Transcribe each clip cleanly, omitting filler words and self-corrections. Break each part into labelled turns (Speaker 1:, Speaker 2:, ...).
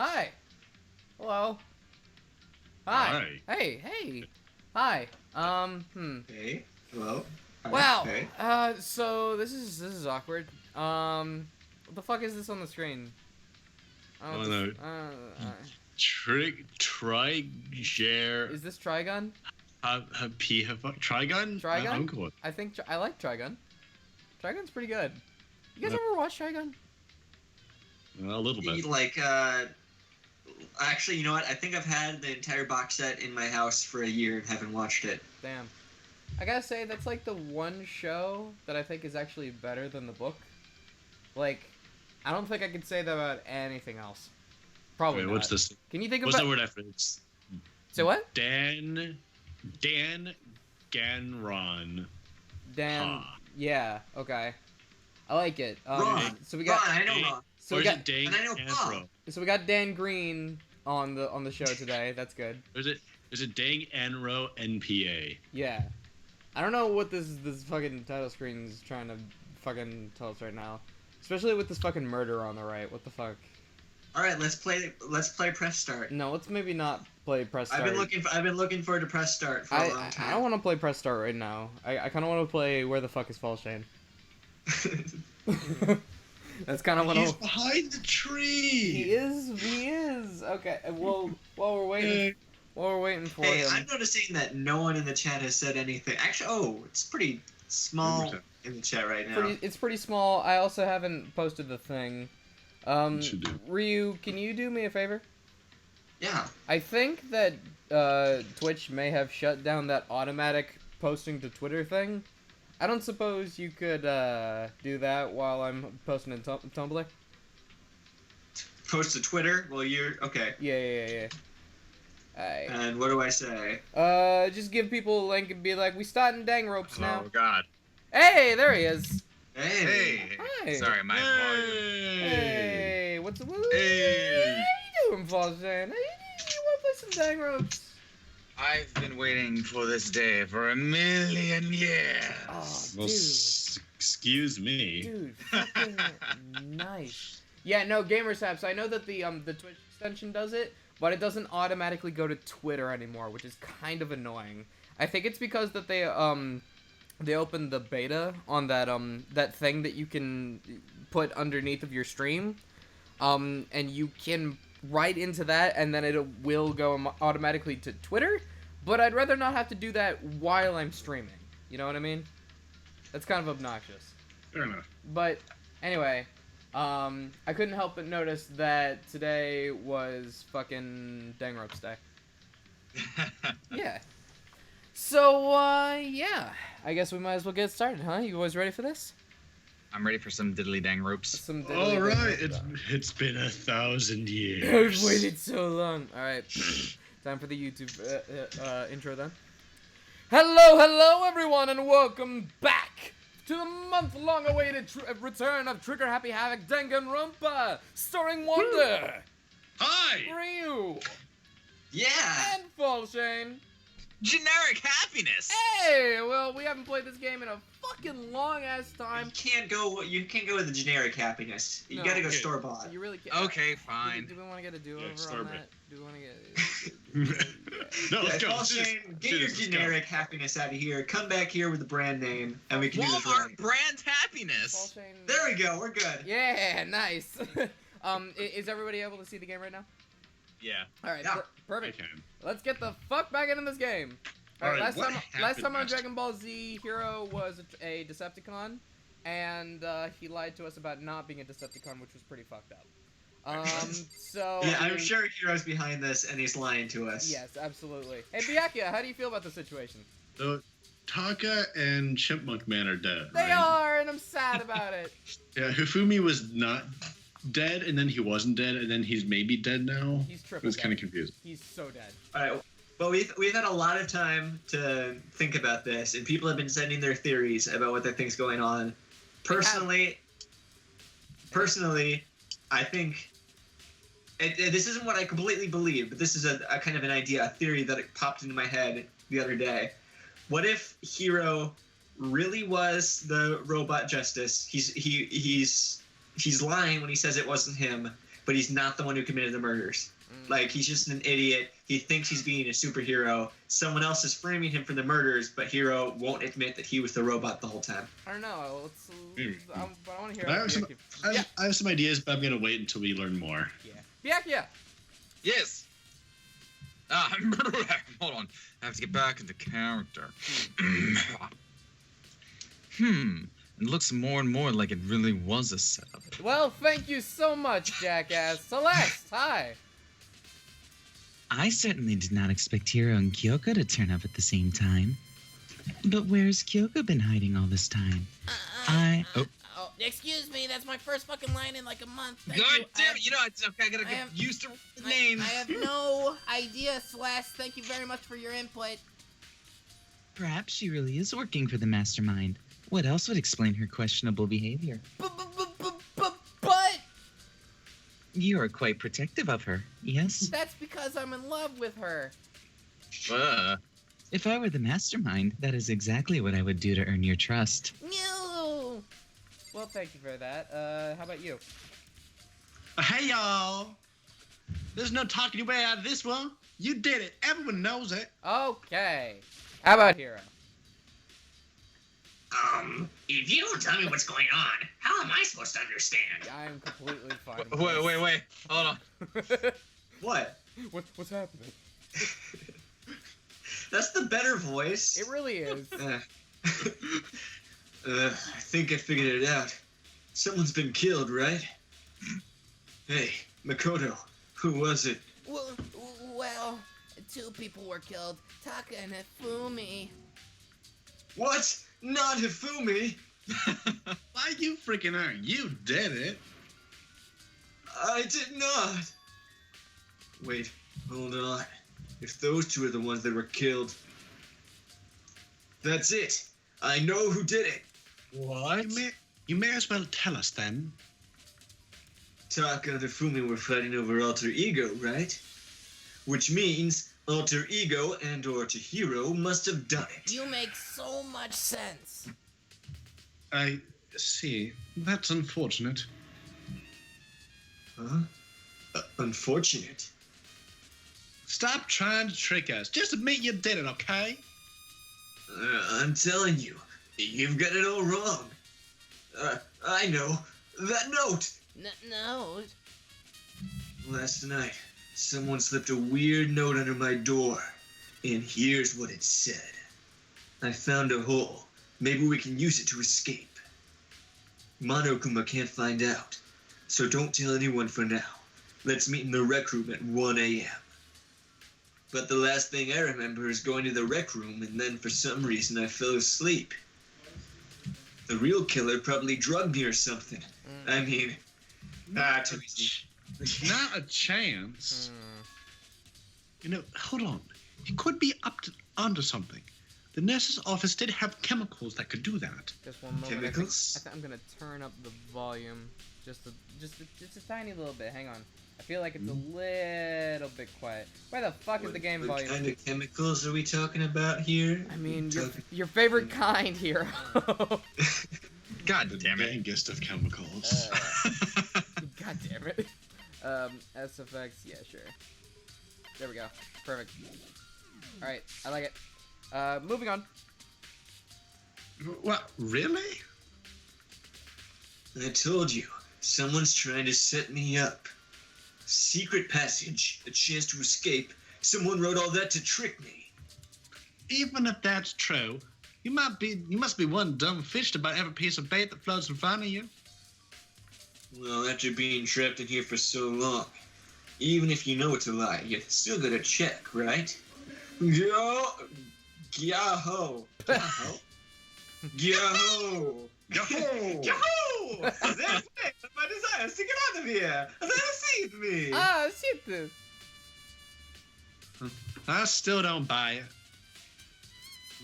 Speaker 1: Hi. Hello. Hi. Hey. Hi.
Speaker 2: Hey. Hello. Hi.
Speaker 1: Wow.
Speaker 2: Hey.
Speaker 1: So this is awkward. What the fuck is this on the screen?
Speaker 3: Oh no. Share.
Speaker 1: Is this Trigun?
Speaker 3: Trigun?
Speaker 1: Trigun?
Speaker 3: I'm cool.
Speaker 1: I think I like Trigun. Trigun's pretty good. You guys ever watch Trigun?
Speaker 3: A little bit.
Speaker 2: Actually, you know what? I think I've had the entire box set in my house for a year and haven't watched it.
Speaker 1: Damn. I gotta say, that's like the one show that I think is actually better than the book. Like, I don't think I could say that about anything else. Probably not.
Speaker 3: What's this?
Speaker 1: Can you think
Speaker 3: What's
Speaker 1: about...
Speaker 3: the word after this?
Speaker 1: So what?
Speaker 3: DanganRon.
Speaker 1: Dan... Yeah, okay. I like it.
Speaker 2: Ron.
Speaker 1: So we got...
Speaker 2: Ron, I know Ron.
Speaker 1: So we got...
Speaker 2: And I know Paul.
Speaker 1: So we got Dan Green on the show today. That's good.
Speaker 3: There's a DanganRonpa NPA.
Speaker 1: Yeah. I don't know what this fucking title screen is trying to fucking tell us right now. Especially with this fucking murder on the right. What the fuck?
Speaker 2: All right, let's play press start.
Speaker 1: No, let's maybe not play press start.
Speaker 2: I've been looking forward to press start for a long time.
Speaker 1: I don't want to play press start right now. I kind of want to play where the fuck is Falshane. That's kind of what
Speaker 3: He's behind the tree.
Speaker 1: He is. Okay. Well, while we're waiting for him.
Speaker 2: I'm noticing that no one in the chat has said anything. Actually, it's pretty small in the chat right now.
Speaker 1: It's pretty small. I also haven't posted the thing. Ryu, can you do me a favor?
Speaker 2: Yeah.
Speaker 1: I think that Twitch may have shut down that automatic posting to Twitter thing. I don't suppose you could do that while I'm posting in Tumblr?
Speaker 2: Post to Twitter? Well, you're... Okay.
Speaker 1: Yeah.
Speaker 2: And what do I say?
Speaker 1: Just give people a link and be like, we starting DanganRonpa now.
Speaker 4: Oh, God.
Speaker 1: Hey, there he is.
Speaker 2: Hey.
Speaker 1: Hi.
Speaker 4: Sorry, my volume.
Speaker 1: Hey, what's the...
Speaker 3: Hey.
Speaker 1: How you doing, Falshane? You want to play some DanganRonpa?
Speaker 4: I've been waiting for this day for 1,000,000 years.
Speaker 1: Oh,
Speaker 3: Well,
Speaker 1: dude.
Speaker 3: excuse me.
Speaker 1: Dude, fucking nice. Yeah, no, GamerSaps, I know that the Twitch extension does it, but it doesn't automatically go to Twitter anymore, which is kind of annoying. I think it's because that they opened the beta on that thing that you can put underneath of your stream, and you can write into that, and then it will go automatically to Twitter, but I'd rather not have to do that while I'm streaming. You know what I mean? That's kind of obnoxious.
Speaker 3: Fair enough.
Speaker 1: But anyway, I couldn't help but notice that today was fucking DanganRonpa Day. Yeah. So, yeah. I guess we might as well get started, huh? You boys ready for this?
Speaker 4: I'm ready for some diddly dang ropes.
Speaker 3: All right, it's been 1,000 years.
Speaker 1: I've waited so long. All right, time for the YouTube intro then. Hello, everyone, and welcome back to the month-long awaited return of Trigger Happy Havoc DanganRonpa, starring Wonder,
Speaker 3: Hi.
Speaker 1: Ryu,
Speaker 2: Yeah.
Speaker 1: and Falshane.
Speaker 4: Generic happiness!
Speaker 1: Hey, well, we haven't played this game in a fucking long-ass time.
Speaker 2: You can't go with the generic happiness. You
Speaker 1: No.
Speaker 2: gotta go
Speaker 3: Okay.
Speaker 2: store-bought.
Speaker 1: You really can't.
Speaker 4: Okay, fine.
Speaker 1: Do we want to get a do-over on
Speaker 3: Starbucks.
Speaker 1: that? Do we want to get...
Speaker 3: No, let's go.
Speaker 2: Falshane, get your
Speaker 3: Let's go.
Speaker 2: generic happiness out of here. Come back here with the brand name, and we can do this
Speaker 4: Walmart
Speaker 2: right.
Speaker 4: brand happiness!
Speaker 1: Falshane...
Speaker 2: There we go. We're good.
Speaker 1: Yeah, nice. Is everybody able to see the game right now?
Speaker 4: Yeah.
Speaker 1: All right,
Speaker 2: Yeah.
Speaker 1: perfect.
Speaker 3: I can.
Speaker 1: Let's get the fuck back into this game. All right,
Speaker 3: Alright, what
Speaker 1: last time on
Speaker 3: happened?
Speaker 1: Dragon Ball Z, Hero was a Decepticon, and he lied to us about not being a Decepticon, which was pretty fucked up. So
Speaker 2: Yeah, I'm sure Hero's behind this, and he's lying to us.
Speaker 1: Yes, absolutely. Hey, Byakuya, how do you feel about the situation?
Speaker 3: So, Taka and Chipmunk Man are dead.
Speaker 1: They
Speaker 3: right?
Speaker 1: are, and I'm sad about it.
Speaker 3: Yeah, Hifumi was not dead, and then he wasn't dead, and then he's maybe dead now.
Speaker 1: He's
Speaker 3: It
Speaker 1: triple
Speaker 3: was
Speaker 1: dead.
Speaker 3: kind of confusing.
Speaker 1: He's so dead.
Speaker 2: All right. Well, we've had a lot of time to think about this, and people have been sending their theories about what they think's going on. Personally, I think this isn't what I completely believe, but this is a kind of an idea, a theory that popped into my head the other day. What if Hero really was the robot Justice? He's lying when he says it wasn't him, but but he's not the one who committed the murders. Like, he's just an idiot. He thinks he's being a superhero. Someone else is framing him for the murders, but Hero won't admit that he was the robot the whole time.
Speaker 1: I don't know. I want to hear.
Speaker 3: I have some ideas, but I'm gonna wait until we learn more.
Speaker 1: Yeah.
Speaker 4: Yes. Hold on. I have to get back into character. It looks more and more like it really was a setup.
Speaker 1: Well, thank you so much, jackass. Celeste, hi.
Speaker 5: I certainly did not expect Hiro and Kyoko to turn up at the same time. But where's Kyoko been hiding all this time?
Speaker 6: Excuse me, that's my first fucking line in like a month.
Speaker 4: God damn it! You know, it's okay. I gotta get used to the names.
Speaker 6: I have no idea, Celeste. Thank you very much for your input.
Speaker 5: Perhaps she really is working for the mastermind. What else would explain her questionable behavior?
Speaker 6: But
Speaker 5: You are quite protective of her, yes?
Speaker 6: that's because I'm in love with her.
Speaker 5: If I were the mastermind, that is exactly what I would do to earn your trust.
Speaker 6: No.
Speaker 1: Well, thank you for that. How about you?
Speaker 3: Hey, y'all. There's no talking your way out of this one. You did it. Everyone knows it.
Speaker 1: Okay. How about Hero?
Speaker 7: If you don't tell me what's going on, how am I supposed to understand?
Speaker 1: I'm completely fine.
Speaker 4: Wait. Hold on.
Speaker 2: What?
Speaker 1: What's happening?
Speaker 2: That's the better voice.
Speaker 1: It really is.
Speaker 2: I think I figured it out. Someone's been killed, right? Hey, Makoto, who was it?
Speaker 6: Well, 2 people were killed. Taka and Hifumi.
Speaker 2: What? Not Hifumi?
Speaker 3: Why you freaking out? You did it.
Speaker 2: I did not. Wait, hold on. If those 2 are the ones that were killed, that's it. I know who did it.
Speaker 3: What? You may as well tell us then.
Speaker 2: Taka and Hifumi were fighting over alter ego, right? Which means alter ego and or Chihiro must have done it.
Speaker 6: You make so much sense.
Speaker 3: I see. That's unfortunate.
Speaker 2: Huh? Unfortunate.
Speaker 3: Stop trying to trick us. Just admit you did it, okay?
Speaker 2: I'm telling you, you've got it all wrong. I know. That note!
Speaker 6: No.
Speaker 2: Last night, someone slipped a weird note under my door, and here's what it said. I found a hole. Maybe we can use it to escape. Monokuma can't find out, so don't tell anyone for now. Let's meet in the rec room at 1 a.m. But the last thing I remember is going to the rec room, and then for some reason I fell asleep. The real killer probably drugged me or something. I mean, too easy.
Speaker 3: Not a chance. You know, hold on. He could be onto something. The nurse's office did have chemicals that could do that.
Speaker 1: Just one moment.
Speaker 2: Chemicals?
Speaker 1: I think I'm gonna turn up the volume just a tiny little bit. Hang on. I feel like it's a little bit quiet. Where the fuck is the game
Speaker 2: What
Speaker 1: volume?
Speaker 2: kind of chemicals are we talking about here?
Speaker 1: I mean, your favorite kind, Hero.
Speaker 4: God
Speaker 3: The
Speaker 4: damn it.
Speaker 3: dangest of chemicals.
Speaker 1: God damn it. SFX, yeah, sure. There we go. Perfect. Alright, I like it. Moving on.
Speaker 3: What? Really?
Speaker 2: I told you, someone's trying to set me up. Secret passage, a chance to escape. Someone wrote all that to trick me.
Speaker 3: Even if that's true, you must be one dumb fish to bite every piece of bait that floats in front of you.
Speaker 2: Well, after being trapped in here for so long, even if you know it's a lie, you still gotta check, right? Yahoo! Yahoo! Yahoo!
Speaker 3: Yo-ho!
Speaker 2: Yahoo! That's it! My desires to get out of here! Receive me!
Speaker 1: Ah, shit this.
Speaker 3: I still don't buy it.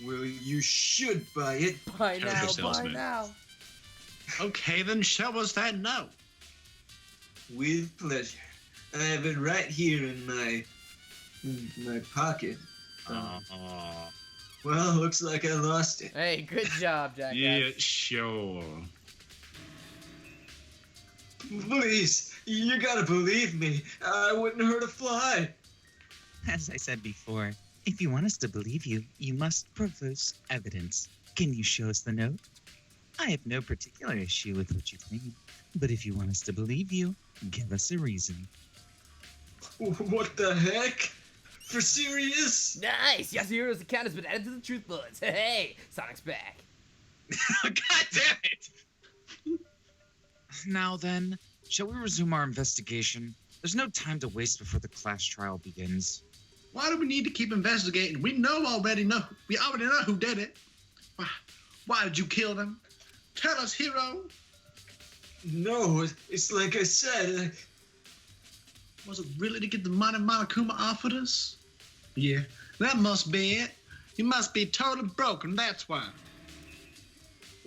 Speaker 2: Well, you should buy it.
Speaker 1: By
Speaker 3: Character
Speaker 1: now, by
Speaker 3: salesman.
Speaker 1: now.
Speaker 3: Okay, then show us that note.
Speaker 2: With pleasure. I have it right here in my pocket. Well, looks like I lost it.
Speaker 1: Hey, good job, Jackass.
Speaker 3: Yeah, sure.
Speaker 2: Please, You gotta believe me. I wouldn't hurt a fly.
Speaker 5: As I said before, if you want us to believe you, you must produce evidence. Can you show us the note? I have no particular issue with what you claim, but if you want us to believe you, give us a reason.
Speaker 2: What the heck? For serious?
Speaker 1: Nice! Yasuhiro's account has been added to the truth bullets. Hey, Sonic's back.
Speaker 4: God damn it!
Speaker 5: Now then, shall we resume our investigation? There's no time to waste before the class trial begins.
Speaker 3: Why do we need to keep investigating? We already know who did it. Why did you kill them? Tell us, Hero.
Speaker 2: No, it's like I said.
Speaker 3: Was it really to get the money Monokuma offered us? Yeah, that must be it. You must be totally broken, that's why.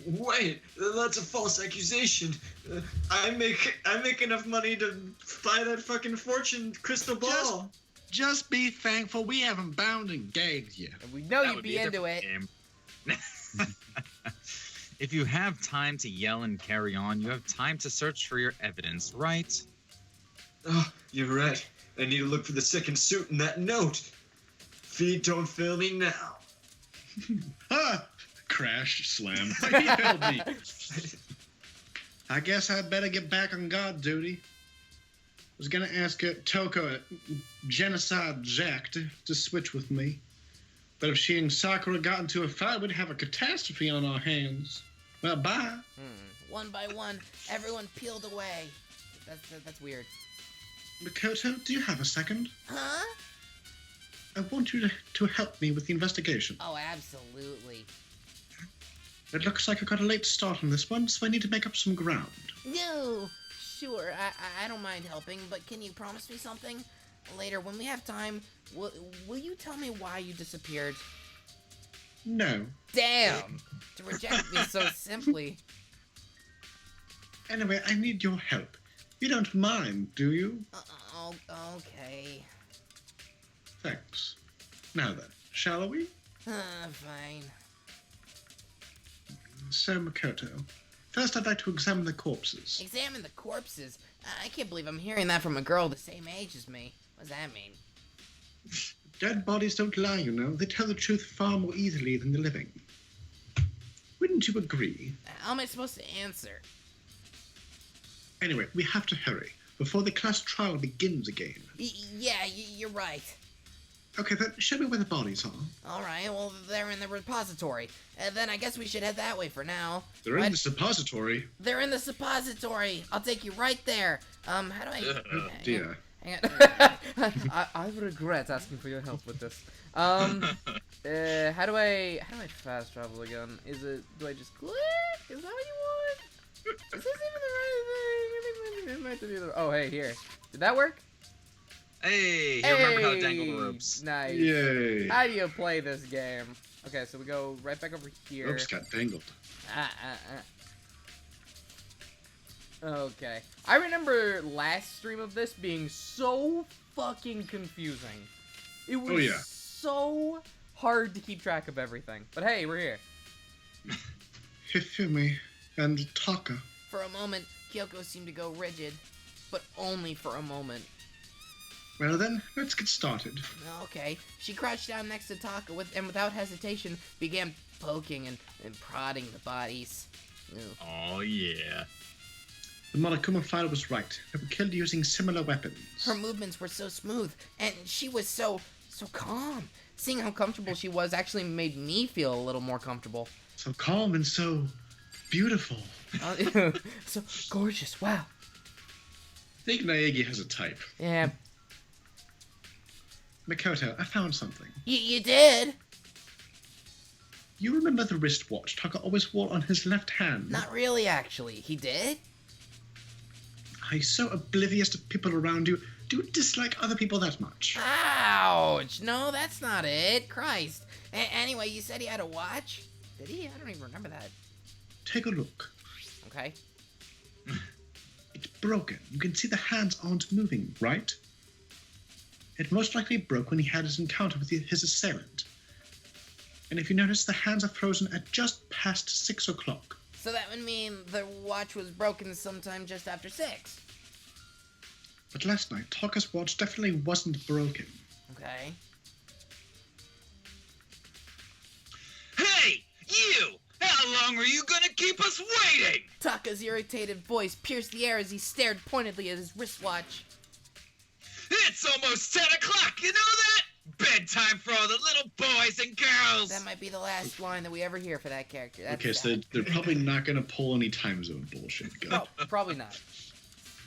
Speaker 2: Wait, that's a false accusation. I make enough money to buy that fucking fortune crystal ball.
Speaker 3: Just be thankful we haven't bound and gagged you.
Speaker 1: And we know
Speaker 4: That
Speaker 1: you'd
Speaker 4: would
Speaker 1: be
Speaker 4: a
Speaker 1: into it.
Speaker 4: different game.
Speaker 5: If you have time to yell and carry on, you have time to search for your evidence, right?
Speaker 2: Oh, you're right. I need to look for the second suit in that note. Feet don't fail me now.
Speaker 3: Ah! Crash, slam. He held me. I guess I'd better get back on guard duty. I was gonna ask Toko, Genocide Jack, to switch with me. But if she and Sakura got into a fight, we'd have a catastrophe on our hands. Well, bye.
Speaker 6: One by one, everyone peeled away. That's weird.
Speaker 3: Makoto, do you have a second?
Speaker 6: Huh?
Speaker 3: I want you to help me with the investigation.
Speaker 6: Oh, absolutely.
Speaker 3: It looks like I got a late start on this one, so I need to make up some ground.
Speaker 6: No, sure, I don't mind helping, but can you promise me something? Later, when we have time, will you tell me why you disappeared?
Speaker 3: No.
Speaker 1: Damn!
Speaker 6: To reject me so simply.
Speaker 3: Anyway, I need your help. You don't mind, do you?
Speaker 6: Okay.
Speaker 3: Thanks. Now then, shall we?
Speaker 6: Fine.
Speaker 3: So, Makoto, first I'd like to examine the corpses.
Speaker 6: Examine the corpses? I can't believe I'm hearing that from a girl the same age as me. What does that mean?
Speaker 3: Dead bodies don't lie, you know. They tell the truth far more easily than the living. Wouldn't you agree?
Speaker 6: How am I supposed to answer?
Speaker 3: Anyway, we have to hurry, before the class trial begins again.
Speaker 6: Yeah, you're right.
Speaker 3: Okay, then show me where the bodies are.
Speaker 6: Alright, well, they're in the repository. Then I guess we should head that way for now.
Speaker 3: They're in the suppository.
Speaker 6: They're in the suppository. I'll take you right there. How do I...
Speaker 3: Oh, dear.
Speaker 6: Hang on.
Speaker 1: I regret asking for your help with this. How do I fast travel again? Do I just click? Is that what you want? Is this even the right thing? I think it might be the... Oh, hey, here. Did that work?
Speaker 4: Hey, you remember how to dangle the ropes?
Speaker 1: Nice.
Speaker 3: Yay.
Speaker 1: How do you play this game? Okay, so we go right back over here.
Speaker 3: Ropes got dangled.
Speaker 1: Okay. I remember last stream of this being so fucking confusing. It was so hard to keep track of everything. But hey, we're here.
Speaker 3: Hifumi and Taka.
Speaker 6: For a moment, Kyoko seemed to go rigid. But only for a moment.
Speaker 3: Well then, let's get started.
Speaker 6: Okay. She crouched down next to Taka and without hesitation began poking and prodding the bodies. Ew.
Speaker 4: Oh, yeah.
Speaker 3: The Monokuma fighter was right. They were killed using similar weapons.
Speaker 6: Her movements were so smooth, and she was so calm. Seeing how comfortable she was actually made me feel a little more comfortable.
Speaker 3: So calm and so beautiful.
Speaker 1: So gorgeous, wow.
Speaker 3: I think Naegi has a type.
Speaker 1: Yeah.
Speaker 3: Makoto, I found something.
Speaker 6: You did?
Speaker 3: You remember the wristwatch Taka always wore on his left hand?
Speaker 6: Not really, actually. He did?
Speaker 3: Are you so oblivious to people around you? Do you dislike other people that much?
Speaker 6: Ouch! No, that's not it. Christ. Anyway, you said he had a watch? Did he? I don't even remember that.
Speaker 3: Take a look.
Speaker 6: Okay.
Speaker 3: It's broken. You can see the hands aren't moving, right? It most likely broke when he had his encounter with his assailant. And if you notice, the hands are frozen at just past 6 o'clock.
Speaker 6: So that would mean the watch was broken sometime just after 6.
Speaker 3: But last night, Taka's watch definitely wasn't broken.
Speaker 6: Okay.
Speaker 4: Hey, you! How long are you gonna keep us waiting?
Speaker 6: Taka's irritated voice pierced the air as he stared pointedly at his wristwatch.
Speaker 4: It's almost 10 o'clock, you know that? Bedtime for all the little boys and girls.
Speaker 6: That might be the last line that we ever hear for that character. That's
Speaker 3: Okay, so they're probably not going to pull any time zone bullshit. Good.
Speaker 1: No, probably not.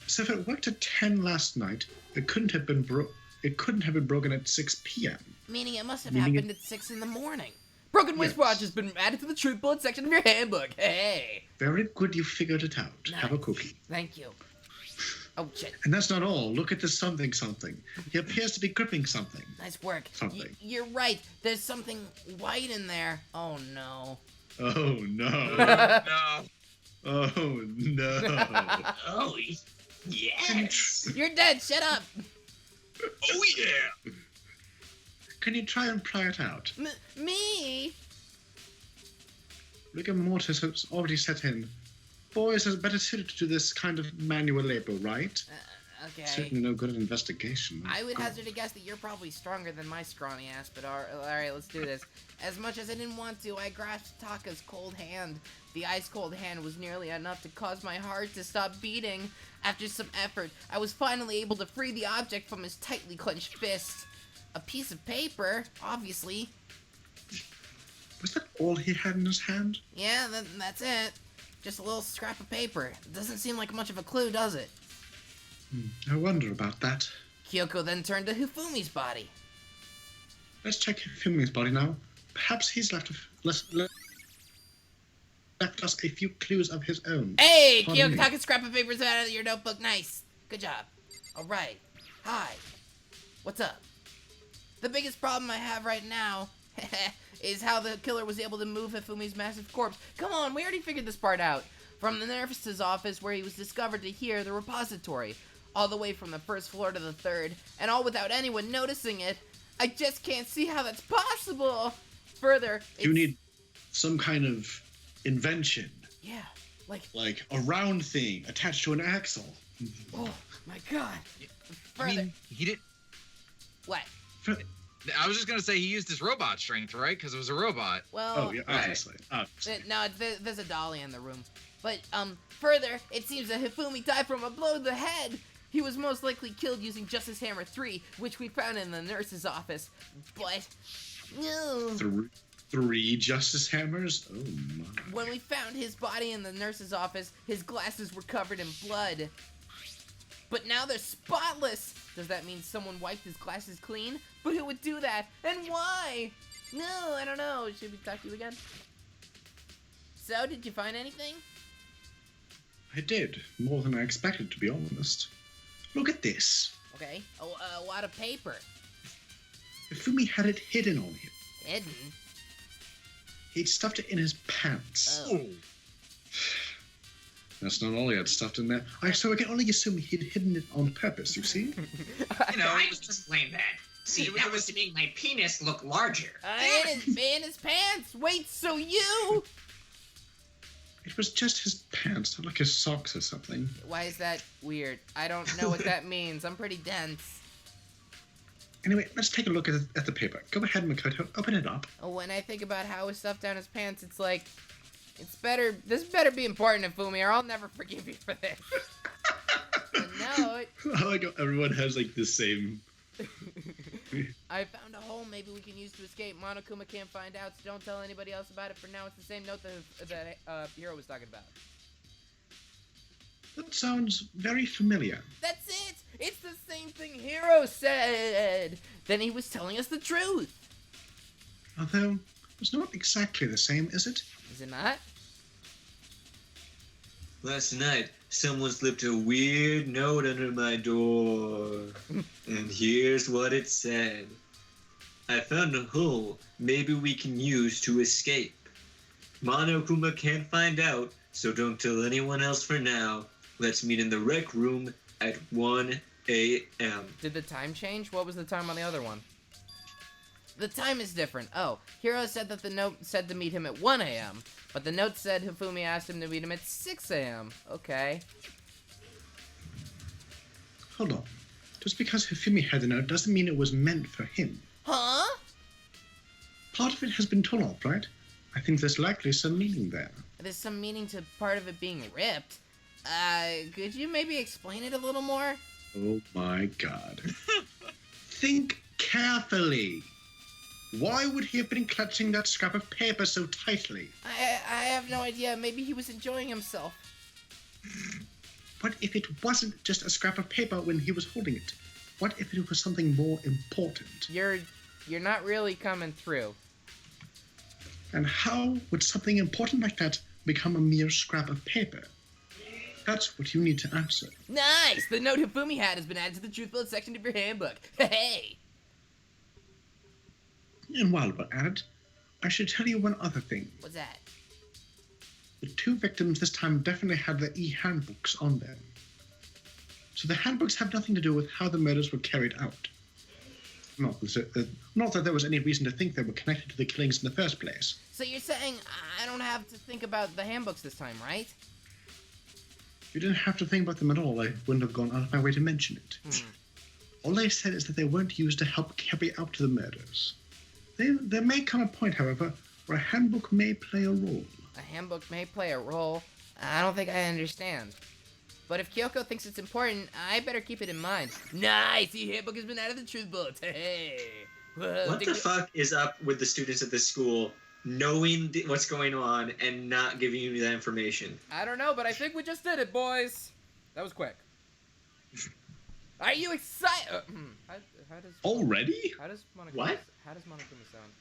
Speaker 3: So if it worked at 10 last night, it couldn't have been broken at 6 p.m.
Speaker 6: Meaning it must have
Speaker 3: Meaning
Speaker 6: happened at 6 in the morning. Broken
Speaker 3: Yes.
Speaker 6: wristwatch has been added to the truth bullet section of your handbook. Hey!
Speaker 3: Very good, you figured it out.
Speaker 6: Nice.
Speaker 3: Have a cookie.
Speaker 6: Thank you. Oh, shit.
Speaker 3: And that's not all. Look at this something. He appears to be gripping something.
Speaker 6: Nice work.
Speaker 3: Something.
Speaker 6: You're right. There's something white in there. Oh, no.
Speaker 3: Oh no.
Speaker 4: No.
Speaker 3: Oh no.
Speaker 7: Oh, yes.
Speaker 6: You're dead. Shut up.
Speaker 4: Oh yeah.
Speaker 3: Can you try and pry it out?
Speaker 6: Me?
Speaker 3: Rigor mortis has already set in. Boys are better suited to this kind of manual labor, right?
Speaker 6: Okay.
Speaker 3: Certainly no good at investigation.
Speaker 6: I would
Speaker 3: God.
Speaker 6: hazard a guess that you're probably stronger than my scrawny ass, but alright, let's do this. As much as I didn't want to, I grasped Taka's cold hand. The ice-cold hand was nearly enough to cause my heart to stop beating. After some effort, I was finally able to free the object from his tightly clenched fist. A piece of paper, obviously.
Speaker 3: Was that all he had in his hand?
Speaker 6: Yeah, that's it. Just a little scrap of paper. It doesn't seem like much of a clue, does it?
Speaker 3: I wonder about that.
Speaker 6: Kyoko then turned to Hifumi's body.
Speaker 3: Let's check Hifumi's body now. Perhaps he's left us a few clues of his own.
Speaker 6: Hey,
Speaker 3: Pardon
Speaker 6: Kyoko,
Speaker 3: me.
Speaker 6: talking scrap of papers out of your notebook. Nice. Good job. All right. Hi. What's up? The biggest problem I have right now is how the killer was able to move Hifumi's massive corpse. Come on, we already figured this part out. From the nurse's office where he was discovered to here, the repository, all the way from the first floor to the third, and all without anyone noticing it. I just can't see how that's possible. Further,
Speaker 3: You
Speaker 6: it's-
Speaker 3: need some kind of invention,
Speaker 6: Yeah, like,
Speaker 3: like a round thing attached to an axle.
Speaker 6: oh my god.
Speaker 4: I
Speaker 6: Further,
Speaker 4: mean, he did.
Speaker 6: what?
Speaker 4: I was just gonna say he used his robot strength, right? Because it was a robot.
Speaker 6: Well,
Speaker 3: Oh, yeah,
Speaker 2: right.
Speaker 3: obviously.
Speaker 6: No, there's a dolly in the room. But, further, it seems that Hifumi died from a blow to the head. He was most likely killed using Justice Hammer 3, which we found in the nurse's office. But, no.
Speaker 3: Three Justice Hammers? Oh my.
Speaker 6: When we found his body in the nurse's office, his glasses were covered in blood. But now they're spotless. Does that mean someone wiped his glasses clean? But who would do that? And why? No, I don't know. Should we talk to you again? So, did you find anything?
Speaker 3: I did. More than I expected, to be honest. Look at this.
Speaker 6: Okay, a lot of paper.
Speaker 3: Ifumi had it hidden on him.
Speaker 6: Hidden?
Speaker 3: He'd stuffed it in his pants.
Speaker 6: Oh.
Speaker 3: That's not all he had stuffed in there. So I can only assume he'd hidden it on purpose, you see?
Speaker 4: You know,
Speaker 7: I
Speaker 4: it
Speaker 7: can
Speaker 4: was
Speaker 7: explain that. See,
Speaker 4: It
Speaker 7: that
Speaker 4: was-
Speaker 7: was to make my penis look larger.
Speaker 6: In his pants! Wait, so you?
Speaker 3: It was just his pants, not like his socks or something.
Speaker 6: Why is that weird? I don't know what that means. I'm pretty dense.
Speaker 3: Anyway, let's take a look at the paper. Go ahead, Makoto. Open it up.
Speaker 6: When I think about how he stuffed down his pants, it's like, this better be important, Ifumi, or I'll never forgive you for this. But no,
Speaker 3: I like how everyone has like the same.
Speaker 6: I found a hole maybe we can use to escape. Monokuma can't find out, so don't tell anybody else about it. For now, it's the same note that Hiro was talking about.
Speaker 3: That sounds very familiar.
Speaker 6: That's it! It's the same thing Hiro said! Then he was telling us the truth!
Speaker 3: Although, it's not exactly the same, is it?
Speaker 6: Is it not?
Speaker 2: Last night, someone slipped a weird note under my door. And here's what it said. I found a hole maybe we can use to escape. Monokuma can't find out, so don't tell anyone else for now. Let's meet in the rec room at 1 a.m.
Speaker 1: Did the time change? What was the time on the other one?
Speaker 6: The time is different. Oh, Hiro said that the note said to meet him at 1 a.m., but the note said Hifumi asked him to meet him at 6 a.m. Okay.
Speaker 3: Hold on. Just because Hifumi had the note doesn't mean it was meant for him.
Speaker 6: Huh?
Speaker 3: Part of it has been torn off, right? I think there's likely some meaning there.
Speaker 6: There's some meaning to part of it being ripped. Could you maybe explain it a little more?
Speaker 3: Oh my god. Think carefully. Why would he have been clutching that scrap of paper so tightly?
Speaker 6: I have no idea. Maybe he was enjoying himself.
Speaker 3: What if it wasn't just a scrap of paper when he was holding it? What if it was something more important?
Speaker 1: You're not really coming through.
Speaker 3: And how would something important like that become a mere scrap of paper? That's what you need to answer.
Speaker 6: Nice! The note Hifumi had has been added to the truth-filled section of your handbook. Hey!
Speaker 3: And while we're at it, I should tell you one other thing.
Speaker 6: What's that?
Speaker 3: The two victims this time definitely had their e-handbooks on them. So the handbooks have nothing to do with how the murders were carried out. Not that there was any reason to think they were connected to the killings in the first place.
Speaker 6: So you're saying I don't have to think about the handbooks this time, right?
Speaker 3: You didn't have to think about them at all. I wouldn't have gone out of my way to mention it. All they said is that they weren't used to help carry out the murders. There may come a point, however, where a handbook may play a role.
Speaker 6: A handbook may play a role. I don't think I understand. But if Kyoko thinks it's important, I better keep it in mind. Nice! The handbook has been added to the truth bullet. Hey!
Speaker 2: What the fuck is up with the students at this school knowing what's going on and not giving you that information?
Speaker 1: I don't know, but I think we just did it, boys. That was quick. Are you excited? How does
Speaker 3: Already?
Speaker 1: How does Monokuma?
Speaker 2: What?
Speaker 1: How does Monokuma sound?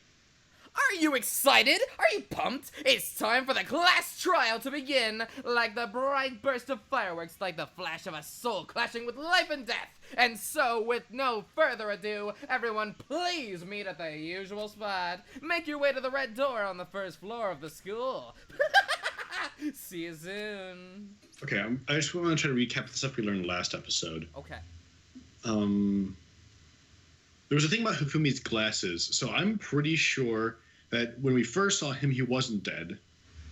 Speaker 6: Are you excited? Are you pumped? It's time for the class trial to begin! Like the bright burst of fireworks, like the flash of a soul clashing with life and death! And so, with no further ado, everyone please meet at the usual spot. Make your way to the red door on the first floor of the school. See you soon.
Speaker 3: Okay, I just want to try to recap the stuff we learned last episode.
Speaker 1: Okay.
Speaker 3: There was a thing about Hifumi's glasses, so I'm pretty sure that when we first saw him, he wasn't dead,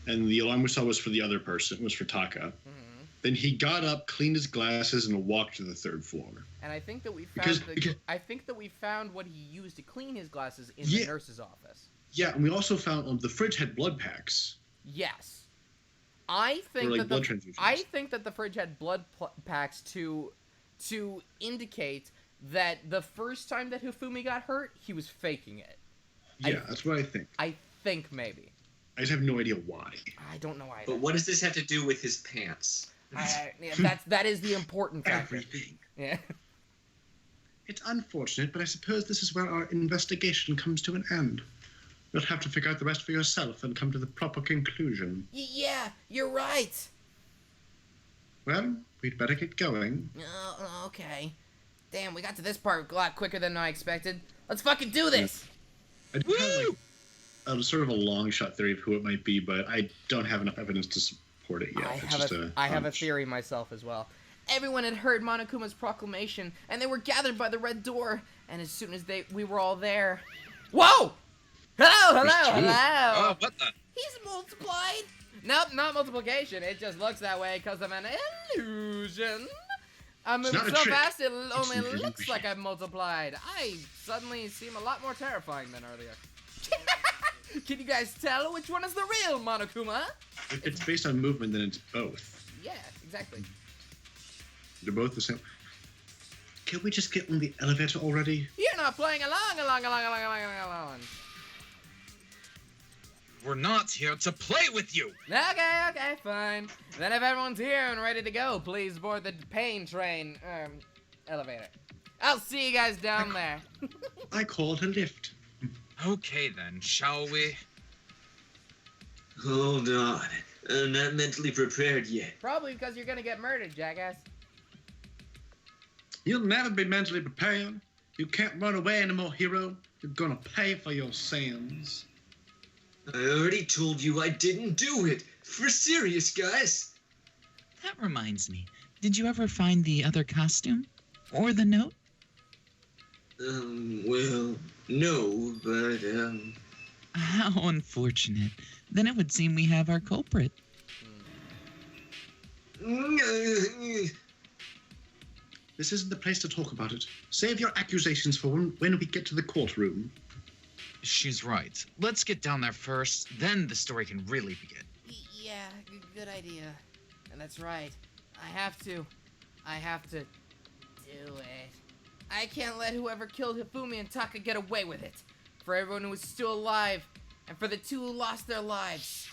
Speaker 3: and the alarm we saw was for the other person, was for Taka.
Speaker 1: Mm-hmm.
Speaker 3: Then he got up, cleaned his glasses, and walked to the third floor.
Speaker 1: And I think that we found I think that we found what he used to clean his glasses in the nurse's office.
Speaker 3: Yeah, and we also found the fridge had blood packs.
Speaker 1: Yes. I think
Speaker 3: like blood transfusions.
Speaker 1: I think that the fridge had blood packs to indicate that the first time that Hifumi got hurt, he was faking it.
Speaker 3: Yeah, that's what I think.
Speaker 1: I think maybe.
Speaker 3: I just have no idea why.
Speaker 1: I don't know either.
Speaker 2: But what does this have to do with his pants?
Speaker 1: That is the important factor.
Speaker 3: Everything.
Speaker 1: Yeah.
Speaker 3: It's unfortunate, but I suppose this is where our investigation comes to an end. You'll have to figure out the rest for yourself and come to the proper conclusion.
Speaker 6: Yeah, you're right.
Speaker 3: Well, we'd better get going.
Speaker 6: Okay. Damn, we got to this part a lot quicker than I expected. Let's fucking do this!
Speaker 3: I do have a sort of a long shot theory of who it might be, but I don't have enough evidence to support it yet.
Speaker 1: I have a theory myself as well.
Speaker 6: Everyone had heard Monokuma's proclamation, and they were gathered by the red door. And as soon as we were all there... Whoa! Hello!
Speaker 4: Oh, what the?
Speaker 6: He's multiplied!
Speaker 1: Nope, not multiplication. It just looks that way because of an illusion. I'm moving so fast it only looks like I've multiplied. I suddenly seem a lot more terrifying than earlier. Can you guys tell which one is the real Monokuma?
Speaker 3: If it's based on movement, then it's both.
Speaker 1: Yeah, exactly.
Speaker 3: They're both the same. Can we just get on the elevator already?
Speaker 1: You're not playing along.
Speaker 4: We're not here to play with you.
Speaker 1: Okay, fine. Then if everyone's here and ready to go, please board the pain train, elevator. I'll see you guys down there.
Speaker 3: I called a lift.
Speaker 4: Okay then, shall we?
Speaker 2: Hold on. I'm not mentally prepared yet.
Speaker 1: Probably because you're gonna get murdered, jackass.
Speaker 3: You'll never be mentally prepared. You can't run away anymore, hero. You're gonna pay for your sins.
Speaker 2: I already told you I didn't do it. For serious, guys.
Speaker 5: That reminds me. Did you ever find the other costume? Or the note?
Speaker 2: Well, no, but,
Speaker 5: How unfortunate. Then it would seem we have our culprit.
Speaker 3: It This isn't the place to talk about it. Save your accusations for when we get to the courtroom.
Speaker 4: She's right. Let's get down there first, then the story can really begin.
Speaker 6: Yeah, good idea. And that's right. I have to do it. I can't let whoever killed Hifumi and Taka get away with it. For everyone who is still alive, and for the two who lost their lives.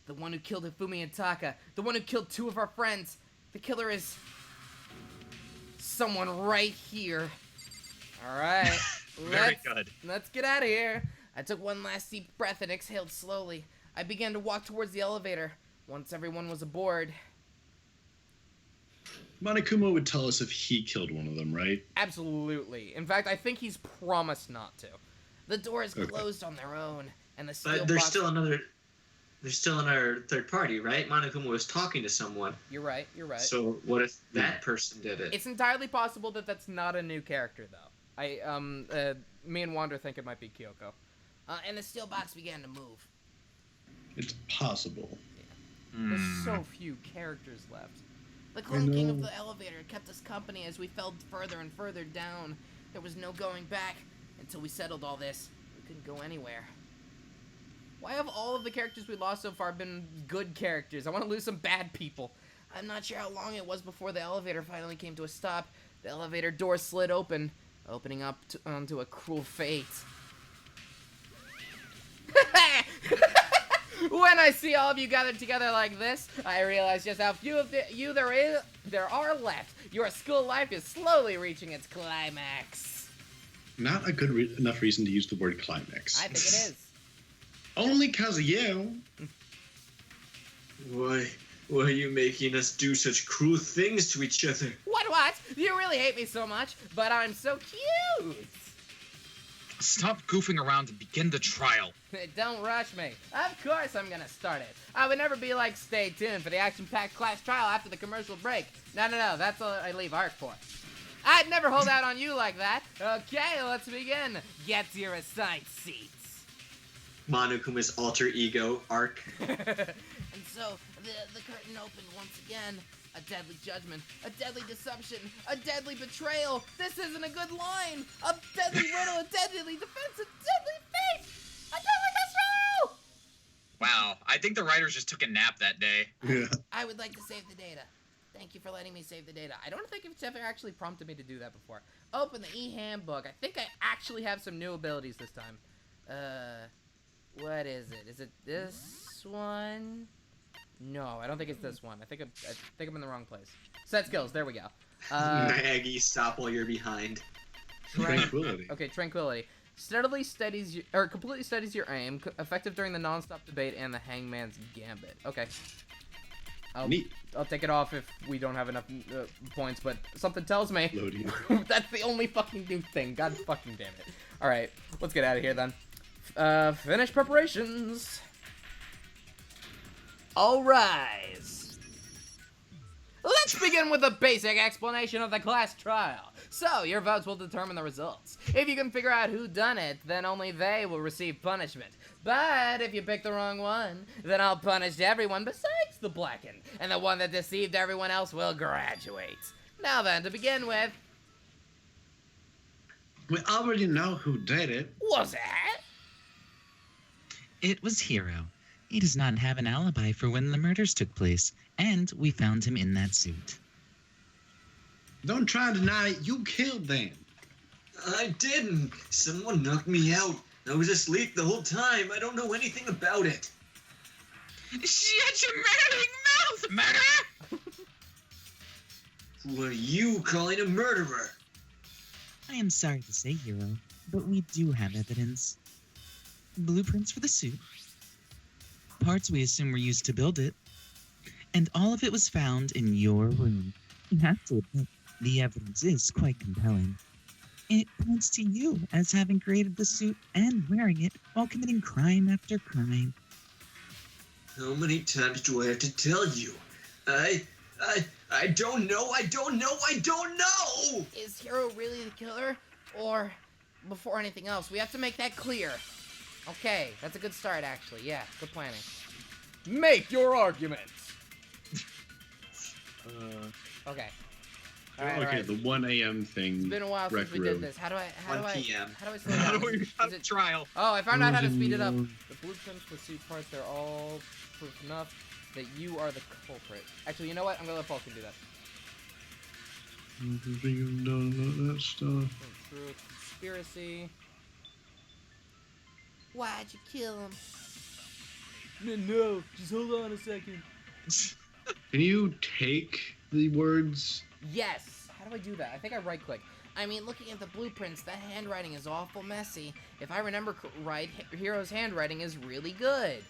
Speaker 6: The one who killed Hifumi and Taka. The one who killed two of our friends. The killer is someone right here. Alright.
Speaker 4: Very good.
Speaker 6: Let's get out of here. I took one last deep breath and exhaled slowly. I began to walk towards the elevator. Once everyone was aboard.
Speaker 3: Monokuma would tell us if he killed one of them, right?
Speaker 6: Absolutely. In fact, I think he's promised not to. The doors closed on their own, and the steel
Speaker 2: But there's
Speaker 6: box...
Speaker 2: still another third party, right? Monokuma was talking to someone.
Speaker 6: You're right.
Speaker 2: So what if that person did it?
Speaker 6: It's entirely possible that that's not a new character, though. Me and Wander think it might be Kyoko. And the steel box began to move.
Speaker 3: It's possible.
Speaker 6: There's so few characters left. The clanking of the elevator kept us company as we fell further and further down. There was no going back until we settled all this. We couldn't go anywhere. Why have all of the characters we lost so far been good characters? I want to lose some bad people. I'm not sure how long it was before the elevator finally came to a stop. The elevator door slid open, opening up onto a cruel fate. When I see all of you gathered together like this, I realize just how few of you there are left. Your school life is slowly reaching its climax.
Speaker 3: Not a good enough reason to use the word climax.
Speaker 6: I think it is.
Speaker 3: Only 'cause of you.
Speaker 2: Why are you making us do such cruel things to each other?
Speaker 6: What? You really hate me so much, but I'm so cute.
Speaker 4: Stop goofing around and begin the trial.
Speaker 6: Don't rush me. Of course I'm gonna start it. I would never be like, stay tuned for the action-packed class trial after the commercial break. No, that's all I leave Arc for. I'd never hold out on you like that. Okay, let's begin. Get to your assigned seats.
Speaker 2: Monokuma's alter ego, Arc.
Speaker 6: And so, the curtain opened once again. A deadly judgment, a deadly deception, a deadly betrayal. This isn't a good line. A deadly riddle, a deadly defense, a deadly fate, a deadly mystery.
Speaker 4: Wow, I think the writers just took a nap that day.
Speaker 3: Yeah.
Speaker 6: I would like to save the data. Thank you for letting me save the data. I don't think it's ever actually prompted me to do that before. Open the e-handbook. I think I actually have some new abilities this time. What is it? Is it this one? No, I don't think it's this one. I think I'm in the wrong place. Set skills. There we go.
Speaker 2: Maggie, stop while you're behind.
Speaker 3: Tranquility.
Speaker 6: Okay, tranquility. Completely steadies your aim. Effective during the non-stop debate and the Hangman's Gambit. Okay.
Speaker 3: Neat.
Speaker 6: I'll take it off if we don't have enough points, but something tells me
Speaker 3: Loading.
Speaker 6: that's the only fucking new thing. God fucking damn it. All right, let's get out of here then. Finish preparations. All rise. Let's begin with a basic explanation of the class trial. So, your votes will determine the results. If you can figure out who done it, then only they will receive punishment. But if you pick the wrong one, then I'll punish everyone besides the blackened, and the one that deceived everyone else will graduate. Now then, to begin with...
Speaker 3: We already know who did it.
Speaker 6: Was it?
Speaker 5: It was Hiro. He does not have an alibi for when the murders took place, and we found him in that suit.
Speaker 3: Don't try and deny it. You killed them.
Speaker 2: I didn't. Someone knocked me out. I was asleep the whole time. I don't know anything about it.
Speaker 4: Shut your meddling mouth, murderer!
Speaker 2: Who are you calling a murderer?
Speaker 5: I am sorry to say, Hiro, but we do have evidence. Blueprints for the suit. Parts we assume were used to build it. And all of it was found in your room. You have to admit, the evidence is quite compelling. It points to you as having created the suit and wearing it while committing crime after crime.
Speaker 2: How many times do I have to tell you? I don't know. I don't know.
Speaker 6: Is Hiro really the killer? Or, before anything else, we have to make that clear. Okay, that's a good start, actually. Yeah, good planning. Make your arguments.
Speaker 1: Okay.
Speaker 3: Okay, the 1 a.m. thing.
Speaker 1: It's been a while since we did this. How do I
Speaker 2: 1 p.m.
Speaker 1: How do I slow
Speaker 4: How
Speaker 1: down?
Speaker 4: do we
Speaker 1: Is
Speaker 4: have
Speaker 1: it-
Speaker 4: trial?
Speaker 1: Oh, I found out how to speed it up. The blueprints, the suit parts, they're all proof enough that you are the culprit. Actually, you know what? I'm gonna let Falcon do that.
Speaker 3: That stuff.
Speaker 1: True conspiracy.
Speaker 6: Why'd you kill him?
Speaker 1: No, just hold on a second.
Speaker 3: Can you take the words?
Speaker 1: Yes. How do I do that? I think I right click.
Speaker 6: I mean, looking at the blueprints, the handwriting is awful messy. If I remember right, Hero's handwriting is really good.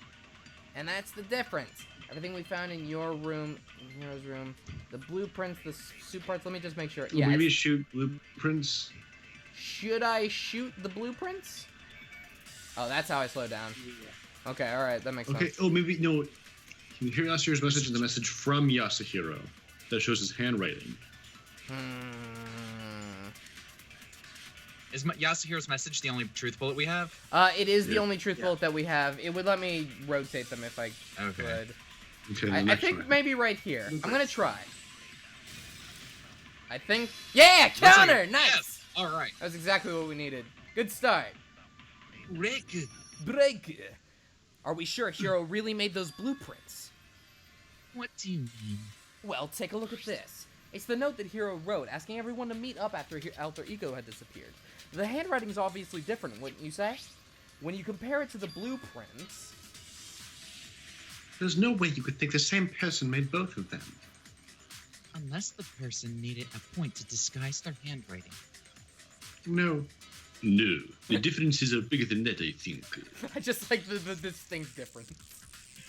Speaker 6: And that's the difference.
Speaker 1: Everything we found in your room, in Hero's room, the blueprints, the suit parts. Let me just make sure. Yeah.
Speaker 3: Maybe shoot blueprints.
Speaker 1: Should I shoot the blueprints? Oh, that's how I slow down. Okay, all right, that makes
Speaker 3: Okay.
Speaker 1: sense.
Speaker 3: Oh, maybe no. Can you hear Yasuhiro's message and the message from Yasuhiro that shows his handwriting?
Speaker 4: Is Yasuhiro's message the only truth bullet we have?
Speaker 1: It is the
Speaker 3: Yeah.
Speaker 1: only truth bullet that we have. It would let me rotate them if I
Speaker 4: Okay.
Speaker 1: could.
Speaker 3: Okay.
Speaker 1: I think maybe right here. I'm gonna try. I think. Yeah, counter. Nice.
Speaker 4: Yes. All right.
Speaker 1: That was exactly what we needed. Good start.
Speaker 5: Break.
Speaker 1: Break. Are we sure Hero really made those blueprints?
Speaker 5: What do you mean?
Speaker 1: Well, take a look at this. It's the note that Hero wrote, asking everyone to meet up after Alter Ego had disappeared. The handwriting's obviously different, wouldn't you say? When you compare it to the blueprints...
Speaker 3: There's no way you could think the same person made both of them.
Speaker 5: Unless the person made it a point to disguise their handwriting.
Speaker 3: No. No. The differences are bigger than that, I think.
Speaker 1: I just like the distinct difference.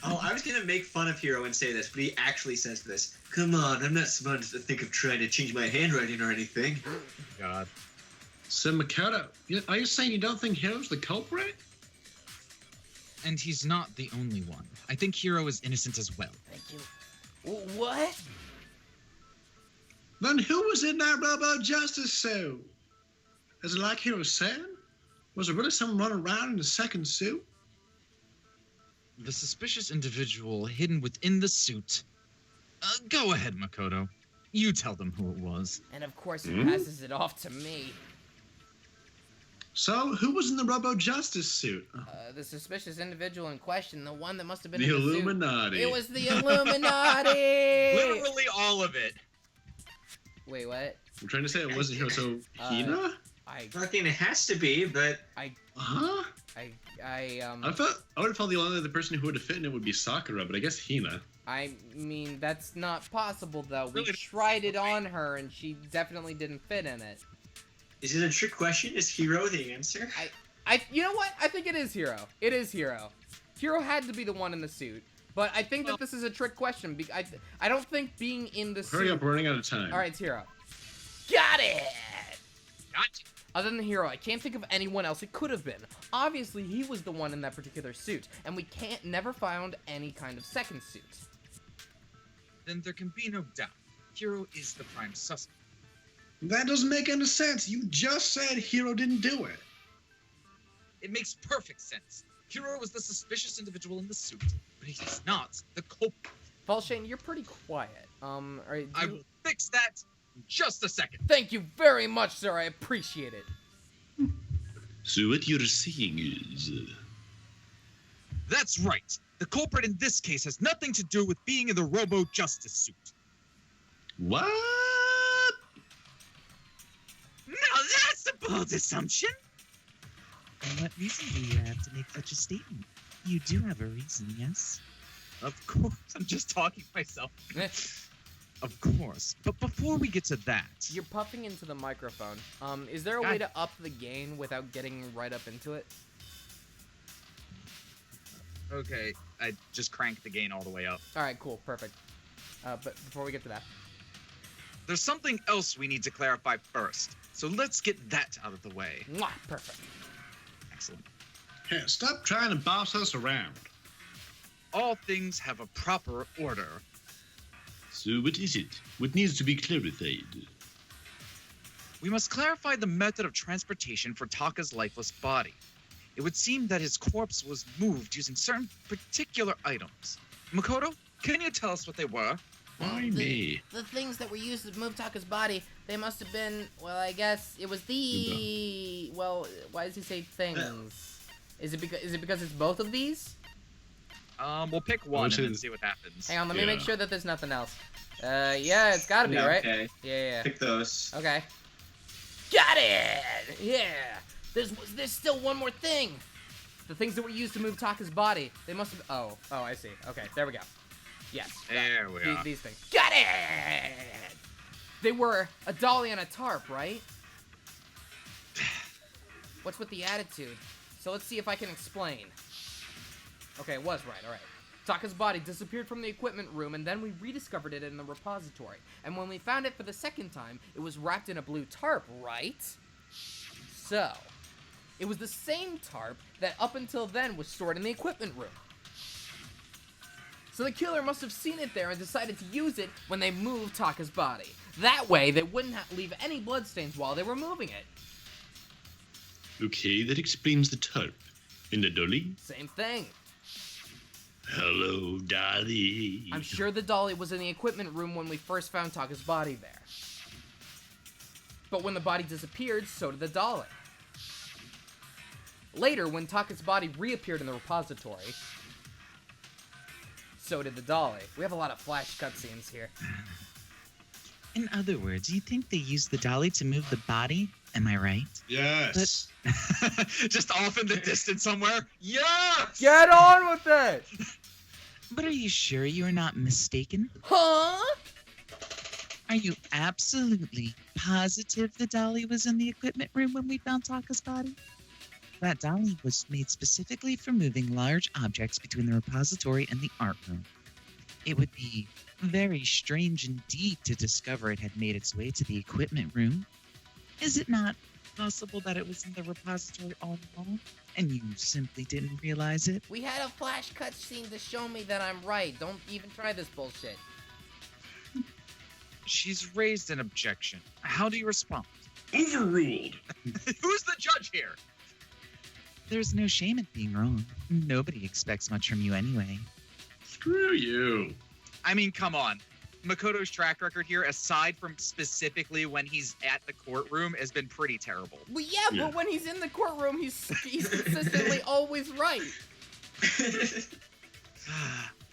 Speaker 2: Oh, I was gonna make fun of Hero and say this, but he actually says this. Come on, I'm not smart enough to think of trying to change my handwriting or anything.
Speaker 4: God.
Speaker 3: So, Makoto, are you saying you don't think Hiro's the culprit?
Speaker 5: And he's not the only one. I think Hiro is innocent as well.
Speaker 6: Thank you. What?
Speaker 3: Then who was in that Robo Justice suit? Is it like Hiro said? Was there really someone running around in the second suit?
Speaker 5: The suspicious individual hidden within the suit. Go ahead, Makoto. You tell them who it was.
Speaker 6: And of course he passes it off to me.
Speaker 3: So, who was in the Robo Justice suit?
Speaker 6: The suspicious individual in question, the one that must have been
Speaker 3: The
Speaker 6: in the suit.
Speaker 3: Illuminati.
Speaker 6: It was the Illuminati!
Speaker 4: Literally all of it.
Speaker 1: Wait, what?
Speaker 3: I'm trying to say it wasn't Hiro, so Hina?
Speaker 2: Fucking it has to be, but
Speaker 3: Huh?
Speaker 1: I
Speaker 3: would have felt the only other person who would have fit in it would be Sakura, but I guess Hina.
Speaker 1: I mean, that's not possible, though. We
Speaker 4: Really?
Speaker 1: tried it on her, and she definitely didn't fit in it.
Speaker 2: is it a trick question? Is Hero the answer?
Speaker 1: You know what? I think it is Hero. It is Hero. Hero had to be the one in the suit. But I think that this is a trick question. I don't think being in the suit...
Speaker 3: Hurry up, we're running out of time.
Speaker 1: Alright, it's Hero.
Speaker 6: Got it!
Speaker 4: Gotcha.
Speaker 1: Other than Hero, I can't think of anyone else it could have been. Obviously, he was the one in that particular suit, and we never found any kind of second suit.
Speaker 5: Then there can be no doubt. Hiro is the prime suspect.
Speaker 3: That doesn't make any sense. You just said Hiro didn't do it.
Speaker 5: It makes perfect sense. Hiro was the suspicious individual in the suit, but he's not the culprit.
Speaker 1: Falshane, you're pretty quiet. Alright,
Speaker 5: I will fix that in just a second.
Speaker 1: Thank you very much, sir. I appreciate it.
Speaker 3: So what you're saying is...
Speaker 5: That's right. The culprit in this case has nothing to do with being in the Robo Justice suit.
Speaker 3: What?
Speaker 5: Now that's a bold assumption. And what reason do you have to make such a statement? You do have a reason, yes? Of course. I'm just talking to myself. Of course. But before we get to that...
Speaker 1: You're puffing into the microphone. Is there a way to up the gain without getting right up into it?
Speaker 4: Okay, I just cranked the gain all the way up.
Speaker 1: Alright, cool. Perfect. But before we get to that...
Speaker 5: There's something else we need to clarify first. So let's get that out of the way.
Speaker 1: Mwah, perfect.
Speaker 5: Excellent.
Speaker 3: Hey, stop trying to boss us around.
Speaker 5: All things have a proper order.
Speaker 3: So what is it? What needs to be clarified?
Speaker 5: We must clarify the method of transportation for Taka's lifeless body. It would seem that his corpse was moved using certain particular items. Makoto, can you tell us what they were?
Speaker 3: Why me?
Speaker 6: The things that were used to move Taka's body, they must have been, well, I guess it was the... Well, why does he say things? Is it because it's both of these?
Speaker 8: We'll pick one and then see what happens.
Speaker 6: Hang on, let me make sure that there's nothing else. Yeah, it's gotta be, right?
Speaker 2: Okay.
Speaker 6: Yeah.
Speaker 2: Pick those.
Speaker 6: Okay. Got it! Yeah! There's still one more thing! The things that were used to move Taka's body. They must have... Oh, I see. Okay, there we go. Yes.
Speaker 8: There we are.
Speaker 6: These things. Got it! They were a dolly and a tarp, right? What's with the attitude? So let's see if I can explain. Okay, it was right, alright. Taka's body disappeared from the equipment room, and then we rediscovered it in the repository. And when we found it for the second time, it was wrapped in a blue tarp, right? So, it was the same tarp that up until then was stored in the equipment room. So the killer must have seen it there and decided to use it when they moved Taka's body. That way, they wouldn't leave any bloodstains while they were moving it.
Speaker 3: Okay, that explains the tarp. And the dolly?
Speaker 6: Same thing.
Speaker 3: Hello, dolly.
Speaker 6: I'm sure the dolly was in the equipment room when we first found Taka's body there. But when the body disappeared, so did the dolly. Later, when Taka's body reappeared in the repository, so did the dolly. We have a lot of flash cutscenes here.
Speaker 5: In other words, you think they used the dolly to move the body? Am I right?
Speaker 3: Yes.
Speaker 8: Just off in the distance somewhere? Yes!
Speaker 1: Get on with it!
Speaker 5: But are you sure you're not mistaken?
Speaker 6: Huh?
Speaker 5: Are you absolutely positive the dolly was in the equipment room when we found Taka's body? That dolly was made specifically for moving large objects between the repository and the art room. It would be very strange indeed to discover it had made its way to the equipment room. Is it not possible that it was in the repository all along, and you simply didn't realize it?
Speaker 6: We had a flash cutscene to show me that I'm right. Don't even try this bullshit.
Speaker 8: She's raised an objection. How do you respond?
Speaker 3: Overruled.
Speaker 8: Who's the judge here?
Speaker 5: There's no shame in being wrong. Nobody expects much from you anyway.
Speaker 3: Screw you.
Speaker 8: I mean, come on. Makoto's track record here, aside from specifically when he's at the courtroom, has been pretty terrible.
Speaker 6: Well, yeah, but when he's in the courtroom, he's consistently always right.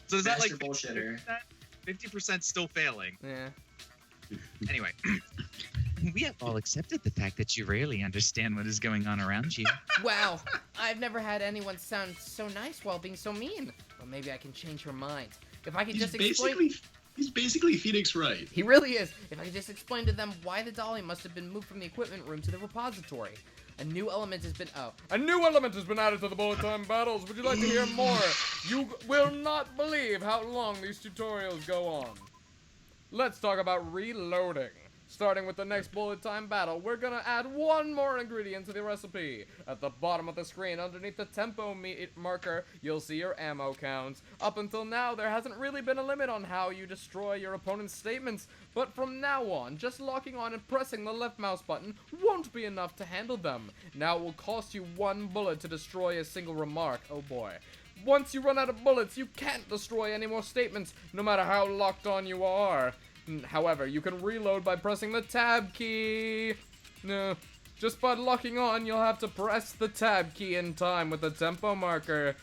Speaker 8: So is that like
Speaker 2: Master bullshitter.
Speaker 8: 50% still failing?
Speaker 6: Yeah.
Speaker 8: Anyway.
Speaker 5: We have all accepted the fact that you rarely understand what is going on around you.
Speaker 6: Wow, I've never had anyone sound so nice while being so mean. Well, maybe I can change her mind. If I could just explain...
Speaker 3: He's basically Phoenix Wright.
Speaker 6: He really is. If I could just explain to them why the dolly must have been moved from the equipment room to the repository. A new element has been...
Speaker 1: A new element has been added to the bullet time battles. Would you like to hear more? You will not believe how long these tutorials go on. Let's talk about reloading. Starting with the next bullet time battle, we're gonna add one more ingredient to the recipe. At the bottom of the screen, underneath the tempo marker, you'll see your ammo counts. Up until now, there hasn't really been a limit on how you destroy your opponent's statements, but from now on, just locking on and pressing the left mouse button won't be enough to handle them. Now it will cost you one bullet to destroy a single remark. Oh boy. Once you run out of bullets, you can't destroy any more statements, no matter how locked on you are. However, you can reload by pressing the tab key. No, just by locking on, you'll have to press the tab key in time with the tempo marker.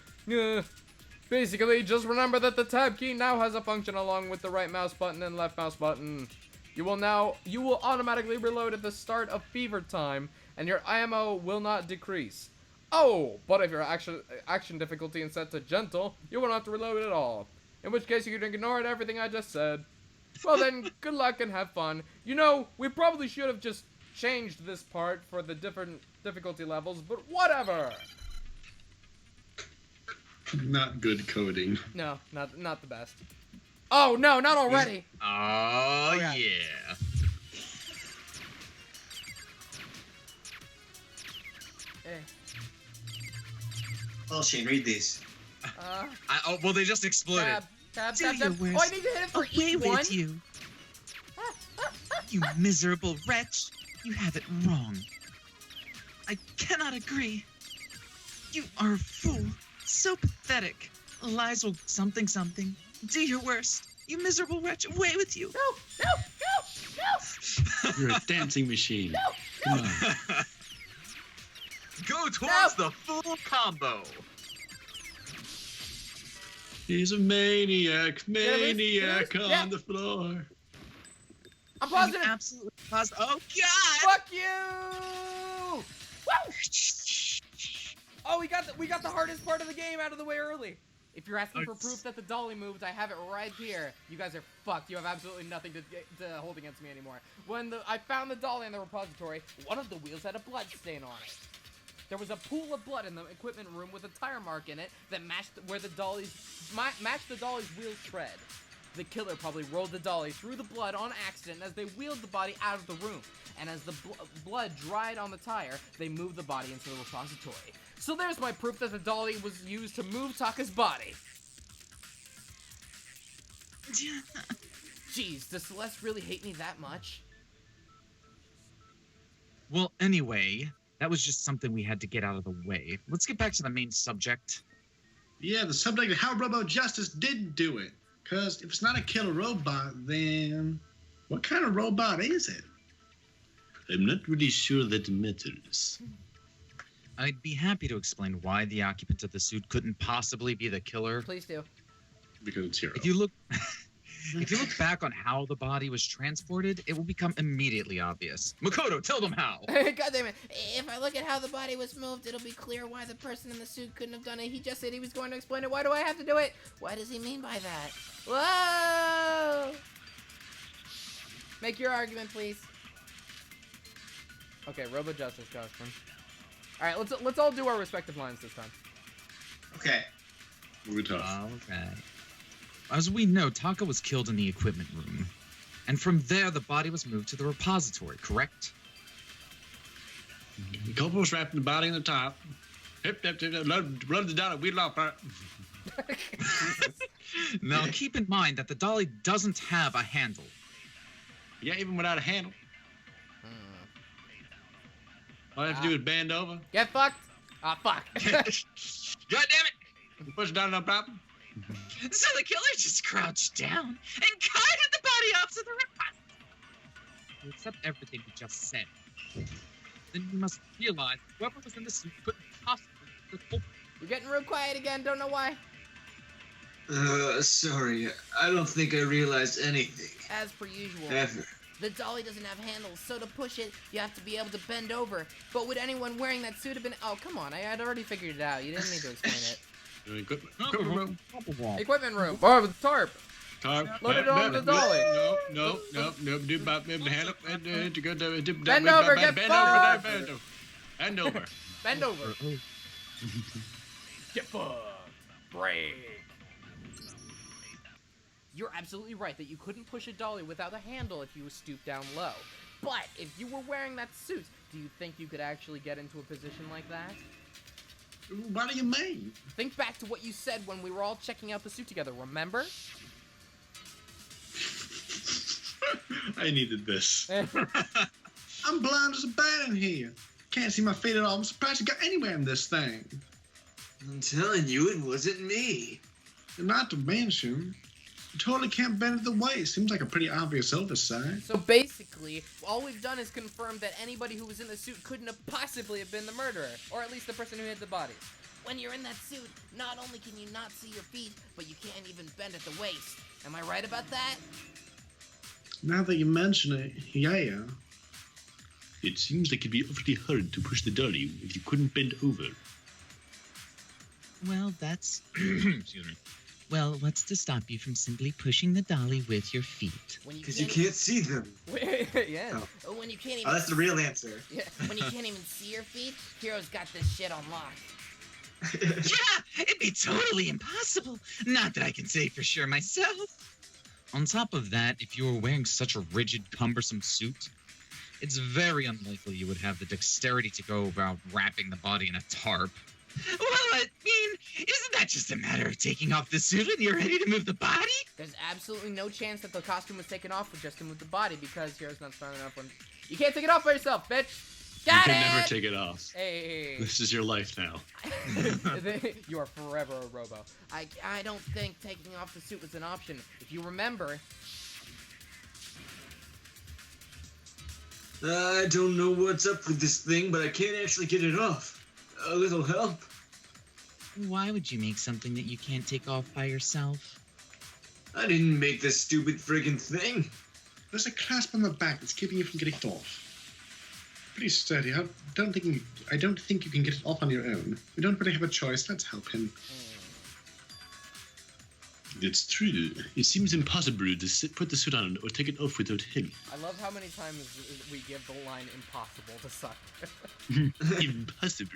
Speaker 1: Basically, just remember that the tab key now has a function along with the right mouse button and left mouse button. You will automatically reload at the start of fever time, and your ammo will not decrease. Oh, but if your action difficulty is set to gentle, you won't have to reload at all. In which case, you can ignore everything I just said. Well then, good luck and have fun. You know, we probably should have just changed this part for the different difficulty levels, but whatever!
Speaker 3: Not good coding.
Speaker 1: No, not the best. Oh no, not already!
Speaker 8: Oh,
Speaker 1: yeah.
Speaker 8: yeah.
Speaker 2: Well, Shane, read these.
Speaker 8: Well, they just exploded.
Speaker 6: Tab.
Speaker 5: Do your
Speaker 6: Oh, I
Speaker 5: worst.
Speaker 6: need to hit it for
Speaker 5: Away
Speaker 6: each one?
Speaker 5: with you. You miserable wretch. You have it wrong. I cannot agree. You are a fool. So pathetic. Lies will something. Do your worst. You miserable wretch, away with you!
Speaker 6: No!
Speaker 3: You're a dancing machine. Come on.
Speaker 8: Go towards the full combo.
Speaker 3: He's a maniac,
Speaker 6: Get
Speaker 3: maniac
Speaker 6: him,
Speaker 3: on
Speaker 6: yeah.
Speaker 3: the floor.
Speaker 6: I'm positive!
Speaker 5: Absolutely positive. Oh, God!
Speaker 6: Fuck you! Woo! Oh, we got the hardest part of the game out of the way early. If you're asking for proof that the dolly moved, I have it right here. You guys are fucked. You have absolutely nothing to hold against me anymore. When I found the dolly in the repository, one of the wheels had a blood stain on it. There was a pool of blood in the equipment room with a tire mark in it that matched where the dolly's wheel tread. The killer probably rolled the dolly through the blood on accident as they wheeled the body out of the room. And as the blood dried on the tire, they moved the body into the repository. So there's my proof that the dolly was used to move Taka's body. Jeez, does Celeste really hate me that much?
Speaker 5: Well, anyway, that was just something we had to get out of the way. Let's get back to the main subject.
Speaker 3: Yeah, the subject of how Robo Justice did do it. Because if it's not a killer robot, then what kind of robot is it? I'm not really sure that matters.
Speaker 5: I'd be happy to explain why the occupant of the suit couldn't possibly be the killer.
Speaker 6: Please do.
Speaker 3: Because it's Hero.
Speaker 5: If you look back on how the body was transported, it will become immediately obvious. Makoto, tell them how.
Speaker 6: God damn it. If I look at how the body was moved, it'll be clear why the person in the suit couldn't have done it. He just said he was going to explain it. Why do I have to do it? What does he mean by that? Whoa! Make your argument, please. Okay, Robo Justice costume. Alright, let's all do our respective lines this time.
Speaker 2: Okay.
Speaker 3: We're tough.
Speaker 5: Okay. As we know, Taka was killed in the equipment room. And from there, the body was moved to the repository, correct?
Speaker 3: The culprit was wrapped in the body in the top. Hip, hip, hip, hip, rub the dollar, wheel off.
Speaker 5: Now, keep in mind that the dolly doesn't have a handle.
Speaker 3: Yeah, even without a handle. All you have to do is bend over.
Speaker 6: Get fucked? Ah, fuck.
Speaker 8: God damn it!
Speaker 3: Push it down, no problem.
Speaker 5: So the killer just crouched down and carted the body off to the repository. Except everything he just said. Then you must realize whoever was in the suit couldn't possibly be the culprit.
Speaker 6: You're getting real quiet again, don't know why.
Speaker 2: Sorry. I don't think I realized anything.
Speaker 6: As per usual.
Speaker 2: Ever.
Speaker 6: The dolly doesn't have handles, so to push it, you have to be able to bend over. But would anyone wearing that suit have been... Oh, come on, I had already figured it out. You didn't need to explain it.
Speaker 3: Equipment room.
Speaker 6: Equipment room. Oh, with the tarp.
Speaker 3: Tarp.
Speaker 6: Load it on the dolly.
Speaker 3: No. Do about handle.
Speaker 6: Bend over, get fucked.
Speaker 3: Bend over.
Speaker 6: Bend over. Get fucked. Break. You're absolutely right that you couldn't push a dolly without a handle if you were stooped down low. But if you were wearing that suit, do you think you could actually get into a position like that?
Speaker 3: What do you mean?
Speaker 6: Think back to what you said when we were all checking out the suit together, remember?
Speaker 3: I needed this. I'm blind as a bat in here. Can't see my feet at all. I'm surprised I got anywhere in this thing.
Speaker 2: I'm telling you, it wasn't me.
Speaker 3: And not to mention, you totally can't bend at the waist. Seems like a pretty obvious oversight.
Speaker 6: So basically, all we've done is confirm that anybody who was in the suit couldn't have possibly have been the murderer, or at least the person who hid the bodies. When you're in that suit, not only can you not see your feet, but you can't even bend at the waist. Am I right about that?
Speaker 3: Now that you mention it, yeah. It seems like it'd be awfully hard to push the dolly if you couldn't bend over.
Speaker 5: Well, that's... Excuse me. Well, what's to stop you from simply pushing the dolly with your feet?
Speaker 2: Because you can't see them.
Speaker 6: Yeah.
Speaker 2: Oh.
Speaker 6: When you can't even...
Speaker 2: Oh, that's the real answer.
Speaker 6: Yeah. When you can't even see your feet, Hero's got this shit on lock.
Speaker 5: Yeah, it'd be totally impossible. Not that I can say for sure myself. On top of that, if you were wearing such a rigid, cumbersome suit, it's very unlikely you would have the dexterity to go about wrapping the body in a tarp. Well, I mean, isn't that just a matter of taking off the suit and you're ready to move the body?
Speaker 6: There's absolutely no chance that the costume was taken off with just to move the body because Hero's not strong enough when... You can't take it off by yourself, bitch! Got
Speaker 3: you
Speaker 6: it!
Speaker 3: can never take it off.
Speaker 1: Hey.
Speaker 3: This is your life now.
Speaker 1: You are forever a robo.
Speaker 6: I don't think taking off the suit was an option. If you remember,
Speaker 2: I don't know what's up with this thing, but I can't actually get it off. A little help?
Speaker 5: Why would you make something that you can't take off by yourself?
Speaker 2: I didn't make this stupid friggin' thing.
Speaker 3: There's a clasp on the back that's keeping you from getting it off. Pretty sturdy. I don't think you can get it off on your own. We don't really have a choice. Let's help him. It's true. It seems impossible to put the suit on or take it off without him.
Speaker 1: I love how many times we give the line impossible to suck.
Speaker 3: Impossible.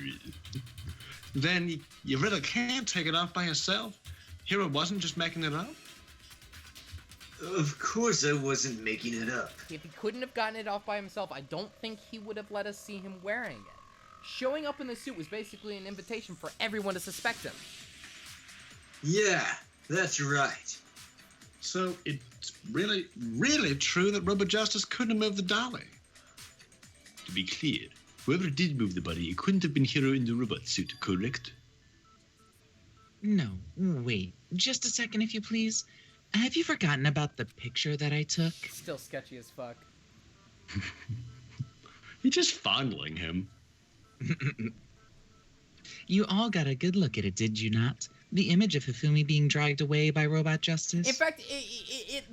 Speaker 3: Then you really can't take it off by yourself? Hero wasn't just making it up?
Speaker 2: Of course I wasn't making it up.
Speaker 1: If he couldn't have gotten it off by himself, I don't think he would have let us see him wearing it. Showing up in the suit was basically an invitation for everyone to suspect him.
Speaker 2: Yeah, that's right.
Speaker 3: So it's really, really true that Robot Justice couldn't have moved the dolly. To be clear, whoever did move the body, it couldn't have been Hero in the robot suit, correct?
Speaker 5: No, wait. Just a second, if you please. Have you forgotten about the picture that I took?
Speaker 1: Still sketchy as fuck.
Speaker 3: You're just fondling him.
Speaker 5: You all got a good look at it, did you not? The image of Hifumi being dragged away by Robot Justice?
Speaker 1: In fact,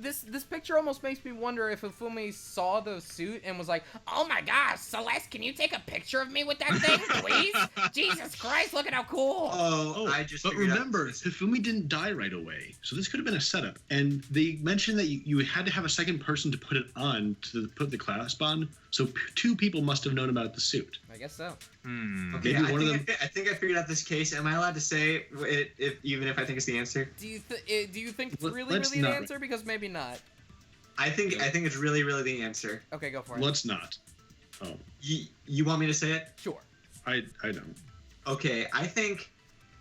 Speaker 1: this picture almost makes me wonder if Hifumi saw the suit and was like,
Speaker 6: oh my gosh, Celeste, can you take a picture of me with that thing, please? Jesus Christ, look at how cool.
Speaker 2: I just
Speaker 3: But
Speaker 2: figured out
Speaker 3: remember,
Speaker 2: this.
Speaker 3: Hifumi didn't die right away, so this could have been a setup. And they mentioned that you had to have a second person to put it on, to put the clasp on, so two people must have known about the suit.
Speaker 1: I guess so.
Speaker 2: Okay,
Speaker 3: Maybe one of
Speaker 2: I think I figured out this case. Am I allowed to say it, even if I think it's the answer?
Speaker 1: Do you think it's really
Speaker 3: Let's
Speaker 1: the
Speaker 3: not.
Speaker 1: answer? Because maybe not.
Speaker 2: I think it's really the answer.
Speaker 1: Okay, go for it.
Speaker 3: Let's not. Oh,
Speaker 2: You want me to say it?
Speaker 1: Sure.
Speaker 3: I don't.
Speaker 2: Okay, I think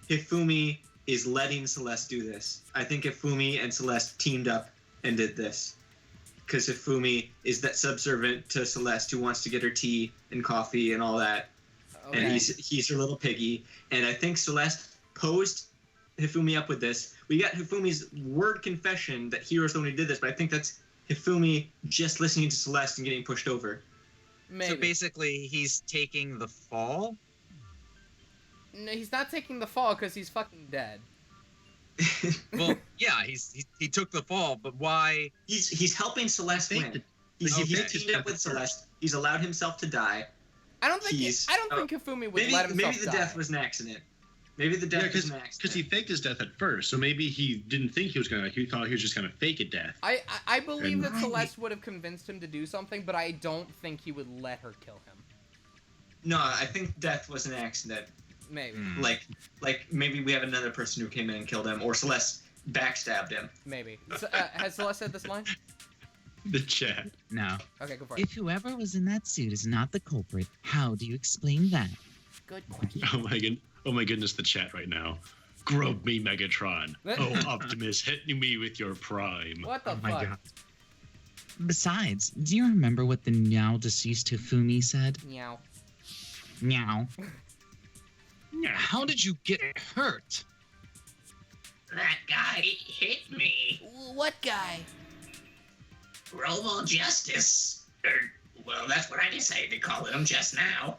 Speaker 2: Hifumi is letting Celeste do this. I think Hifumi and Celeste teamed up and did this. Because Hifumi is that subservient to Celeste who wants to get her tea and coffee and all that.
Speaker 1: Okay.
Speaker 2: And he's her little piggy. And I think Celeste posed Hifumi up with this. We got Hifumi's word confession that Hero's the one who did this, but I think that's Hifumi just listening to Celeste and getting pushed over.
Speaker 1: Maybe.
Speaker 8: So basically, he's taking the fall?
Speaker 1: No, he's not taking the fall because he's fucking dead.
Speaker 8: Well, yeah, he took the fall, but why?
Speaker 2: He's helping Celeste win. He's teamed up with Celeste. He's allowed himself to die.
Speaker 1: I don't think Hifumi would let himself
Speaker 2: Maybe the
Speaker 1: die.
Speaker 2: death was an accident. Maybe the death was an
Speaker 3: Because
Speaker 2: accident.
Speaker 3: he faked his death at first, so maybe he didn't think he was gonna. He thought he was just gonna fake a death.
Speaker 1: I believe
Speaker 3: And-
Speaker 1: that Celeste would have convinced him to do something, but I don't think he would let her kill him.
Speaker 2: No, I think death was an accident.
Speaker 1: Maybe.
Speaker 2: Like maybe we have another person who came in and killed him, or Celeste backstabbed him.
Speaker 1: Maybe. So, has Celeste said this line?
Speaker 3: The chat.
Speaker 5: No.
Speaker 1: Okay, go for it.
Speaker 5: If whoever was in that suit is not the culprit, how do you explain that?
Speaker 1: Good question.
Speaker 3: Oh my goodness, the chat right now. Grub me, Megatron. Oh, Optimus, hit me with your prime.
Speaker 1: What the
Speaker 5: Oh my
Speaker 1: fuck?
Speaker 5: God. Besides, do you remember what the now deceased Hifumi said?
Speaker 1: Meow.
Speaker 5: Meow. How did you get hurt?
Speaker 7: That guy hit me.
Speaker 6: What guy?
Speaker 7: Robo Justice. Well, that's what I decided to call him just now.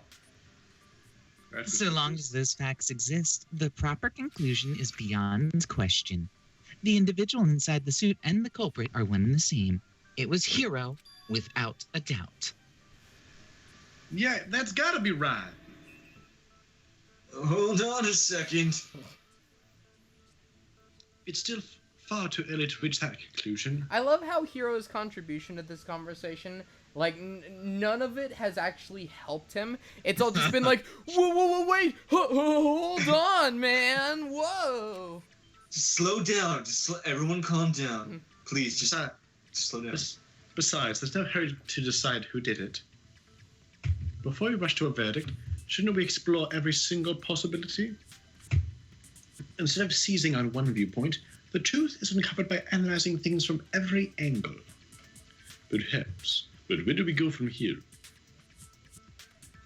Speaker 5: So long as those facts exist, the proper conclusion is beyond question. The individual inside the suit and the culprit are one and the same. It was Hero, without a doubt.
Speaker 3: Yeah, that's gotta be right.
Speaker 2: Hold on a second.
Speaker 3: It's still far too early to reach that conclusion.
Speaker 1: I love how Hero's contribution to this conversation, like, none of it has actually helped him. It's all just been like, whoa, wait, hold on, man, whoa.
Speaker 2: Just slow down. Everyone calm down. Please, just slow down.
Speaker 3: Besides, there's no hurry to decide who did it. Before we rush to a verdict, shouldn't we explore every single possibility? Instead of seizing on one viewpoint, the truth is uncovered by analyzing things from every angle. Perhaps. But where do we go from here?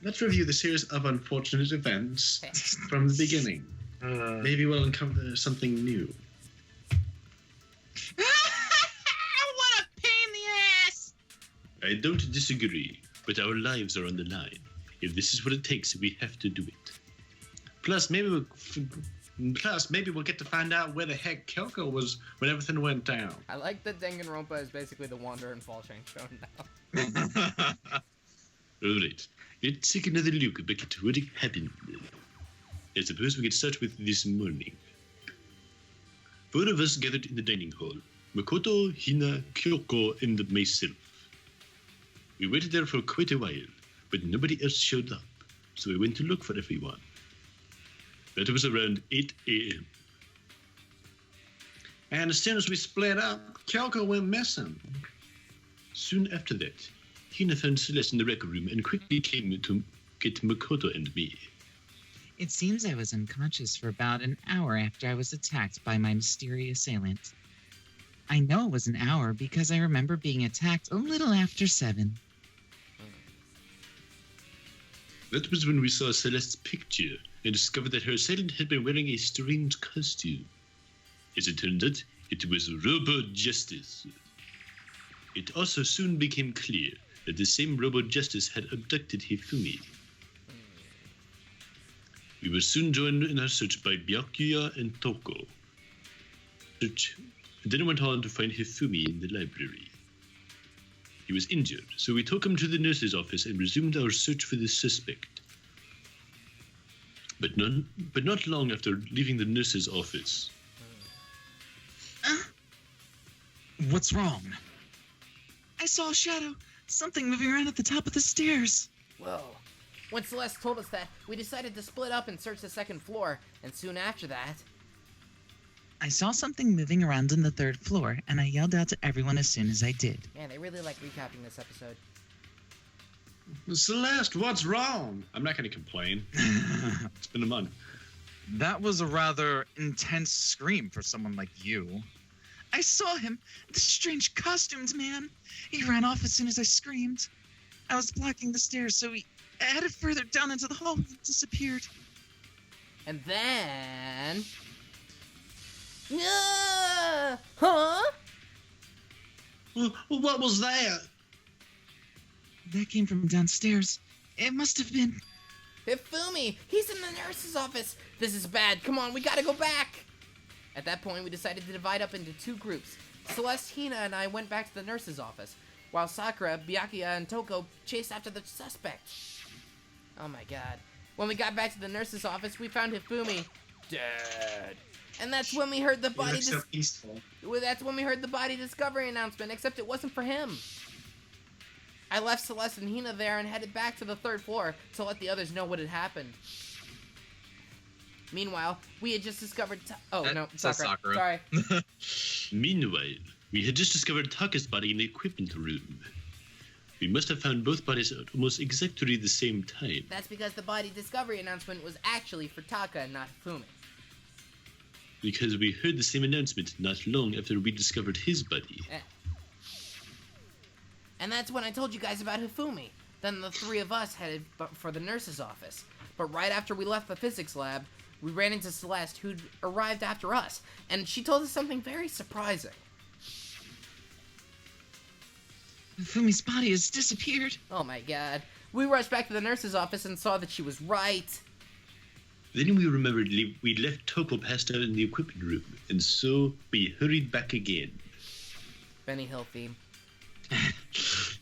Speaker 3: let's review the series of unfortunate events from the beginning. Maybe we'll uncover something new.
Speaker 4: What a pain in the ass!
Speaker 9: I don't disagree, but our lives are on the line. If this is what it takes, we have to do it.
Speaker 3: Plus, maybe we'll get to find out where the heck Kyoko was when everything went down.
Speaker 1: I like that Danganronpa is basically the Wanderer and Fallshank show now.
Speaker 9: Alright, let's take another look back at what happened. I suppose we could start with this morning. 4 of us gathered in the dining hall. Makoto, Hina, Kyoko, and myself. We waited there for quite a while, but nobody else showed up, so I went to look for everyone. That was around 8 a.m.
Speaker 3: And as soon as we split up, Kyoko went missing.
Speaker 9: Soon after that, Hina found Celeste in the rec room and quickly came to get Makoto and me.
Speaker 5: It seems I was unconscious for about an hour after I was attacked by my mysterious assailant. I know it was an hour because I remember being attacked a little after 7.
Speaker 9: That was when we saw Celeste's picture and discovered that her assailant had been wearing a strange costume. As it turned out, it was Robo Justice. It also soon became clear that the same Robo Justice had abducted Hifumi. We were soon joined in our search by Byakuya and Toko. Then went on to find Hifumi in the library. He was injured, so we took him to the nurse's office and resumed our search for the suspect. But not long after leaving the nurse's office.
Speaker 5: What's wrong? I saw a shadow. Something moving around at the top of the stairs.
Speaker 6: Whoa. When Celeste told us that, we decided to split up and search the 2nd floor, and soon after that...
Speaker 5: I saw something moving around on the 3rd floor, and I yelled out to everyone as soon as I did.
Speaker 6: Man, they really like recapping this episode.
Speaker 3: Celeste, what's wrong? I'm not going to complain. It's been a month.
Speaker 8: That was a rather intense scream for someone like you.
Speaker 5: I saw him. The strange costumed man. He ran off as soon as I screamed. I was blocking the stairs, so he headed further down into the hall and disappeared.
Speaker 6: And then... Huh?
Speaker 3: What was that?
Speaker 5: That came from downstairs. It must have been...
Speaker 6: Hifumi! He's in the nurse's office! This is bad. Come on, we gotta go back! At that point, we decided to divide up into 2 groups. Celeste, Hina, and I went back to the nurse's office, while Sakura, Byakuya, and Toko chased after the suspect. Oh my god. When we got back to the nurse's office, we found Hifumi dead. And that's when we heard the body
Speaker 2: so peaceful.
Speaker 6: That's when we heard the body discovery announcement, except it wasn't for him. I left Celeste and Hina there and headed back to the 3rd floor to let the others know what had happened. Meanwhile, we had just discovered... Sakura. Sorry.
Speaker 9: Meanwhile, we had just discovered Taka's body in the equipment room. We must have found both bodies at almost exactly the same time.
Speaker 6: That's because the body discovery announcement was actually for Taka and not Hifumi.
Speaker 9: Because we heard the same announcement not long after we discovered his body.
Speaker 6: And that's when I told you guys about Hifumi. Then the 3 of us headed for the nurse's office. But right after we left the physics lab, we ran into Celeste, who'd arrived after us. And she told us something very surprising.
Speaker 5: Hifumi's body has disappeared.
Speaker 6: Oh my god. We rushed back to the nurse's office and saw that she was right.
Speaker 9: Then we remembered we'd left Toko passed out in the equipment room, and so we hurried back again.
Speaker 6: Benny Hill theme.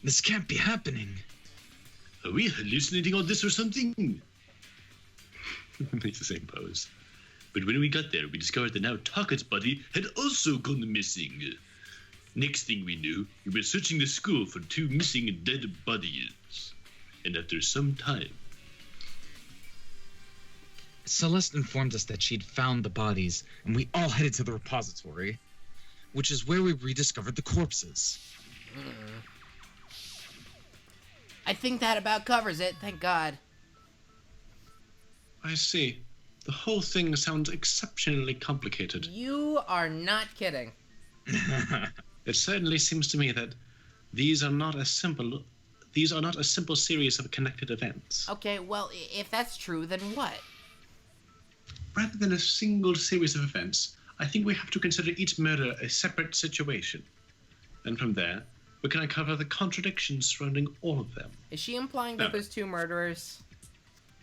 Speaker 5: This can't be happening.
Speaker 9: Are we hallucinating all this or something? Makes the same pose. But when we got there, we discovered that now Taka's body had also gone missing. Next thing we knew, we were searching the school for 2 missing dead bodies. And after some time...
Speaker 5: Celeste informed us that she'd found the bodies, and we all headed to the repository, which is where we rediscovered the corpses.
Speaker 6: I think that about covers it, thank God.
Speaker 3: I see. The whole thing sounds exceptionally complicated.
Speaker 6: You are not kidding.
Speaker 3: It certainly seems to me that these are not as simple
Speaker 9: these are not a simple series of connected events.
Speaker 6: Okay, well, if that's true, then what?
Speaker 9: Rather than a single series of events, I think we have to consider each murder a separate situation. And from there, we can uncover the contradictions surrounding all of them.
Speaker 6: Is she implying that
Speaker 9: No.
Speaker 6: there's two murderers?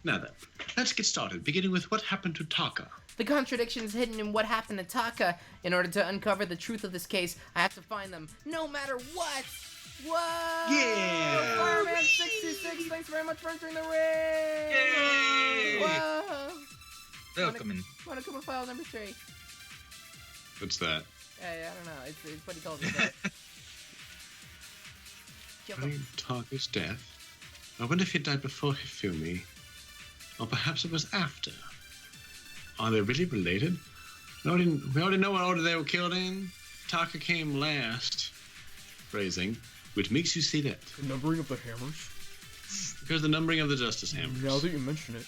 Speaker 9: Now then, let's get started, beginning with what happened to Taka.
Speaker 6: The contradictions hidden in what happened to Taka. In order to uncover the truth of this case, I have to find them, no matter what. Whoa!
Speaker 9: Yeah!
Speaker 6: Fireman 66, thanks very much for entering the ring.
Speaker 8: Yay!
Speaker 6: Whoa!
Speaker 8: Welcome.
Speaker 6: Wanna come with file number 3?
Speaker 9: What's that?
Speaker 6: Hey, I don't know. It's what he calls it.
Speaker 9: Regarding Taka's death, I wonder if he died before Hifumi, or perhaps it was after. Are they really related? We already know what order they were killed in. Taka came last. Phrasing, which makes you say that.
Speaker 1: The numbering of the hammers?
Speaker 9: Because the numbering of the Justice Hammers.
Speaker 1: Now that you mention it.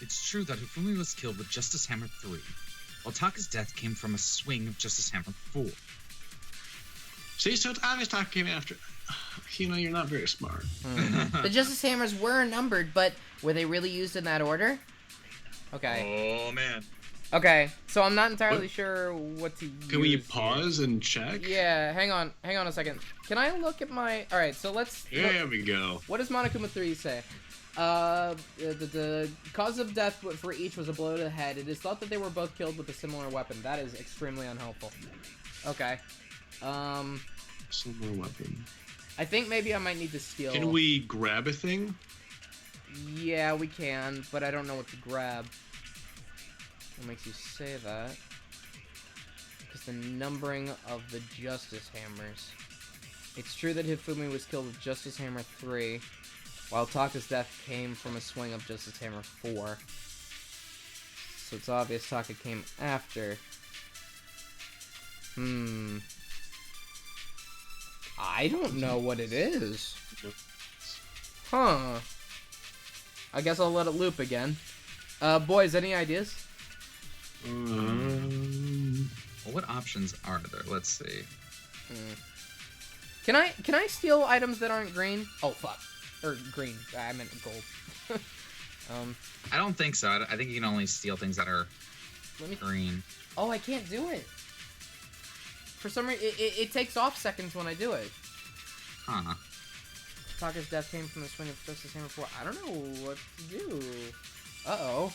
Speaker 5: It's true that Hifumi was killed with Justice Hammer 3, while Taka's death came from a swing of Justice Hammer 4.
Speaker 9: See, so it's obvious Taka came after. You know, you're not very smart.
Speaker 6: The Justice Hammers were numbered, but were they really used in that order? Okay.
Speaker 8: Oh man.
Speaker 1: Okay, so I'm not entirely
Speaker 9: What?
Speaker 1: sure what to use.
Speaker 9: Can we
Speaker 1: here.
Speaker 9: pause and check?
Speaker 1: Yeah, hang on a second. Can I look at my... Alright, so let's...
Speaker 9: There we go.
Speaker 1: What does Monokuma 3 say? The cause of death for each was a blow to the head. It is thought that they were both killed with a similar weapon. That is extremely unhelpful. Okay.
Speaker 9: Similar weapon.
Speaker 1: I think maybe I might need to steal...
Speaker 9: Can we grab a thing?
Speaker 1: Yeah, we can, but I don't know what to grab. What makes you say that? Because the numbering of the Justice Hammers. It's true that Hifumi was killed with Justice Hammer 3, while Taka's death came from a swing of Justice Hammer 4. So it's obvious Taka came after. I don't know what it is. Huh. I guess I'll let it loop again. Boys, any ideas?
Speaker 5: Well, what options are there? Let's see.
Speaker 1: Can I steal items that aren't green? Oh fuck. Or green. I meant gold.
Speaker 5: I don't think so. I think you can only steal things that are
Speaker 1: Let me.
Speaker 5: green.
Speaker 1: Oh, I can't do it. For some reason, it takes off seconds when I do it.
Speaker 5: Huh.
Speaker 1: Taka's death came from the swing of Justice Hammer 4. I don't know what to do. Uh-oh.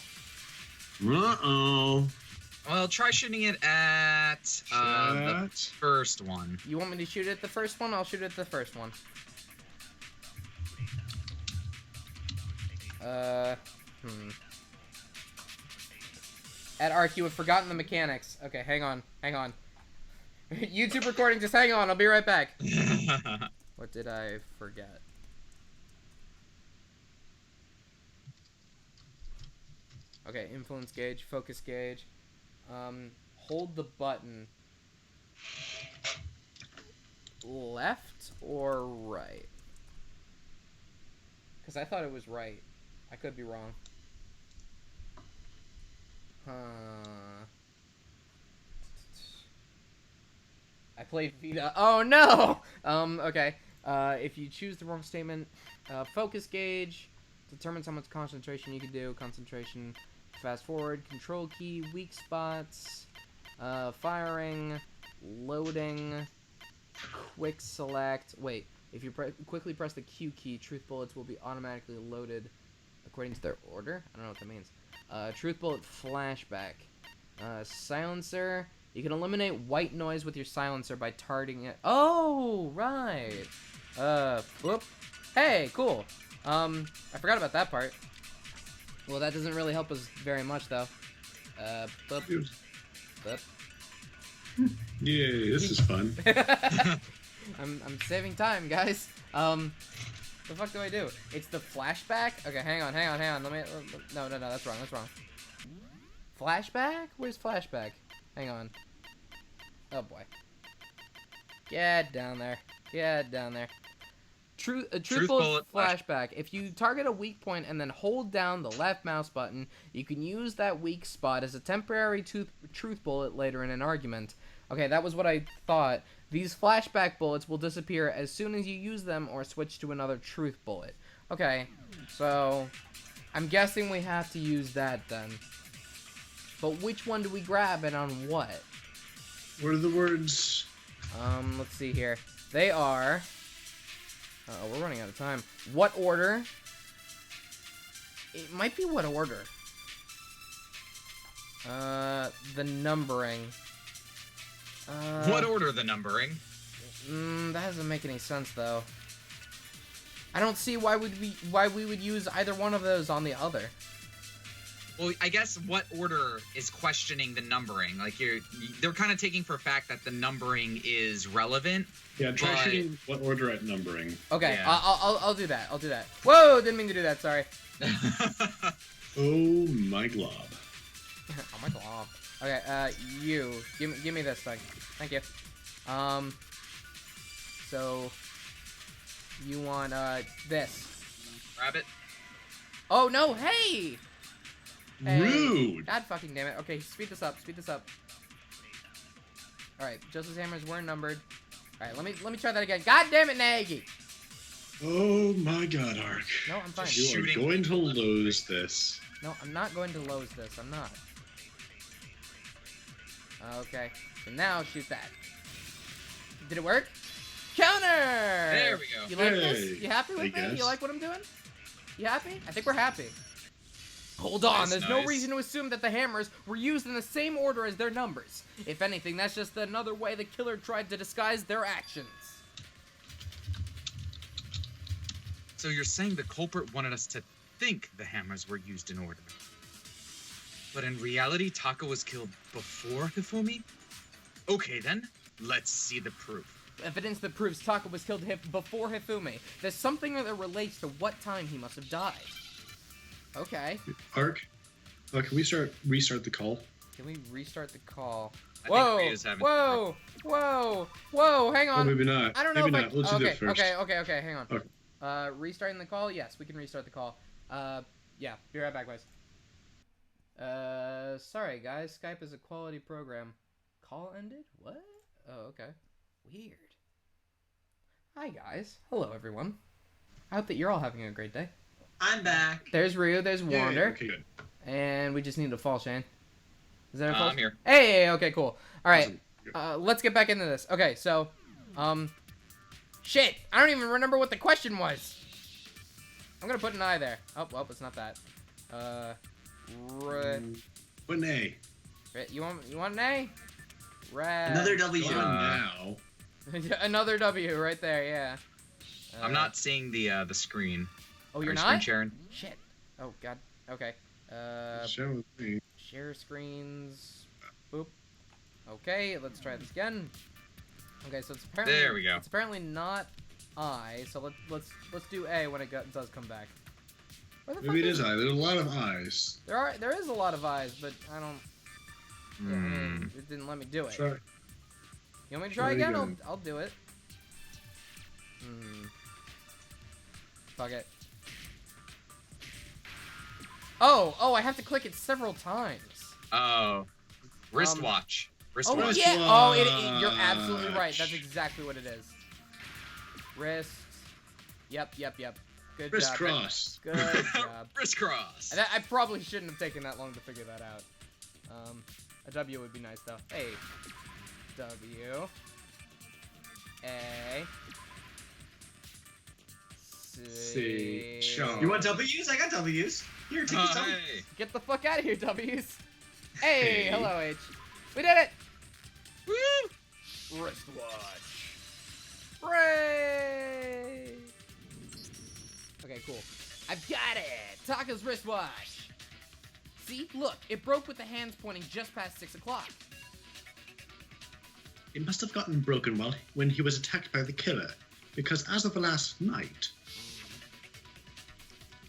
Speaker 9: Uh-oh.
Speaker 5: Well, try shooting it at the
Speaker 9: Shit.
Speaker 5: first one.
Speaker 1: You want me to shoot at the first one? I'll shoot at the first one. At Arc, you have forgotten the mechanics. Okay, hang on. YouTube recording, just hang on. I'll be right back. What did I forget? Okay, influence gauge, focus gauge. Hold the button. Left or right? Because I thought it was right. I could be wrong. I played Vita. Oh no! Okay. If you choose the wrong statement, focus gauge determines how much concentration you can do. Concentration, fast forward, control key, weak spots, firing, loading, quick select. Wait, if you quickly press the Q key, truth bullets will be automatically loaded according to their order. I don't know what that means. Truth bullet flashback. Silencer. You can eliminate white noise with your silencer by targeting it. Oh, right. Whoop. Hey, cool. I forgot about that part. Well, that doesn't really help us very much, though. Boop. Boop.
Speaker 9: Yay, this is fun.
Speaker 1: I'm saving time, guys. The fuck do I do? It's the flashback? Okay, hang on. Let me... No, that's wrong. Flashback? Where's flashback? Hang on. Oh, boy. Get down there. Truth bullet flashback. If you target a weak point and then hold down the left mouse button, you can use that weak spot as a temporary truth bullet later in an argument. Okay, that was what I thought. These flashback bullets will disappear as soon as you use them or switch to another truth bullet. Okay, so I'm guessing we have to use that then. But which one do we grab and on what?
Speaker 3: What are the words?
Speaker 1: Let's see here. They are... Uh-oh, we're running out of time. What order? It might be what order. The numbering.
Speaker 8: What order the numbering?
Speaker 1: That doesn't make any sense though. I don't see why we would use either one of those on the other.
Speaker 8: Well, I guess what order is questioning the numbering? Like they're kind of taking for fact that the numbering is relevant.
Speaker 3: Yeah, try shooting what order at numbering.
Speaker 1: Okay,
Speaker 8: Yeah.
Speaker 1: I'll do that. I'll do that. Whoa, didn't mean to do that. Sorry.
Speaker 3: Oh my glob.
Speaker 1: Oh my god. Okay, you give me this thing. Thank you. So you want this?
Speaker 8: Rabbit.
Speaker 1: Oh no! Hey! Hey.
Speaker 3: Rude.
Speaker 1: God fucking damn it. Okay, speed this up. Speed this up. All right, Justice Hammers were numbered. All right, let me try that again. God damn it, Nagy!
Speaker 3: Oh my god, Ark.
Speaker 1: No, I'm fine.
Speaker 3: You are
Speaker 8: Shooting.
Speaker 3: going to lose this.
Speaker 1: No, I'm not going to lose this. I'm not. Okay, so now shoot that. Did it work? Counter!
Speaker 8: There we go.
Speaker 1: You like
Speaker 3: Hey,
Speaker 1: this? You happy with
Speaker 3: I
Speaker 1: me?
Speaker 3: guess.
Speaker 1: You like what I'm doing? You happy? I think we're happy. Hold on,
Speaker 8: Nice,
Speaker 1: there's no
Speaker 8: nice.
Speaker 1: reason to assume that the hammers were used in the same order as their numbers. If anything, that's just another way the killer tried to disguise their actions.
Speaker 5: So you're saying the culprit wanted us to think the hammers were used in order. But in reality, Taka was killed before Hifumi? Okay then, let's see the proof.
Speaker 1: Evidence that proves Taka was killed before Hifumi. There's something that relates to what time he must have died. Okay.
Speaker 3: Ark, can we restart the call?
Speaker 1: Can we restart the call?
Speaker 8: I
Speaker 1: Whoa!
Speaker 8: think Rita's having
Speaker 1: Whoa! Whoa! Whoa! Hang
Speaker 3: Oh,
Speaker 1: on.
Speaker 3: maybe not.
Speaker 1: I don't know
Speaker 3: maybe
Speaker 1: if
Speaker 3: not. Let's do this first.
Speaker 1: Okay. Hang on.
Speaker 3: Okay.
Speaker 1: Restarting the call. Yes, we can restart the call. Yeah. Be right back, guys. Sorry, guys. Skype is a quality program. Call ended? What? Oh, okay. Weird. Hi, guys. Hello, everyone. I hope that you're all having a great day.
Speaker 2: I'm back.
Speaker 1: There's Ryu. There's
Speaker 3: Yay,
Speaker 1: Wander.
Speaker 3: okay, good.
Speaker 1: And we just need a fall, Shane. Is that a fall?
Speaker 8: I'm here.
Speaker 1: Hey, okay, cool. All right,
Speaker 3: Awesome.
Speaker 1: let's get back into this. Okay, so, shit, I don't even remember what the question was. I'm gonna put an I there. Oh, well, it's not that.
Speaker 3: What an A?
Speaker 1: You want an A?
Speaker 2: Another W.
Speaker 3: Go on now.
Speaker 1: Another W right there. Yeah.
Speaker 8: I'm not seeing the screen.
Speaker 1: Oh, you're
Speaker 8: Or
Speaker 1: not?
Speaker 8: screen sharing.
Speaker 1: Shit. Oh God. Okay.
Speaker 3: Share with me.
Speaker 1: Share screens. Boop. Okay, let's try this again. Okay, so it's apparently
Speaker 8: There we go.
Speaker 1: It's apparently not I. So let's do A when it does come back. Where the
Speaker 3: Maybe
Speaker 1: fuck
Speaker 3: it is I. There's a lot of I's.
Speaker 1: There is a lot of I's, but I don't. Yeah, I mean, it didn't let me do it.
Speaker 3: Try.
Speaker 1: You want me to try
Speaker 3: Try it
Speaker 1: again?
Speaker 3: again.
Speaker 1: I'll do it. Fuck it. Oh, I have to click it several times.
Speaker 8: Oh, wristwatch.
Speaker 1: Oh
Speaker 8: Wristwatch.
Speaker 1: yeah. Oh, you're absolutely right. That's exactly what it is. Wrist. Yep. Good
Speaker 3: Wrist
Speaker 1: job.
Speaker 3: cross.
Speaker 1: Good job.
Speaker 8: Crisscross.
Speaker 1: And I probably shouldn't have taken that long to figure that out. A W would be nice though. Hey. W. A.
Speaker 3: C. Chomp.
Speaker 2: You want W's? I got W's. Here, take this W.
Speaker 8: Hey.
Speaker 1: Get the fuck out of here, W's. Hey,
Speaker 3: Hey.
Speaker 1: hello, H. We did it!
Speaker 8: Woo!
Speaker 1: Wristwatch. Hooray! Okay, cool. I've got it! Taka's wristwatch! See? Look, it broke with the hands pointing just past 6 o'clock.
Speaker 3: It must have gotten broken when he was attacked by the killer, because as of the last night,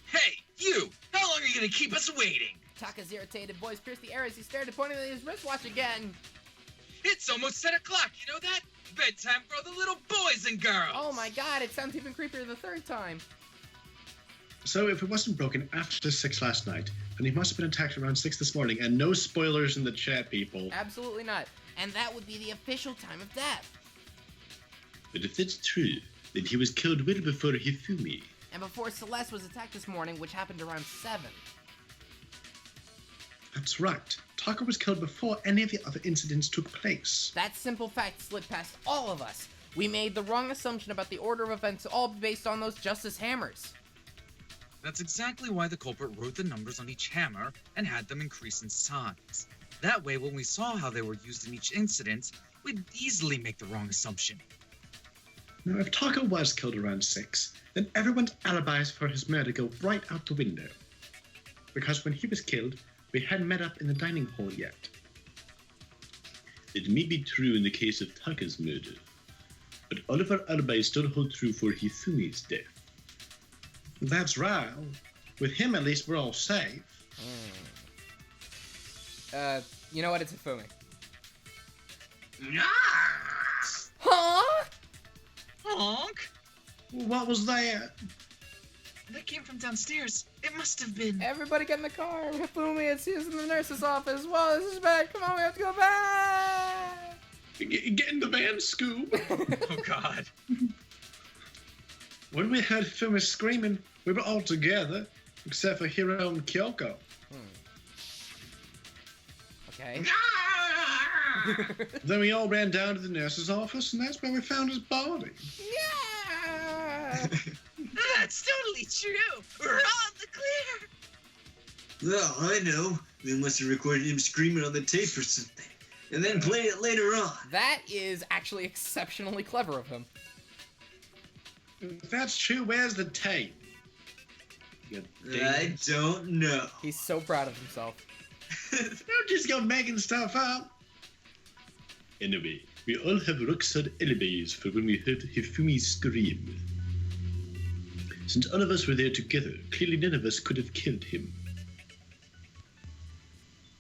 Speaker 4: Hey, you! How long are you gonna keep us waiting?
Speaker 1: Taka's irritated voice pierced the air as he stared at pointing at his wristwatch again.
Speaker 4: It's almost 10 o'clock, you know that? Bedtime for all the little boys and girls!
Speaker 1: Oh my god, it sounds even creepier the third time.
Speaker 3: so if it wasn't broken after 6 last night, then he must have been attacked around 6 this morning, and no spoilers in the chat, people.
Speaker 1: Absolutely not. And that would be the official time of death.
Speaker 9: But if that's true, then he was killed well before Hifumi.
Speaker 6: And before Celeste was attacked this morning, which happened around 7.
Speaker 3: That's right. Taka was killed before any of the other incidents took place.
Speaker 6: That simple fact slipped past all of us. We made the wrong assumption about the order of events, all based on those justice hammers.
Speaker 5: That's exactly why the culprit wrote the numbers on each hammer and had them increase in size. That way, when we saw how they were used in each incident, we'd easily make the wrong assumption.
Speaker 3: Now, if Taka was killed around 6, then everyone's alibis for his murder go right out the window. Because when he was killed, we hadn't met up in the dining hall yet.
Speaker 9: It may be true in the case of Taka's murder, but all of our alibis still hold true for Hifumi's death.
Speaker 3: That's right. With him, at least, we're all safe.
Speaker 1: You know what? It's Hifumi.
Speaker 6: Huh?
Speaker 5: Honk!
Speaker 3: What was that?
Speaker 5: That came from downstairs. It must have been.
Speaker 1: Everybody get in the car. Hifumi, it's in the nurse's office. Whoa, this is bad. Come on, we have to go back.
Speaker 3: Get in the van, Scoob.
Speaker 5: Oh, God.
Speaker 3: When we heard Hifumi screaming, we were all together, except for Hiro and Kyoko.
Speaker 1: Okay.
Speaker 3: Then we all ran down to the nurse's office, and that's where we found his body.
Speaker 1: Yeah.
Speaker 5: That's totally true. We're on the clear.
Speaker 2: Well, I know. They must have recorded him screaming on the tape or something, and then played it later on.
Speaker 1: That is actually exceptionally clever of him.
Speaker 3: If that's true, where's the tape?
Speaker 2: I don't know.
Speaker 1: He's so proud of himself.
Speaker 3: Don't just go making stuff up.
Speaker 9: Anyway, we all have rock-solid alibis for when we heard Hifumi scream. Since all of us were there together, clearly none of us could have killed him.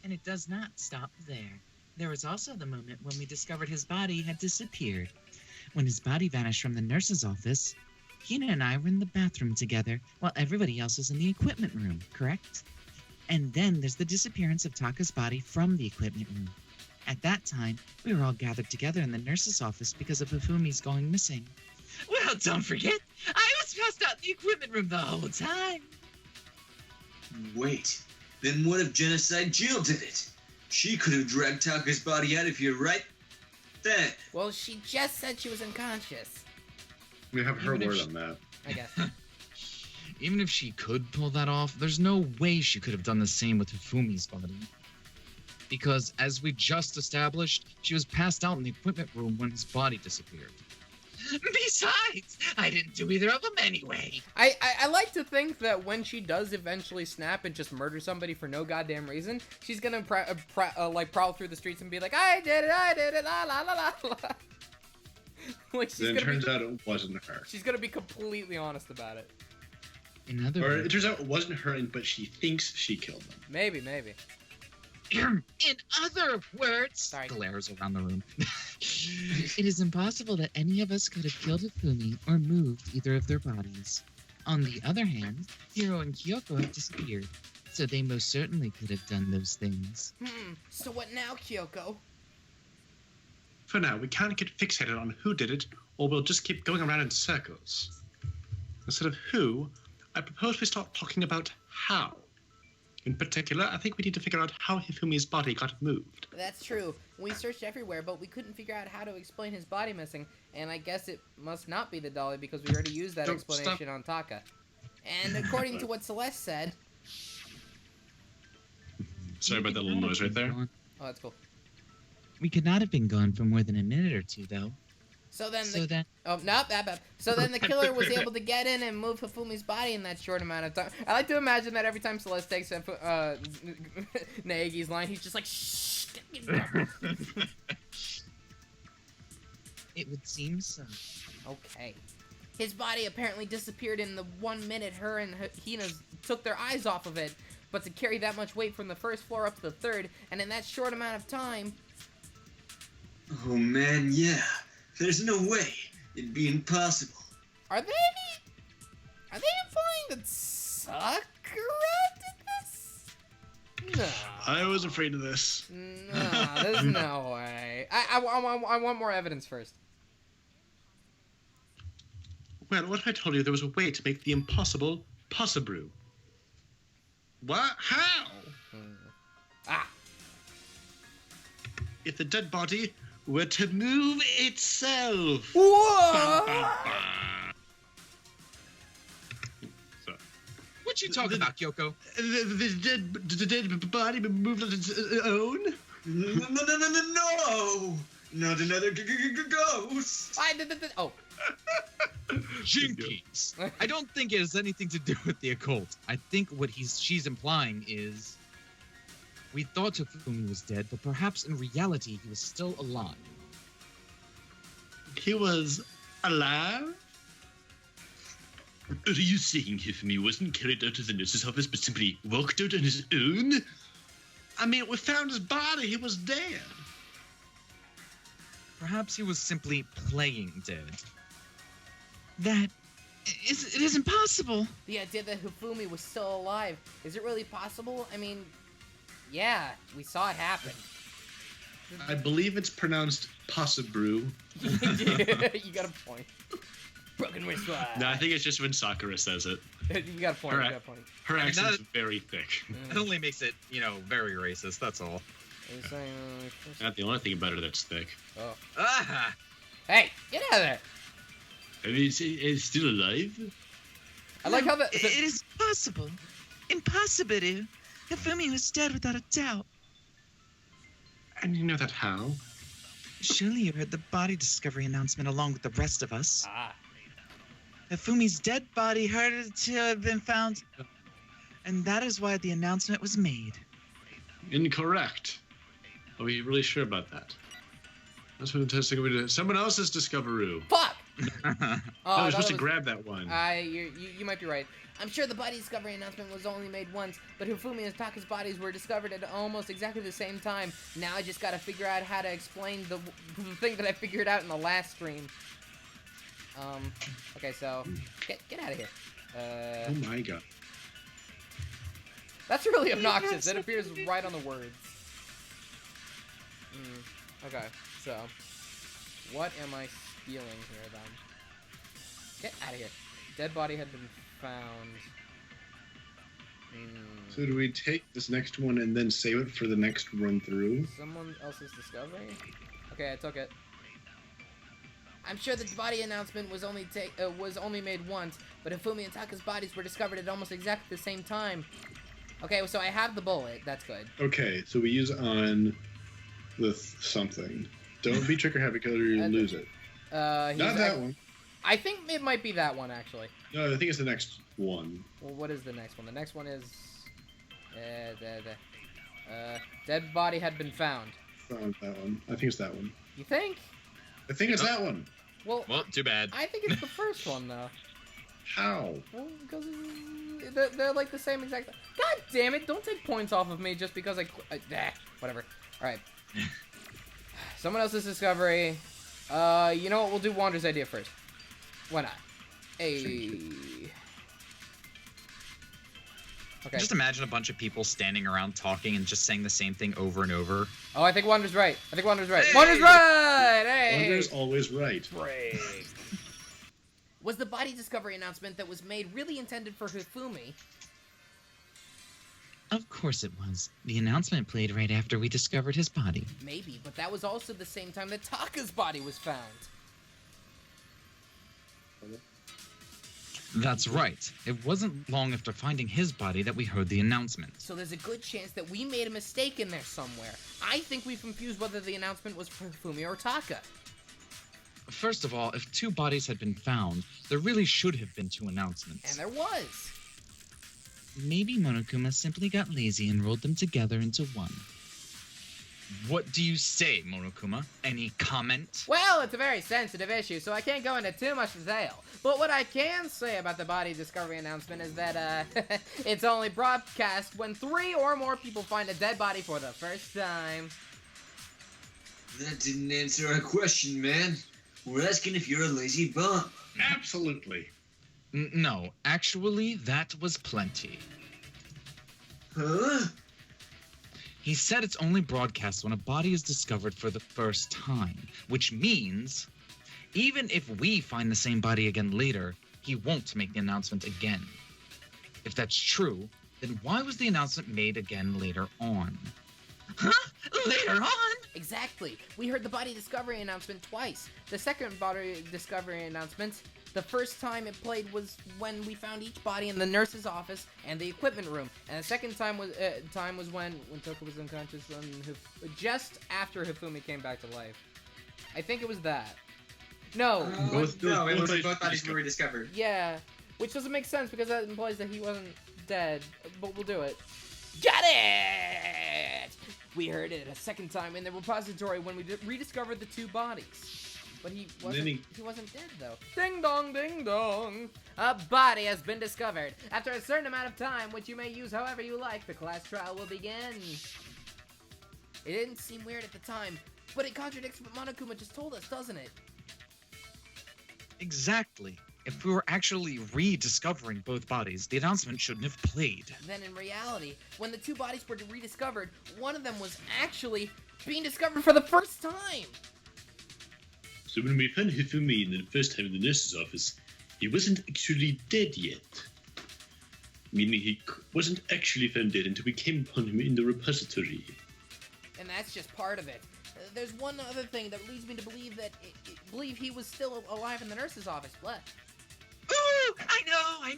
Speaker 5: And it does not stop there. There was also the moment when we discovered his body had disappeared. When his body vanished from the nurse's office, Hina and I were in the bathroom together while everybody else was in the equipment room, correct? And then there's the disappearance of Taka's body from the equipment room. At that time, we were all gathered together in the nurse's office because of Hifumi's going missing. Well, don't forget, I was passed out in the equipment room the whole time.
Speaker 2: Wait, then what if Genocide Jill did it? She could have dragged Taka's body out of here right then.
Speaker 6: Well, she just said she was unconscious.
Speaker 3: We have her
Speaker 5: Even if
Speaker 3: word
Speaker 5: she-
Speaker 3: on that.
Speaker 6: I guess.
Speaker 5: Even if she could pull that off, there's no way she could have done the same with Hifumi's body. Because, as we just established, she was passed out in the equipment room when his body disappeared. Besides, I didn't do either of them anyway.
Speaker 1: I like to think that when she does eventually snap and just murder somebody for no goddamn reason, she's gonna prowl through the streets and be like, I did it, la la la la la. Like she's
Speaker 3: Then it
Speaker 1: gonna
Speaker 3: turns out it wasn't her.
Speaker 1: she's gonna be completely honest about it.
Speaker 5: In other
Speaker 3: Or it
Speaker 5: words,
Speaker 3: turns out it wasn't her, but she thinks she killed them.
Speaker 1: Maybe.
Speaker 5: in other words,
Speaker 1: Sorry.
Speaker 5: glares around the room. It is impossible that any of us could have killed Hifumi or moved either of their bodies. On the other hand, Hiro and Kyoko have disappeared, so they most certainly could have done those things.
Speaker 6: So what now, Kyoko?
Speaker 3: For now, we can't get fixated on who did it, or we'll just keep going around in circles. Instead of who, I propose we start talking about how. In particular, I think we need to figure out how Hifumi's body got moved.
Speaker 6: That's true. We searched everywhere, but we couldn't figure out how to explain his body missing. And I guess it must not be the dolly because we already used that
Speaker 3: Don't
Speaker 6: explanation on Taka. And according to what Celeste said,
Speaker 9: Sorry about that little noise right there.
Speaker 1: Oh, that's cool.
Speaker 5: We could not have been gone for more than a minute or two, though.
Speaker 6: so then
Speaker 5: So that
Speaker 6: oh no, so then the killer was able to get in and move Hifumi's body in that short amount of time. I like to imagine that every time Celeste takes Naegi's line, he's just like, shh.
Speaker 5: it would seem so.
Speaker 6: Okay. His body apparently disappeared in the 1 minute her and Hina took their eyes off of it. But to carry that much weight from the first floor up to the third, and in that short amount of time...
Speaker 2: Oh man, yeah. There's no way. It'd be impossible.
Speaker 6: Are they implying that Sakura did this? No.
Speaker 3: I was afraid of this.
Speaker 1: No, there's no way. I want more evidence first.
Speaker 9: Well, what if I told you there was a way to make the impossible possible?
Speaker 3: What? How?
Speaker 1: Ah.
Speaker 9: If the dead body were to move itself.
Speaker 1: Whoa!
Speaker 9: So,
Speaker 8: What you talking about, Kyoko?
Speaker 9: the dead body moved on its own?
Speaker 2: No! Not another ghost!
Speaker 1: Oh.
Speaker 8: Jinkies. I don't think it has anything to do with the occult. I think what she's implying is we thought Hifumi was dead, but perhaps in reality he was still alive.
Speaker 9: He was alive? Are you saying Hifumi wasn't carried out to the nurse's office but simply walked out on his own?
Speaker 3: I mean, we found his body. He was dead.
Speaker 8: Perhaps he was simply playing dead.
Speaker 5: It isn't possible.
Speaker 6: The idea that Hifumi was still alive, is it really possible? I mean, yeah, we saw it happen.
Speaker 3: I believe it's pronounced possibrew.
Speaker 1: You got a point.
Speaker 6: Broken wristwatch.
Speaker 9: No, I think it's just when Sakura says it.
Speaker 1: You got a point.
Speaker 9: Her,
Speaker 1: You got a point.
Speaker 9: her
Speaker 8: I mean,
Speaker 9: accent's
Speaker 8: that-
Speaker 9: very thick.
Speaker 8: It only makes it, very racist, that's all.
Speaker 1: He's saying,
Speaker 9: Not the only thing about her that's thick.
Speaker 1: oh.
Speaker 8: Ah!
Speaker 1: Hey, get out of there!
Speaker 9: I mean, it's still alive?
Speaker 1: I like how the
Speaker 5: It is possible. Impossible. Hifumi was dead without a doubt.
Speaker 9: And you know that how?
Speaker 5: Surely you heard the body discovery announcement along with the rest of us.
Speaker 1: ah.
Speaker 5: Hifumi's dead body heard to have been found, and that is why the announcement was made.
Speaker 9: Incorrect. Are you really sure about that? That's what I'm testing. Someone else's discovery.
Speaker 1: Fuck!
Speaker 9: No,
Speaker 1: Oh,
Speaker 9: you're supposed to grab that one.
Speaker 1: you might be right. I'm sure the body discovery announcement was only made once, but Hifumi and Taka's bodies were discovered at almost exactly the same time. Now I just gotta figure out how to explain the thing that I figured out in the last stream. Okay, so get out of here.
Speaker 3: Oh my god.
Speaker 1: That's really obnoxious. It appears right on the words. Okay, so what am I stealing here then? Get out of here. Dead body had been found.
Speaker 3: So do we take this next one and then save it for the next run through?
Speaker 1: Someone else's discovery? Okay, I took it. I'm sure the body announcement was only made once, but Hifumi and Taka's bodies were discovered at almost exactly the same time. Okay, so I have the bullet. That's good.
Speaker 3: Okay, so we use on the something. Don't be trigger happy because you lose it. Not that one.
Speaker 1: I think it might be that one, actually.
Speaker 3: No, I think it's the next one.
Speaker 1: Well, what is the next one? The next one is... dead body had been found.
Speaker 3: Found that one. I think it's that one.
Speaker 1: You think?
Speaker 3: I think it's that one.
Speaker 1: Well,
Speaker 8: Well, too bad.
Speaker 1: I think it's the first one, though.
Speaker 3: How?
Speaker 1: Well, because they're like the same exact... God damn it, don't take points off of me just because whatever. Alright. Someone else's discovery. You know what? We'll do Wander's idea first. Why not? Hey. Okay.
Speaker 8: Just imagine a bunch of people standing around talking and just saying the same thing over and over.
Speaker 1: Oh, I think Wander's right.
Speaker 8: Hey!
Speaker 1: Wander's right! Hey!
Speaker 3: Wander's always right.
Speaker 1: Break.
Speaker 6: Was the body discovery announcement that was made really intended for Hifumi?
Speaker 5: Of course it was. The announcement played right after we discovered his body.
Speaker 6: Maybe, but that was also the same time that Taka's body was found.
Speaker 8: That's right. It wasn't long after finding his body that we heard the announcement.
Speaker 6: So there's a good chance that we made a mistake in there somewhere. I think we've confused whether the announcement was for Hifumi or Taka.
Speaker 8: First of all, if two bodies had been found, there really should have been two announcements.
Speaker 6: And there was.
Speaker 5: Maybe Monokuma simply got lazy and rolled them together into one.
Speaker 8: What do you say, Monokuma? Any comment?
Speaker 1: Well, it's a very sensitive issue, so I can't go into too much detail. But what I can say about the body discovery announcement is that, it's only broadcast when 3 or more people find a dead body for the first time.
Speaker 2: That didn't answer our question, man. We're asking if you're a lazy bum.
Speaker 3: Absolutely.
Speaker 8: No, actually, that was plenty.
Speaker 2: Huh?
Speaker 8: He said it's only broadcast when a body is discovered for the first time, which means Even if we find the same body again later, he won't make the announcement again. If that's true, then why was the announcement made again later on?
Speaker 5: Huh? Later on?
Speaker 6: Exactly. We heard the body discovery announcement twice. The second body discovery announcement, the first time it played was when we found each body in the nurse's office and the equipment room. And the second time was when Toko was unconscious, just after Hifumi came back to life. I think it was that. No.
Speaker 2: No, it was both bodies were rediscovered.
Speaker 6: Yeah, which doesn't make sense because that implies that he wasn't dead. But we'll do it. Got it! We heard it a second time in the repository when we rediscovered the two bodies. But he wasn't dead, though. Ding dong, ding dong. A body has been discovered. After a certain amount of time, which you may use however you like, the class trial will begin. It didn't seem weird at the time, but it contradicts what Monokuma just told us, doesn't it?
Speaker 8: Exactly. If we were actually rediscovering both bodies, the announcement shouldn't have played.
Speaker 6: Then in reality, when the two bodies were rediscovered, one of them was actually being discovered for the first time.
Speaker 9: So when we found Hifumi the first time in the nurse's office, he wasn't actually dead yet. Meaning he wasn't actually found dead until we came upon him in the repository.
Speaker 6: And that's just part of it. There's one other thing that leads me to believe that believe he was still alive in the nurse's office. What?
Speaker 5: Ooh, I know!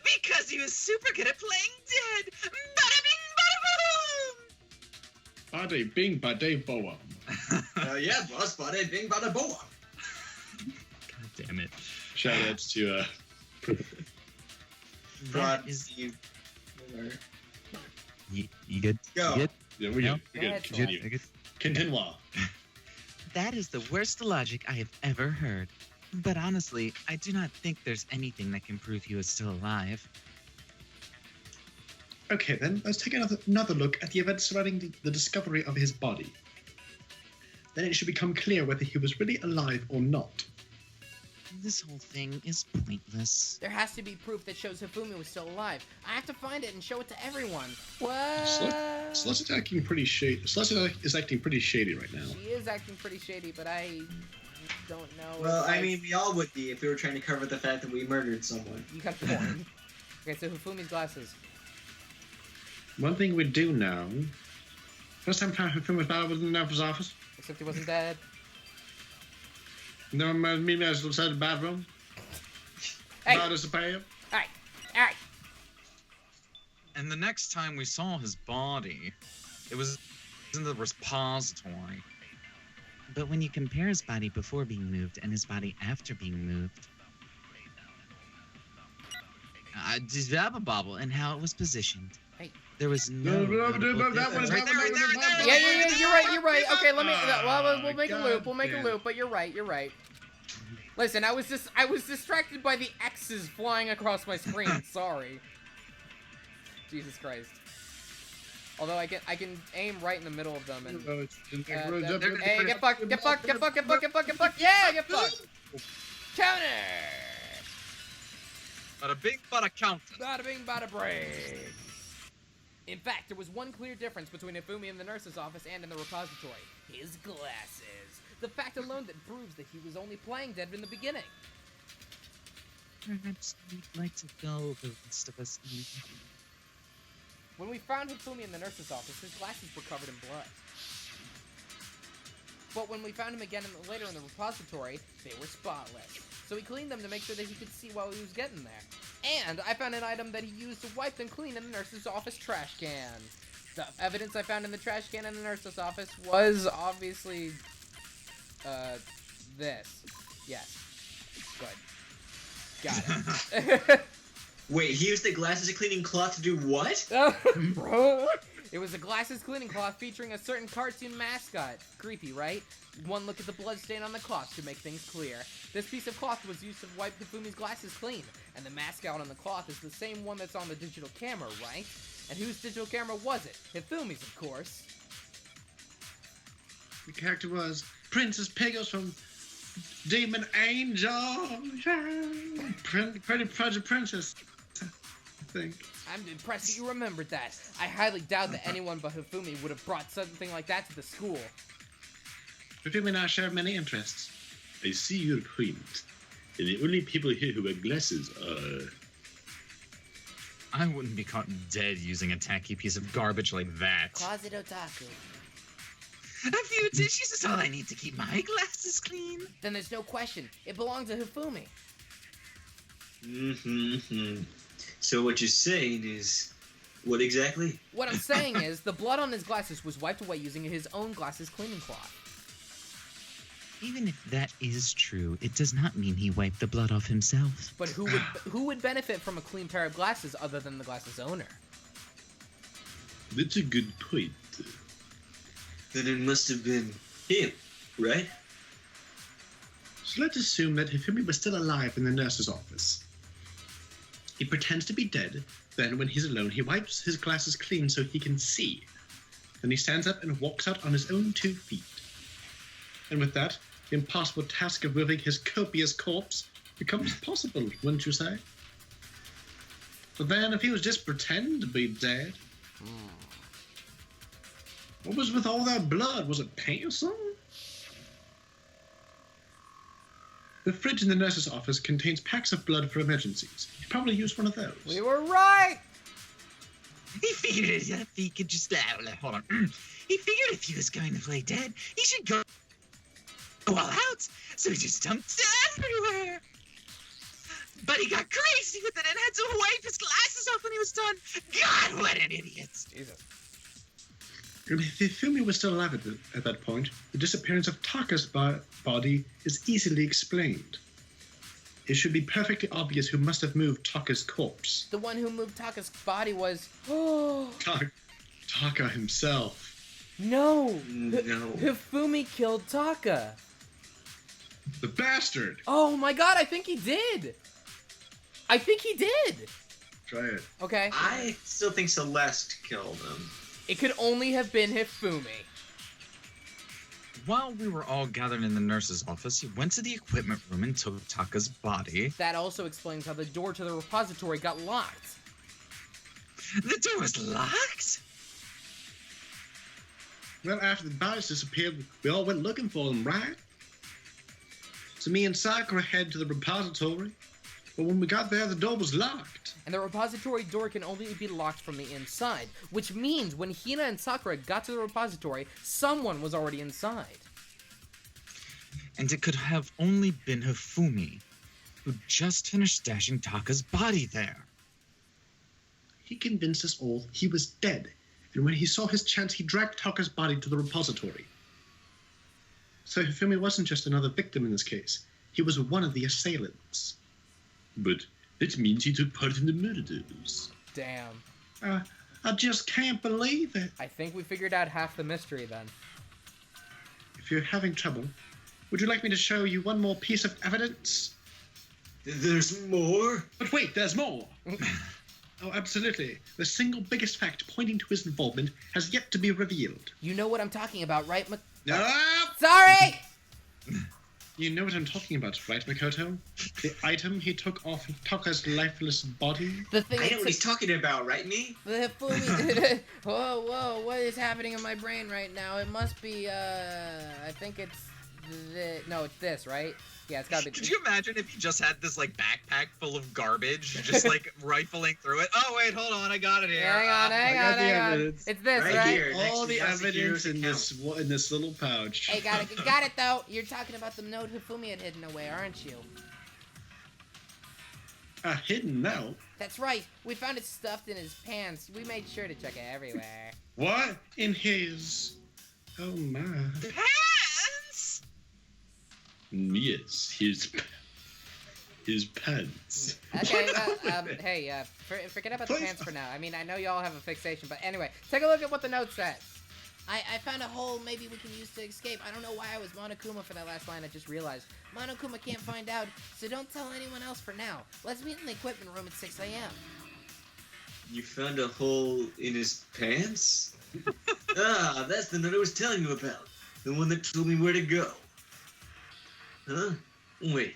Speaker 5: Because he was super good at playing dead! Bada bing, bada boom!
Speaker 3: Bada bing, bada boom.
Speaker 2: Yeah, boss, bada bing, bada boom.
Speaker 8: God damn it.
Speaker 9: Shout outs to
Speaker 5: That is...
Speaker 2: You
Speaker 8: good?
Speaker 2: Go.
Speaker 8: You good?
Speaker 9: Yeah, we're
Speaker 8: No?
Speaker 9: good. We're good. Continue.
Speaker 8: You good?
Speaker 9: Continue.
Speaker 5: That is the worst logic I have ever heard. But honestly, I do not think there's anything that can prove he was still alive.
Speaker 3: Okay, then let's take another look at the events surrounding the discovery of his body. Then it should become clear whether he was really alive or not.
Speaker 5: This whole thing is pointless.
Speaker 6: There has to be proof that shows Hifumi was still alive. I have to find it and show it to everyone. What?
Speaker 3: Celeste is acting pretty shady. Celeste is acting pretty shady right now.
Speaker 6: She is acting pretty shady, but I don't know.
Speaker 2: Well, I mean, we all would be if we were trying to cover the fact that we murdered someone.
Speaker 6: You got the point. Okay, so Hifumi's glasses.
Speaker 3: One thing we do know. First time Hifumi's body was in the nurse's office.
Speaker 6: Except he wasn't dead.
Speaker 3: No one meet me outside the bathroom.
Speaker 6: Hey!
Speaker 3: About us to pay him.
Speaker 6: Alright.
Speaker 8: And the next time we saw his body, it was in the repository.
Speaker 5: But when you compare his body before being moved and his body after being moved, and how it was positioned,
Speaker 6: Hey.
Speaker 5: there was no.
Speaker 6: Yeah, you're right. Okay, let me. We'll make a loop. We'll make a loop. But you're right. Listen, I was distracted by the X's flying across my screen. Sorry. Jesus Christ. Although I can aim right in the middle of them and. Hey, get fucked! Yeah, get fucked! Counter!
Speaker 8: Bada bing, bada counter.
Speaker 6: Bada bing, bada break. In fact, there was one clear difference between Hifumi in the nurse's office and in the repository. His glasses. The fact alone that proves that he was only playing dead in the beginning.
Speaker 5: Perhaps you'd like to go the rest of us.
Speaker 6: When we found Hifumi in the nurse's office, his glasses were covered in blood. But when we found him again later in the repository, they were spotless. So he cleaned them to make sure that he could see while he was getting there. And I found an item that he used to wipe and clean in the nurse's office trash can. The evidence I found in the trash can in the nurse's office was obviously, this. Yes. Good. Got it.
Speaker 2: Wait, he used the glasses and cleaning cloth to do what?
Speaker 6: Bro. It was a glasses cleaning cloth featuring a certain cartoon mascot. Creepy, right? One look at the blood stain on the cloth should make things clear. This piece of cloth was used to wipe Hifumi's glasses clean, and the mascot on the cloth is the same one that's on the digital camera, right? And whose digital camera was it? Hifumi's, of course.
Speaker 3: The character was Princess Pegasus from Demon Angel. Pretty Princess, I think.
Speaker 6: I'm impressed that you remembered that. I highly doubt that anyone but Hifumi would have brought something like that to the school.
Speaker 3: Hifumi and I share many interests.
Speaker 9: I see your point. And the only people here who wear glasses are...
Speaker 8: I wouldn't be caught dead using a tacky piece of garbage like that.
Speaker 6: Closet otaku.
Speaker 5: A few tissues is all I need to keep my glasses clean.
Speaker 6: Then there's no question. It belonged to Hifumi.
Speaker 2: Mm-hmm. So what you're saying is... What exactly?
Speaker 1: What I'm saying is, the blood on his glasses was wiped away using his own glasses cleaning cloth.
Speaker 5: Even if that is true, it does not mean he wiped the blood off himself.
Speaker 1: But who would benefit from a clean pair of glasses other than the glasses owner?
Speaker 9: That's a good point.
Speaker 2: Then it must have been him, right?
Speaker 3: So let's assume that Hifumi was still alive in the nurse's office. He pretends to be dead. Then, when he's alone, he wipes his glasses clean so he can see. Then he stands up and walks out on his own 2 feet. And with that, the impossible task of moving his copious corpse becomes possible, wouldn't you say? But then, if he was just pretending to be dead, what was with all that blood? Was it paint or something? The fridge in the nurse's office contains packs of blood for emergencies. He probably used one of those.
Speaker 1: We were right!
Speaker 5: He figured if he could just... hold on. He figured if he was going to play dead, he should go all out. So he just dumped everywhere. But he got crazy with it and had to wipe his glasses off when he was done. God, what an idiot.
Speaker 1: Jesus.
Speaker 3: And if Hifumi was still alive at that point, the disappearance of Taka's body is easily explained. It should be perfectly obvious who must have moved Taka's corpse.
Speaker 1: The one who moved Taka's body was...
Speaker 3: Taka himself.
Speaker 1: No!
Speaker 2: No.
Speaker 1: Hifumi killed Taka.
Speaker 3: The bastard!
Speaker 1: Oh my god, I think he did! I think he did!
Speaker 3: Try it.
Speaker 1: Okay.
Speaker 2: I still think Celeste killed him.
Speaker 1: It could only have been Hifumi.
Speaker 8: While we were all gathered in the nurse's office, he went to the equipment room and took Taka's body.
Speaker 1: That also explains how the door to the repository got locked.
Speaker 5: The door was locked?
Speaker 3: Well, after the bodies disappeared, we all went looking for them, right? So me and Sakura head to the repository, but when we got there, the door was locked.
Speaker 1: And the repository door can only be locked from the inside, which means when Hina and Sakura got to the repository, someone was already inside.
Speaker 8: And it could have only been Hifumi, who just finished stashing Taka's body there.
Speaker 3: He convinced us all he was dead, and when he saw his chance, he dragged Taka's body to the repository. So Hifumi wasn't just another victim in this case. He was one of the assailants.
Speaker 9: But that means he took part in the murders.
Speaker 1: Damn.
Speaker 3: I just can't believe it.
Speaker 1: I think we figured out half the mystery then.
Speaker 3: If you're having trouble, would you like me to show you one more piece of evidence?
Speaker 2: There's more?
Speaker 3: But wait, there's more. Oh, absolutely. The single biggest fact pointing to his involvement has yet to be revealed.
Speaker 6: You know what I'm talking about, right,
Speaker 1: Sorry!
Speaker 3: You know what I'm talking about, right, Makoto? The item he took off Taka's lifeless body?
Speaker 6: The thing
Speaker 2: I know what he's talking about, right, me?
Speaker 6: The Hifumi... whoa, what is happening in my brain right now? It must be, I think it's... No, it's this, right? Yeah, it's gotta be...
Speaker 4: Could you imagine if you just had this, like, backpack full of garbage, just, like, rifling through it? Oh, wait, hold on, I got it here.
Speaker 1: Hang on. It's this, right?
Speaker 2: Here,
Speaker 3: All the
Speaker 2: next to
Speaker 3: evidence in
Speaker 2: Hero's
Speaker 3: this little pouch.
Speaker 6: Hey, got it, though. You're talking about the note Hifumi had hidden away, aren't you?
Speaker 3: A hidden note?
Speaker 6: That's right. We found it stuffed in his pants. We made sure to check it everywhere.
Speaker 3: What? In his... Oh, my.
Speaker 5: Pants?
Speaker 9: Yes, his pants.
Speaker 1: Okay, hey, forget about the pants for now. I mean, I know y'all have a fixation, but anyway, take a look at what the note says.
Speaker 6: I found a hole maybe we can use to escape. I don't know why I was Monokuma for that last line. I just realized. Monokuma can't find out, so don't tell anyone else for now. Let's meet in the equipment room at 6 a.m.
Speaker 2: You found a hole in his pants? That's the note I was telling you about. The one that told me where to go. Huh? Wait,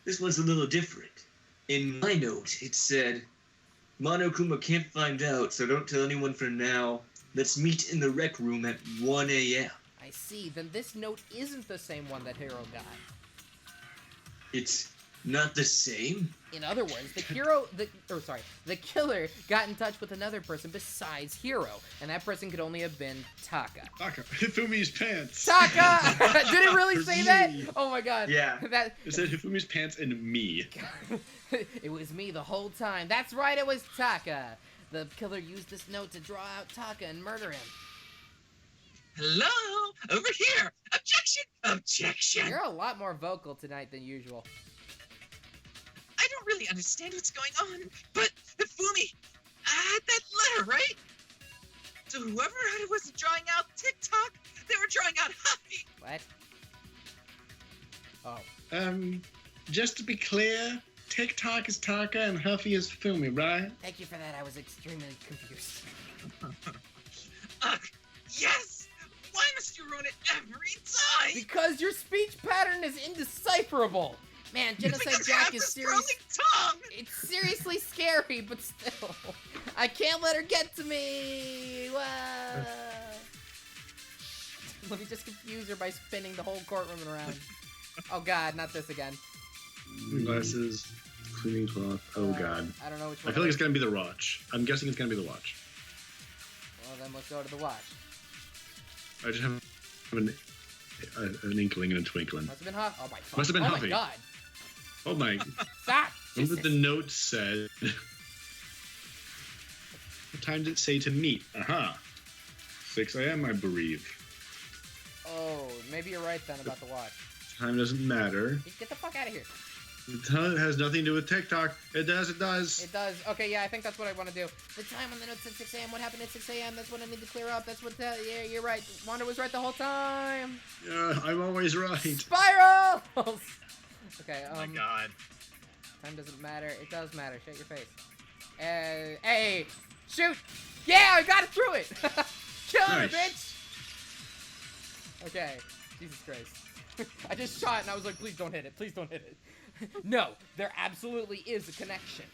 Speaker 2: this one's a little different. In my note, it said, Monokuma can't find out, so don't tell anyone for now. Let's meet in the rec room at 1 a.m.
Speaker 1: I see. Then this note isn't the same one that Hiro got.
Speaker 2: It's not the same?
Speaker 1: In other words, the killer got in touch with another person besides Hiro, and that person could only have been Taka.
Speaker 3: Taka. Hifumi's pants.
Speaker 1: Taka! Did it really say that?
Speaker 3: Me.
Speaker 1: Oh my god.
Speaker 2: Yeah.
Speaker 3: It said Hifumi's pants and me.
Speaker 1: It was me the whole time. That's right, it was Taka. The killer used this note to draw out Taka and murder him.
Speaker 4: Hello? Over here! Objection! Objection!
Speaker 1: You're a lot more vocal tonight than usual.
Speaker 5: I don't really understand what's going on, but Hifumi had that letter, right? So whoever wasn't drawing out TikTok, they were drawing out Huffy.
Speaker 1: What? Oh.
Speaker 3: Just to be clear, TikTok is Taka and Huffy is Hifumi, right?
Speaker 1: Thank you for that. I was extremely confused.
Speaker 5: Ugh, yes! Why must you ruin it every time?
Speaker 1: Because your speech pattern is indecipherable. Man, Genocide Jack is serious.
Speaker 5: Tongue.
Speaker 1: It's seriously scary, but still. I can't let her get to me. Whoa. Let me just confuse her by spinning the whole courtroom around. Oh god, not this again.
Speaker 3: Glasses, cleaning cloth. Oh god.
Speaker 1: I don't know which
Speaker 3: I
Speaker 1: one.
Speaker 3: feel like it's gonna be the watch. I'm guessing it's gonna be the watch.
Speaker 1: Well, then let's go to the watch.
Speaker 3: I just have an inkling and a twinkling.
Speaker 1: Must have been Huff. Oh my god.
Speaker 3: Must have been
Speaker 1: Oh
Speaker 3: Huffy.
Speaker 1: my god.
Speaker 3: Oh my.
Speaker 1: Stop.
Speaker 3: Remember
Speaker 1: Jesus.
Speaker 3: the note said. What time did it say to meet? Aha. 6 a.m. I believe.
Speaker 1: Oh, maybe you're right then about the watch.
Speaker 3: Time doesn't matter.
Speaker 1: Get the fuck out of here.
Speaker 3: The time has nothing to do with TikTok. It does.
Speaker 1: It does. Okay, yeah, I think that's what I want to do. The time on the note said 6 a.m. What happened at 6 a.m.? That's what I need to clear up. That's what. Yeah, you're right. Wanda was right the whole time.
Speaker 3: Yeah, I'm always right.
Speaker 1: Spirals. Okay.
Speaker 8: Oh my god.
Speaker 1: Time doesn't matter. It does matter. Shut your face. Hey, shoot! Yeah, I got it through it. Kill her,
Speaker 3: Nice.
Speaker 1: bitch. Okay. Jesus Christ. I just shot and I was like, please don't hit it. Please don't hit it. No, there absolutely is a connection.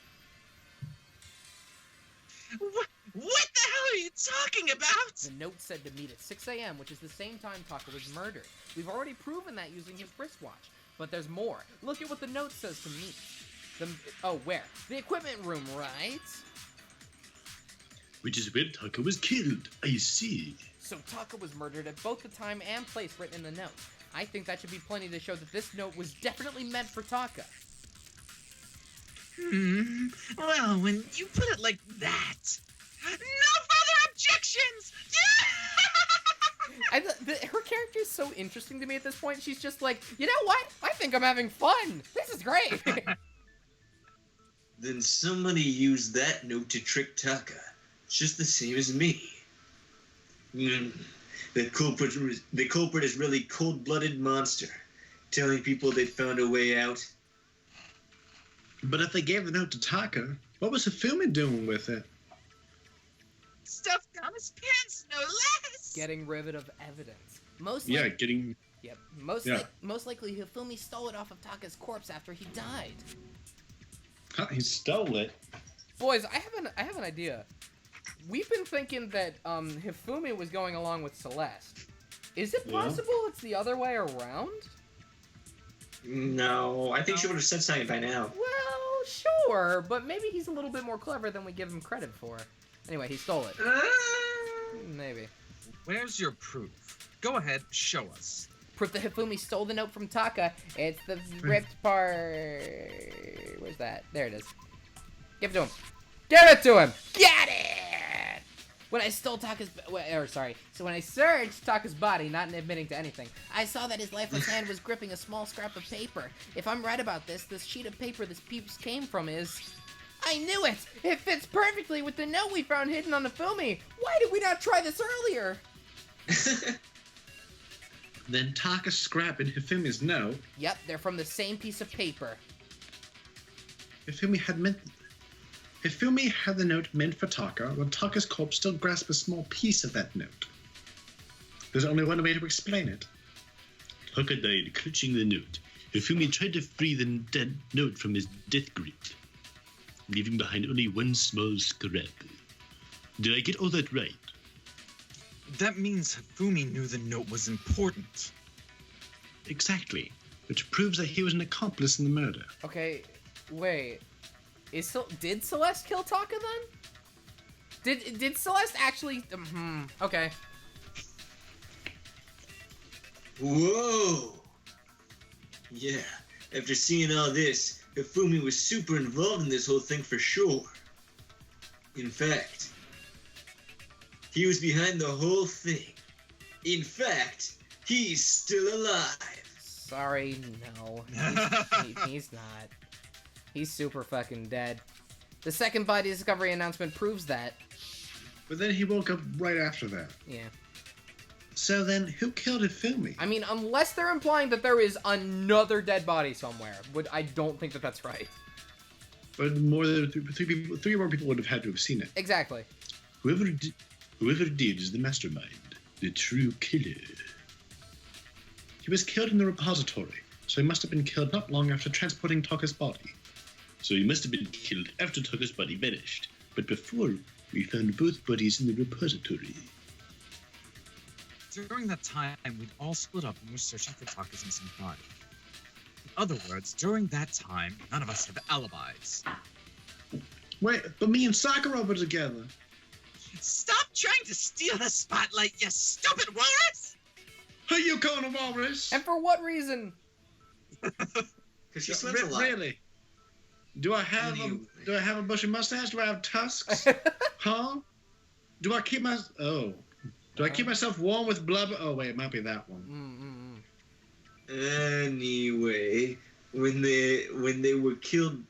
Speaker 5: What the hell are you talking about?
Speaker 1: The note said to meet at 6 a.m., which is the same time Taka was murdered. We've already proven that using his wristwatch, but there's more. Look at what the note says to meet. Where? The equipment room, right?
Speaker 9: Which is where Taka was killed. I see.
Speaker 1: So Taka was murdered at both the time and place written in the note. I think that should be plenty to show that this note was definitely meant for Taka.
Speaker 5: Well, when you put it like that, no further objections! Yeah!
Speaker 1: Her character is so interesting to me at this point. She's just like, you know what? I think I'm having fun. This is great.
Speaker 2: Then somebody used that note to trick Taka. Just the same as me. The culprit is really cold-blooded monster, telling people they found a way out.
Speaker 3: But if they gave the note to Taka, what was Hifumi doing with it?
Speaker 5: Stuffed down his pants, no less!
Speaker 1: Getting rid of evidence. Most likely Hifumi stole it off of Taka's corpse after he died.
Speaker 3: He stole it.
Speaker 1: Boys, I have an idea. We've been thinking that Hifumi was going along with Celeste. Is it possible it's the other way around?
Speaker 2: No, I think she would have said something by now.
Speaker 1: Well, sure, but maybe he's a little bit more clever than we give him credit for. Anyway, he stole it. Maybe.
Speaker 8: Where's your proof? Go ahead, show us.
Speaker 1: Proof that Hifumi stole the note from Taka. It's the ripped part. Where's that? There it is. Give it to him. Give it to him! Get it! When I stole So when I searched Taka's body, not admitting to anything, I saw that his lifeless hand was gripping a small scrap of paper. If I'm right about this sheet of paper this piece came from is... I knew it! It fits perfectly with the note we found hidden on the Hifumi! Why did we not try this earlier?
Speaker 3: Then Taka's scrap and Hifumi's note.
Speaker 1: Yep, they're from the same piece of paper.
Speaker 3: Hifumi had the note meant for Taka, while Taka's corpse still grasped a small piece of that note. There's only one way to explain it.
Speaker 9: Taka died clutching the note. Hifumi tried to free the dead note from his death grip, leaving behind only one small scrap. Did I get all that right?
Speaker 8: That means Hifumi knew the note was important.
Speaker 3: Exactly. Which proves that he was an accomplice in the murder.
Speaker 1: Okay, wait. Did Celeste kill Taka then? Did Celeste actually? Okay.
Speaker 2: Whoa! Yeah, after seeing all this, Hifumi was super involved in this whole thing for sure. In fact, he was behind the whole thing. In fact, he's still alive.
Speaker 1: Sorry, no. He's not. He's super fucking dead. The second body discovery announcement proves that.
Speaker 3: But then he woke up right after that.
Speaker 1: Yeah.
Speaker 3: So then, who killed Hifumi?
Speaker 1: I mean, unless they're implying that there is another dead body somewhere, I don't think that that's right.
Speaker 3: But more than three or more people would have had to have seen it.
Speaker 1: Exactly.
Speaker 3: Whoever did is the mastermind, the true killer. He was killed in the repository, so he must have been killed not long after transporting Taka's body.
Speaker 9: So he must have been killed after Taka's body vanished, but before we found both bodies in the repository.
Speaker 8: During that time, we'd all split up and were searching for Taka's missing body. In other words, during that time, none of us have alibis.
Speaker 3: Wait, but me and Sakura were together.
Speaker 5: Stop trying to steal the spotlight, you stupid walrus!
Speaker 3: Who you calling a walrus?
Speaker 1: And for what reason?
Speaker 2: Because she swims a lot.
Speaker 3: Really? Do I have a bushy mustache? Do I have tusks? Huh? Do I keep I keep myself warm with blood? Oh wait, it might be that one.
Speaker 2: Anyway, when they were killed.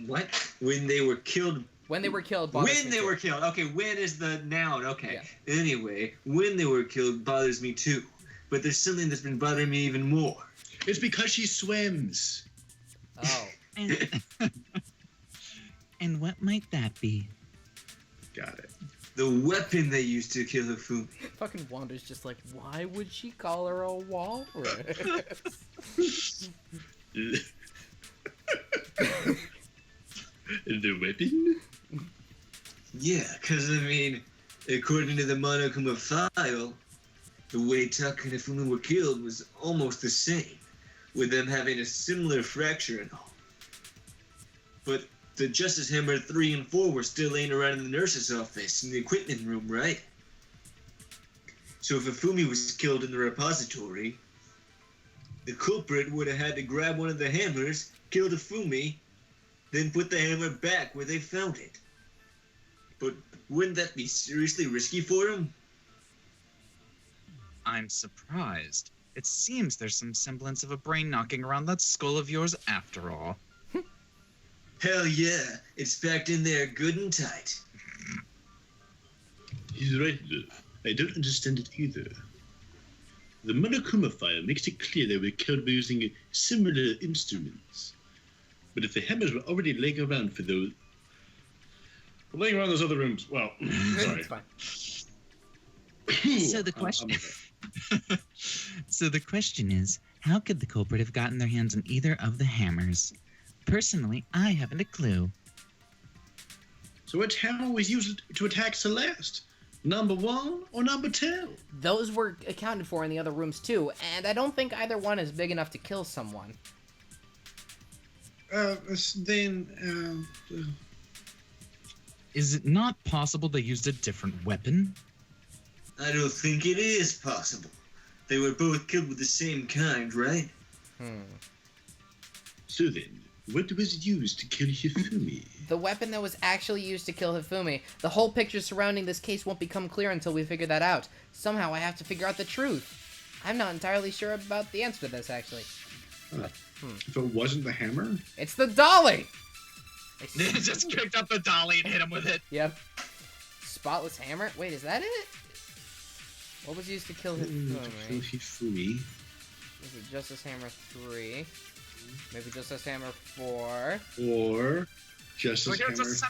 Speaker 2: What? When they were killed.
Speaker 1: When they were killed.
Speaker 2: When they were killed. Okay, when is the noun? Okay. Yeah. Anyway, when they were killed bothers me too, but there's something that's been bothering me even more.
Speaker 3: It's because she swims.
Speaker 1: Oh.
Speaker 5: And what might that be?
Speaker 3: Got it.
Speaker 2: The weapon they used to kill Hifumi.
Speaker 1: Fucking Wanda's just like, why would she call her a walrus?
Speaker 9: The weapon?
Speaker 2: Yeah, because, I mean, according to the Monokuma file, the way Taka and Hifumi were killed was almost the same, with them having a similar fracture and all. But the Justice Hammer 3 and 4 were still laying around in the nurse's office in the equipment room, right? So if Hifumi was killed in the repository, the culprit would have had to grab one of the hammers, kill Hifumi, then put the hammer back where they found it. But wouldn't that be seriously risky for him?
Speaker 5: I'm surprised. It seems there's some semblance of a brain knocking around that skull of yours after all.
Speaker 2: Hell yeah, it's packed in there good and tight.
Speaker 9: He's right, though. I don't understand it either. The Monokuma file makes it clear they were killed by using similar instruments. But if the hammers were already laying around for those...
Speaker 3: Laying around those other rooms. Well, sorry.
Speaker 1: It's fine.
Speaker 5: So the question... So the question is, how could the culprit have gotten their hands on either of the hammers? Personally, I haven't a clue.
Speaker 3: So which hammer was used to attack Celeste? Number 1 or number 2?
Speaker 1: Those were accounted for in the other rooms too, and I don't think either one is big enough to kill someone.
Speaker 5: Is it not possible they used a different weapon?
Speaker 2: I don't think it is possible. They were both killed with the same kind, right?
Speaker 9: So then, what was used to kill Hifumi?
Speaker 1: The weapon that was actually used to kill Hifumi. The whole picture surrounding this case won't become clear until we figure that out. Somehow I have to figure out the truth. I'm not entirely sure about the answer to this, actually.
Speaker 3: If it wasn't the hammer?
Speaker 1: It's the dolly!
Speaker 4: Just picked up the dolly and hit him with it.
Speaker 1: Yep. Spotless hammer? Wait, is that it? What was used to kill Hifumi?
Speaker 9: Hifumi.
Speaker 1: Was it Justice Hammer 3? Maybe Justice Hammer 4?
Speaker 3: Or Justice
Speaker 4: Hammer
Speaker 3: Hammer 5?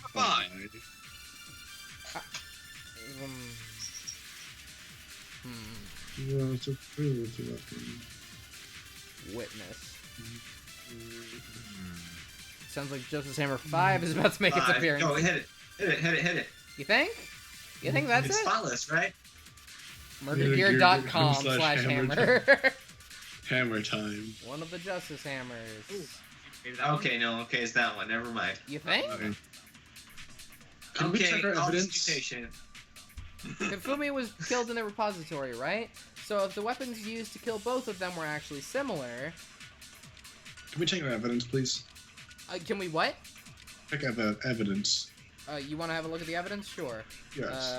Speaker 3: It's a cruelty weapon.
Speaker 1: Witness. Sounds like Justice Hammer 5 is about to make its appearance.
Speaker 2: No, hit it.
Speaker 1: You think? You think that's
Speaker 2: it's
Speaker 1: it?
Speaker 2: spotless, right?
Speaker 1: Murdergear.com/hammer.
Speaker 3: Hammer time.
Speaker 1: One of the Justice Hammers.
Speaker 2: Okay, no, okay, it's that one. Never mind.
Speaker 1: You think?
Speaker 3: Okay. Can we
Speaker 2: Okay,
Speaker 3: check our
Speaker 2: I'll
Speaker 3: evidence?
Speaker 2: just be patient.
Speaker 1: Hifumi was killed in the repository, right? So if the weapons used to kill both of them were actually similar...
Speaker 3: Can we check our evidence, please?
Speaker 1: can we what?
Speaker 3: Check evidence.
Speaker 1: You want to have a look at the evidence? Sure.
Speaker 3: Yes.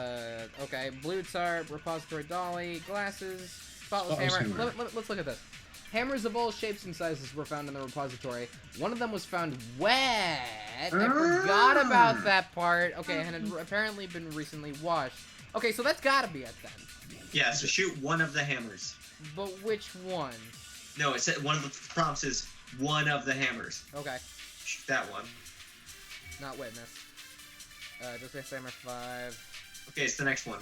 Speaker 1: Okay. Blue Tsar, repository dolly, glasses, spotless hammer. Let's look at this. Hammers of all shapes and sizes were found in the repository. One of them was found wet. I forgot about that part. Okay, and had apparently been recently washed. Okay, so that's gotta be it then.
Speaker 2: Yeah, so shoot one of the hammers.
Speaker 1: But which one?
Speaker 2: No, it said one of the prompts is one of the hammers.
Speaker 1: Okay.
Speaker 2: Shoot that one.
Speaker 1: Not witness. Justice Hammer 5.
Speaker 2: Okay, it's the next one.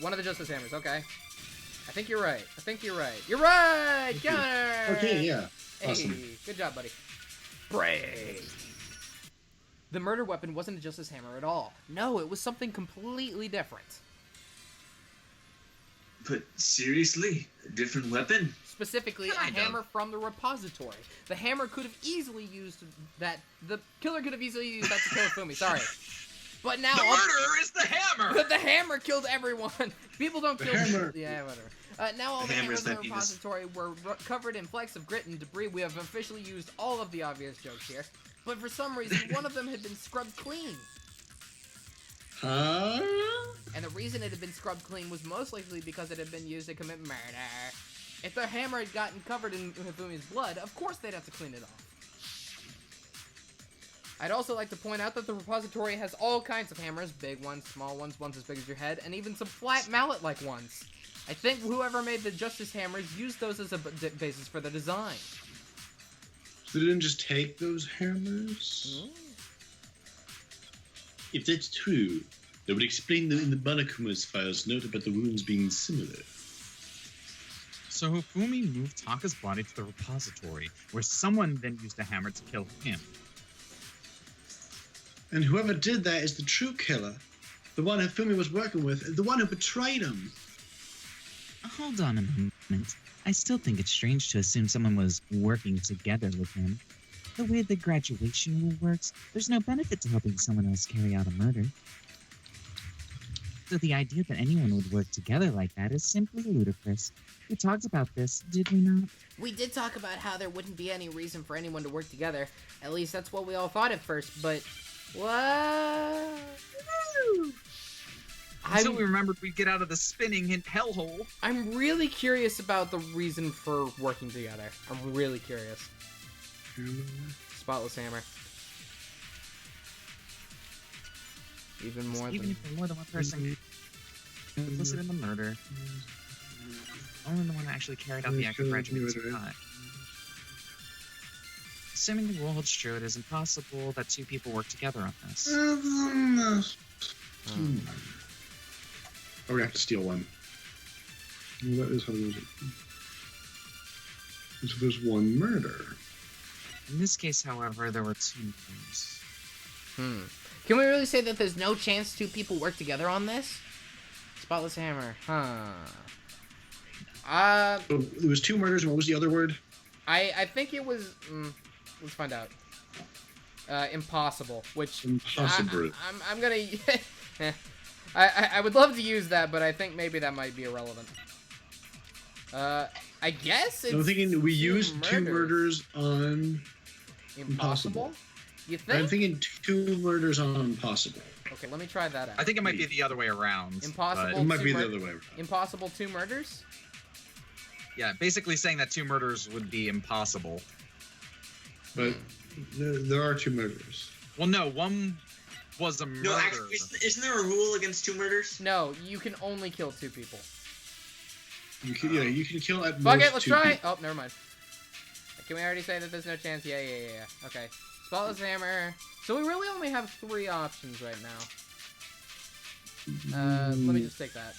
Speaker 1: One of the Justice Hammers. Okay. I think you're right. You're right! Got it!
Speaker 3: Okay, yeah.
Speaker 1: Hey,
Speaker 3: Awesome.
Speaker 1: good job, buddy. Brave. The murder weapon wasn't a Justice Hammer at all. No, it was something completely different.
Speaker 2: But seriously, a different weapon?
Speaker 1: Specifically,
Speaker 4: Kind
Speaker 1: a
Speaker 4: of.
Speaker 1: hammer from the repository. The hammer could have easily used that. The killer could have easily used that to kill Fumi. Sorry. But now
Speaker 4: The murderer is the hammer!
Speaker 1: But the hammer killed everyone. People don't
Speaker 3: The
Speaker 1: kill
Speaker 3: hammer.
Speaker 1: people. Yeah, whatever. Now all
Speaker 2: The
Speaker 1: the
Speaker 2: hammer's
Speaker 1: hammers in the
Speaker 2: that penis.
Speaker 1: repository were covered in flecks of grit and debris. We have officially used all of the obvious jokes here. But for some reason, one of them had been scrubbed clean.
Speaker 3: Huh?
Speaker 1: And the reason it had been scrubbed clean was most likely because it had been used to commit murder. If the hammer had gotten covered in Hifumi's blood, of course they'd have to clean it off. I'd also like to point out that the repository has all kinds of hammers, big ones, small ones, ones as big as your head, and even some flat mallet-like ones. I think whoever made the Justice Hammers used those as a basis for the design.
Speaker 3: So they didn't just take those hammers?
Speaker 9: If that's true, that would explain in the Banakuma's files note about the wounds being similar.
Speaker 8: So Hifumi moved Taka's body to the repository, where someone then used a hammer to kill him.
Speaker 3: And whoever did that is the true killer. The one Hifumi was working with, the one who betrayed him.
Speaker 5: Hold on a moment. I still think it's strange to assume someone was working together with him. The way the graduation rule works, there's no benefit to helping someone else carry out a murder. So the idea that anyone would work together like that is simply ludicrous. We talked about this, did we not?
Speaker 6: We did talk about how there wouldn't be any reason for anyone to work together. At least that's what we all thought at first, but... What?
Speaker 8: Until we remembered we'd get out of the spinning hellhole.
Speaker 1: I'm really curious about the reason for working together. I'm really curious. Spotless hammer. Even more
Speaker 5: Even
Speaker 1: than...
Speaker 5: if there's more than one person complicit in the murder, only the one who actually carried out the act of graduating survived. Assuming the rule holds true, it is impossible that two people work together on this.
Speaker 3: Oh, we have to steal one. Well, that is how it is. So there's one murder.
Speaker 5: In this case, however, there were two murders.
Speaker 6: Can we really say that there's no chance two people work together on this?
Speaker 1: Spotless hammer. Huh.
Speaker 3: So there was two murders, and what was the other word?
Speaker 1: I think it was... let's find out. Impossible, which...
Speaker 3: Impossible.
Speaker 1: I'm gonna... I would love to use that, but I think maybe that might be irrelevant. I guess it's...
Speaker 3: I'm thinking we
Speaker 1: two
Speaker 3: used two murders on
Speaker 1: Impossible? You think?
Speaker 3: I'm thinking two murders on Impossible.
Speaker 1: Okay, let me try that out.
Speaker 8: I think it might be the other way around.
Speaker 1: Impossible.
Speaker 8: but-
Speaker 3: It might
Speaker 1: two
Speaker 3: be the
Speaker 1: mur-
Speaker 3: other way around.
Speaker 1: Impossible 2 murders?
Speaker 8: Yeah, basically saying that two murders would be impossible.
Speaker 3: But there are two murders.
Speaker 8: Well, no, one was a murder.
Speaker 2: No, actually, isn't there a rule against two murders?
Speaker 1: No, you can only kill 2 people.
Speaker 3: You can, yeah, you can kill at
Speaker 1: Fuck
Speaker 3: most
Speaker 1: it, let's
Speaker 3: two
Speaker 1: try it!
Speaker 3: people.
Speaker 1: Oh, never mind. Can we already say that there's no chance? Yeah. Okay. Spotless hammer. So we really only have 3 options right now. Let me just take that.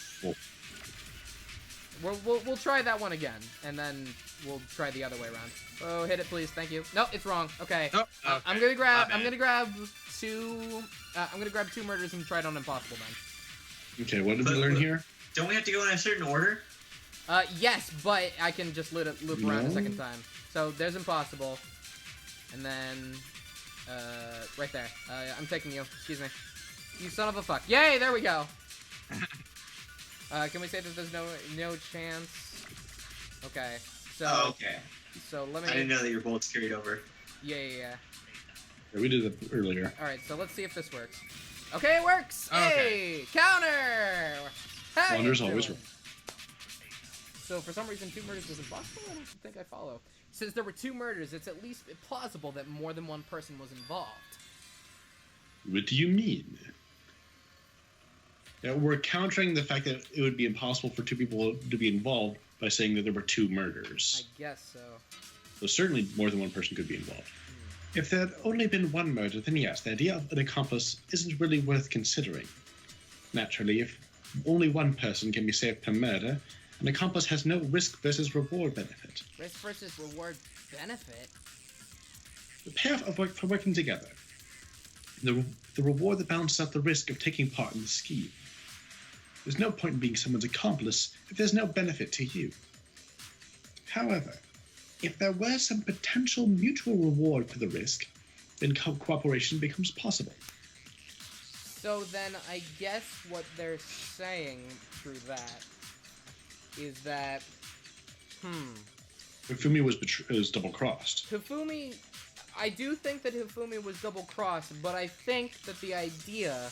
Speaker 1: We'll try that one again, and then we'll try the other way around. Oh, hit it, please. Thank you. No, it's wrong. Okay.
Speaker 8: Oh, okay.
Speaker 1: I'm gonna grab.
Speaker 8: My
Speaker 1: I'm
Speaker 8: bad.
Speaker 1: gonna grab 2. I'm gonna grab 2 murders and try it on impossible then.
Speaker 3: Okay, what did we learn here?
Speaker 2: Don't we have to go in a certain order?
Speaker 1: Yes, but I can just loop around a
Speaker 3: No.
Speaker 1: second time. So there's impossible. And then, right there. I'm taking you. Excuse me. You son of a fuck. Yay, there we go. Can we say that there's no chance? Okay. So,
Speaker 2: Oh, okay.
Speaker 1: so let me...
Speaker 2: I didn't know that your bullets carried over.
Speaker 1: Yeah.
Speaker 3: Yeah, we did it earlier.
Speaker 1: Alright, so let's see if this works. Okay, it works!
Speaker 8: Okay.
Speaker 1: Hey! Counter! Hey!
Speaker 3: Wonders always
Speaker 1: Dylan. So for some reason 2 murders was impossible? I don't think I follow. Since there were 2 murders, it's at least plausible that more than one person was involved.
Speaker 9: What do you mean?
Speaker 3: Yeah, we're countering the fact that it would be impossible for 2 people to be involved by saying that there were 2
Speaker 1: I
Speaker 3: murders.
Speaker 1: guess so.
Speaker 3: So certainly more than one person could be involved. If there had only been 1 murder, then yes, the idea of an accomplice isn't really worth considering. Naturally, if only 1 person can be saved per murder, an accomplice has no risk versus reward benefit.
Speaker 1: Risk versus reward benefit?
Speaker 3: The payoff for working together. The reward that balances out the risk of taking part in the scheme. There's no point in being someone's accomplice if there's no benefit to you. However, if there were some potential mutual reward for the risk, then cooperation becomes possible.
Speaker 1: So then I guess what they're saying through that is that,
Speaker 3: Hifumi was double-crossed.
Speaker 1: Hifumi, I do think that Hifumi was double-crossed, but I think that the idea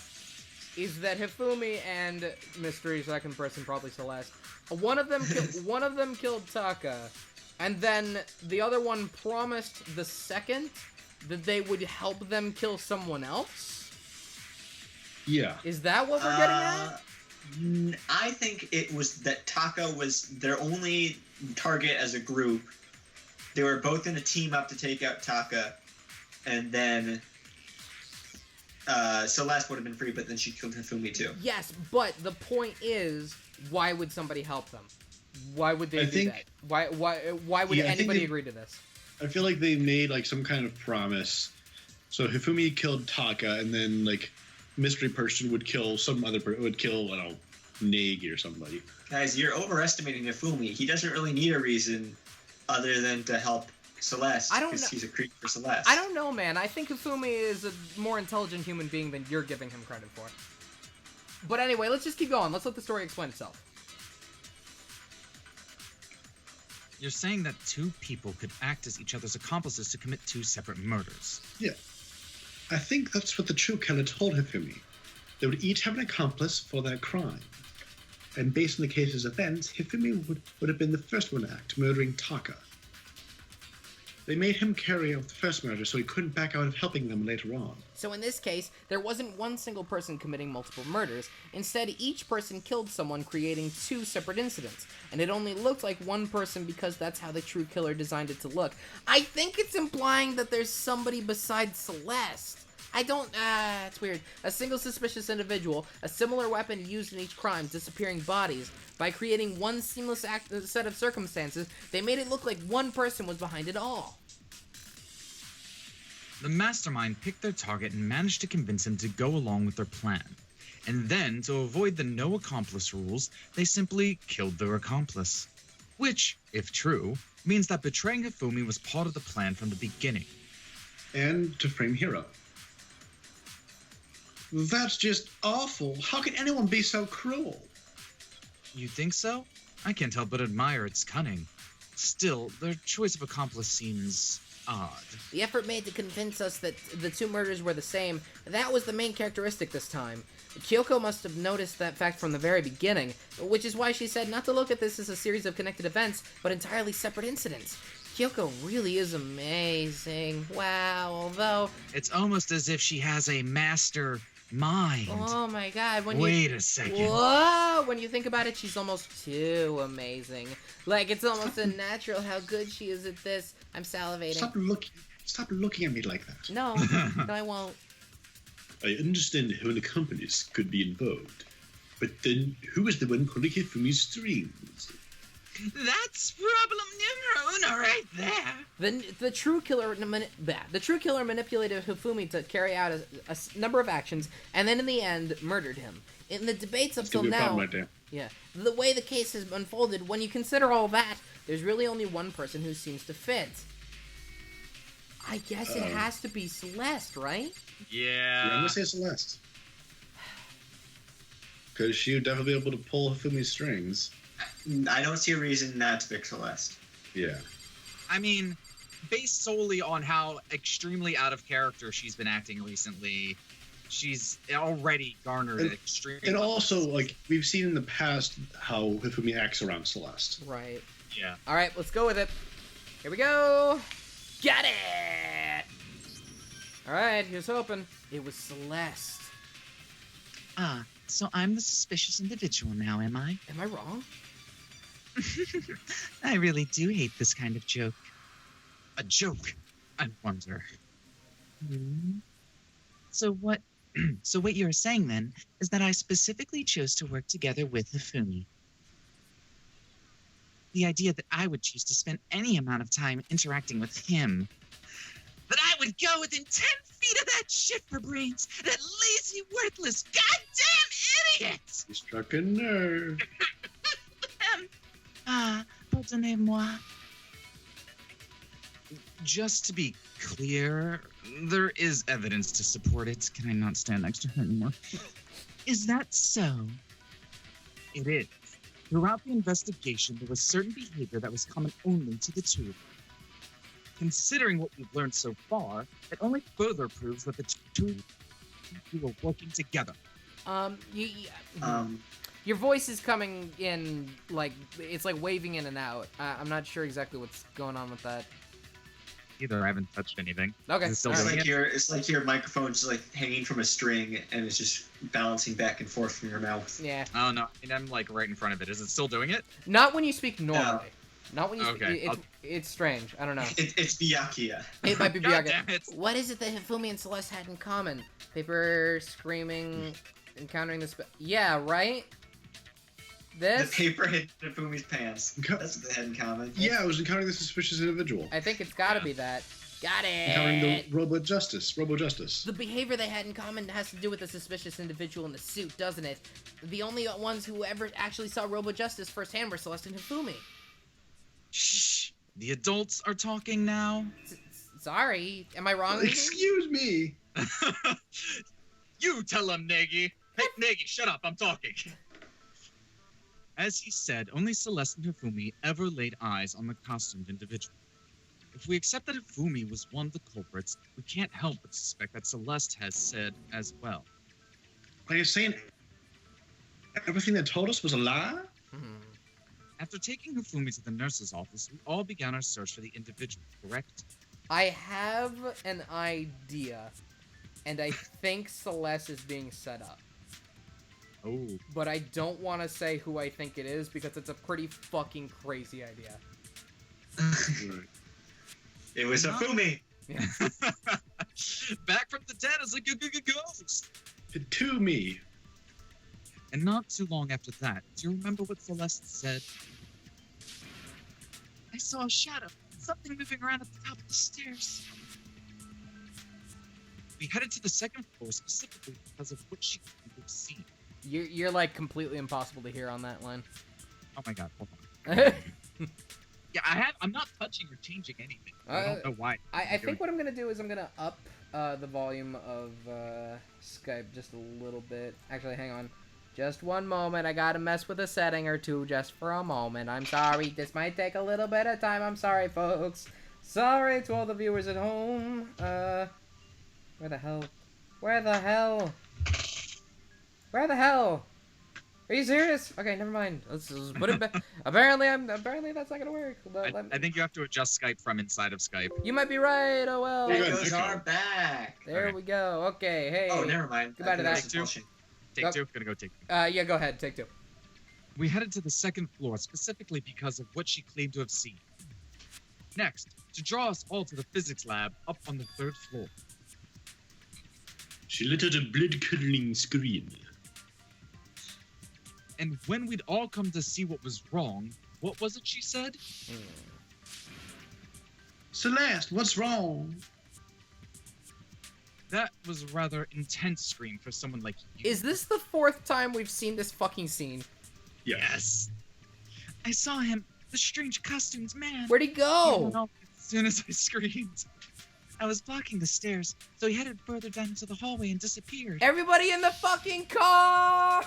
Speaker 1: is that Hifumi and mystery second person, probably Celeste, one of them killed Taka, and then the other one promised the second that they would help them kill someone else?
Speaker 3: Yeah.
Speaker 1: Is that what we're getting at?
Speaker 2: I think it was that Taka was their only target as a group. They were both in a team up to take out Taka, and then Celeste would have been free, but then she killed Hifumi too.
Speaker 1: Yes, but the point is, why would somebody help them? Why would they do that? Why would anybody agree to this?
Speaker 3: I feel like they made like some kind of promise. So Hifumi killed Taka, and then like mystery person would kill some other would kill, I don't know, Nagi or somebody.
Speaker 2: Guys, you're overestimating Hifumi. He doesn't really need a reason other than to help Celeste,
Speaker 1: I don't
Speaker 2: because
Speaker 1: know.
Speaker 2: he's a creep for Celeste.
Speaker 1: I don't know, man. I think Hifumi is a more intelligent human being than you're giving him credit for. But anyway, let's just keep going. Let's let the story explain itself.
Speaker 5: You're saying that 2 people could act as each other's accomplices to commit 2 separate murders.
Speaker 3: Yeah. I think that's what the true killer told Hifumi. They would each have an accomplice for their crime. And based on the case's events, Hifumi would have been the first one to act, murdering Taka. They made him carry out the first murder so he couldn't back out of helping them later on.
Speaker 1: So in this case, there wasn't one single person committing multiple murders. Instead, each person killed someone, creating 2 separate incidents. And it only looked like one person because that's how the true killer designed it to look. I think it's implying that there's somebody besides Celeste. It's weird. A single suspicious individual, a similar weapon used in each crime, disappearing bodies. By creating one seamless set of circumstances, they made it look like one person was behind it all.
Speaker 5: The mastermind picked their target and managed to convince him to go along with their plan. And then, to avoid the no accomplice rules, they simply killed their accomplice. Which, if true, means that betraying Hifumi was part of the plan from the beginning.
Speaker 3: And to frame Hiro. That's just awful. How can anyone be so cruel?
Speaker 5: You think so? I can't help but admire its cunning. Still, their choice of accomplice seems odd.
Speaker 1: The effort made to convince us that the 2 murders were the same, that was the main characteristic this time. Kyoko must have noticed that fact from the very beginning, which is why she said not to look at this as a series of connected events, but entirely separate incidents. Kyoko really is amazing. Wow, although...
Speaker 5: It's almost as if she has a master mind.
Speaker 1: Oh my god,
Speaker 5: Wait a second.
Speaker 1: Whoa! When you think about it, she's almost too amazing. Like, it's almost unnatural how good she is at this. I'm salivating.
Speaker 3: Stop looking at me like that.
Speaker 1: No, I won't.
Speaker 9: I understand how the companies could be involved, but then who is the one pulling Hifumi's strings?
Speaker 4: That's problem numero uno right there.
Speaker 1: The true killer manipulated Hifumi to carry out a number of actions, and then in the end murdered him. In the debates up till
Speaker 3: It's gonna be a
Speaker 1: now,
Speaker 3: problem right there.
Speaker 6: Yeah. The way the case has unfolded, when you consider all that, there's really only one person who seems to fit. I guess it has to be Celeste, right?
Speaker 3: Yeah, I'm gonna say Celeste. Because she would definitely be able to pull Hifumi's strings.
Speaker 2: I don't see a reason not to pick Celeste.
Speaker 3: Yeah.
Speaker 8: I mean, based solely on how extremely out of character she's been acting recently, she's already garnered an extreme.
Speaker 3: And also, like, we've seen in the past how Hifumi acts around Celeste.
Speaker 6: Right.
Speaker 8: Yeah.
Speaker 6: All right, let's go with it. Here we go. Got it! All right, here's hoping. It was Celeste.
Speaker 5: Ah, so I'm the suspicious individual now, am I?
Speaker 6: Am I wrong?
Speaker 5: I really do hate this kind of joke.
Speaker 8: A joke, I wonder.
Speaker 5: So what you're saying then is that I specifically chose to work together with Hifumi. The idea that I would choose to spend any amount of time interacting with him. That I would go within 10 feet of that shit for brains, that lazy, worthless, goddamn idiot!
Speaker 3: He struck a nerve.
Speaker 5: Pardonnez-moi.
Speaker 8: Just to be clear, there is evidence to support it. Can I not stand next to her anymore?
Speaker 5: Is that so?
Speaker 8: It is. Throughout the investigation, there was certain behavior that was common only to the two of them. Considering what we've learned so far, it only further proves that the two of you were working together.
Speaker 6: Your voice is coming in, like, it's like waving in and out. I'm not sure exactly what's going on with that.
Speaker 8: Either I haven't touched anything.
Speaker 6: Okay.
Speaker 8: Is it still
Speaker 6: all
Speaker 8: doing
Speaker 6: right.
Speaker 8: it?
Speaker 2: It's like your microphone's like hanging from a string and it's just bouncing back and forth from your mouth.
Speaker 6: Yeah.
Speaker 8: Oh no, and I'm like right in front of it. Is it still doing it?
Speaker 6: Not when you speak normally.
Speaker 2: No.
Speaker 6: Not when you
Speaker 8: Okay,
Speaker 6: speak. It's strange. I don't know.
Speaker 2: It's Byakuya.
Speaker 6: It might be
Speaker 8: God
Speaker 6: Byakuya.
Speaker 8: damn it.
Speaker 6: What is it that Hifumi and Celeste had in common? Paper, screaming, encountering the yeah, right? This?
Speaker 2: The paper hit Nafumi's pants. That's what they had in common.
Speaker 3: Yeah, it was encountering the suspicious individual.
Speaker 6: I think it's gotta be that. Got
Speaker 3: Encountering the
Speaker 6: it!
Speaker 3: Robo Justice.
Speaker 6: The behavior they had in common has to do with the suspicious individual in the suit, doesn't it? The only ones who ever actually saw Robo Justice firsthand were Celeste and Hifumi.
Speaker 8: Shh. The adults are talking now.
Speaker 6: Sorry, am I wrong?
Speaker 3: Excuse me.
Speaker 8: You tell him, Negi. Hey, Negi, shut up. I'm talking. As he said, only Celeste and Hifumi ever laid eyes on the costumed individual. If we accept that Hifumi was one of the culprits, we can't help but suspect that Celeste has said as well.
Speaker 3: Are you saying everything they told us was a lie?
Speaker 8: After taking Hifumi to the nurse's office, we all began our search for the individual, correct?
Speaker 6: I have an idea, and I think Celeste is being set up.
Speaker 8: Oh.
Speaker 6: But I don't want to say who I think it is because it's a pretty fucking crazy idea.
Speaker 3: Right.
Speaker 2: It was Hifumi.
Speaker 6: Yeah.
Speaker 8: Back from the dead as a ghost.
Speaker 3: To me.
Speaker 8: And not too long after that, do you remember what Celeste said?
Speaker 5: I saw a shadow. Something moving around at the top of the stairs.
Speaker 8: We headed to the second floor specifically because of what she could see.
Speaker 6: You're like completely impossible to hear on that line.
Speaker 8: Oh my god, hold on. Yeah, I'm not touching or changing anything. I don't know why.
Speaker 6: I think what I'm gonna do is I'm gonna up the volume of Skype just a little bit. Actually, hang on. Just one moment. I gotta mess with a setting or two just for a moment. I'm sorry. This might take a little bit of time. I'm sorry, folks. Sorry to all the viewers at home. Where the hell? Where the hell? Where the hell? Are you serious? Okay, never mind. Let's put it back. Apparently that's not gonna work. But
Speaker 8: I think you have to adjust Skype from inside of Skype.
Speaker 6: you might be right. Oh well.
Speaker 2: Echoes are back.
Speaker 6: There
Speaker 8: Okay.
Speaker 6: we go. Okay. Hey.
Speaker 2: Oh, never mind.
Speaker 6: Goodbye to that.
Speaker 2: That's bullshit.
Speaker 8: Take two. Gonna go take two.
Speaker 6: Yeah, go ahead. Take two.
Speaker 8: We headed to the second floor specifically because of what she claimed to have seen. Next, to draw us all to the physics lab up on the third floor.
Speaker 9: She let out a blood-curdling scream.
Speaker 8: And when we'd all come to see what was wrong, what was it she said?
Speaker 3: Celeste, what's wrong?
Speaker 8: That was a rather intense scream for someone like you.
Speaker 6: Is this the fourth time we've seen this fucking scene?
Speaker 3: Yes.
Speaker 5: I saw him. The strange costumes man.
Speaker 1: Where'd he
Speaker 5: He
Speaker 1: go?
Speaker 5: went off as soon as I screamed. I was blocking the stairs, so he headed further down into the hallway and disappeared.
Speaker 1: Everybody in the fucking car!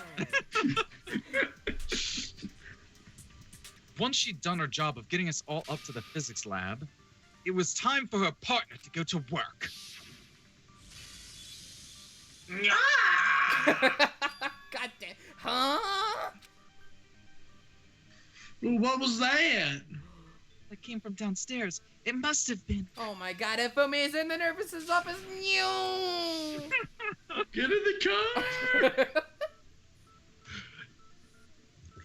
Speaker 8: Once she'd done her job of getting us all up to the physics lab, it was time for her partner to go to work.
Speaker 1: God damn. Huh?
Speaker 3: Well, what was that?
Speaker 5: That came from downstairs. It must have been.
Speaker 1: Oh my god, Ifumi is in the nurse's office.
Speaker 3: Get in the car.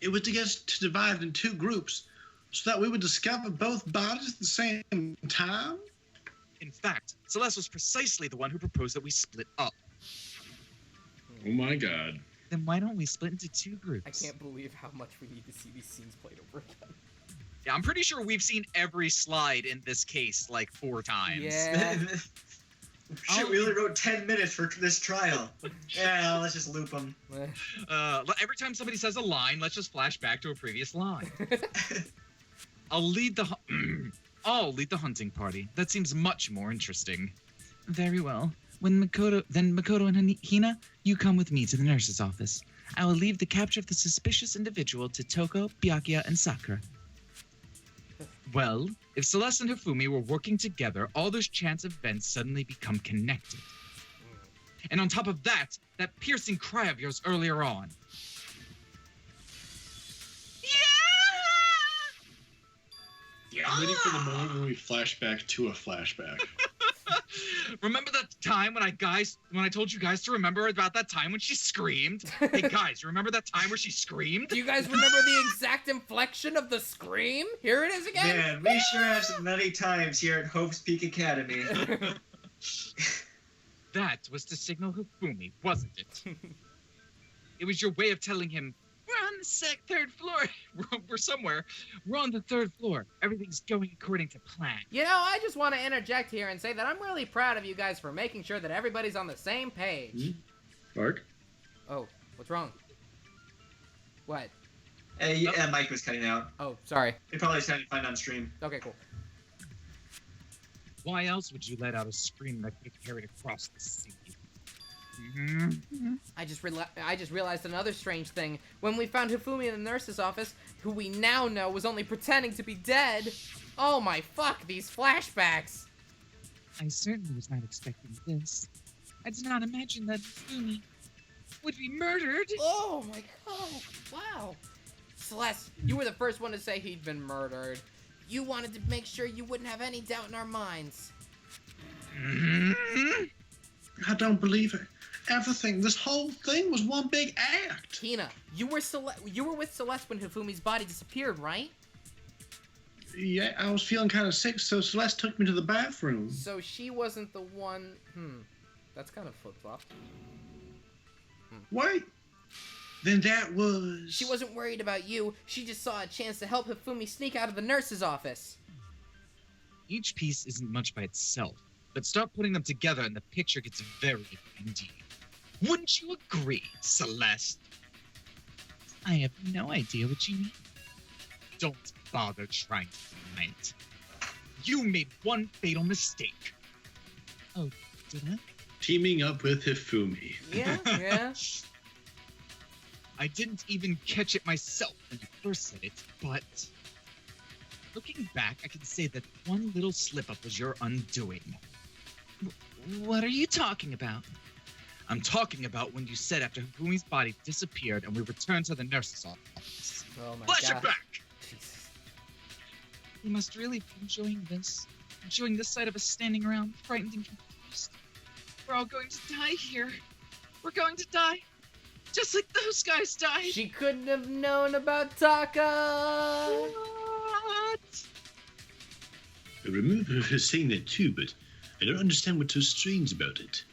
Speaker 3: It was to get us to divide in two groups so that we would discover both bodies at the same time.
Speaker 8: In fact, Celeste was precisely the one who proposed that we split up.
Speaker 3: Oh my god.
Speaker 5: Then why don't we split into two groups?
Speaker 1: I can't believe how much we need to see these scenes played over again.
Speaker 8: Yeah, I'm pretty sure we've seen every slide in this case like 4 times.
Speaker 1: Yeah.
Speaker 2: Shit, we only wrote 10 minutes for this trial. Yeah, let's just loop them.
Speaker 8: Every time somebody says a line, let's just flash back to a previous line. I'll lead the hunting party. That seems much more interesting.
Speaker 5: Very well. When Makoto and Hina, you come with me to the nurse's office. I will leave the capture of the suspicious individual to Toko, Byakuya, and Sakura.
Speaker 8: Well, if Celeste and Hifumi were working together, all those chance events suddenly become connected. And on top of that piercing cry of yours earlier on.
Speaker 3: I'm waiting for the moment when we flash back to a flashback.
Speaker 8: Remember that time when I told you guys to remember about that time when she screamed? Hey guys, remember that time where she screamed?
Speaker 1: Do you guys remember the exact inflection of the scream? Here it is again.
Speaker 2: Man, we sure have some nutty times here at Hope's Peak Academy.
Speaker 8: That was to signal Hifumi, wasn't it? It was your way of telling him, we're on the third floor. We're somewhere. We're on the 3rd floor. Everything's going according to plan.
Speaker 1: You know, I just want to interject here and say that I'm really proud of you guys for making sure that everybody's on the same page.
Speaker 3: Mark?
Speaker 1: Oh, what's wrong? What?
Speaker 2: Yeah, Mike was cutting out.
Speaker 1: Oh, sorry.
Speaker 2: They probably was trying to find on stream.
Speaker 1: Okay, cool.
Speaker 8: Why else would you let out a scream that could have carried across the sea?
Speaker 1: I just realized another strange thing. When we found Hifumi in the nurse's office, who we now know was only pretending to be dead. Oh my fuck, these flashbacks.
Speaker 5: I certainly was not expecting this. I did not imagine that Hifumi would be murdered.
Speaker 1: Oh my god, wow. Celeste, you were the first one to say he'd been murdered. You wanted to make sure you wouldn't have any doubt in our minds.
Speaker 3: I don't believe it. Everything, this whole thing was one big act.
Speaker 1: Tina, you were with Celeste when Hifumi's body disappeared, right?
Speaker 3: Yeah, I was feeling kind of sick, so Celeste took me to the bathroom.
Speaker 1: So she wasn't the one... That's kind of flip-flopped.
Speaker 3: Wait. Then that was...
Speaker 1: She wasn't worried about you. She just saw a chance to help Hifumi sneak out of the nurse's office.
Speaker 8: Each piece isn't much by itself, but start putting them together and the picture gets very indeed. Wouldn't you agree, Celeste?
Speaker 5: I have no idea what you mean.
Speaker 8: Don't bother trying to find it. You made one fatal mistake.
Speaker 5: Oh, did I?
Speaker 3: Teaming up with Hifumi.
Speaker 1: Yeah, yeah.
Speaker 8: I didn't even catch it myself when you first said it, but... Looking back, I can say that one little slip-up was your undoing.
Speaker 5: What are you talking about?
Speaker 8: I'm talking about when you said after Hifumi's body disappeared and we returned to the nurse's office.
Speaker 1: Oh my
Speaker 8: Flash
Speaker 1: god.
Speaker 8: it back!
Speaker 1: Jesus.
Speaker 5: You must really be enjoying this. Enjoying this side of us standing around, frightened and confused. We're all going to die here. We're going to die. Just like those guys died.
Speaker 1: She couldn't have known about Taka!
Speaker 5: What?
Speaker 9: I remember her saying that too, but I don't understand what's so strange about it.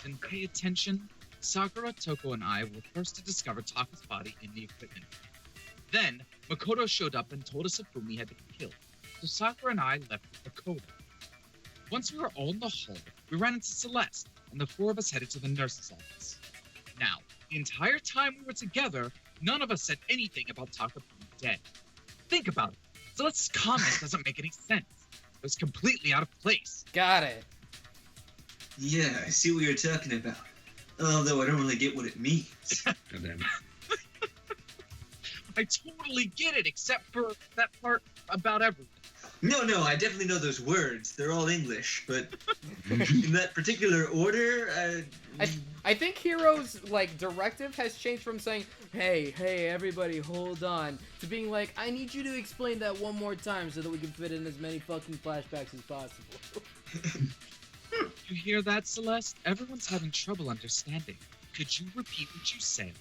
Speaker 8: Then pay attention. Sakura, Toko, and I were first to discover Taka's body in the equipment. Then, Makoto showed up and told us Hifumi had been killed, so Sakura and I left with Makoto. Once we were all in the hall, we ran into Celeste, and the 4 of us headed to the nurse's office. Now, The entire time we were together, none of us said anything about Taka being dead. Think about it. Celeste's comment doesn't make any sense. It was completely out of place.
Speaker 1: Got it.
Speaker 2: Yeah, I see what you're talking about. Although I don't really get what it means.
Speaker 3: Goddamn.
Speaker 8: I totally get it, except for that part about everything.
Speaker 2: No, I definitely know those words. They're all English, but in that particular order,
Speaker 1: I think Hero's like directive has changed from saying, hey, everybody, hold on, to being like, I need you to explain that one more time so that we can fit in as many fucking flashbacks as possible.
Speaker 8: You hear that, Celeste? Everyone's having trouble understanding. Could you repeat what you said?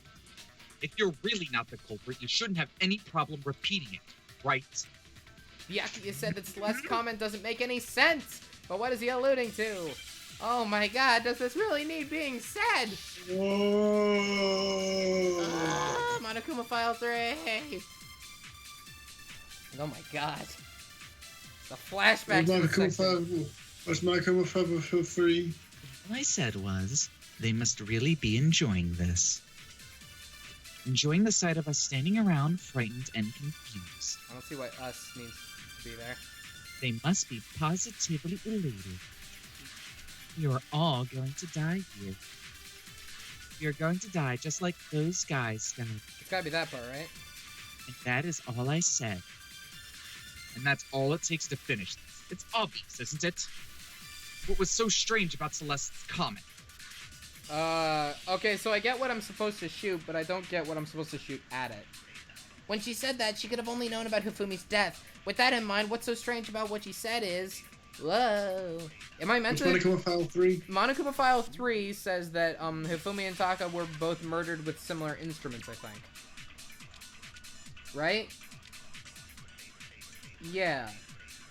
Speaker 8: If you're really not the culprit, you shouldn't have any problem repeating it, right?
Speaker 1: Byakuya said that Celeste's comment doesn't make any sense, but what is he alluding to? Oh my god, does this really need being said?
Speaker 3: Whoa!
Speaker 1: Monokuma File 3! Oh my god. The flashbacks in this section.
Speaker 3: What's Monokuma File for free?
Speaker 5: All I said was, they must really be enjoying this. Enjoying the sight of us standing around, frightened and confused.
Speaker 1: I don't see why us needs to be there.
Speaker 5: They must be positively elated. You're all going to die here. You're going to die just like those guys died.
Speaker 1: It's gotta be that part, right?
Speaker 5: And that is all I said.
Speaker 8: And that's all it takes to finish this. It's obvious, isn't it? What was so strange about Celeste's comment?
Speaker 1: Okay, so I get what I'm supposed to shoot, but I don't get what I'm supposed to shoot at it.
Speaker 6: When she said that, she could have only known about Hifumi's death. With that in mind, what's so strange about what she said is... Whoa.
Speaker 1: Am I meant to...
Speaker 3: Monokuma File 3?
Speaker 1: Monokuma File 3 says that, Hifumi and Taka were both murdered with similar instruments, I think. Right? Yeah.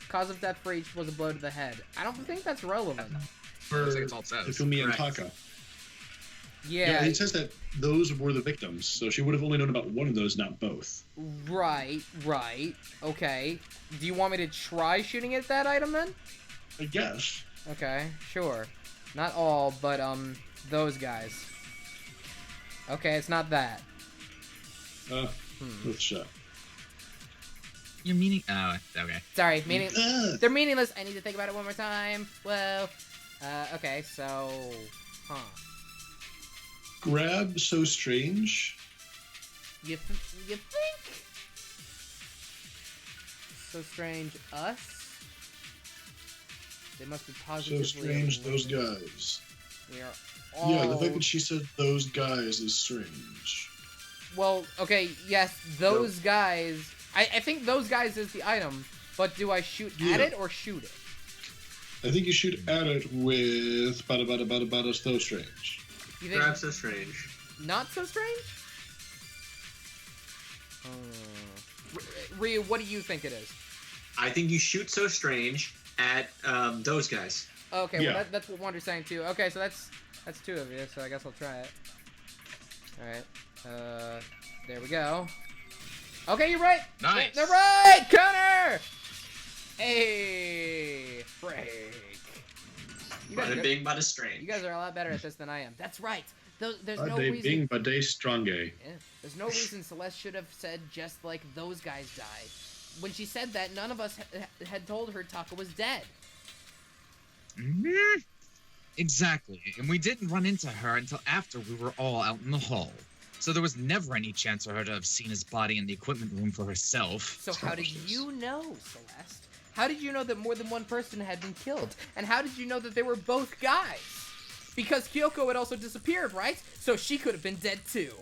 Speaker 1: Cause of death for each was a blow to the head. I don't think that's relevant.
Speaker 3: For
Speaker 8: Looks like it's all it says.
Speaker 3: Ifumi and
Speaker 2: Correct.
Speaker 3: Taka.
Speaker 1: Yeah.
Speaker 3: It says that those were the victims, so she would have only known about one of those, not both.
Speaker 1: Right. Okay. Do you want me to try shooting at that item then?
Speaker 3: I guess.
Speaker 1: Okay, sure. Not all, but, those guys. Okay, it's not that.
Speaker 3: Let's shut.
Speaker 8: You're meaning... Oh, okay.
Speaker 1: Sorry, they're meaningless. I need to think about it one more time. Whoa. Okay, so... Huh.
Speaker 3: Grab So Strange.
Speaker 1: You think? So strange, us? They must be
Speaker 3: So
Speaker 1: positively...
Speaker 3: Strange, those
Speaker 1: elated.
Speaker 3: guys.
Speaker 1: We are all...
Speaker 3: Yeah, the fact that she said those guys is strange.
Speaker 1: Well, okay, yes, those guys... I think those guys is the item, but do I shoot at it or shoot it?
Speaker 3: I think you shoot at it with bada So Strange.
Speaker 1: You think
Speaker 2: grab So Strange.
Speaker 1: not so strange? Ryu, what do you think it is?
Speaker 2: I think you shoot So Strange at those guys.
Speaker 1: Okay,
Speaker 3: Yeah.
Speaker 1: well that's what Wander's saying too. Okay, so that's two of you, so I guess I'll try it. Alright, there we go. Okay, you're right!
Speaker 8: Nice.
Speaker 1: They're right! Counter! Hey! Break. You guys,
Speaker 2: Bada
Speaker 1: are,
Speaker 2: bing, bada strange.
Speaker 1: you guys are a lot better at this than I am.
Speaker 6: That's right. There's no
Speaker 3: Bade
Speaker 6: reason...
Speaker 3: bing, bade stronge.
Speaker 1: Yeah, there's no reason Celeste should have said just like those guys died. When she said that, none of us had told her Taka was dead.
Speaker 8: Mhm. Exactly. And we didn't run into her until after we were all out in the hall. So there was never any chance for her to have seen his body in the equipment room for herself.
Speaker 1: So how did you know, Celeste? How did you know that more than one person had been killed? And how did you know that they were both guys? Because Kyoko had also disappeared, right? So she could have been dead too.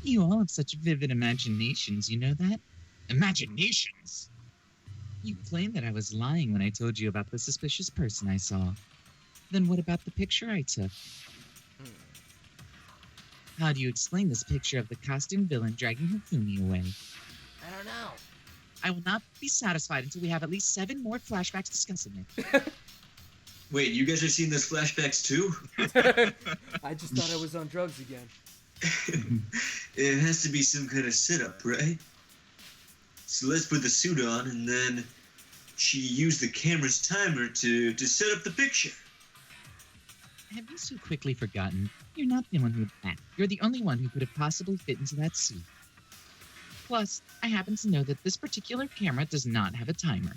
Speaker 5: You all have such vivid imaginations, you know that?
Speaker 8: Imaginations?
Speaker 5: You claimed that I was lying when I told you about the suspicious person I saw. Then what about the picture I took? How do you explain this picture of the costume villain dragging Hifumi away?
Speaker 6: I don't know.
Speaker 5: I will not be satisfied until we have at least 7 more flashbacks discussing it.
Speaker 2: Wait, you guys are seeing those flashbacks too?
Speaker 1: I just thought I was on drugs again.
Speaker 2: It has to be some kind of setup, right? So let's put the suit on, and then she used the camera's timer to set up the picture.
Speaker 5: have you so quickly forgotten? You're not the one who You're the only one who could have possibly fit into that suit. Plus, I happen to know that this particular camera does not have a timer.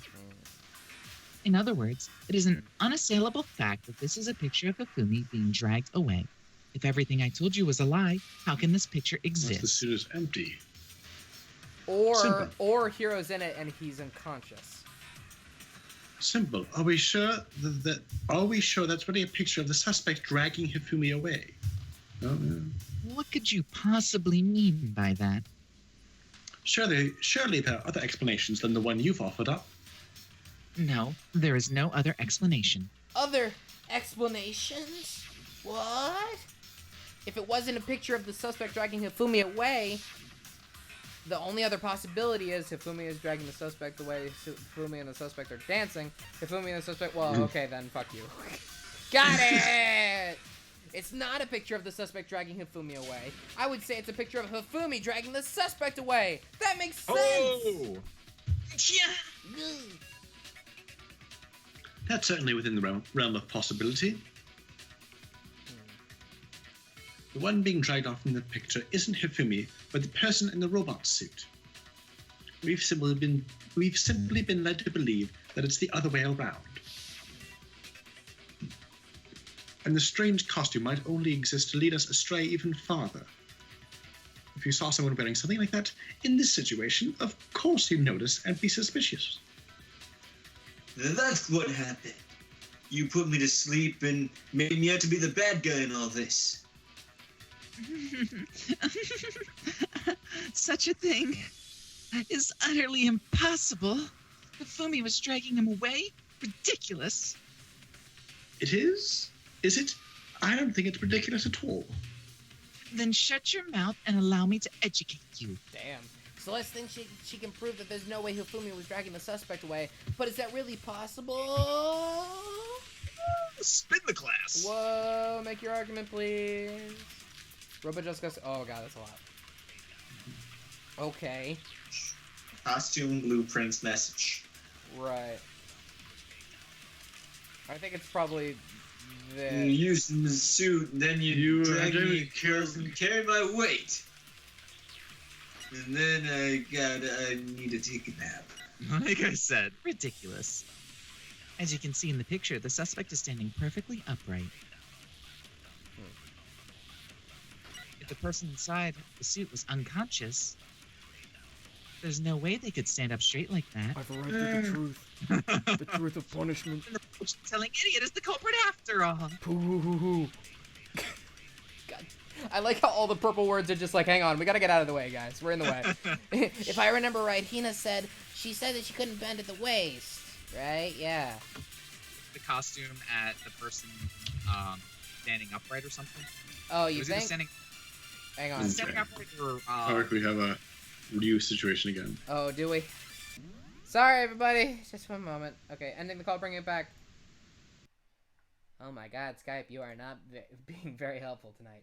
Speaker 5: In other words, it is an unassailable fact that this is a picture of Hifumi being dragged away. If everything I told you was a lie, how can this picture
Speaker 3: Unless the
Speaker 5: exist?
Speaker 3: suit is empty.
Speaker 1: Or
Speaker 3: Simple.
Speaker 1: Hero's in it and he's unconscious.
Speaker 3: Simple. Are we sure that's really a picture of the suspect dragging Hifumi away? Oh, yeah.
Speaker 5: What could you possibly mean by that?
Speaker 3: Surely there are other explanations than the one you've offered up.
Speaker 5: No, there is no other explanation.
Speaker 6: Other explanations? What? If it wasn't a picture of the suspect dragging Hifumi away, the only other possibility is Hifumi is dragging the suspect away, Hifumi and the suspect are dancing. Hifumi and the suspect, well, okay then, fuck you. Got it! It's not a picture of the suspect dragging Hifumi away. I would say it's a picture of Hifumi dragging the suspect away. That makes sense!
Speaker 8: Oh!
Speaker 6: Yeah.
Speaker 3: That's certainly within the realm of possibility. The one being dragged off in the picture isn't Hifumi, but the person in the robot suit. We've simply been led to believe that it's the other way around. And the strange costume might only exist to lead us astray even farther. If you saw someone wearing something like that in this situation, of course you'd notice and be suspicious.
Speaker 2: That's what happened. You put me to sleep and made me out to be the bad guy in all this.
Speaker 5: Such a thing is utterly impossible. Hifumi was dragging him away? Ridiculous.
Speaker 3: It is? Is it? I don't think it's ridiculous at all.
Speaker 5: Then shut your mouth and allow me to educate you.
Speaker 6: Damn. Celeste thinks she can prove that there's no way Hifumi was dragging the suspect away, but is that really possible?
Speaker 8: Spin the class.
Speaker 1: Whoa, make your argument, please. Robo just goes, oh god, that's a lot. Okay.
Speaker 2: Costume blueprints message.
Speaker 1: Right. I think it's probably
Speaker 2: You
Speaker 1: this.
Speaker 2: use the suit, and then you drag
Speaker 3: don't
Speaker 2: me across and carry my weight. And then I need to take a nap.
Speaker 8: Like I said.
Speaker 5: Ridiculous. As you can see in the picture, the suspect is standing perfectly upright. If the person inside the suit was unconscious, there's no way they could stand up straight like that.
Speaker 1: I've arrived at the truth. The truth of punishment.
Speaker 5: And the fortune-telling idiot is the culprit after all.
Speaker 1: Pooh. God. I like how all the purple words are just like, hang on, we gotta get out of the way, guys. We're in the way.
Speaker 6: If I remember right, Hina said that she couldn't bend at the waist, right? Yeah.
Speaker 8: The costume at the person standing upright or something.
Speaker 1: Oh, you
Speaker 8: Was either
Speaker 1: think?
Speaker 8: standing,
Speaker 1: Hang on.
Speaker 3: Okay.
Speaker 8: standing upright or
Speaker 3: Alright, we have a Ryu situation again.
Speaker 1: Oh, do we? Sorry, everybody. Just one moment. Okay, ending the call, bringing it back. Oh my god, Skype, you are not being very helpful tonight.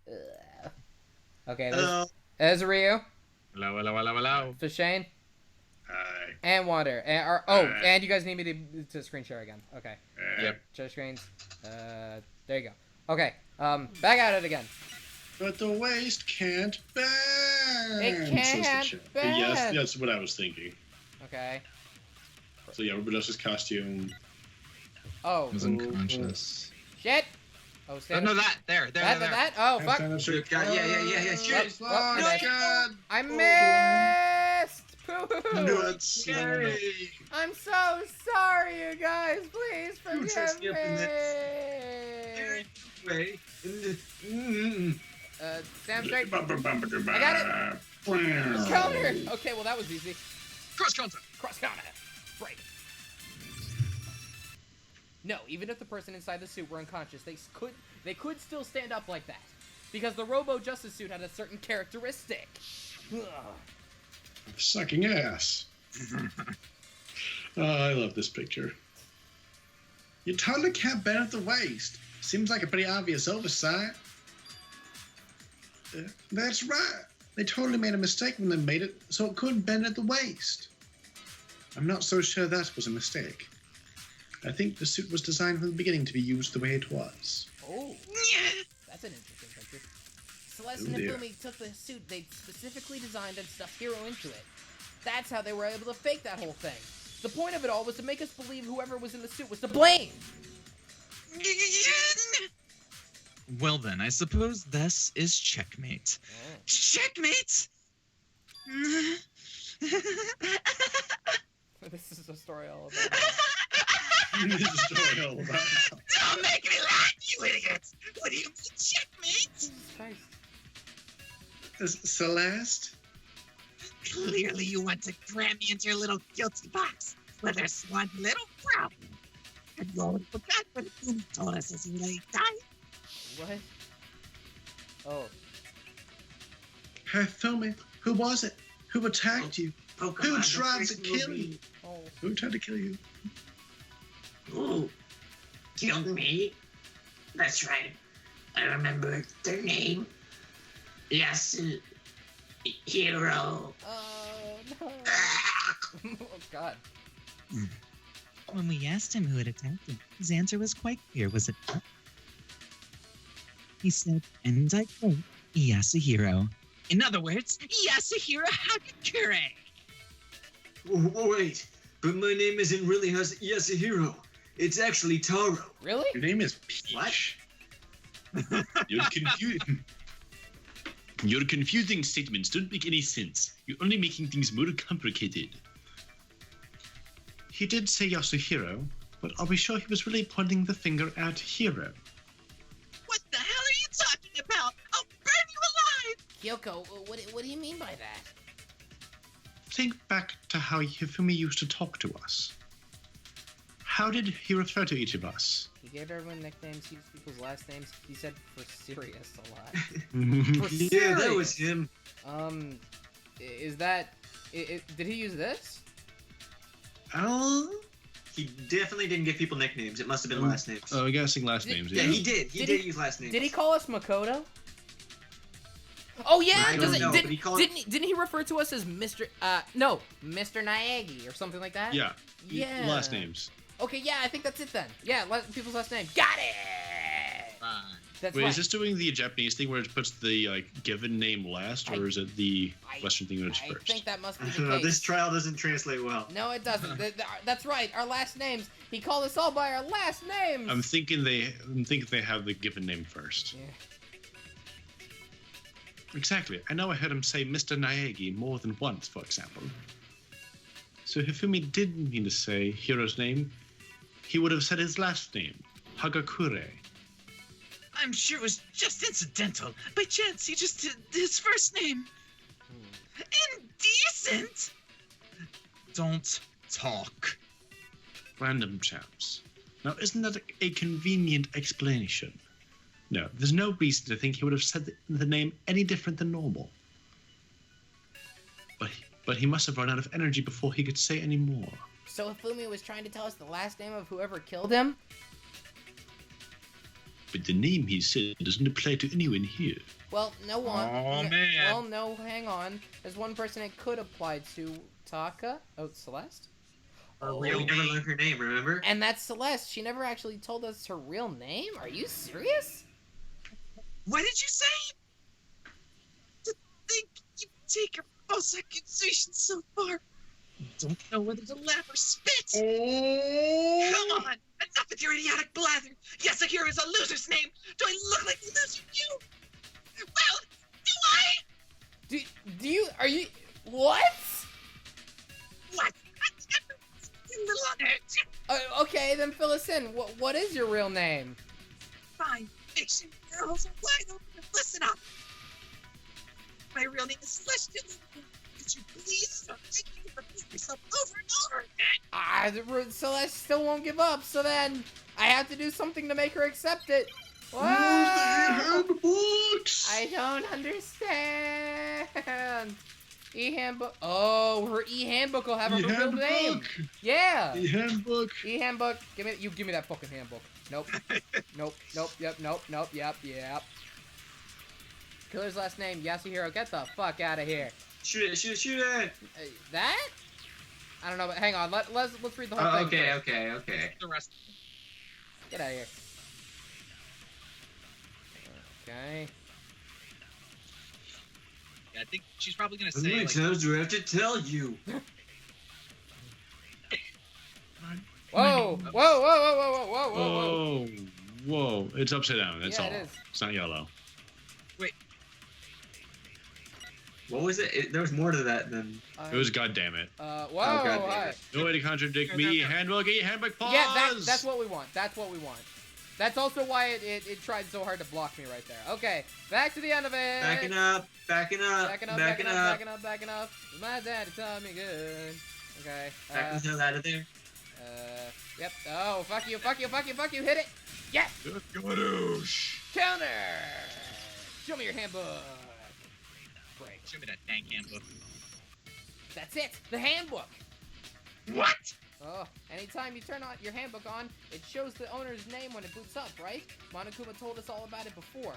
Speaker 1: Ugh. Okay, there's Ryu.
Speaker 8: hello.
Speaker 1: For Shane.
Speaker 3: Hi.
Speaker 1: And Wander. And you guys need me to screen share again. Okay.
Speaker 8: Yep.
Speaker 1: Share screens. There you go. Okay. Back at it again.
Speaker 3: But the waist can't bend.
Speaker 1: It can't
Speaker 3: says the chat.
Speaker 1: bend.
Speaker 3: Yes, that's what I was thinking.
Speaker 1: Okay.
Speaker 3: So yeah, everybody else's costume.
Speaker 1: Oh.
Speaker 8: Was unconscious.
Speaker 1: Shit. Oh, stand
Speaker 8: No,
Speaker 1: up.
Speaker 8: that. There.
Speaker 1: That. Oh, fuck.
Speaker 2: Yeah. Shit.
Speaker 1: Oh,
Speaker 3: Oh,
Speaker 1: I
Speaker 3: God.
Speaker 1: I missed. Pooh.
Speaker 3: No, it's scary.
Speaker 1: I'm so sorry, you guys. Please
Speaker 2: Who tricks
Speaker 1: forgive
Speaker 2: me up in
Speaker 1: me.
Speaker 2: Wait.
Speaker 1: Stand straight.
Speaker 3: I
Speaker 1: got it. Counter. Okay, well that was easy.
Speaker 8: Cross counter.
Speaker 1: Cross counter. Break. No, even if the person inside the suit were unconscious, they could still stand up like that, because the Robo Justice suit had a certain characteristic. Ugh.
Speaker 3: Sucking ass. Oh, I love this picture. You totally can't bend at the waist. Seems like a pretty obvious oversight. That's right. They totally made a mistake when they made it so it couldn't bend at the waist. I'm not so sure that was a mistake. I think the suit was designed from the beginning to be used the way it was.
Speaker 6: Oh, that's an interesting picture. Celeste and
Speaker 3: Oh, dear.
Speaker 6: Ifumi took the suit they specifically designed and stuffed Hero into it. That's how they were able to fake that whole thing. The point of it all was to make us believe whoever was in the suit was to blame.
Speaker 5: Well then, I suppose this is checkmate. Checkmate!
Speaker 1: This is a story all about.
Speaker 3: This is a story all about.
Speaker 4: Don't make me laugh, you idiot! What do you mean, checkmate?
Speaker 1: Jesus Christ.
Speaker 3: Celeste?
Speaker 7: Clearly you want to cram me into your little guilty box. Well, there's one little problem. And you already forgot what Fumi told us as he lay dying.
Speaker 1: What? Oh.
Speaker 3: Hey, Fumi, who was it? Who attacked you?
Speaker 7: Pokemon,
Speaker 3: Who
Speaker 7: the
Speaker 3: tried to
Speaker 7: first
Speaker 3: kill
Speaker 7: movie.
Speaker 3: you?
Speaker 1: Oh.
Speaker 3: Who tried to kill you?
Speaker 7: Ooh, killed me? That's right. I remember their name. Yasu Hero.
Speaker 1: Oh, no. Oh, God.
Speaker 5: When we asked him who had attacked him, his answer was quite clear, was it not? He said, and I quote, Yasuhiro. In other words, Yasuhiro Hagakure.
Speaker 2: Wait, but my name isn't really Yasuhiro. It's actually Taro.
Speaker 1: Really?
Speaker 3: Your name is Peach.
Speaker 9: You're confusing. Your confusing statements don't make any sense. You're only making things more complicated.
Speaker 3: He did say Yasuhiro, but are we sure he was really pointing the finger at Hiro?
Speaker 4: What the hell are you talking about? I'll burn you alive!
Speaker 6: Kyoko, what do you mean by that?
Speaker 3: Think back to how Hifumi used to talk to us. How did he refer to each of us?
Speaker 1: He gave everyone nicknames. He used people's last names. He said for serious a lot. For
Speaker 2: Yeah, that
Speaker 1: serious.
Speaker 2: was him.
Speaker 1: Is that... did he use this?
Speaker 3: Oh?
Speaker 2: He definitely didn't give people nicknames. It must have been last names.
Speaker 3: Oh, we're guessing last
Speaker 1: Did-
Speaker 3: names.
Speaker 2: Yeah,
Speaker 3: Yeah.
Speaker 2: he did. He
Speaker 1: Did
Speaker 2: did
Speaker 1: he-
Speaker 2: use last names.
Speaker 1: Did he call us Makoto? Oh yeah,
Speaker 2: I don't know, but he called-
Speaker 1: didn't he refer to us as Mr. No, Mr. Nyagi or something like that?
Speaker 3: Yeah.
Speaker 1: Yeah.
Speaker 3: Last names.
Speaker 1: Okay, yeah, I think that's it then. Yeah, people's last name. Got it.
Speaker 8: Fine.
Speaker 1: That's
Speaker 3: Wait,
Speaker 1: right.
Speaker 3: is this doing the Japanese thing where it puts the given name last, or is it the Western thing where it's
Speaker 1: I
Speaker 3: first?
Speaker 1: think that must be
Speaker 2: I
Speaker 1: the
Speaker 2: don't know.
Speaker 1: case.
Speaker 2: This trial doesn't translate well.
Speaker 1: No, it doesn't. That's right. Our last names. He called us all by our last names.
Speaker 3: I'm thinking they have the given name first.
Speaker 1: Yeah.
Speaker 3: Exactly. I know I heard him say Mr. Naegi more than once, for example. So Hifumi didn't mean to say Hiro's name. He would have said his last name, Hagakure.
Speaker 5: I'm sure it was just incidental. By chance, he just did his first name. Indecent! Don't talk.
Speaker 3: Random chaps. Now, isn't that a convenient explanation? No, there's no reason to think he would have said the name any different than normal. But he must have run out of energy before he could say any more.
Speaker 6: So Ifumi was trying to tell us the last name of whoever killed him?
Speaker 9: But the name he said doesn't apply to anyone here.
Speaker 6: Well, no one.
Speaker 8: Oh, man.
Speaker 6: Well, no, hang on. There's one person it could apply to. Taka? Oh, Celeste?
Speaker 2: Yeah, we never learned her name, remember?
Speaker 6: And that's Celeste. She never actually told us her real name? Are you serious?
Speaker 5: What did you say? To think you take your false accusation so far. You don't know whether to laugh or spit.
Speaker 4: Come on! Enough with your idiotic blather! Yasuhiro is a loser's name! Do I look like a loser to you? Well, do I?
Speaker 6: Do you, are you, what?
Speaker 4: What? You little nerd!
Speaker 6: Okay, then fill us in. What is your real name?
Speaker 4: Fine, fiction girls are wide open. Listen up. My real name is Celestial. Could you please stop making me repeat yourself over and over again?
Speaker 6: Celeste still won't give up, so then I have to do something to make her accept it. What?
Speaker 3: Handbooks!
Speaker 6: I don't understand. E-handbook. Oh, her e-handbook will have her real name. Yeah.
Speaker 3: E-handbook.
Speaker 6: E-handbook. Give me that fucking handbook. Nope. Nope. Yep. Killer's last name, Yasuhiro. Get the fuck out of here.
Speaker 2: Shoot it!
Speaker 6: That?
Speaker 1: I don't know, but hang on. Let's read the whole
Speaker 2: Oh,
Speaker 1: thing.
Speaker 2: okay,
Speaker 1: first.
Speaker 2: okay.
Speaker 8: The rest.
Speaker 1: Get out of here. Okay.
Speaker 8: Yeah, I think she's probably gonna
Speaker 2: How
Speaker 8: say
Speaker 2: many
Speaker 8: like,
Speaker 2: times do I have to tell you?
Speaker 1: Whoa! Whoa! Whoa! Whoa! Whoa! Whoa! Whoa!
Speaker 9: Whoa, whoa! It's upside down. That's
Speaker 1: Yeah,
Speaker 9: all.
Speaker 1: it is.
Speaker 9: It's not yellow.
Speaker 2: What was it? There was more to that than.
Speaker 9: It was goddammit.
Speaker 1: Whoa!
Speaker 2: God damn
Speaker 1: Hi.
Speaker 2: it.
Speaker 9: No way to contradict me. Handbook, get your handbook. Pause.
Speaker 1: Yeah, that's what we want. That's what we want. That's also why it tried so hard to block me right there. Okay, back to the end of it.
Speaker 2: Backing up.
Speaker 1: Backing up. My daddy taught me good. Okay.
Speaker 2: Back the hell out of there.
Speaker 1: Yep. Oh, fuck you. Hit it. Yes. Counter. Show me your handbook. Great.
Speaker 8: show me that dang handbook.
Speaker 1: That's it. The handbook.
Speaker 8: What?
Speaker 1: Oh, anytime you turn on your handbook on, it shows the owner's name when it boots up, right? Monokuma told us all about it before.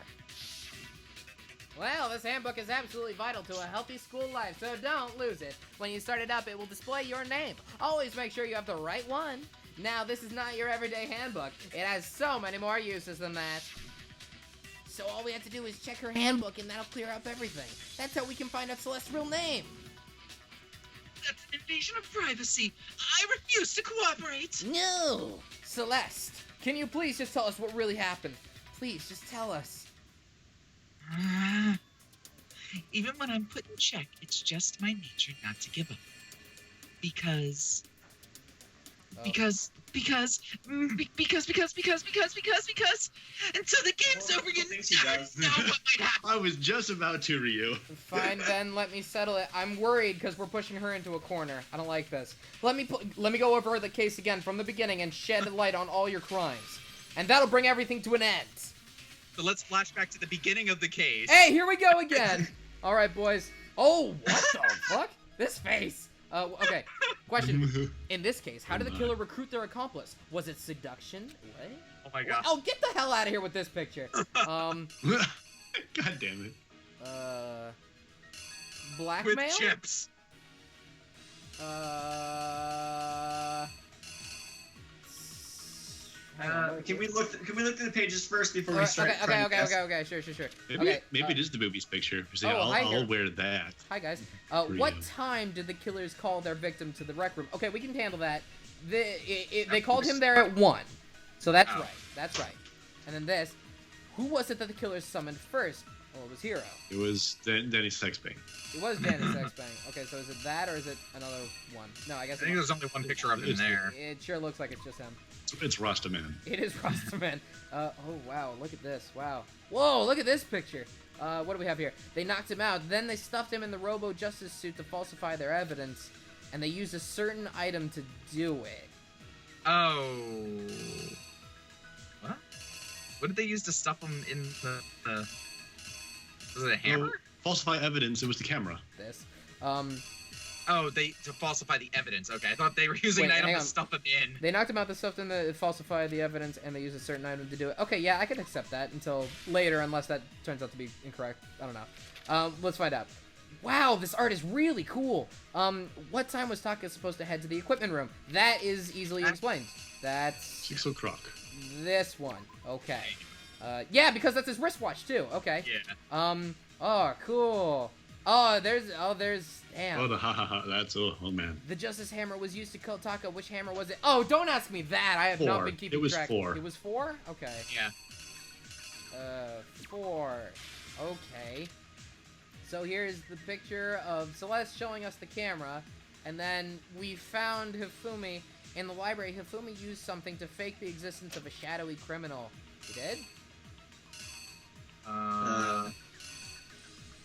Speaker 1: Well, this handbook is absolutely vital to a healthy school life, so don't lose it. When you start it up, it will display your name. Always make sure you have the right one. Now, this is not your everyday handbook. It has so many more uses than that. So all we have to do is check her handbook, and that'll clear up everything. That's how we can find out Celeste's real name.
Speaker 7: That's an invasion of privacy. I refuse to cooperate.
Speaker 1: No! Celeste, can you please just tell us what really happened? Please, just tell us.
Speaker 7: Even when I'm put in check, it's just my nature not to give up. Because until the game's over, you
Speaker 2: Things he
Speaker 7: never
Speaker 2: does.
Speaker 7: know what might happen.
Speaker 9: I was just about to, Ryu.
Speaker 1: Fine, then let me settle it. I'm worried because we're pushing her into a corner. I don't like this. Let me go over the case again from the beginning and shed light on all your crimes, and that'll bring everything to an end.
Speaker 8: So let's flash back to the beginning of the case.
Speaker 1: Hey, here we go again. All right, boys. Oh, what the fuck? This face. Okay. Question. In this case, how did the killer recruit their accomplice? Was it seduction? What?
Speaker 8: Oh my gosh.
Speaker 1: Oh, get the hell out of here with this picture.
Speaker 9: God damn it.
Speaker 1: Blackmail?
Speaker 8: With chips.
Speaker 2: Can we look through the pages first before we start?
Speaker 1: Okay,
Speaker 2: trying to guess?
Speaker 1: sure.
Speaker 9: Maybe,
Speaker 1: Okay,
Speaker 9: maybe it is the movie's picture. Say,
Speaker 1: oh, hi here.
Speaker 9: I'll wear that.
Speaker 1: Hi guys.
Speaker 9: For
Speaker 1: What
Speaker 9: you.
Speaker 1: time did the killers call their victim to the rec room? Okay, we can handle that. They called him there at 1. So that's
Speaker 8: Oh.
Speaker 1: right. That's right. And then this. Who was it that the killers summoned first? Well, it was Hero.
Speaker 9: It was Danny Sexbang.
Speaker 1: It was Danny Sexbang. Okay, so is it that or is it another one? No, I guess
Speaker 8: I think there's only one picture of him
Speaker 9: It's-
Speaker 8: there.
Speaker 1: it sure looks like it's just him.
Speaker 9: It's Rasta Man.
Speaker 1: It is Rastaman. Oh wow, look at this. Wow. Whoa, look at this picture. What do we have here? They knocked him out, then they stuffed him in the Robo Justice suit to falsify their evidence, and they used a certain item to do it.
Speaker 8: Oh. What? What did they use to stuff him in the was it a hammer?
Speaker 9: Oh, falsify evidence. It was the camera.
Speaker 1: This.
Speaker 8: Oh, to falsify the evidence. Okay, I thought they were using
Speaker 1: Wait,
Speaker 8: an item
Speaker 1: hang
Speaker 8: to
Speaker 1: on.
Speaker 8: stuff him in.
Speaker 1: They knocked him out, they stuffed in the falsify the evidence, and they used a certain item to do it. Okay, yeah, I can accept that until later, unless that turns out to be incorrect. I don't know. Let's find out. Wow, this art is really cool. What time was Taka supposed to head to the equipment room? That is easily explained. That's
Speaker 9: 6 o'clock.
Speaker 1: this one. Okay. Yeah, because that's his wristwatch too. Okay.
Speaker 8: Yeah.
Speaker 1: Oh, cool. Oh, there's, damn.
Speaker 9: Oh, the ha ha ha. That's oh man.
Speaker 1: The Justice Hammer was used to kill Taka. Which hammer was it? Oh, don't ask me that. I have not
Speaker 9: 4.
Speaker 1: been keeping
Speaker 9: It was
Speaker 1: track.
Speaker 9: 4.
Speaker 1: It was 4? Okay.
Speaker 8: Yeah.
Speaker 1: 4. Okay. So here's the picture of Celeste showing us the camera, and then we found Hifumi in the library. Hifumi used something to fake the existence of a shadowy criminal. He did?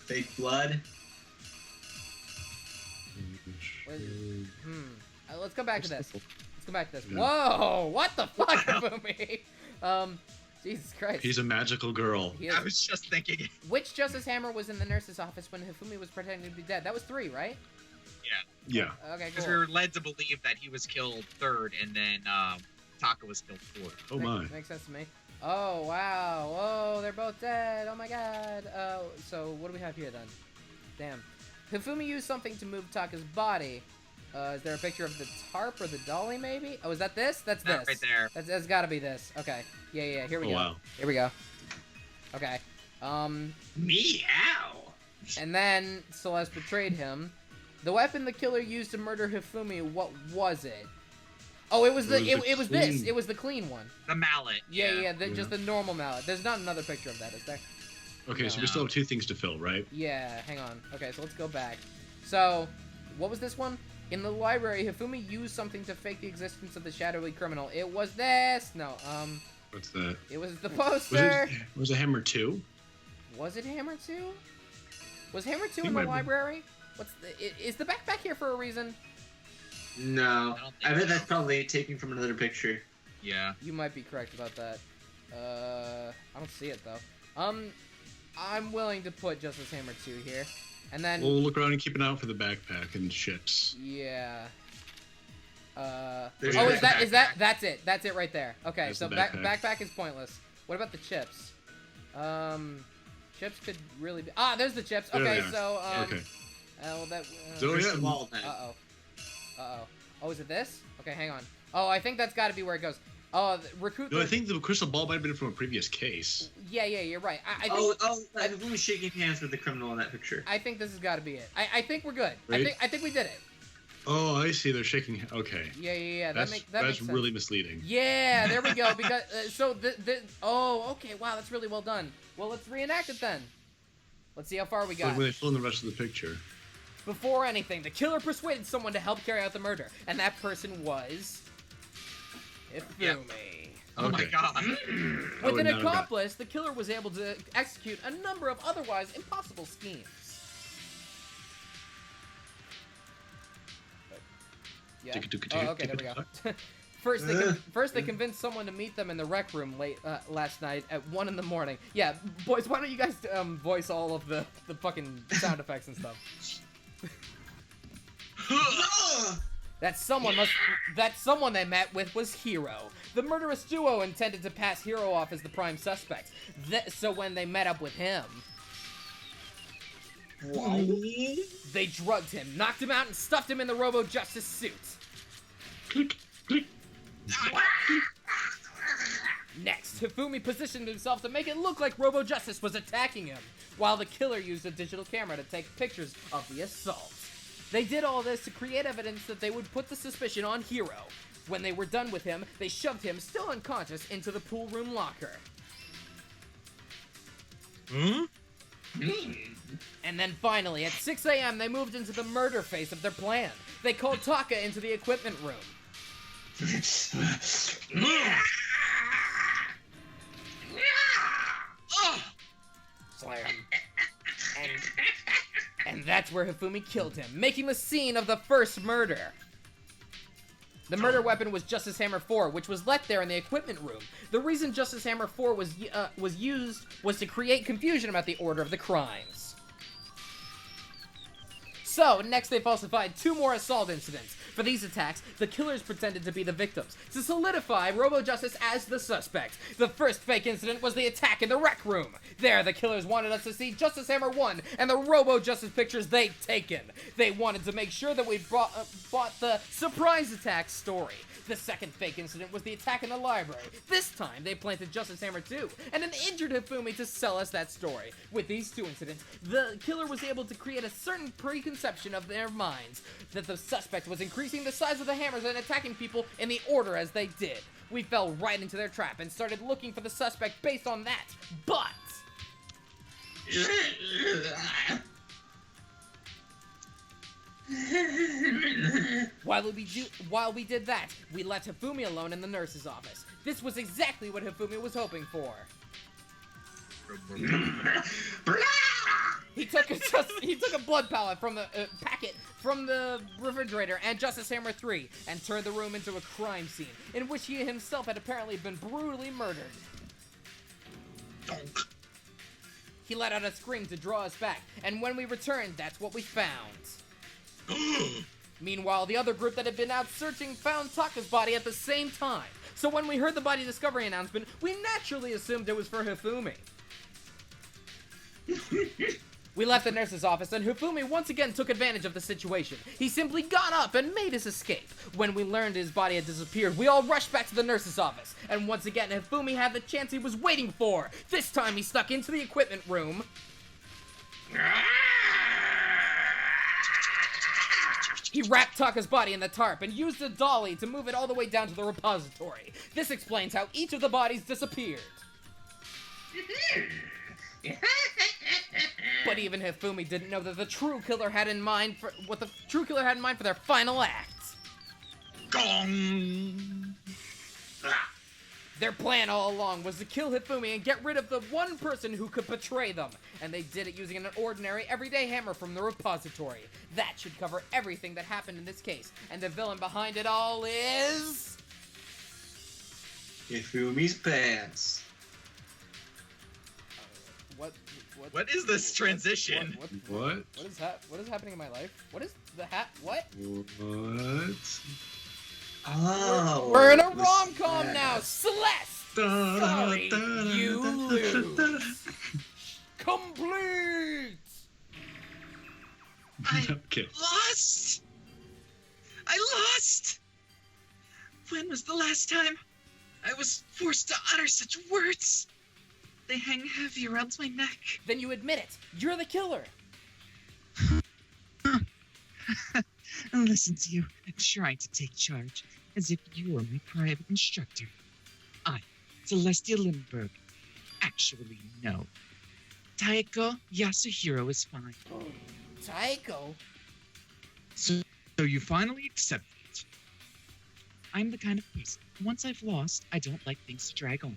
Speaker 2: Fake blood.
Speaker 1: Let's come back to this. Let's come back to this.
Speaker 9: Yeah.
Speaker 1: Whoa! What the fuck, Hifumi? Jesus Christ.
Speaker 9: He's a magical girl.
Speaker 1: He is.
Speaker 8: I was just thinking.
Speaker 1: Which Justice Hammer was in the nurse's office when Hifumi was pretending to be dead? That was 3, right?
Speaker 9: Yeah.
Speaker 1: Okay,
Speaker 8: Because
Speaker 1: cool.
Speaker 8: we were led to believe that he was killed 3rd, and then Taka was killed 4th.
Speaker 9: Oh my.
Speaker 1: Makes sense to me. Oh, wow. Whoa, they're both dead. Oh my god. So what do we have here then? Damn. Hifumi used something to move Taka's body. Is there a picture of the tarp or the dolly, maybe? Oh, is that this? That's
Speaker 2: That
Speaker 1: this.
Speaker 2: right there.
Speaker 1: That's gotta be this. Okay. Yeah, here we go.
Speaker 9: Wow.
Speaker 1: Here we go. Okay.
Speaker 2: Meow.
Speaker 1: And then Celeste betrayed him. The weapon the killer used to murder Hifumi, what was it? Oh, it was this. It was the clean one.
Speaker 8: The mallet.
Speaker 1: Yeah. Just the normal mallet. There's not another picture of that, is there?
Speaker 9: Okay, so we still have 2 things to fill, right?
Speaker 1: Yeah, hang on. Okay, so let's go back. So, what was this one? In the library, Hifumi used something to fake the existence of the shadowy criminal. It was this! No,
Speaker 9: What's that?
Speaker 1: it was the poster!
Speaker 9: Was it Hammer 2?
Speaker 1: Was it Hammer 2? Was Hammer 2
Speaker 9: It
Speaker 1: in
Speaker 9: might
Speaker 1: the
Speaker 9: be.
Speaker 1: library? Is the backpack here for a reason?
Speaker 2: No.
Speaker 8: I don't
Speaker 2: I
Speaker 8: think
Speaker 2: bet
Speaker 8: so.
Speaker 2: that's probably taken from another picture.
Speaker 8: Yeah.
Speaker 1: You might be correct about that. I don't see it, though. I'm willing to put Justice Hammer 2 here. And then...
Speaker 9: We'll look around and keep an eye out for the backpack and ships.
Speaker 1: Yeah.
Speaker 2: There's
Speaker 1: Oh,
Speaker 2: a
Speaker 1: is that's it. That's it right there. Okay,
Speaker 9: That's
Speaker 1: so
Speaker 9: the
Speaker 1: backpack.
Speaker 9: backpack.
Speaker 1: Is pointless. What about the chips? Chips could really be... there's the chips.
Speaker 9: There
Speaker 1: Okay,
Speaker 9: they are.
Speaker 1: so,
Speaker 9: Okay.
Speaker 1: well, that...
Speaker 9: So,
Speaker 2: Where's
Speaker 9: yeah.
Speaker 2: the wall then?
Speaker 1: Uh-oh. Oh, is it this? Okay, hang on. Oh, I think that's gotta be where it goes. Oh, recruit...
Speaker 9: No, I think the crystal ball might have been from a previous case.
Speaker 1: Yeah, you're right. I think...
Speaker 2: Who was shaking hands with the criminal in that picture?
Speaker 1: I think this has got to be it. I think we're good.
Speaker 9: Right?
Speaker 1: I think we did it.
Speaker 9: Oh, I see. They're shaking. Okay.
Speaker 1: Yeah.
Speaker 9: That's
Speaker 1: That makes
Speaker 9: that's
Speaker 1: sense.
Speaker 9: really misleading.
Speaker 1: Yeah, there we go. Because okay, wow, that's really well done. Well, let's reenact it then. Let's see how far we
Speaker 9: Like
Speaker 1: got.
Speaker 9: when they fill in the rest of the picture.
Speaker 1: Before anything, the killer persuaded someone to help carry out the murder, and that person was Hifumi.
Speaker 8: Yeah. Oh my
Speaker 9: Okay.
Speaker 8: god.
Speaker 9: I
Speaker 1: With
Speaker 9: would
Speaker 1: an
Speaker 9: not have got-
Speaker 1: accomplice, the killer was able to execute a number of otherwise impossible schemes. Yeah. Oh, okay, there we go. First, they convinced someone to meet them in the rec room late last night at 1 in the morning. Yeah, boys, why don't you guys voice all of the fucking sound effects and stuff? That someone they met with was Hero. The murderous duo intended to pass Hero off as the prime suspect. So when they met up with him, they drugged him, knocked him out, and stuffed him in the Robo Justice suit.
Speaker 9: Click, click.
Speaker 1: Next, Hifumi positioned himself to make it look like Robo Justice was attacking him, while the killer used a digital camera to take pictures of the assault. They did all this to create evidence that they would put the suspicion on Hero. When they were done with him, they shoved him, still unconscious, into the pool room locker. And then finally, at 6 a.m., they moved into the murder phase of their plan. They called Taka into the equipment room. Slam. And that's where Hifumi killed him, making the scene of the first murder. The murder weapon was Justice Hammer 4, which was left there in the equipment room. The reason Justice Hammer 4 was used was to create confusion about the order of the crimes. So, next they falsified 2 more assault incidents. For these attacks, the killers pretended to be the victims, to solidify Robo Justice as the suspect. The first fake incident was the attack in the rec room. There, the killers wanted us to see Justice Hammer 1 and the Robo Justice pictures they'd taken. They wanted to make sure that we bought the surprise attack story. The second fake incident was the attack in the library. This time, they planted Justice Hammer 2 and an injured Hifumi to sell us that story. With these 2 incidents, the killer was able to create a certain preconception of their minds that the suspect was increasing the size of the hammers and attacking people in the order as they did. We fell right into their trap and started looking for the suspect based on that. But while we did that, we left Hifumi alone in the nurse's office. This was exactly what Hifumi was hoping for. He took a blood pallet from the packet from the refrigerator and Justice Hammer 3 and turned the room into a crime scene in which he himself had apparently been brutally murdered. He let out a scream to draw us back, and when we returned, that's what we found. Meanwhile, the other group that had been out searching found Taka's body at the same time. So when we heard the body discovery announcement, we naturally assumed it was for Hifumi. We left the nurse's office, and Hifumi once again took advantage of the situation. He simply got up and made his escape. When we learned his body had disappeared, we all rushed back to the nurse's office. And once again, Hifumi had the chance he was waiting for. This time, he snuck into the equipment room. He wrapped Taka's body in the tarp and used a dolly to move it all the way down to the repository. This explains how each of the bodies disappeared. But even Hifumi didn't know that the true killer had in mind for their final act.
Speaker 8: Gong!
Speaker 1: Their plan all along was to kill Hifumi and get rid of the one person who could betray them. And they did it using an ordinary, everyday hammer from the repository. That should cover everything that happened in this case. And the villain behind it all is...
Speaker 2: Hifumi's pants.
Speaker 8: What is this transition?
Speaker 9: What?
Speaker 1: What is happening in my life? What is the hat? What?
Speaker 9: What?
Speaker 2: Oh.
Speaker 1: We're in a
Speaker 2: the
Speaker 1: rom-com
Speaker 2: sad.
Speaker 1: now! Celeste! Sorry, you lose. Complete!
Speaker 9: Okay.
Speaker 7: Lost! I lost! When was the last time I was forced to utter such words? They hang heavy around my neck.
Speaker 1: Then you admit it. You're the killer.
Speaker 5: Listen to you, trying to take charge, as if you were my private instructor. I, Celestia Lindbergh. Actually, no. Taeko Yasuhiro is fine.
Speaker 1: Taiko?
Speaker 5: So you finally accept it. I'm the kind of person, once I've lost, I don't like things to drag on.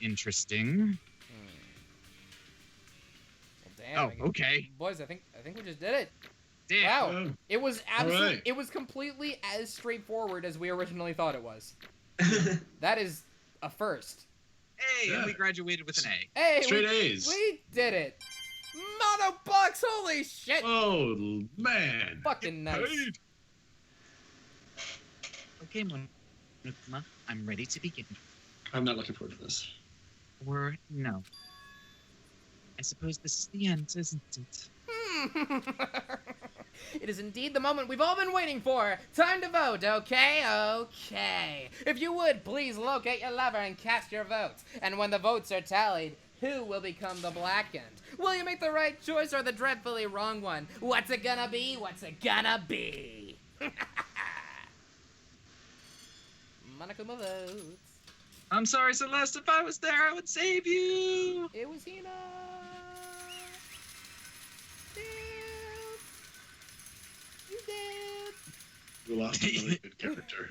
Speaker 5: Interesting.
Speaker 1: Well, damn.
Speaker 5: Oh, okay.
Speaker 1: Boys, I think we just did it.
Speaker 5: Damn.
Speaker 1: Wow.
Speaker 9: Oh.
Speaker 1: It was absolutely.
Speaker 9: Alright.
Speaker 1: It was completely as straightforward as we originally thought it was. That is a first.
Speaker 8: Hey,
Speaker 9: Yeah.
Speaker 8: and we graduated with an A.
Speaker 1: Hey,
Speaker 9: Straight A's.
Speaker 1: We did it. Mono bucks. Holy shit.
Speaker 9: Oh, man.
Speaker 1: Fucking nice.
Speaker 9: Paid.
Speaker 5: Okay, Monokuma, I'm ready to begin.
Speaker 3: I'm not looking forward to this.
Speaker 5: Or no. I suppose this is the end, isn't it?
Speaker 1: It is indeed the moment we've all been waiting for. Time to vote, okay? Okay. If you would, please locate your lover and cast your votes. And when the votes are tallied, who will become the blackened? Will you make the right choice or the dreadfully wrong one? What's it gonna be? What's it gonna be? Monokuma votes.
Speaker 8: I'm sorry, Celeste. If I was there, I would save you.
Speaker 1: It was Hina. Damn. You did.
Speaker 3: We lost a really good character.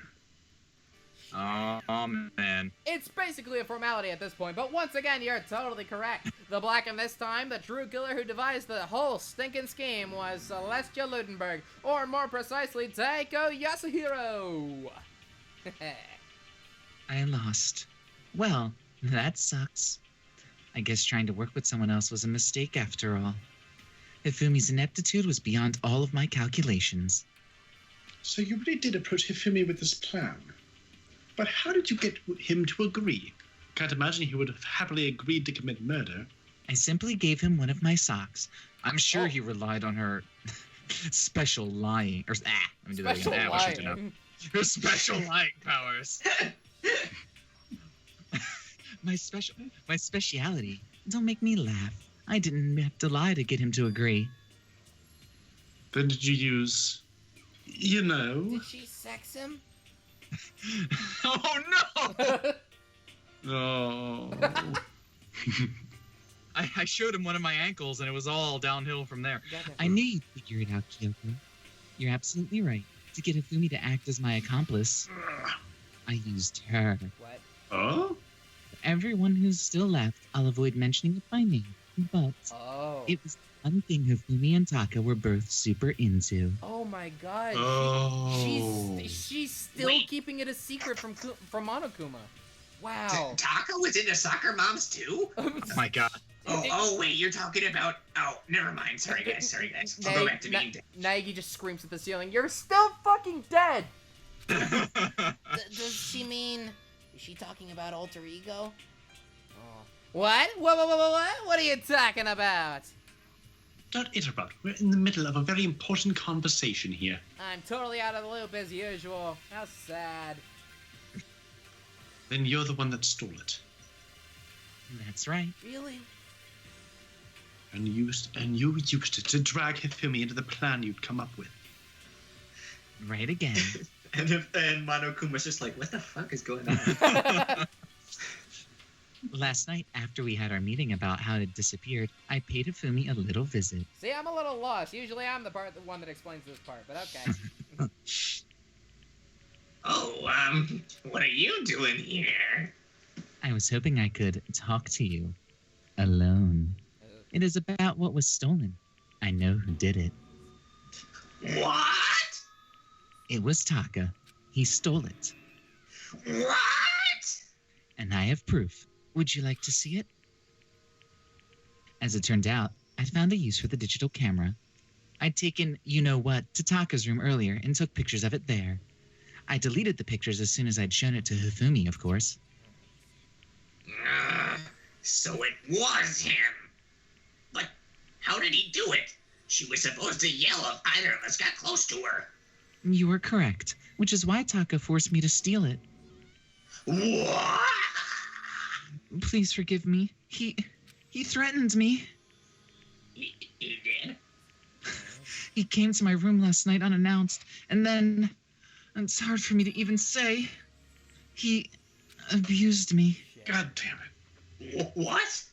Speaker 8: Oh, man.
Speaker 1: It's basically a formality at this point, but once again, you're totally correct. The blackened this time, the true killer who devised the whole stinking scheme was Celestia Ludenberg, or more precisely, Taiko Yasuhiro.
Speaker 5: I lost. Well, that sucks. I guess trying to work with someone else was a mistake after all. Hifumi's ineptitude was beyond all of my calculations.
Speaker 3: So you really did approach Hifumi with this plan. But how did you get him to agree?
Speaker 9: Can't imagine he would have happily agreed to commit murder.
Speaker 5: I simply gave him one of my socks. I'm sure
Speaker 1: Oh.
Speaker 5: he relied on her special lying. Or, let me do that
Speaker 1: Special
Speaker 5: again. I shouldn't have.
Speaker 1: lying.
Speaker 8: Your special lying powers.
Speaker 5: My speciality. Don't make me laugh. I didn't have to lie to get him to agree.
Speaker 9: Then did you use, you know?
Speaker 6: Did she sex him?
Speaker 8: Oh, no!
Speaker 9: Oh.
Speaker 8: I showed him one of my ankles, and it was all downhill from there.
Speaker 5: I knew you'd figure it out, Kyoko. You're absolutely right. To get Hifumi to act as my accomplice, I used her.
Speaker 1: What?
Speaker 9: Oh?
Speaker 5: For everyone who's still left, I'll avoid mentioning it by name. But
Speaker 1: Oh.
Speaker 5: it was one thing Hifumi and Taka were both super into.
Speaker 1: Oh my god.
Speaker 9: Oh.
Speaker 1: She's still
Speaker 2: Wait.
Speaker 1: keeping it a secret from Monokuma. Wow.
Speaker 2: Taka was into soccer moms too?
Speaker 8: Oh, my God.
Speaker 2: Oh, wait, you're talking about... Oh, never mind. Sorry, guys. I'll go back to being dead.
Speaker 1: Nagi just screams at the ceiling, "You're still fucking dead!"
Speaker 6: Does she mean... Is she talking about alter ego?
Speaker 1: Oh. What? What? What are you talking about?
Speaker 9: Don't interrupt. We're in the middle of a very important conversation here.
Speaker 1: I'm totally out of the loop as usual. How sad.
Speaker 9: Then you're the one that stole it.
Speaker 5: That's right.
Speaker 6: Really?
Speaker 9: And you used it to drag Hifumi into the plan you'd come up with.
Speaker 5: Right again.
Speaker 2: And Monokuma's just like, what the fuck is going on?
Speaker 5: Last night, after we had our meeting about how it disappeared, I paid Hifumi a little visit.
Speaker 1: See, I'm a little lost. Usually I'm the one that explains this part, but okay.
Speaker 2: Oh, what are you doing here?
Speaker 5: I was hoping I could talk to you. Alone. It is about what was stolen. I know who did it.
Speaker 2: What?
Speaker 5: It was Taka. He stole it.
Speaker 2: What?
Speaker 5: And I have proof. Would you like to see it? As it turned out, I'd found a use for the digital camera. I'd taken you-know-what to Taka's room earlier and took pictures of it there. I deleted the pictures as soon as I'd shown it to Hifumi, of course.
Speaker 2: So it was him. But how did he do it? She was supposed to yell if either of us got close to her.
Speaker 5: You were correct, which is why Taka forced me to steal it.
Speaker 2: What?
Speaker 5: Please forgive me. He threatened me.
Speaker 2: He did?
Speaker 5: He came to my room last night unannounced, and then, it's hard for me to even say, he abused me.
Speaker 9: God damn it.
Speaker 2: What?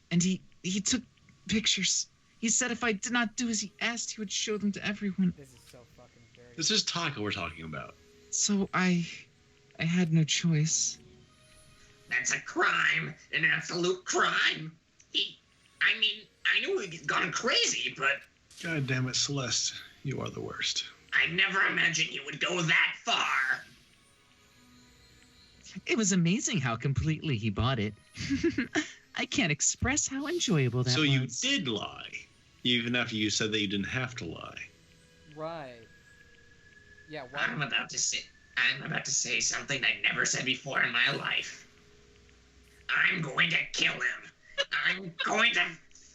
Speaker 5: And he took pictures. He said if I did not do as he asked, he would show them to everyone.
Speaker 1: This is so fucking dirty.
Speaker 9: This is Taka we're talking about.
Speaker 5: So I had no choice.
Speaker 2: That's a crime. An absolute crime. I knew he'd gone crazy, but
Speaker 9: God damn it, Celeste. You are the worst.
Speaker 2: I never imagined you would go that far.
Speaker 5: It was amazing how completely he bought it. I can't express how enjoyable that was.
Speaker 9: So you did lie, even after you said that you didn't have to lie.
Speaker 1: Right. Yeah, what?
Speaker 2: I'm about to say something I never said before in my life. I'm going to kill him. I'm going to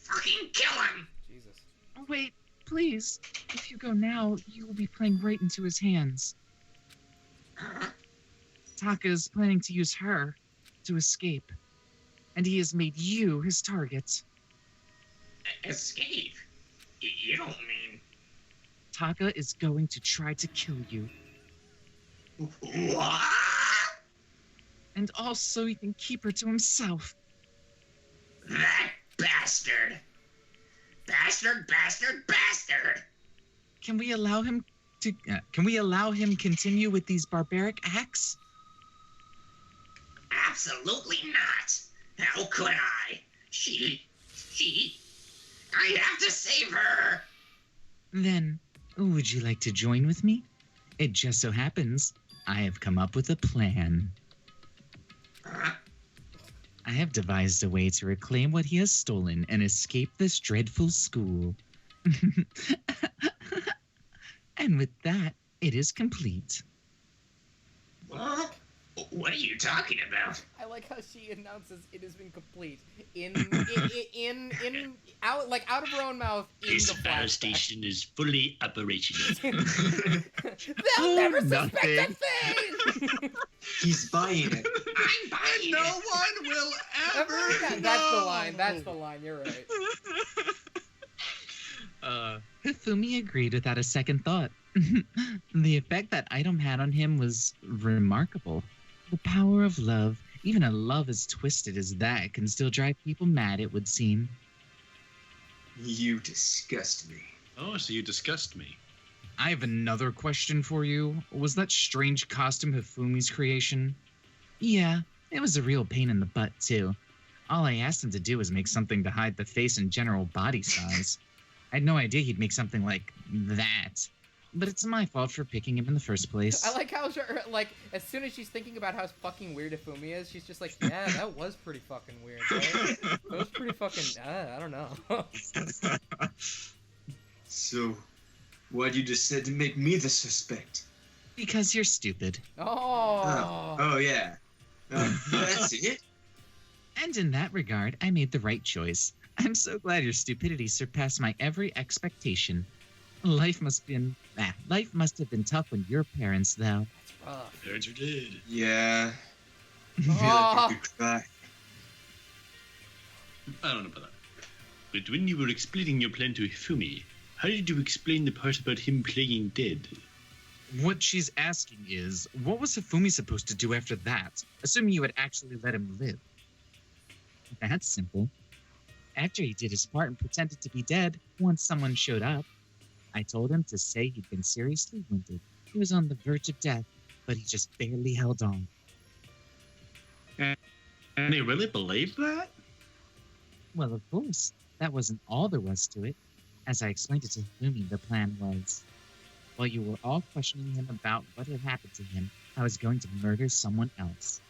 Speaker 2: fucking kill him.
Speaker 1: Jesus.
Speaker 5: Oh, wait, please. If you go now, you will be playing right into his hands.
Speaker 2: Huh?
Speaker 5: Taka is planning to use her to escape. And he has made you his target.
Speaker 2: Escape? You don't mean...
Speaker 5: Taka is going to try to kill you.
Speaker 2: What?
Speaker 5: And also he can keep her to himself.
Speaker 2: That bastard. Bastard.
Speaker 5: Can we allow him continue with these barbaric acts?
Speaker 2: Absolutely not. How could I? I have to save her.
Speaker 5: Then, would you like to join with me? It just so happens I have come up with a plan.
Speaker 2: Huh?
Speaker 5: I have devised a way to reclaim what he has stolen and escape this dreadful school. And with that, it is complete.
Speaker 2: What? What are you talking about?
Speaker 1: I like how she announces it has been complete out of her own mouth in
Speaker 9: This
Speaker 1: the
Speaker 9: power
Speaker 1: flashback.
Speaker 9: station is fully operational.
Speaker 1: They'll never suspect a
Speaker 5: nothing.
Speaker 1: thing.
Speaker 2: He's buying it. I'm buying
Speaker 3: No
Speaker 2: it.
Speaker 3: one will ever know.
Speaker 1: That's the line. That's the line. You're right.
Speaker 5: Hifumi agreed without a second thought. The effect that item had on him was remarkable. The power of love, even a love as twisted as that, can still drive people mad, it would seem.
Speaker 2: You disgust me.
Speaker 9: Oh, so you disgust me.
Speaker 5: I have another question for you. Was that strange costume Hifumi's creation? Yeah, it was a real pain in the butt, too. All I asked him to do was make something to hide the face and general body size. I had no idea he'd make something like that. But it's my fault for picking him in the first place.
Speaker 1: I like how, as soon as she's thinking about how fucking weird Ifumi is, she's just like, yeah, that was pretty fucking weird, right? That was pretty fucking, I don't know.
Speaker 2: So, why'd you decide to make me the suspect?
Speaker 5: Because you're stupid.
Speaker 2: Oh yeah. That's it?
Speaker 5: And in that regard, I made the right choice. I'm so glad your stupidity surpassed my every expectation. Life must have been tough when your parents, though.
Speaker 6: That's rough.
Speaker 9: Parents are dead.
Speaker 2: Yeah. I feel
Speaker 1: Oh.
Speaker 2: like you could cry.
Speaker 9: I don't know about that. But when you were explaining your plan to Hifumi, how did you explain the part about him playing dead?
Speaker 5: What she's asking is, what was Hifumi supposed to do after that, assuming you had actually let him live? That's simple. After he did his part and pretended to be dead, once someone showed up, I told him to say he'd been seriously wounded. He was on the verge of death, but he just barely held on.
Speaker 9: And they really believed that?
Speaker 5: Well, of course, that wasn't all there was to it. As I explained it to Hifumi, the plan was, while you were all questioning him about what had happened to him, I was going to murder someone else.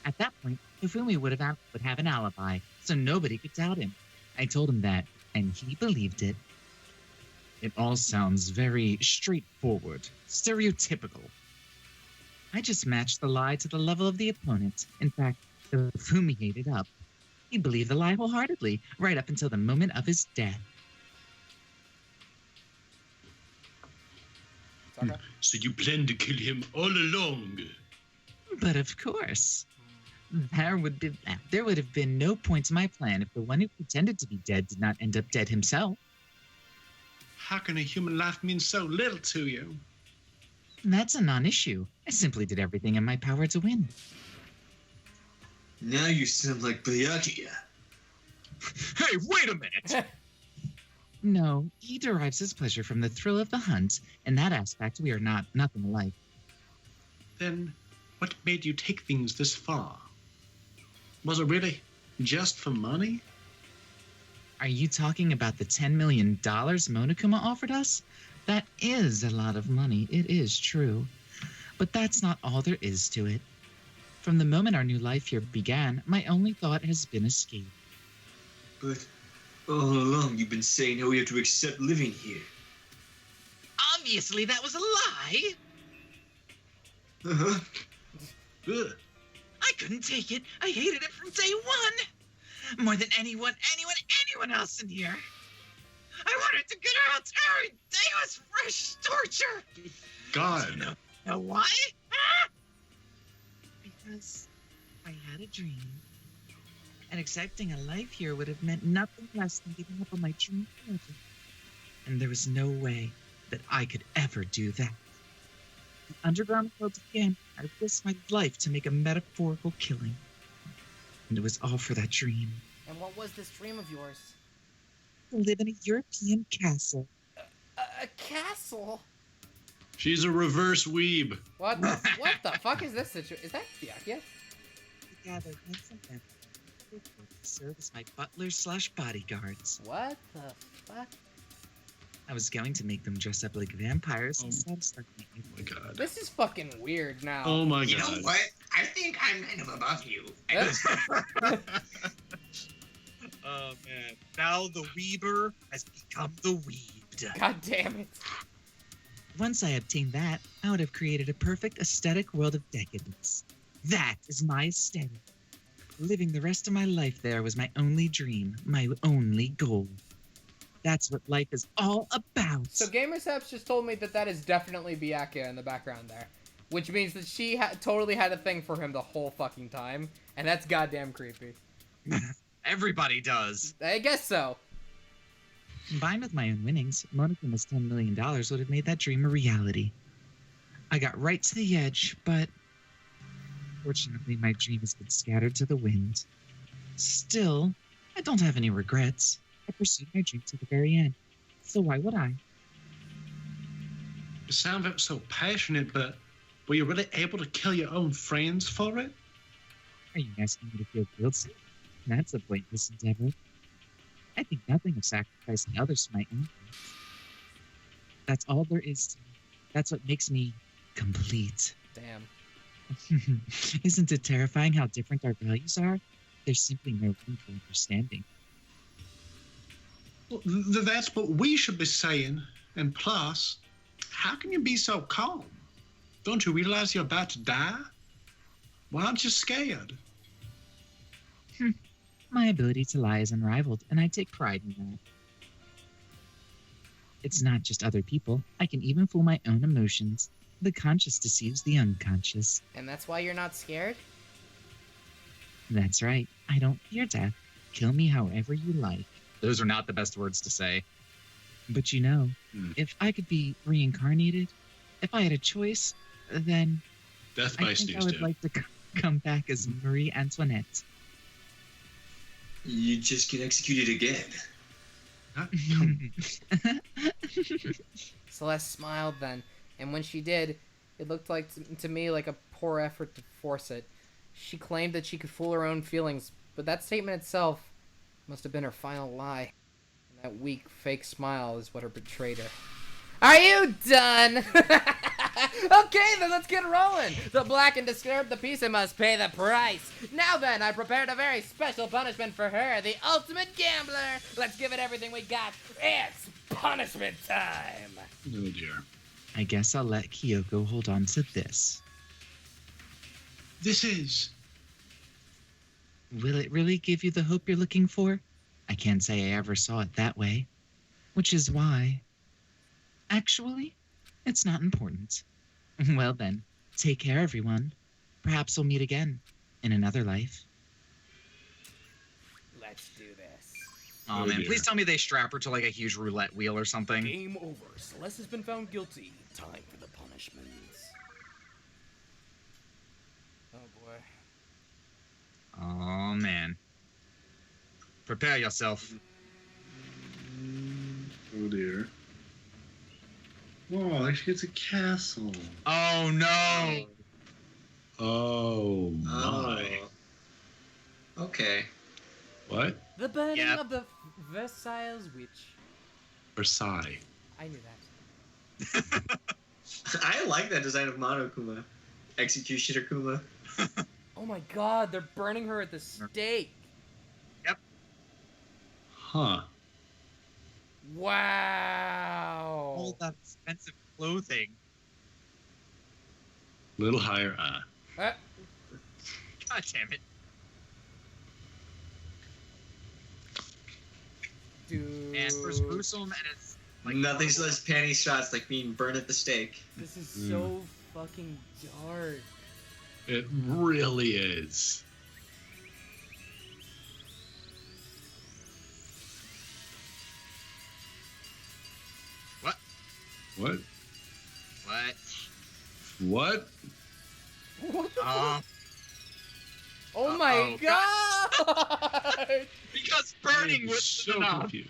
Speaker 5: At that point, Hifumi would have an alibi, so nobody could doubt him. I told him that, and he believed it. It all sounds very straightforward, stereotypical. I just matched the lie to the level of the opponent. In fact, Hifumi ate it up. He believed the lie wholeheartedly, right up until the moment of his death.
Speaker 1: Sokka?
Speaker 9: So you planned to kill him all along?
Speaker 5: But of course. There would have been no point to my plan if the one who pretended to be dead did not end up dead himself.
Speaker 3: How can a human life mean so little to you?
Speaker 5: That's a non-issue. I simply did everything in my power to win.
Speaker 2: Now you sound like Byakuya.
Speaker 8: Hey, wait a minute!
Speaker 5: No, he derives his pleasure from the thrill of the hunt. In that aspect, we are nothing alike.
Speaker 3: Then what made you take things this far? Was it really just for money?
Speaker 5: Are you talking about the $10 million Monokuma offered us? That is a lot of money, it is true. But that's not all there is to it. From the moment our new life here began, my only thought has been escape.
Speaker 2: But all along you've been saying how we have to accept living here.
Speaker 7: Obviously, that was a lie.
Speaker 2: Uh-huh.
Speaker 9: Ugh.
Speaker 7: I couldn't take it. I hated it from day one. More than anyone else in here. I wanted to get out. Every day was fresh torture.
Speaker 3: God.
Speaker 7: Know why? Ah!
Speaker 5: Because I had a dream. And accepting a life here would have meant nothing less than giving up on my dream forever. And there was no way that I could ever do that. The underground world began. I risked my life to make a metaphorical killing. And it was all for that dream.
Speaker 6: And what was this dream of yours?
Speaker 5: To live in a European castle.
Speaker 6: A castle?
Speaker 9: She's a reverse weeb.
Speaker 1: What the fuck is this situation? Is that Byakuya?
Speaker 5: Together, handsome men to serve as my butlers/bodyguards.
Speaker 1: What the fuck?
Speaker 5: I was going to make them dress up like vampires and satisfy me.
Speaker 9: Oh my god.
Speaker 1: This is fucking weird now.
Speaker 9: Oh my god.
Speaker 4: You know what? I think I'm kind of above you.
Speaker 8: Oh man. Now the Weeber has become the Weebed.
Speaker 1: God damn it.
Speaker 5: Once I obtained that, I would have created a perfect aesthetic world of decadence. That is my aesthetic. Living the rest of my life there was my only dream, my only goal. That's what life is all about.
Speaker 1: So Gamersaps just told me that is definitely Byakuya in the background there. Which means that she totally had a thing for him the whole fucking time. And that's goddamn creepy.
Speaker 8: Everybody does.
Speaker 1: I guess so.
Speaker 5: Combined with my own winnings, Monokuma's $10 million would have made that dream a reality. I got right to the edge, but fortunately my dream has been scattered to the wind. Still, I don't have any regrets. I pursued my dream to the very end. So why would I?
Speaker 3: You sound so passionate, but were you really able to kill your own friends for it?
Speaker 5: Are you asking me to feel guilty? That's a pointless endeavor. I think nothing of sacrificing others to my own friends. That's all there is to me. That's what makes me complete.
Speaker 1: Damn.
Speaker 5: Isn't it terrifying how different our values are? There's simply no room for understanding.
Speaker 3: Well, that's what we should be saying. And plus, how can you be so calm? Don't you realize you're about to die? Why aren't you scared?
Speaker 5: My ability to lie is unrivaled, and I take pride in that. It's not just other people. I can even fool my own emotions. The conscious deceives the unconscious.
Speaker 6: And that's why you're not scared?
Speaker 5: That's right. I don't fear death. Kill me however you like.
Speaker 8: Those are not the best words to say.
Speaker 5: But you know,
Speaker 9: Hmm.
Speaker 5: if I could be reincarnated, if I had a choice, then
Speaker 9: Death
Speaker 5: I
Speaker 9: by
Speaker 5: think I
Speaker 9: snooze
Speaker 5: would
Speaker 9: tip.
Speaker 5: like to come back as Marie Antoinette.
Speaker 2: You just get executed again.
Speaker 1: Celeste smiled then, and when she did, it looked like to me like a poor effort to force it. She claimed that she could fool her own feelings, but that statement itself must have been her final lie. And that weak, fake smile is what betrayed her. Are you done? Okay, then let's get rolling. The black and disturb the piece and must pay the price. Now then, I prepared a very special punishment for her, the ultimate gambler. Let's give it everything we got. It's punishment time.
Speaker 9: Oh dear.
Speaker 5: I guess I'll let Kyoko hold on to this.
Speaker 9: This is.
Speaker 5: Will it really give you the hope you're looking for? I can't say I ever saw it that way. Which is why... Actually, it's not important. Well then, take care everyone. Perhaps we'll meet again in another life.
Speaker 1: Let's do this.
Speaker 8: Oh,
Speaker 9: Oh,
Speaker 8: man,
Speaker 9: dear.
Speaker 8: please tell me they strap her to like a huge roulette wheel or something.
Speaker 1: Game over. Celeste has been found guilty. Time for the punishments. Oh boy.
Speaker 8: Oh man. Prepare yourself.
Speaker 3: Oh dear. Whoa, she gets a castle.
Speaker 8: Oh no!
Speaker 9: Oh my.
Speaker 2: Okay.
Speaker 9: What?
Speaker 1: The burning
Speaker 8: Yep.
Speaker 1: of the Versailles Witch.
Speaker 9: Versailles.
Speaker 1: I knew that.
Speaker 2: I like that design of Monokuma. Executioner Kuma.
Speaker 1: Oh my god, they're burning her at the stake.
Speaker 9: Huh.
Speaker 1: Wow.
Speaker 8: All that expensive clothing.
Speaker 9: Little higher.
Speaker 1: Uh,
Speaker 8: God damn it.
Speaker 1: dude.
Speaker 8: And it's gruesome and it's like
Speaker 2: Nothing's less panty shots like being burned at the stake.
Speaker 1: This is so fucking dark.
Speaker 9: It really is.
Speaker 8: What?
Speaker 9: What?
Speaker 8: What?
Speaker 9: What?
Speaker 1: What the
Speaker 8: Uh,
Speaker 1: fuck? Oh my
Speaker 8: Uh-oh.
Speaker 1: god!
Speaker 8: because burning
Speaker 9: I'm
Speaker 8: was
Speaker 9: so
Speaker 8: enough.
Speaker 9: confused.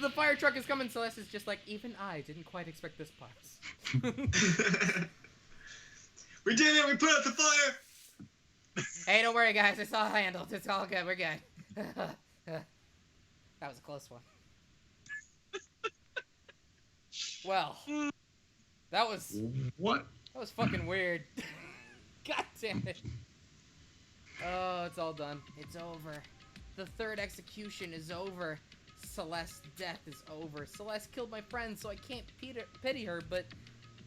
Speaker 1: The fire truck is coming. Celeste is just like, even I didn't quite expect this part.
Speaker 2: We did it! We put out the fire!
Speaker 1: Hey, don't worry, guys. It's all handled. It's all good. We're good. That was a close one. Well, that was
Speaker 9: What?
Speaker 1: fucking weird. God damn it. Oh, it's all done. It's over. The third execution is over. Celeste's death is over. Celeste killed my friend, so I can't pity her, but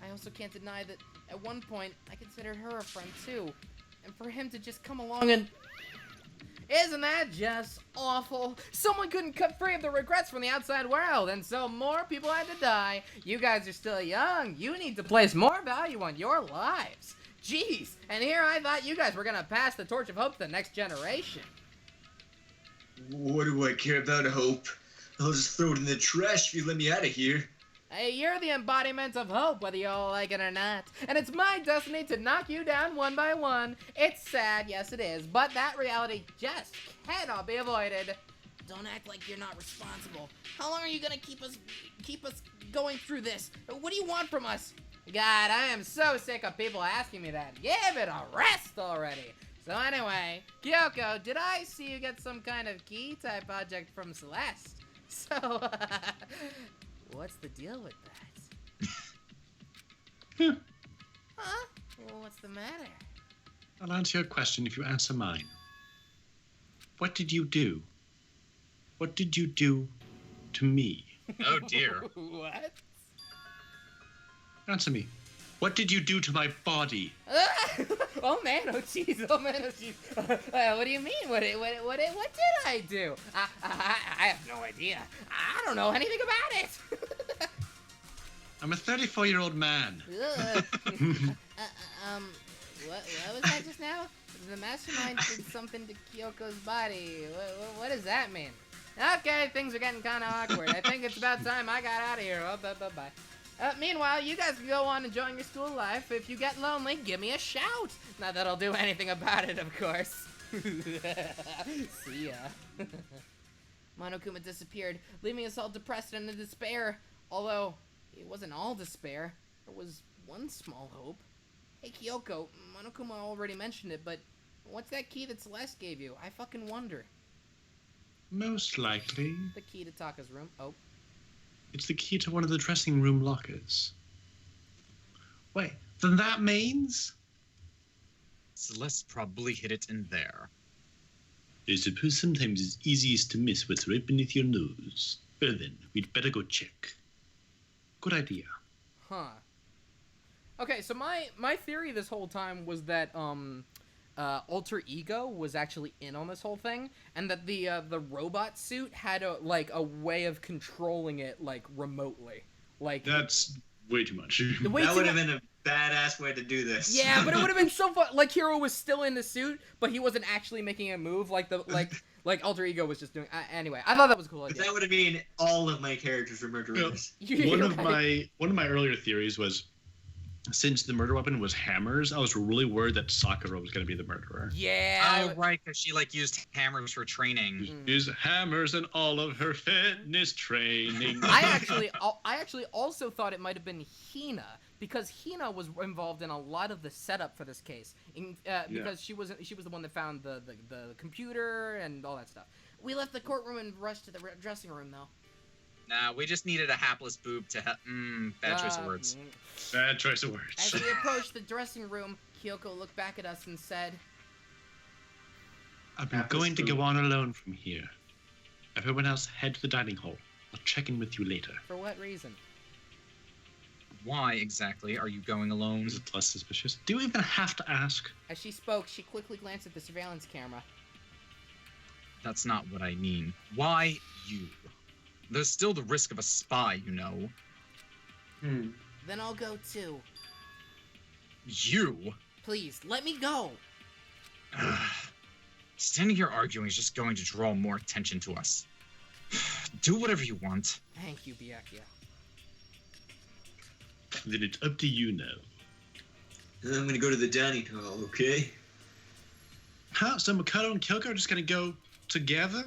Speaker 1: I also can't deny that at one point I considered her a friend too. And for him to just come along and... Isn't that just awful? Someone couldn't cut free of the regrets from the outside world, and so more people had to die. You guys are still young. You need to place more value on your lives. Jeez, and here I thought you guys were gonna pass the torch of hope to the next generation.
Speaker 2: What do I care about hope? I'll just throw it in the trash if you let me out of here.
Speaker 1: Hey, you're the embodiment of hope, whether you all like it or not. And it's my destiny to knock you down one by one. It's sad, yes it is, but that reality just cannot be avoided. Don't act like you're not responsible. How long are you gonna keep us going through this? What do you want from us? God, I am so sick of people asking me that. Give it a rest already. So anyway, Kyoko, did I see you get some kind of key type object from Celeste? So, what's the deal with that? Huh? Well, what's the matter?
Speaker 9: I'll answer your question if you answer mine. What did you do? What did you do to me?
Speaker 8: Oh dear.
Speaker 1: What?
Speaker 9: Answer me. What did you do to my body?
Speaker 6: Oh man, oh jeez, oh man, oh jeez. What do you mean? What did I do? I have no idea. I don't know anything about it.
Speaker 3: I'm a 34-year-old man.
Speaker 6: What was that just now? The mastermind did something to Kyoko's body. What does that mean? Okay, things are getting kind of awkward. I think it's about time I got out of here. Oh, bye. Meanwhile, you guys can go on enjoying your school life. If you get lonely, give me a shout. Not that I'll do anything about it, of course. See ya. Monokuma disappeared, leaving us all depressed and in despair. Although, it wasn't all despair. There was one small hope. Hey, Kyoko, Monokuma already mentioned it, but what's that key that Celeste gave you? I fucking wonder.
Speaker 9: Most likely,
Speaker 6: The key to Taka's room. Oh.
Speaker 9: it's the key to one of the dressing room lockers. Wait, then that means?
Speaker 8: Celeste probably hid it in there.
Speaker 9: I suppose sometimes it's easiest to miss what's right beneath your nose. Well then, we'd better go check. Good idea.
Speaker 1: Huh. Okay, so my theory this whole time was that Alter Ego was actually in on this whole thing, and that the robot suit had a way of controlling it remotely.
Speaker 9: That's way too much.
Speaker 1: The way
Speaker 2: That
Speaker 1: too
Speaker 2: would have
Speaker 1: mu-
Speaker 2: been a badass way to do this.
Speaker 1: Yeah, but it would have been so fun. Hero was still in the suit, but he wasn't actually making a move. Like Alter Ego was just doing. Anyway, I thought that was a cool
Speaker 2: But
Speaker 1: idea.
Speaker 2: that would have been all of my characters were murderers.
Speaker 9: One of my earlier theories was, since the murder weapon was hammers, I was really worried that Sakura was going to be the murderer.
Speaker 1: Yeah.
Speaker 7: Oh, right, because she used hammers for training.
Speaker 9: Use hammers in all of her fitness training.
Speaker 1: I actually also thought it might have been Hina, because Hina was involved in a lot of the setup for this case, because she was the one that found the computer and all that stuff. We left the courtroom and rushed to the dressing room, though.
Speaker 7: Nah, we just needed a hapless boob to bad choice of words.
Speaker 9: Bad choice of words.
Speaker 6: As we approached the dressing room, Kyoko looked back at us and said,
Speaker 9: I'm going to go on alone from here. Everyone else head to the dining hall. I'll check in with you later.
Speaker 6: for what reason?
Speaker 8: Why exactly are you going alone?
Speaker 9: Is it less suspicious? Do you even have to ask?
Speaker 6: As she spoke, she quickly glanced at the surveillance camera.
Speaker 8: That's not what I mean. Why you? There's still the risk of a spy, you know.
Speaker 6: Then I'll go too.
Speaker 8: You?
Speaker 6: Please, let me go.
Speaker 8: Standing here arguing is just going to draw more attention to us. Do whatever you want.
Speaker 6: Thank you, Byakuya.
Speaker 9: Then it's up to you now.
Speaker 2: I'm gonna go to the dining hall, okay?
Speaker 3: Huh? So Makoto and Kyoko are just gonna go together?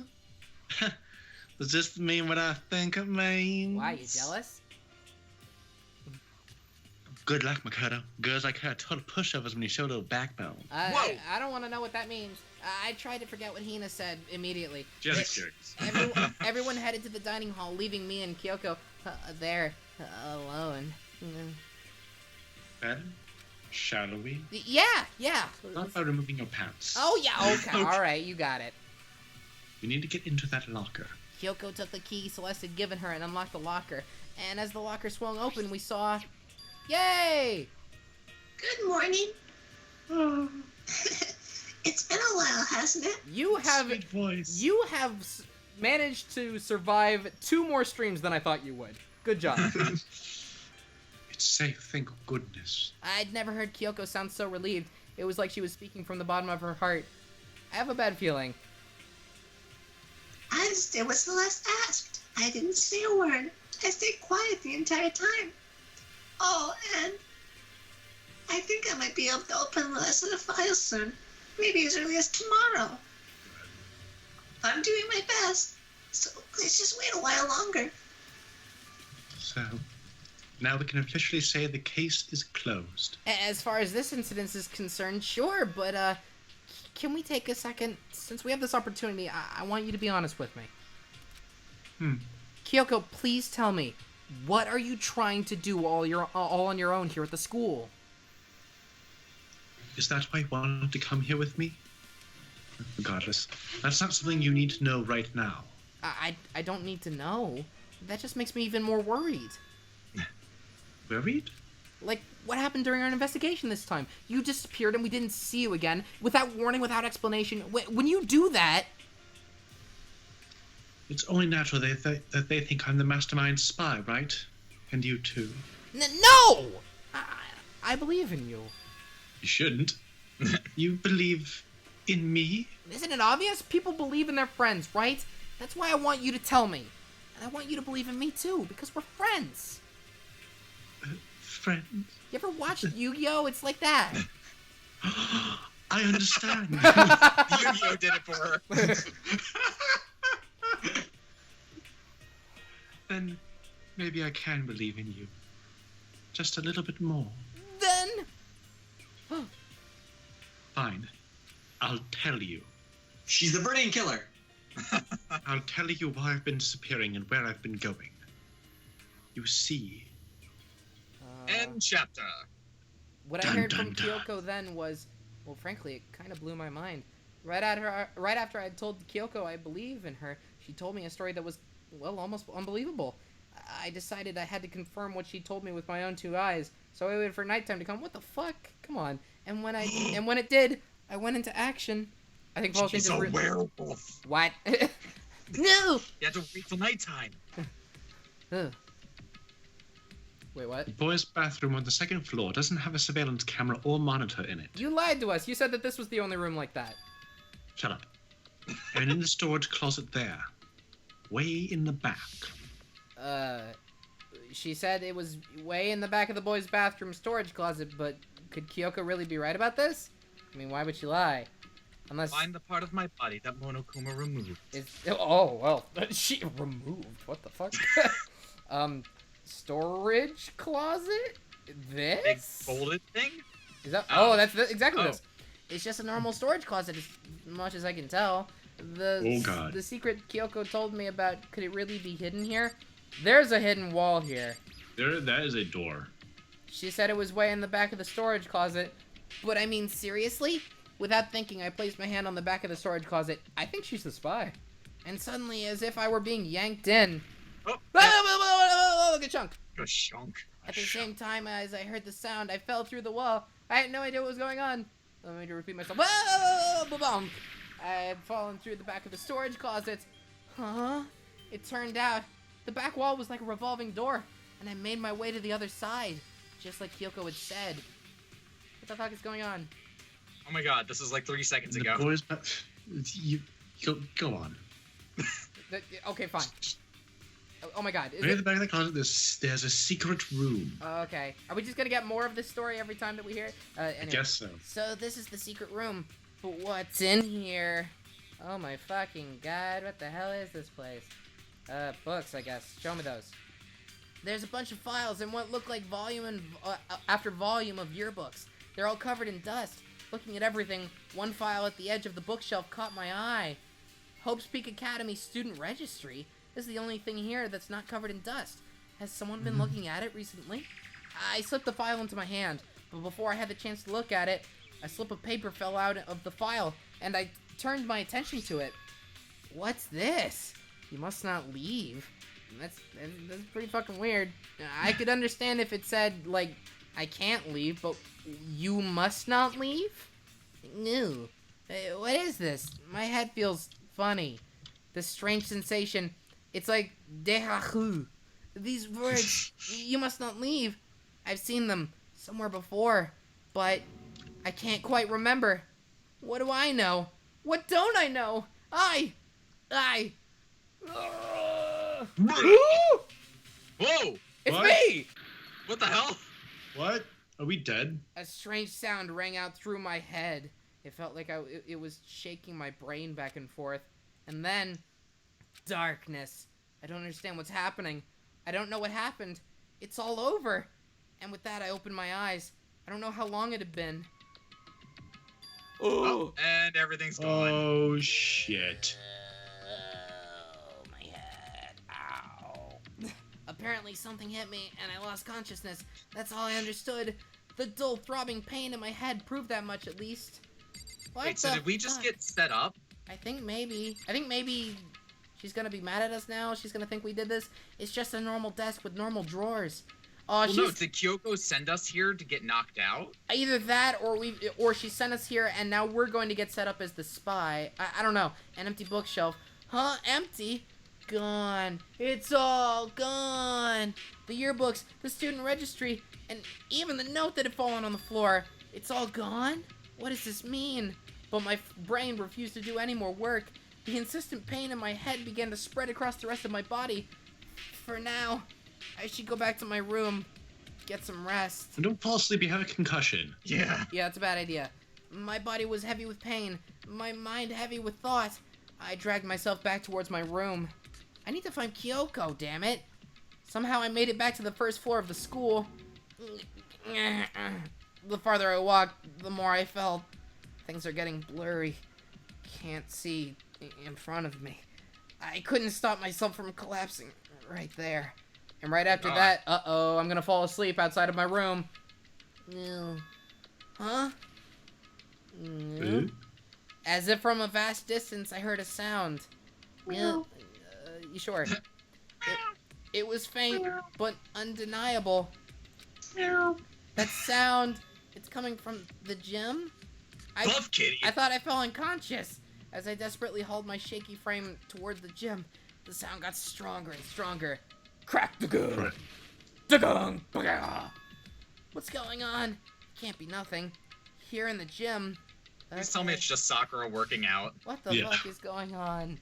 Speaker 3: Does this mean what I think it means?
Speaker 6: Why, you jealous?
Speaker 3: Good luck, Makoto. Girls like her are total pushovers when you show a little backbone.
Speaker 7: Whoa!
Speaker 6: I don't want to know what that means. I tried to forget what Hina said immediately.
Speaker 9: Just curious.
Speaker 6: Everyone headed to the dining hall, leaving me and Kyoko there alone.
Speaker 9: Then, shall we?
Speaker 6: Yeah.
Speaker 9: Not by removing your pants.
Speaker 6: Oh yeah. Okay. All right. You got it.
Speaker 9: We need to get into that locker.
Speaker 6: Kyoko took the key Celeste had given her and unlocked the locker. And as the locker swung open, we saw... Yay!
Speaker 4: Good morning. It's been a while, hasn't it?
Speaker 1: You have
Speaker 9: Sweet voice.
Speaker 1: managed to survive 2 more streams than I thought you would. Good job.
Speaker 9: It's safe, thank goodness.
Speaker 6: I'd never heard Kyoko sound so relieved. It was like she was speaking from the bottom of her heart. I have a bad feeling.
Speaker 4: I just did what Celeste asked. I didn't say a word. I stayed quiet the entire time. Oh, and I think I might be able to open the rest of the files soon. Maybe as early as tomorrow. I'm doing my best, so please just wait a while longer.
Speaker 9: So, now we can officially say the case is closed.
Speaker 6: As far as this incident is concerned, sure, but can we take a second? Since we have this opportunity, I want you to be honest with me. Kyoko, please tell me, what are you trying to do all on your own here at the school?
Speaker 9: Is that why you wanted to come here with me? Regardless, that's not something you need to know right now.
Speaker 6: I don't need to know. That just makes me even more worried.
Speaker 9: Worried?
Speaker 6: Like what happened during our investigation this time. You disappeared and we didn't see you again, without warning, without explanation. When you do that...
Speaker 3: It's only natural that they think I'm the mastermind spy, right? And you too.
Speaker 6: No! I believe in you.
Speaker 3: You shouldn't. You believe in me?
Speaker 6: Isn't it obvious? People believe in their friends, right? That's why I want you to tell me. And I want you to believe in me too, because we're friends.
Speaker 3: Friends?
Speaker 6: You ever watched Yu-Gi-Oh? It's like that.
Speaker 3: I understand.
Speaker 8: Yu-Gi-Oh did it for her.
Speaker 3: Then maybe I can believe in you. Just a little bit more.
Speaker 6: Then...
Speaker 3: Fine. I'll tell you.
Speaker 2: She's the burning killer.
Speaker 3: I'll tell you why I've been disappearing and where I've been going. You see...
Speaker 8: End chapter.
Speaker 6: What I heard from Kyoko then was, well, frankly, it kind of blew my mind. Right after I had told Kyoko I believe in her, she told me a story that was, well, almost unbelievable. I decided I had to confirm what she told me with my own 2 eyes, so I waited for nighttime to come. What the fuck? Come on. And when it did, I went into action. I think Paul
Speaker 8: She's a werewolf.
Speaker 6: What? No!
Speaker 8: You have to wait till nighttime.
Speaker 6: Ugh. Wait, what?
Speaker 3: The boys' bathroom on the 2nd floor doesn't have a surveillance camera or monitor in it.
Speaker 6: You lied to us. You said that this was the only room like that.
Speaker 3: Shut up. And in the storage closet there. Way in the back.
Speaker 6: She said it was way in the back of the boys' bathroom storage closet, but could Kyoko really be right about this? I mean, why would she lie? Unless...
Speaker 8: Find the part of my body that Monokuma removed.
Speaker 6: Oh, well, she removed. What the fuck? Storage closet? This?
Speaker 8: Big folded thing?
Speaker 6: Is that? Oh, that's exactly this. It's just a normal storage closet, as much as I can tell.
Speaker 3: Oh God.
Speaker 6: The secret Kyoko told me about, could it really be hidden here? There's a hidden wall here.
Speaker 9: That is a door.
Speaker 6: She said it was way in the back of the storage closet. But I mean, seriously? Without thinking, I placed my hand on the back of the storage closet. I think she's the spy. And suddenly, as if I were being yanked in... Good chunk.
Speaker 8: Good chunk.
Speaker 6: At the same time as I heard the sound, I fell through the wall. I had no idea what was going on. Let me repeat myself. I had fallen through the back of the storage closet. Huh? It turned out the back wall was like a revolving door, and I made my way to the other side, just like Kyoko had said. What the fuck is going on?
Speaker 8: Oh my God, this is like 3 seconds ago.
Speaker 3: The boys' you go on.
Speaker 6: Okay, fine. Oh my God.
Speaker 3: Right at the back of the closet, there's a secret room.
Speaker 6: Okay. Are we just gonna get more of this story every time that we hear it? Anyway.
Speaker 3: I guess so.
Speaker 6: So this is the secret room. But what's in here? Oh my fucking God. What the hell is this place? Books, I guess. Show me those. There's a bunch of files and what look like volume after volume of yearbooks. They're all covered in dust. Looking at everything, one file at the edge of the bookshelf caught my eye. Hope's Peak Academy Student Registry. This is the only thing here that's not covered in dust. Has someone been looking at it recently? I slipped the file into my hand, but before I had the chance to look at it, a slip of paper fell out of the file, and I turned my attention to it. What's this? You must not leave. That's pretty fucking weird. I could understand if it said, like, I can't leave, but you must not leave? No. What is this? My head feels funny. This strange sensation. It's like deja-vu. These words, you must not leave. I've seen them somewhere before, but I can't quite remember. What do I know? What don't I know?
Speaker 8: Whoa!
Speaker 6: It's
Speaker 3: What?
Speaker 6: me!
Speaker 8: What the hell?
Speaker 3: What? Are we dead?
Speaker 6: A strange sound rang out through my head. It felt like it was shaking my brain back and forth. And then, darkness. I don't understand what's happening. I don't know what happened. It's all over. And with that, I opened my eyes. I don't know how long it had been.
Speaker 8: Oh, and everything's gone.
Speaker 3: Oh, shit.
Speaker 6: Oh, my head. Ow. Apparently something hit me, and I lost consciousness. That's all I understood. The dull, throbbing pain in my head proved that much, at least.
Speaker 8: Wait, so did we just get set up?
Speaker 6: I think maybe she's gonna be mad at us now. She's gonna think we did this. It's just a normal desk with normal drawers.
Speaker 8: Well, no, did Kyoko send us here to get knocked out?
Speaker 1: Either that, or she sent us here, and now we're going to get set up as the spy. I don't know. An empty bookshelf. Huh? Empty? Gone. It's all gone. The yearbooks, the student registry, and even the note that had fallen on the floor. It's all gone? What does this mean? But my brain refused to do any more work. The insistent pain in my head began to spread across the rest of my body. For now, I should go back to my room, get some rest.
Speaker 9: And don't fall asleep, you have a concussion.
Speaker 8: Yeah.
Speaker 1: Yeah, it's a bad idea. My body was heavy with pain, my mind heavy with thought. I dragged myself back towards my room. I need to find Kyoko, damn it. Somehow I made it back to the first floor of the school. The farther I walked, the more I felt. Things are getting blurry. Can't see in front of me. I couldn't stop myself from collapsing right there. And right after that, uh-oh, I'm gonna fall asleep outside of my room. Huh? As if from a vast distance, I heard a sound. You sure? It was faint, but undeniable. That sound, it's coming from the gym?
Speaker 8: Buff Kitty.
Speaker 1: I thought I fell unconscious. As I desperately hauled my shaky frame toward the gym, the sound got stronger and stronger. Crack the gun! Da-gung! What's going on? Can't be nothing. Here in the gym.
Speaker 8: Please tell me it's just Sakura working out.
Speaker 1: What the fuck is going on?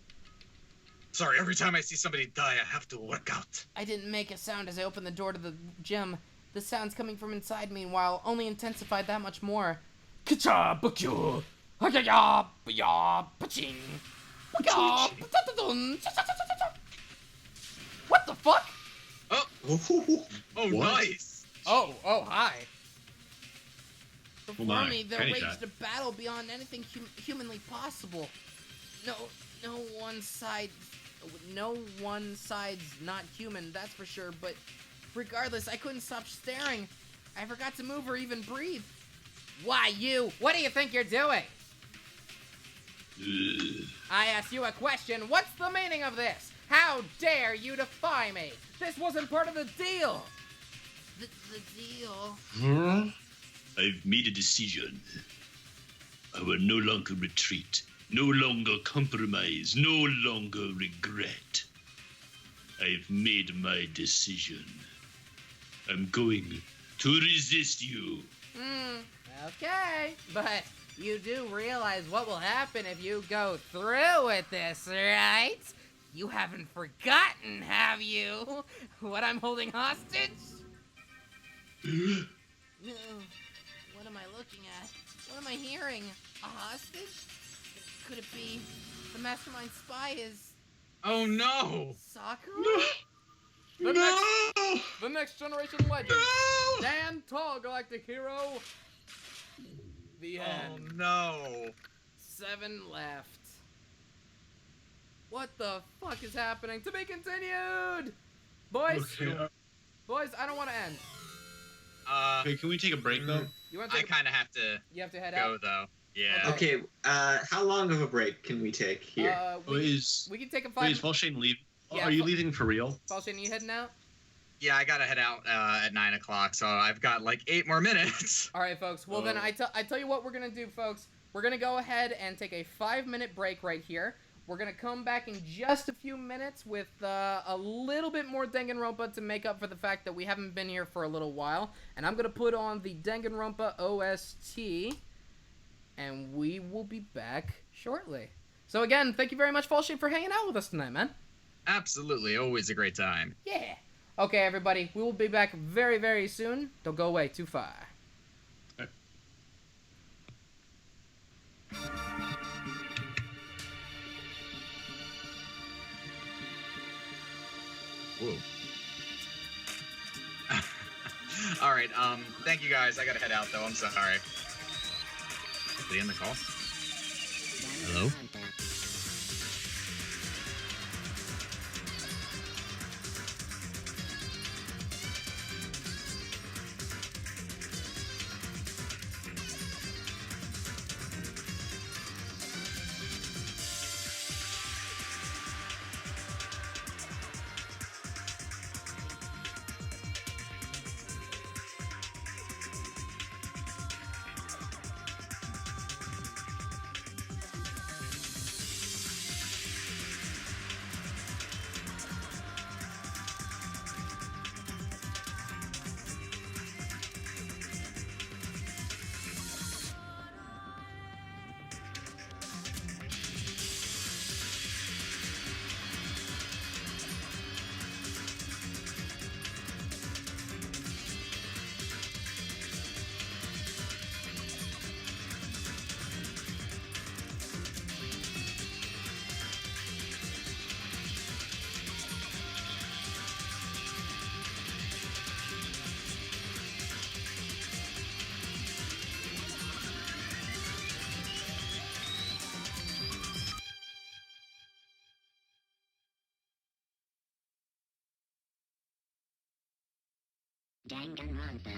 Speaker 8: Sorry, every time I see somebody die, I have to work out.
Speaker 1: I didn't make a sound as I opened the door to the gym. The sounds coming from inside, meanwhile, only intensified that much more. Ka-cha, ba-kyo! Ha-ya-ya, ba-ya, pa-ching! Wa-ya, pa-ta-ta-dun, cha-cha-cha-cha-cha! What the fuck?
Speaker 8: Oh,
Speaker 9: What?
Speaker 8: nice.
Speaker 1: Oh, hi.
Speaker 9: Oh
Speaker 1: Before
Speaker 9: my,
Speaker 1: me, there
Speaker 9: penny
Speaker 1: raged
Speaker 9: shot.
Speaker 1: a battle beyond anything humanly possible. No one side's not human, that's for sure, but regardless, I couldn't stop staring. I forgot to move or even breathe. Why, you? What do you think you're doing? I asked you a question. What's the meaning of this? How dare you defy me? This wasn't part of the deal. The deal?
Speaker 9: Huh? I've made a decision. I will no longer retreat, no longer compromise, no longer regret. I've made my decision. I'm going to resist you.
Speaker 1: Okay, but you do realize what will happen if you go through with this, right? You haven't forgotten, have you? What I'm holding hostage? No. What am I looking at? What am I hearing? A hostage? Could it be the mastermind spy is
Speaker 8: Oh no!
Speaker 1: Sakura? The next generation legend. Dan Tall Galactic Hero. The end.
Speaker 8: Oh no!
Speaker 1: 7 left. What the fuck is happening? To be continued! Boys, boys, I don't want to end.
Speaker 9: Hey, can we take a break though?
Speaker 1: You want to
Speaker 8: I
Speaker 1: take
Speaker 8: kind of have to
Speaker 1: You have to head
Speaker 8: go
Speaker 1: out?
Speaker 8: though. Yeah.
Speaker 2: Okay, how long of a break can we take here?
Speaker 1: We can take a 5
Speaker 9: Wait, is Volshane leave?
Speaker 1: Yeah,
Speaker 9: Are you leaving for real?
Speaker 1: Falshin, you heading out?
Speaker 8: Yeah, I gotta head out at 9 o'clock, so I've got like 8 more minutes.
Speaker 1: Alright, folks. Well, then I tell you what we're going to do, folks. We're going to go ahead and take a 5-minute break right here. We're going to come back in just a few minutes with a little bit more DanganRonpa to make up for the fact that we haven't been here for a little while. And I'm going to put on the DanganRonpa OST, and we will be back shortly. So again, thank you very much, Falshin, for hanging out with us tonight, man.
Speaker 8: Absolutely, always a great time.
Speaker 1: Yeah. Okay, everybody. We will be back very, very soon. Don't go away too far.
Speaker 8: Whoa. All right. Thank you guys. I gotta head out though. I'm sorry. Did he end the call? Hello?
Speaker 10: DanganRonpa.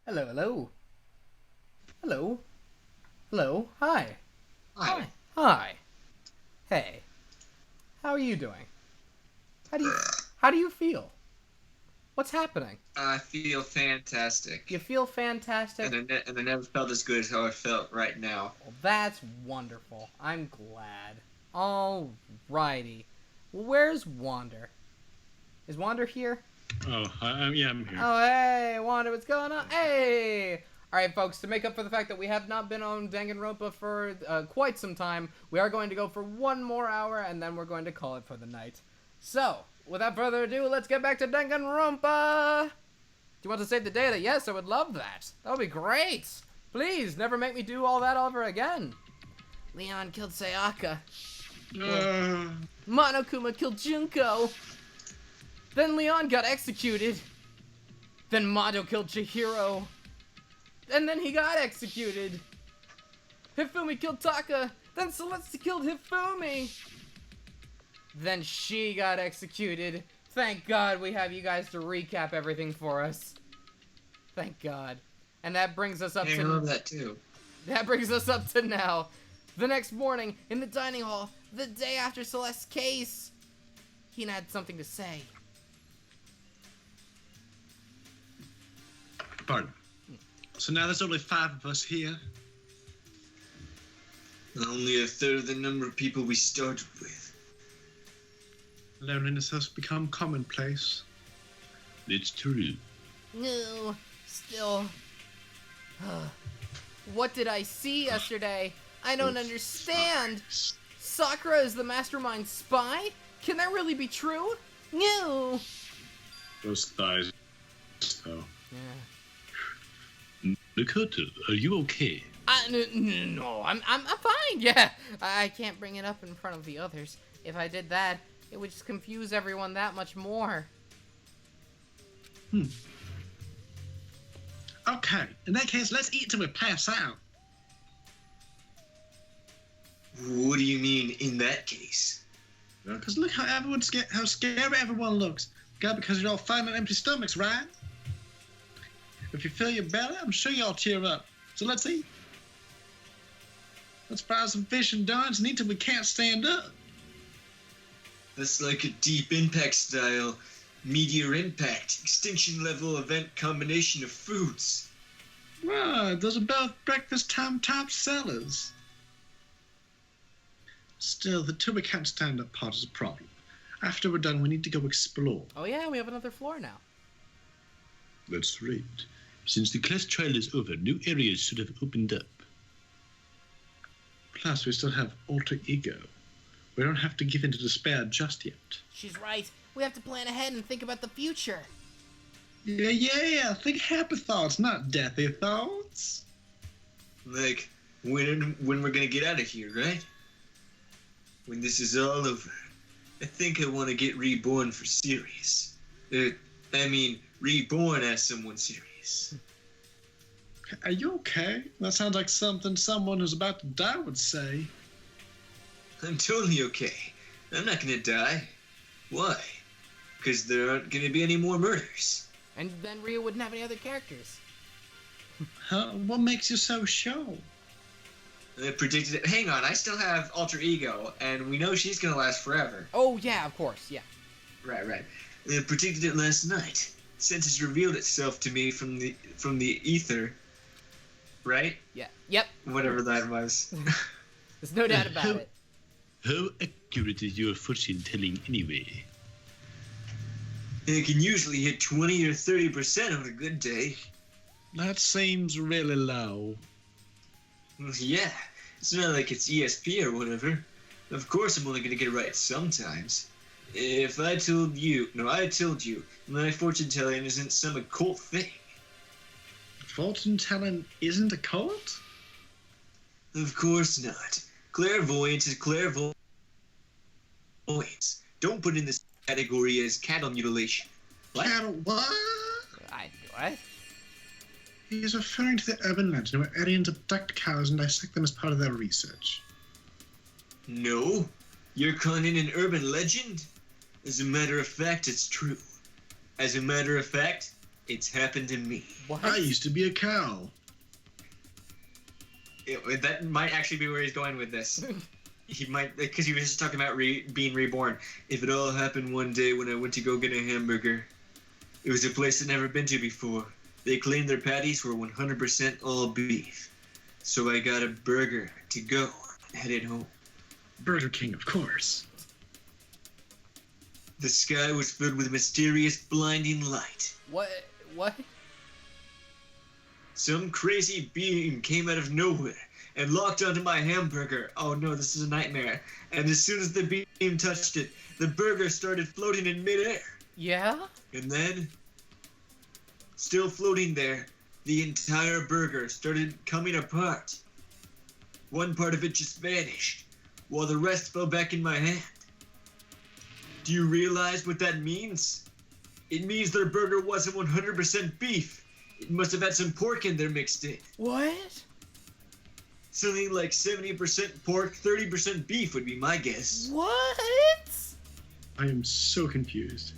Speaker 1: Hello, hello. Hello. Hello. Hi.
Speaker 2: Hi.
Speaker 1: Hi. Hey. How are you doing? How do you feel? What's happening?
Speaker 2: I feel fantastic.
Speaker 1: You feel fantastic?
Speaker 2: And I never felt as good as how I felt right now.
Speaker 1: Well, that's wonderful. I'm glad. Alrighty. Well, where's Wander? Is Wander here?
Speaker 9: Oh, yeah, I'm here.
Speaker 1: Oh, hey, Wander, what's going on? Hey! Alright, folks, to make up for the fact that we have not been on DanganRonpa for quite some time, we are going to go for one more hour, and then we're going to call it for the night. So, without further ado, let's get back to DanganRonpa! Do you want to save the data? Yes, I would love that. That would be great! Please, never make me do all that over again. Leon killed Sayaka. Monokuma killed Junko. Then Leon got executed. Then Mado killed Chihiro. And then he got executed. Hifumi killed Taka. Then Celeste killed Hifumi. Then she got executed. Thank God we have you guys to recap everything for us. Thank God. And that brings us up
Speaker 2: I remember that too.
Speaker 1: That brings us up to now. The next morning, in the dining hall, the day after Celeste's case, Hina had something to say.
Speaker 3: Pardon. So now there's only 5 of us here.
Speaker 2: Only a third of the number of people we started with.
Speaker 3: Loneliness has become commonplace.
Speaker 9: It's true.
Speaker 1: No, still. What did I see yesterday? I don't understand. Sakura is the mastermind spy? Can that really be true? No.
Speaker 9: Those thighs, though.
Speaker 1: Yeah.
Speaker 9: Makoto, are you okay?
Speaker 1: No, I'm fine. Yeah, I can't bring it up in front of the others. If I did that, it would just confuse everyone that much more.
Speaker 3: Okay, in that case, let's eat till we pass out.
Speaker 2: What do you mean, in that case?
Speaker 3: Because look how how scary everyone looks. God, because you're all finding empty stomachs, right? If you fill your belly, I'm sure y'all cheer up. So let's eat. Let's fry some fish and darns and eat till we can't stand up.
Speaker 2: That's like a deep impact style, meteor impact, extinction level event combination of foods.
Speaker 3: Right, those are both breakfast time top sellers. Still, the two we can't stand up part is a problem. After we're done, we need to go explore.
Speaker 1: Oh yeah, we have another floor now.
Speaker 9: That's right. Since the class trial is over, new areas should have opened up.
Speaker 3: Plus, we still have alter ego. We don't have to give in to despair just yet.
Speaker 6: She's right. We have to plan ahead and think about the future.
Speaker 3: Yeah. Think happy thoughts, not deathy thoughts.
Speaker 2: Like, when we're gonna get out of here, right? When this is all over, I think I want to get reborn for serious. Reborn as someone serious.
Speaker 3: Are you okay? That sounds like something someone who's about to die would say.
Speaker 2: I'm totally okay. I'm not gonna die. Why? Because there aren't gonna be any more murders.
Speaker 1: And then Ryo wouldn't have any other characters.
Speaker 3: Huh? What makes you so sure?
Speaker 2: I predicted it. Hang on, I still have alter ego, and we know she's gonna last forever.
Speaker 1: Oh yeah, of course, yeah.
Speaker 2: Right. I predicted it last night. Since it's revealed itself to me from the ether. Right?
Speaker 1: Yeah. Yep.
Speaker 2: Whatever that was.
Speaker 1: There's no doubt about it.
Speaker 9: How accurate is your fortune telling anyway?
Speaker 2: And it can usually hit 20 or 30% on a good day.
Speaker 3: That seems really low.
Speaker 2: Well, yeah, it's not like it's ESP or whatever. Of course I'm only gonna get it right sometimes. If I told you, my fortune telling isn't some occult thing.
Speaker 3: Fortune telling isn't a cult?
Speaker 2: Of course not. Clairvoyance is clairvoyance. Don't put in this category as cattle mutilation. What?
Speaker 3: Cattle what?
Speaker 1: What?
Speaker 3: He's referring to the urban legend where aliens abduct cows and dissect them as part of their research.
Speaker 2: No. You're calling it an urban legend? As a matter of fact, it's true. As a matter of fact, It's happened to me.
Speaker 1: What?
Speaker 3: I used to be a cow.
Speaker 2: That might actually be where he's going with this. He might, because he was just talking about being reborn. If it all happened one day when I went to go get a hamburger, it was a place I'd never been to before. They claimed their patties were 100% all beef. So I got a burger to go and headed home.
Speaker 3: Burger King, of course.
Speaker 2: The sky was filled with mysterious, blinding light.
Speaker 1: What? What?
Speaker 2: Some crazy beam came out of nowhere and locked onto my hamburger. Oh no, this is a nightmare. And as soon as the beam touched it, the burger started floating in midair.
Speaker 1: Yeah?
Speaker 2: And then, still floating there, the entire burger started coming apart. One part of it just vanished, while the rest fell back in my hand. Do you realize what that means? It means their burger wasn't 100% beef. It must have had some pork in there mixed in.
Speaker 1: What?
Speaker 2: Something like 70% pork, 30% beef would be my guess.
Speaker 1: What?
Speaker 3: I am so confused.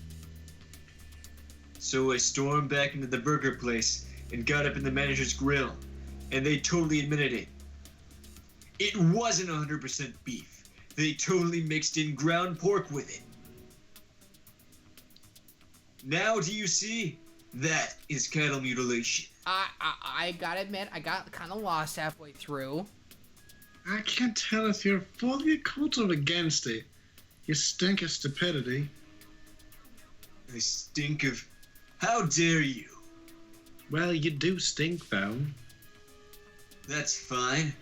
Speaker 2: So I stormed back into the burger place and got up in the manager's grill, and they totally admitted it. It wasn't 100% beef. They totally mixed in ground pork with it. Now do you see? That is cattle mutilation.
Speaker 1: I gotta admit, I got kind of lost halfway through.
Speaker 3: I can't tell if you're for the occult or against it. You stink of stupidity.
Speaker 2: I stink of... How dare you?
Speaker 3: Well, you do stink, though.
Speaker 2: That's fine.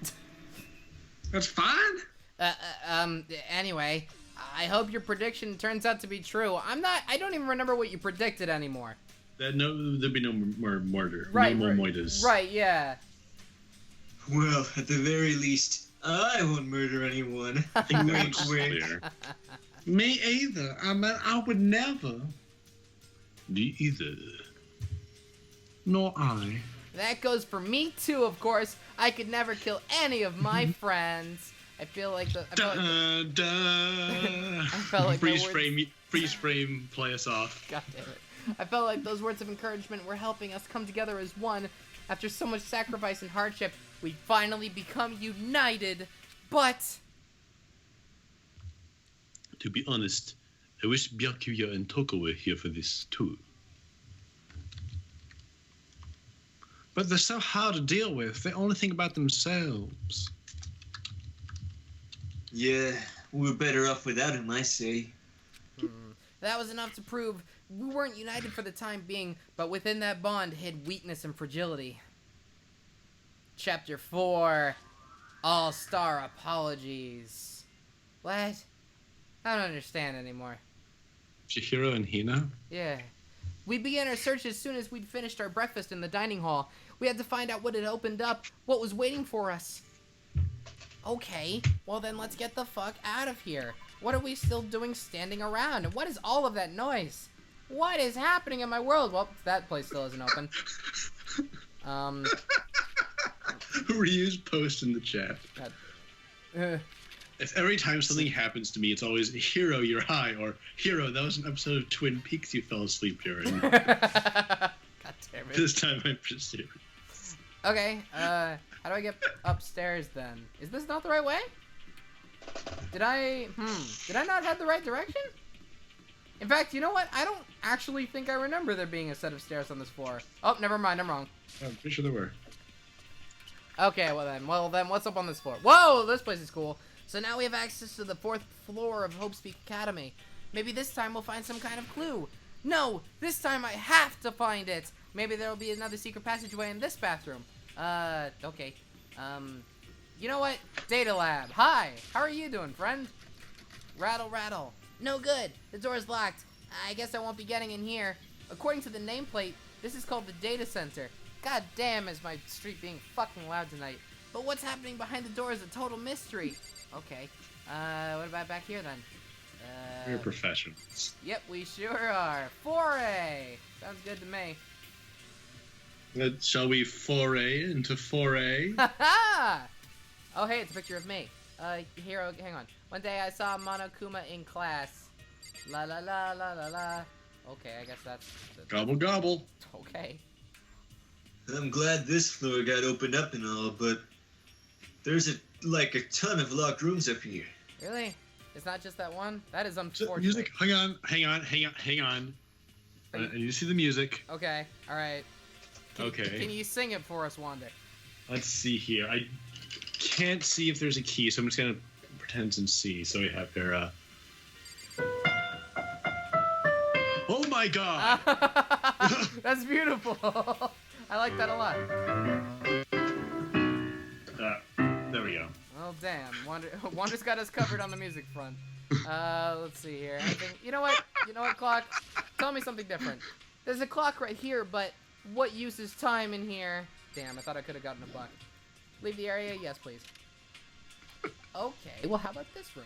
Speaker 3: That's fine?
Speaker 1: Anyway, I hope your prediction turns out to be true. I don't even remember what you predicted anymore.
Speaker 3: There'll be no more murder.
Speaker 1: Right,
Speaker 3: no more
Speaker 1: right,
Speaker 3: moitas.
Speaker 1: right, yeah.
Speaker 2: Well, at the very least, I won't murder anyone. Wink, wink.
Speaker 9: Clear.
Speaker 3: Me either. I mean, I would never.
Speaker 9: Me either.
Speaker 3: Nor I.
Speaker 1: That goes for me too, of course. I could never kill any of my friends. I feel like I felt like
Speaker 9: freeze
Speaker 1: my
Speaker 9: frame, play us off.
Speaker 1: God damn it. I felt like those words of encouragement were helping us come together as one. After so much sacrifice and hardship, we finally become united. But
Speaker 9: To be honest, I wish Byakuya and Toko were here for this too.
Speaker 3: But they're so hard to deal with. They only think about themselves.
Speaker 2: Yeah, we're better off without him, I say.
Speaker 1: that was enough to prove we weren't united for the time being, but within that bond hid weakness and fragility. Chapter 4, All-Star Apologies. What? I don't understand anymore.
Speaker 3: Chihiro and Hina?
Speaker 1: Yeah. We began our search as soon as we'd finished our breakfast in the dining hall. We had to find out what had opened up, what was waiting for us. Okay, well then let's get the fuck out of here. What are we still doing standing around? And what is all of that noise? What is happening in my world? Well, that place still isn't open.
Speaker 3: Reuse post in the chat.
Speaker 1: God.
Speaker 3: If every time something happens to me, it's always, Hero, you're high, or Hero, that was an episode of Twin Peaks you fell asleep during.
Speaker 1: God damn it.
Speaker 3: This time I pursue.
Speaker 1: Okay, how do I get upstairs then? Is this not the right way? Did I not have the right direction? In fact, you know what? I don't actually think I remember there being a set of stairs on this floor. Oh, never mind, I'm wrong.
Speaker 3: I'm pretty sure there were.
Speaker 1: Okay, well then, what's up on this floor? Whoa, this place is cool. So now we have access to the 4th floor of Hope's Peak Academy. Maybe this time we'll find some kind of clue. No, this time I have to find it. Maybe there'll be another secret passageway in this bathroom. Okay. You know what? Data Lab. Hi, how are you doing, friend? Rattle, rattle. No good. The door's locked. I guess I won't be getting in here. According to the nameplate, this is called the data center. God damn, is my street being fucking loud tonight. But what's happening behind the door is a total mystery. Okay. What about back here then?
Speaker 3: We're professionals.
Speaker 1: Yep, we sure are. Foray! Sounds good to me.
Speaker 3: Shall we foray into foray?
Speaker 1: Ha! Oh, hey, it's a picture of me. Hero, hang on. One day I saw Monokuma in class. La la la la la la. Okay, I guess that's
Speaker 3: Gobble gobble.
Speaker 1: okay.
Speaker 2: I'm glad this floor got opened up and all, but there's a ton of locked rooms up here.
Speaker 1: Really? It's not just that one? That is
Speaker 3: So,
Speaker 1: unfortunate.
Speaker 3: music. Hang on. I need to see the music.
Speaker 1: Okay, alright.
Speaker 3: Okay.
Speaker 1: Can you sing it for us, Wanda?
Speaker 3: Let's see here. I can't see if there's a key, so I'm just gonna pretend and see. So we have here. Oh my God!
Speaker 1: That's beautiful. I like that a lot.
Speaker 3: There we go.
Speaker 1: Oh damn, Wanda's got us covered on the music front. Let's see here. I think, you know what, clock? Tell me something different. There's a clock right here, but what use is time in here? Damn, I thought I could have gotten a buck. Leave the area? Yes, please. Okay, well, how about this room?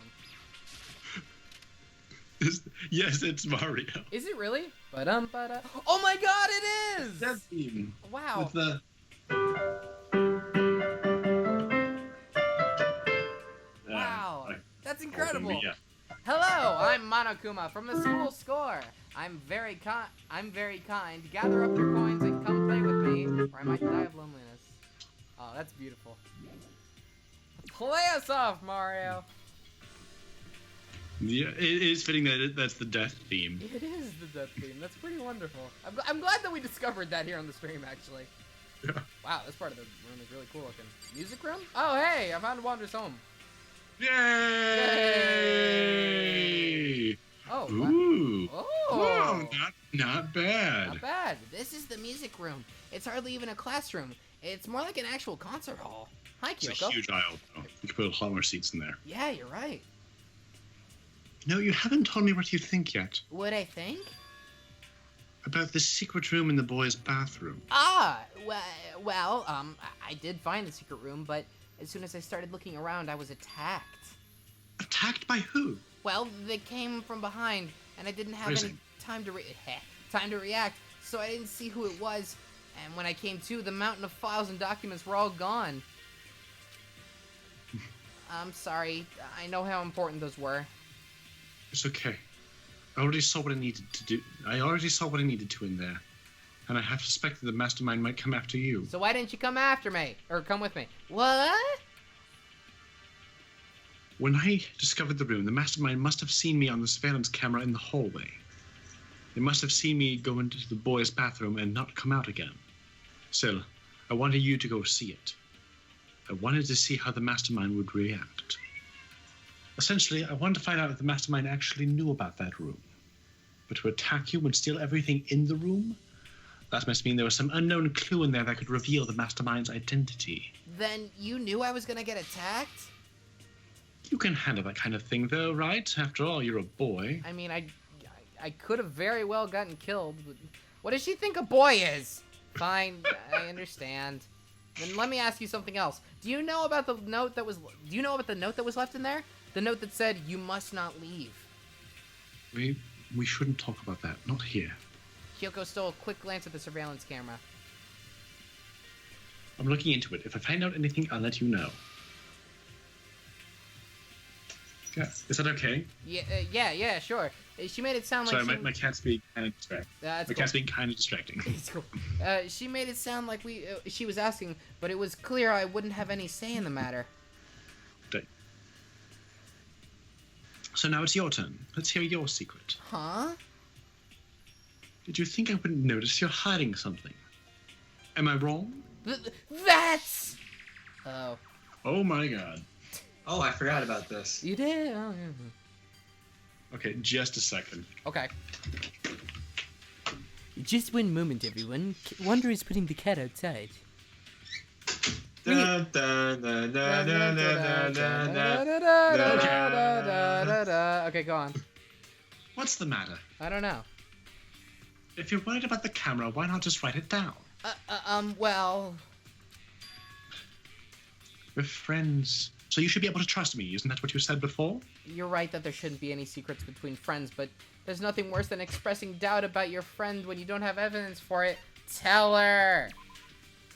Speaker 3: Yes, it's Mario.
Speaker 1: Is it really? Ba-dum-ba-da. Oh my God, it is!
Speaker 3: That theme.
Speaker 1: Wow.
Speaker 3: With the.
Speaker 1: Wow, that's incredible.
Speaker 3: Open me up.
Speaker 1: Hello, I'm Monokuma from the school score. I'm very kind. Gather up your coins and come play with me, or I might die of loneliness. Oh, that's beautiful. Play us off, Mario.
Speaker 3: Yeah, it is fitting that that's the death theme.
Speaker 1: It is the death theme. That's pretty wonderful. I'm glad that we discovered that here on the stream, actually.
Speaker 3: Yeah.
Speaker 1: Wow, this part of the room is really cool looking. Music room? Oh, hey, I found Wander's home.
Speaker 3: Yay!
Speaker 1: Oh,
Speaker 3: Ooh.
Speaker 1: wow.
Speaker 3: Oh, not bad.
Speaker 1: Not bad. This is the music room. It's hardly even a classroom. It's more like an actual concert hall. Hi,
Speaker 3: It's
Speaker 1: Kyoko.
Speaker 3: a huge aisle, though. You could put a lot more seats in there.
Speaker 1: Yeah, you're right.
Speaker 3: No, you haven't told me what you think yet
Speaker 1: What I think?
Speaker 3: about the secret room in the boys' bathroom.
Speaker 1: I did find the secret room, but as soon as I started looking around, I was attacked.
Speaker 3: Attacked by who?
Speaker 1: Well, they came from behind, and I didn't have any
Speaker 3: Prison.
Speaker 1: time to react, so I didn't see who it was. And when I came to, the mountain of files and documents were all gone. I'm sorry. I know how important those were.
Speaker 3: It's okay. I already saw what I needed to do. I already saw what I needed to in there. And I have suspected the mastermind might come after you.
Speaker 1: So why didn't you come after me? Or come with me? What?
Speaker 3: When I discovered the room, the mastermind must have seen me on the surveillance camera in the hallway. They must have seen me go into the boys' bathroom and not come out again. Still, I wanted you to go see it. I wanted to see how the mastermind would react. Essentially, I wanted to find out if the mastermind actually knew about that room. But to attack you and steal everything in the room? That must mean there was some unknown clue in there that could reveal the mastermind's identity.
Speaker 1: Then you knew I was gonna get attacked?
Speaker 3: You can handle that kind of thing, though, right? After all, you're a boy.
Speaker 1: I mean, I could have very well gotten killed. But what does she think a boy is? Fine, I understand. Then let me ask you something else. Do you know about the note that was left in there? The note that said, "You must not leave."
Speaker 3: We shouldn't talk about that. Not here.
Speaker 1: Kyoko stole a quick glance at the surveillance camera.
Speaker 3: I'm looking into it. If I find out anything, I'll let you know. Yeah, is that okay?
Speaker 1: Yeah, sure. She made it sound like
Speaker 3: Sorry, my cat's being kind of distracting.
Speaker 1: That's
Speaker 3: My
Speaker 1: cool.
Speaker 3: cat's being kind of distracting.
Speaker 1: It's cool. She made it sound like she was asking, but it was clear I wouldn't have any say in the matter.
Speaker 3: So now it's your turn. Let's hear your secret.
Speaker 1: Huh?
Speaker 3: Did you think I wouldn't notice you're hiding something? Am I wrong?
Speaker 1: That's... Oh.
Speaker 3: Oh my god.
Speaker 2: Oh, I forgot about this.
Speaker 1: You did? Oh, yeah.
Speaker 3: Okay, just a second.
Speaker 1: Okay. Just one moment, everyone. Wonder is putting the cat outside.
Speaker 2: Dun, dun, dun, dun, dun, dun, dun, dun.
Speaker 1: Okay, go on.
Speaker 3: What's the matter?
Speaker 1: I don't know.
Speaker 3: If you're worried about the camera, why not just write it down?
Speaker 1: Well...
Speaker 3: We're friends. So you should be able to trust me, isn't that what you said before?
Speaker 1: You're right that there shouldn't be any secrets between friends, but there's nothing worse than expressing doubt about your friend when you don't have evidence for it. Tell her!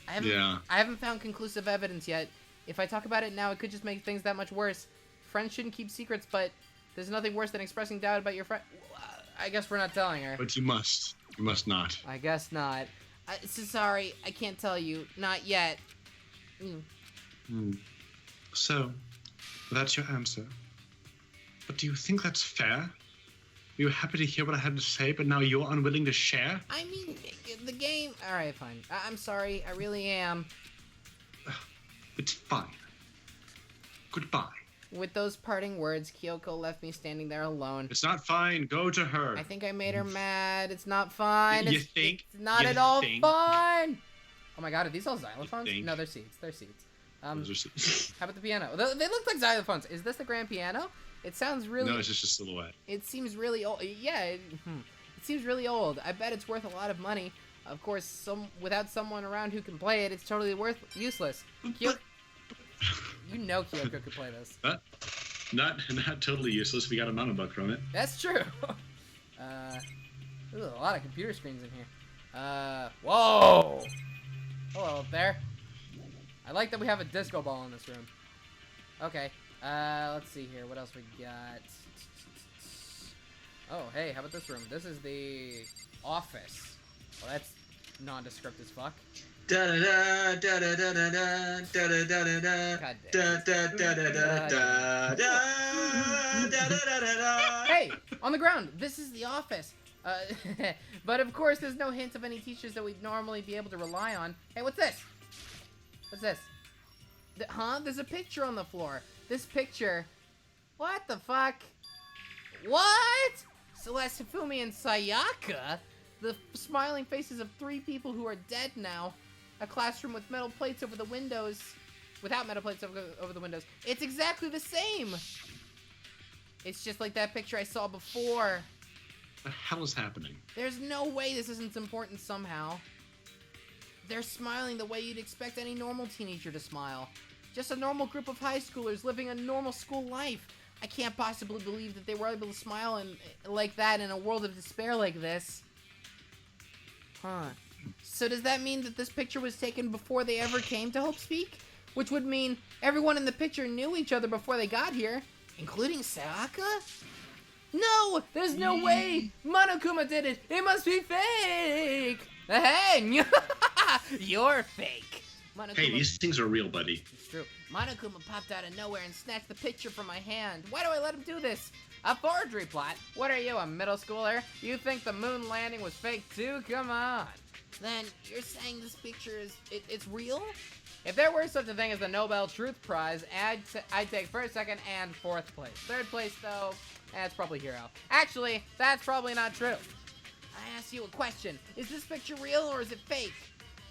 Speaker 1: I haven't found conclusive evidence yet. If I talk about it now, it could just make things that much worse. Friends shouldn't keep secrets, but there's nothing worse than expressing doubt about your friend. I guess we're not telling her.
Speaker 3: But you must. You must not.
Speaker 1: I guess not.
Speaker 6: So sorry, I can't tell you. Not yet.
Speaker 3: So, that's your answer. But do you think that's fair? You were happy to hear what I had to say, but now you're unwilling to share?
Speaker 6: I mean, the game... Alright, fine. I'm sorry, I really am.
Speaker 3: It's fine. Goodbye.
Speaker 6: With those parting words, Kyoko left me standing there alone.
Speaker 3: It's not fine. Go to her.
Speaker 6: I think I made her mad. It's not fun.
Speaker 3: You think?
Speaker 6: It's not
Speaker 3: You
Speaker 6: at all
Speaker 3: think?
Speaker 6: fun!
Speaker 1: Oh my god, are these all xylophones?
Speaker 3: think?
Speaker 1: No, they're seeds. They're seeds.
Speaker 3: Those are
Speaker 1: How about the piano? They look like xylophones. Is this the grand piano? It sounds really...
Speaker 3: No, it's just a silhouette.
Speaker 6: It seems really old. Yeah, it seems really old. I bet it's worth a lot of money. Of course, without someone around who can play it, it's totally useless. You know Kyoko could play this.
Speaker 3: Not totally useless. We got a monobuck from it.
Speaker 1: That's true. There's a lot of computer screens in here. Whoa! Hello up there. I like that we have a disco ball in this room. Okay. Let's see here. What else we got? Oh, hey, how about this room? This is the office. Well, that's nondescript as fuck.
Speaker 2: Da da da da da da da da da da da da
Speaker 1: God
Speaker 2: da
Speaker 1: damn.
Speaker 2: da da da da da da da.
Speaker 6: Hey, on the ground. This is the office. But of course, there's no hint of any teachers that we'd normally be able to rely on. Hey, what's this? What's this? Huh? There's a picture on the floor. This picture. What the fuck? What? Celeste, Hifumi, and Sayaka? The smiling faces of 3 people who are dead now. A classroom with metal plates over the windows. Without metal plates over the windows. It's exactly the same. It's just like that picture I saw before.
Speaker 3: What the hell is happening?
Speaker 6: There's no way this isn't important somehow. They're smiling the way you'd expect any normal teenager to smile. Just a normal group of high schoolers living a normal school life. I can't possibly believe that they were able to smile like that in a world of despair like this. Huh. So does that mean that this picture was taken before they ever came to Hope Speak? Which would mean everyone in the picture knew each other before they got here, including Sayaka? No! There's no way! Monokuma did it! It must be fake! Hey! You're fake! Monokuma...
Speaker 3: Hey, these things are real, buddy.
Speaker 6: It's true. Monokuma popped out of nowhere and snatched the picture from my hand. Why do I let him do this? A forgery plot? What are you, a middle schooler? You think the moon landing was fake too? Come on. Then, you're saying this picture is... it's real?
Speaker 1: If there were such a thing as the Nobel Truth Prize, I'd take first, second, and fourth place. Third place, though, that's probably Hero. Actually, that's probably not true.
Speaker 6: I asked you a question. Is this picture real or is it fake?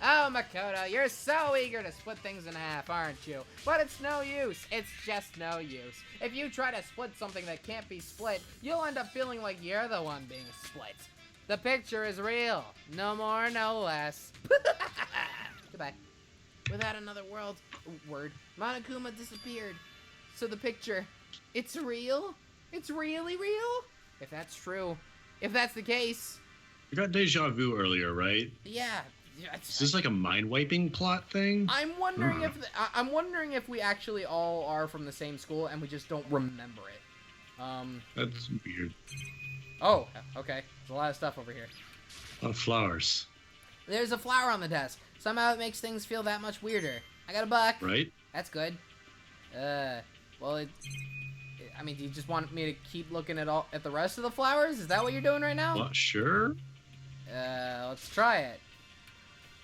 Speaker 1: Oh, Makoto, you're so eager to split things in half, aren't you? But it's no use. It's just no use. If you try to split something that can't be split, you'll end up feeling like you're the one being split. The picture is real. No more, no less. Goodbye.
Speaker 6: Without another word, Monokuma disappeared. So the picture, it's real? It's really real?
Speaker 1: If that's true. If that's the case.
Speaker 3: You got deja vu earlier, right?
Speaker 6: Yeah.
Speaker 3: Is this like a mind-wiping plot thing?
Speaker 1: I'm wondering if we actually all are from the same school and we just don't remember it.
Speaker 3: That's weird.
Speaker 1: Oh, okay. There's a lot of stuff over here.
Speaker 3: A lot of flowers.
Speaker 6: There's a flower on the desk. Somehow it makes things feel that much weirder. I got a buck.
Speaker 3: Right?
Speaker 1: That's good. Well, I mean, do you just want me to keep looking at the rest of the flowers? Is that what you're doing right now?
Speaker 3: Well, sure.
Speaker 1: Let's try it.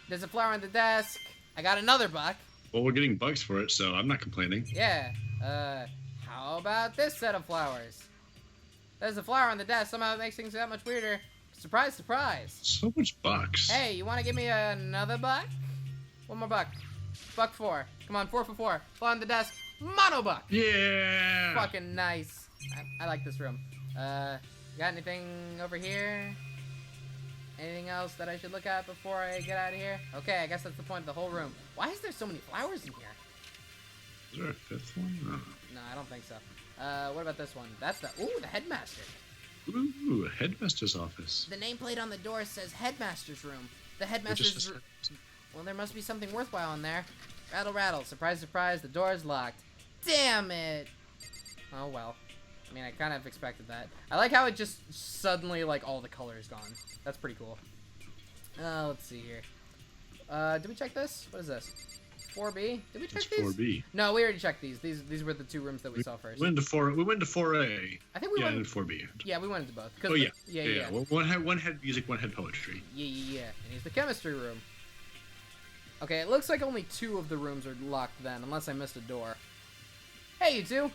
Speaker 1: There's a flower on the desk. I got another buck.
Speaker 3: Well, we're getting bucks for it, so I'm not complaining.
Speaker 1: Yeah. How about this set of flowers? There's a flower on the desk. Somehow it makes things that much weirder. Surprise, surprise.
Speaker 3: So much bucks.
Speaker 1: Hey, you want to give me another buck? One more buck. Buck 4. Come on, 4 for 4. Flower on the desk. Mono buck.
Speaker 3: Yeah.
Speaker 1: Fucking nice. I like this room. Got anything over here? Anything else that I should look at before I get out of here? Okay, I guess that's the point of the whole room. Why is there so many flowers in here?
Speaker 3: Is there a fifth one? Oh.
Speaker 1: No, I don't think so. What about this one? That's the headmaster.
Speaker 3: Ooh, headmaster's office.
Speaker 6: The nameplate on the door says headmaster's room. The headmaster's room. Well, there must be something worthwhile in there.
Speaker 1: Rattle, rattle. Surprise, surprise. The door's locked. Damn it. Oh, well. I mean, I kind of expected that. I like how it just suddenly, like, all the color is gone. That's pretty cool. Let's see here. Did we check this? What is this? 4B? Did we check
Speaker 9: It's
Speaker 1: these?
Speaker 9: 4B.
Speaker 1: No, we already checked these. These were the 2 rooms that we saw first.
Speaker 9: We went to 4A.
Speaker 1: I think we
Speaker 9: Yeah,
Speaker 1: went.
Speaker 9: and 4B.
Speaker 1: Yeah, we went into both.
Speaker 9: Oh yeah.
Speaker 1: Yeah.
Speaker 9: Well, one had music, one had poetry.
Speaker 1: Yeah. And here's the chemistry room. Okay, it looks like only 2 of the rooms are locked then, unless I missed a door. Hey, you 2.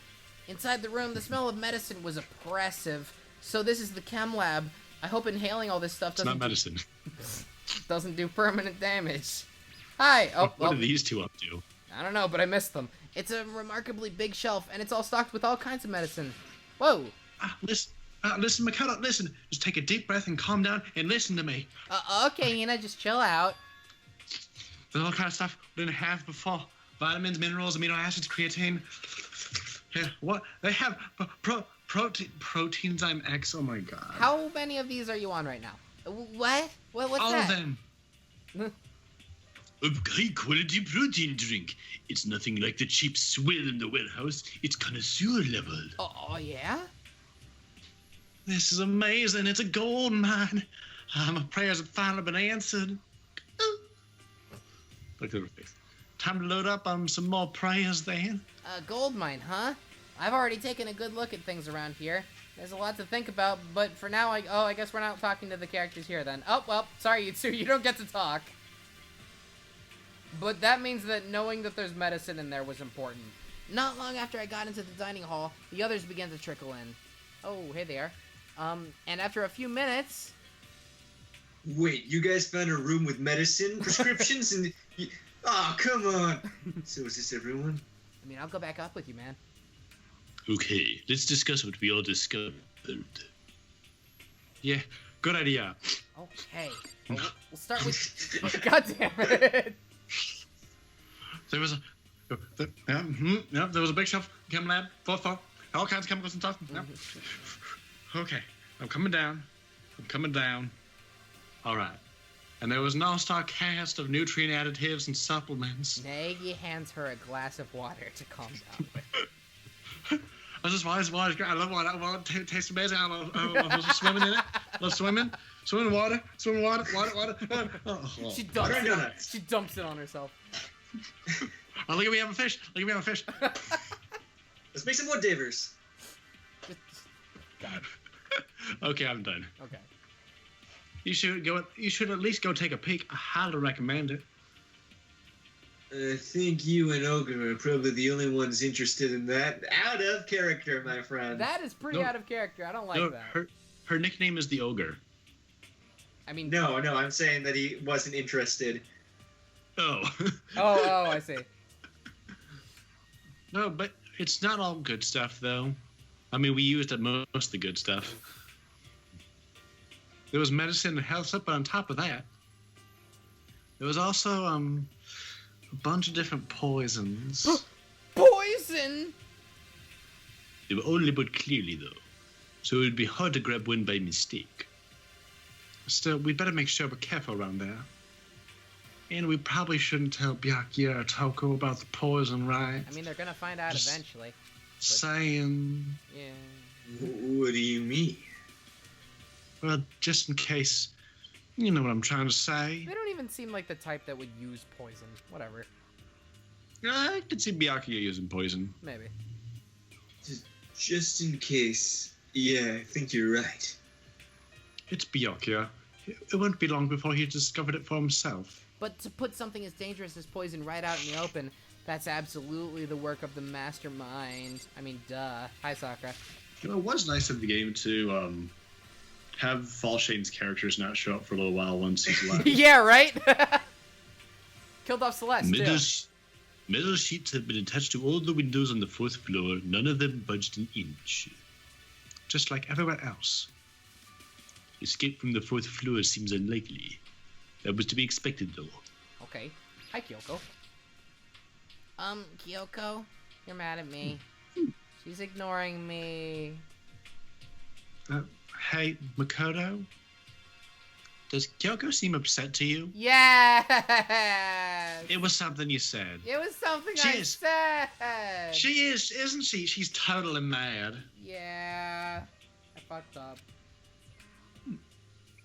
Speaker 1: Inside the room, the smell of medicine was oppressive. So this is the chem lab. I hope inhaling all this stuff
Speaker 9: It's not medicine.
Speaker 1: doesn't do permanent damage. Hi.
Speaker 9: What are these 2 up to?
Speaker 1: I don't know, but I missed them. It's a remarkably big shelf, and it's all stocked with all kinds of medicine. Whoa.
Speaker 9: Listen, Makoto, listen. Just take a deep breath and calm down and listen to me.
Speaker 1: Okay, Hina, just chill out.
Speaker 9: There's all kind of stuff we didn't have before. Vitamins, minerals, amino acids, creatine. Yeah, what? They have proteins. I'm X. Oh my god.
Speaker 1: How many of these are you on right now? What? What's
Speaker 9: all
Speaker 1: that?
Speaker 9: of them. A high quality protein drink. It's nothing like the cheap swill in the warehouse. It's connoisseur level.
Speaker 1: Oh, yeah?
Speaker 9: This is amazing. It's a gold mine. My prayers have finally been answered. Look at her face. Time to load up on some more prayers then.
Speaker 1: Gold mine, huh? I've already taken a good look at things around here. There's a lot to think about, but for now, I guess we're not talking to the characters here then. Oh, well, sorry, Yutsu, you don't get to talk. But that means that knowing that there's medicine in there was important. Not long after I got into the dining hall, the others began to trickle in. Oh, hey there. And after a few minutes...
Speaker 2: Wait, you guys found a room with medicine prescriptions and... Oh, come on. So is this everyone?
Speaker 1: I mean, I'll go back up with you, man.
Speaker 9: Okay, let's discuss what we all discovered. Yeah, good idea.
Speaker 1: Okay. Well, we'll start with... God damn it.
Speaker 9: There was there was a big shelf, chem lab, all kinds of chemicals and stuff. Yeah. Okay, I'm coming down. All right. And there was an all-star cast of nutrient additives and supplements.
Speaker 1: Nagy hands her a glass of water to calm down with.
Speaker 9: I just want water. I love water. It tastes amazing. I love swimming in it. Love swimming. Swimming in water. Water. Oh.
Speaker 1: She dumps it on herself.
Speaker 9: Oh, look at me having fish.
Speaker 2: Let's make some more davers.
Speaker 1: God.
Speaker 9: Okay, I'm done.
Speaker 1: Okay.
Speaker 9: You should at least go take a peek. I highly recommend it.
Speaker 2: I think you and Ogre are probably the only ones interested in that. Out of character, my friend.
Speaker 1: That is pretty out of character. I don't like that.
Speaker 9: Her nickname is the Ogre.
Speaker 1: I mean...
Speaker 2: No, I'm saying that he wasn't interested.
Speaker 9: Oh.
Speaker 1: oh, I see.
Speaker 9: No, but it's not all good stuff, though. I mean, we used up most of the good stuff. There was medicine and health stuff, but on top of that, there was also, a bunch of different poisons.
Speaker 1: Poison?
Speaker 9: They were all labeled clearly, though, so it would be hard to grab one by mistake. Still, we'd better make sure we're careful around there. And we probably shouldn't tell Byakuya or Toko about the poison, right?
Speaker 1: I mean, they're gonna find out eventually.
Speaker 9: Saying...
Speaker 1: Yeah.
Speaker 2: What do you mean?
Speaker 9: Well, just in case... You know what I'm trying to say.
Speaker 1: They don't even seem like the type that would use poison. Whatever.
Speaker 9: I could see Byakuya using poison.
Speaker 1: Maybe.
Speaker 2: Just in case. Yeah, I think you're right.
Speaker 9: It's Byakuya. It won't be long before he discovered it for himself.
Speaker 1: But to put something as dangerous as poison right out in the open, that's absolutely the work of the mastermind. I mean, duh. Hi, Sakura.
Speaker 3: You know, it was nice of the game to have Falshane's characters not show up for a little while once he's left.
Speaker 1: Yeah, right? Killed off Celeste,
Speaker 9: Metal sheets have been attached to all the windows on the 4th floor. None of them budged an inch. Just like everywhere else. Escape from the 4th floor seems unlikely. That was to be expected, though.
Speaker 1: Okay. Hi, Kyoko. Kyoko? You're mad at me. She's ignoring me.
Speaker 9: Hey, Makoto?
Speaker 3: Does Kyoko seem upset to you?
Speaker 1: Yes!
Speaker 3: It was something you said.
Speaker 1: It was something
Speaker 3: She
Speaker 1: I
Speaker 3: is.
Speaker 1: said!
Speaker 3: She is, isn't she? She's totally mad.
Speaker 1: Yeah. I fucked up.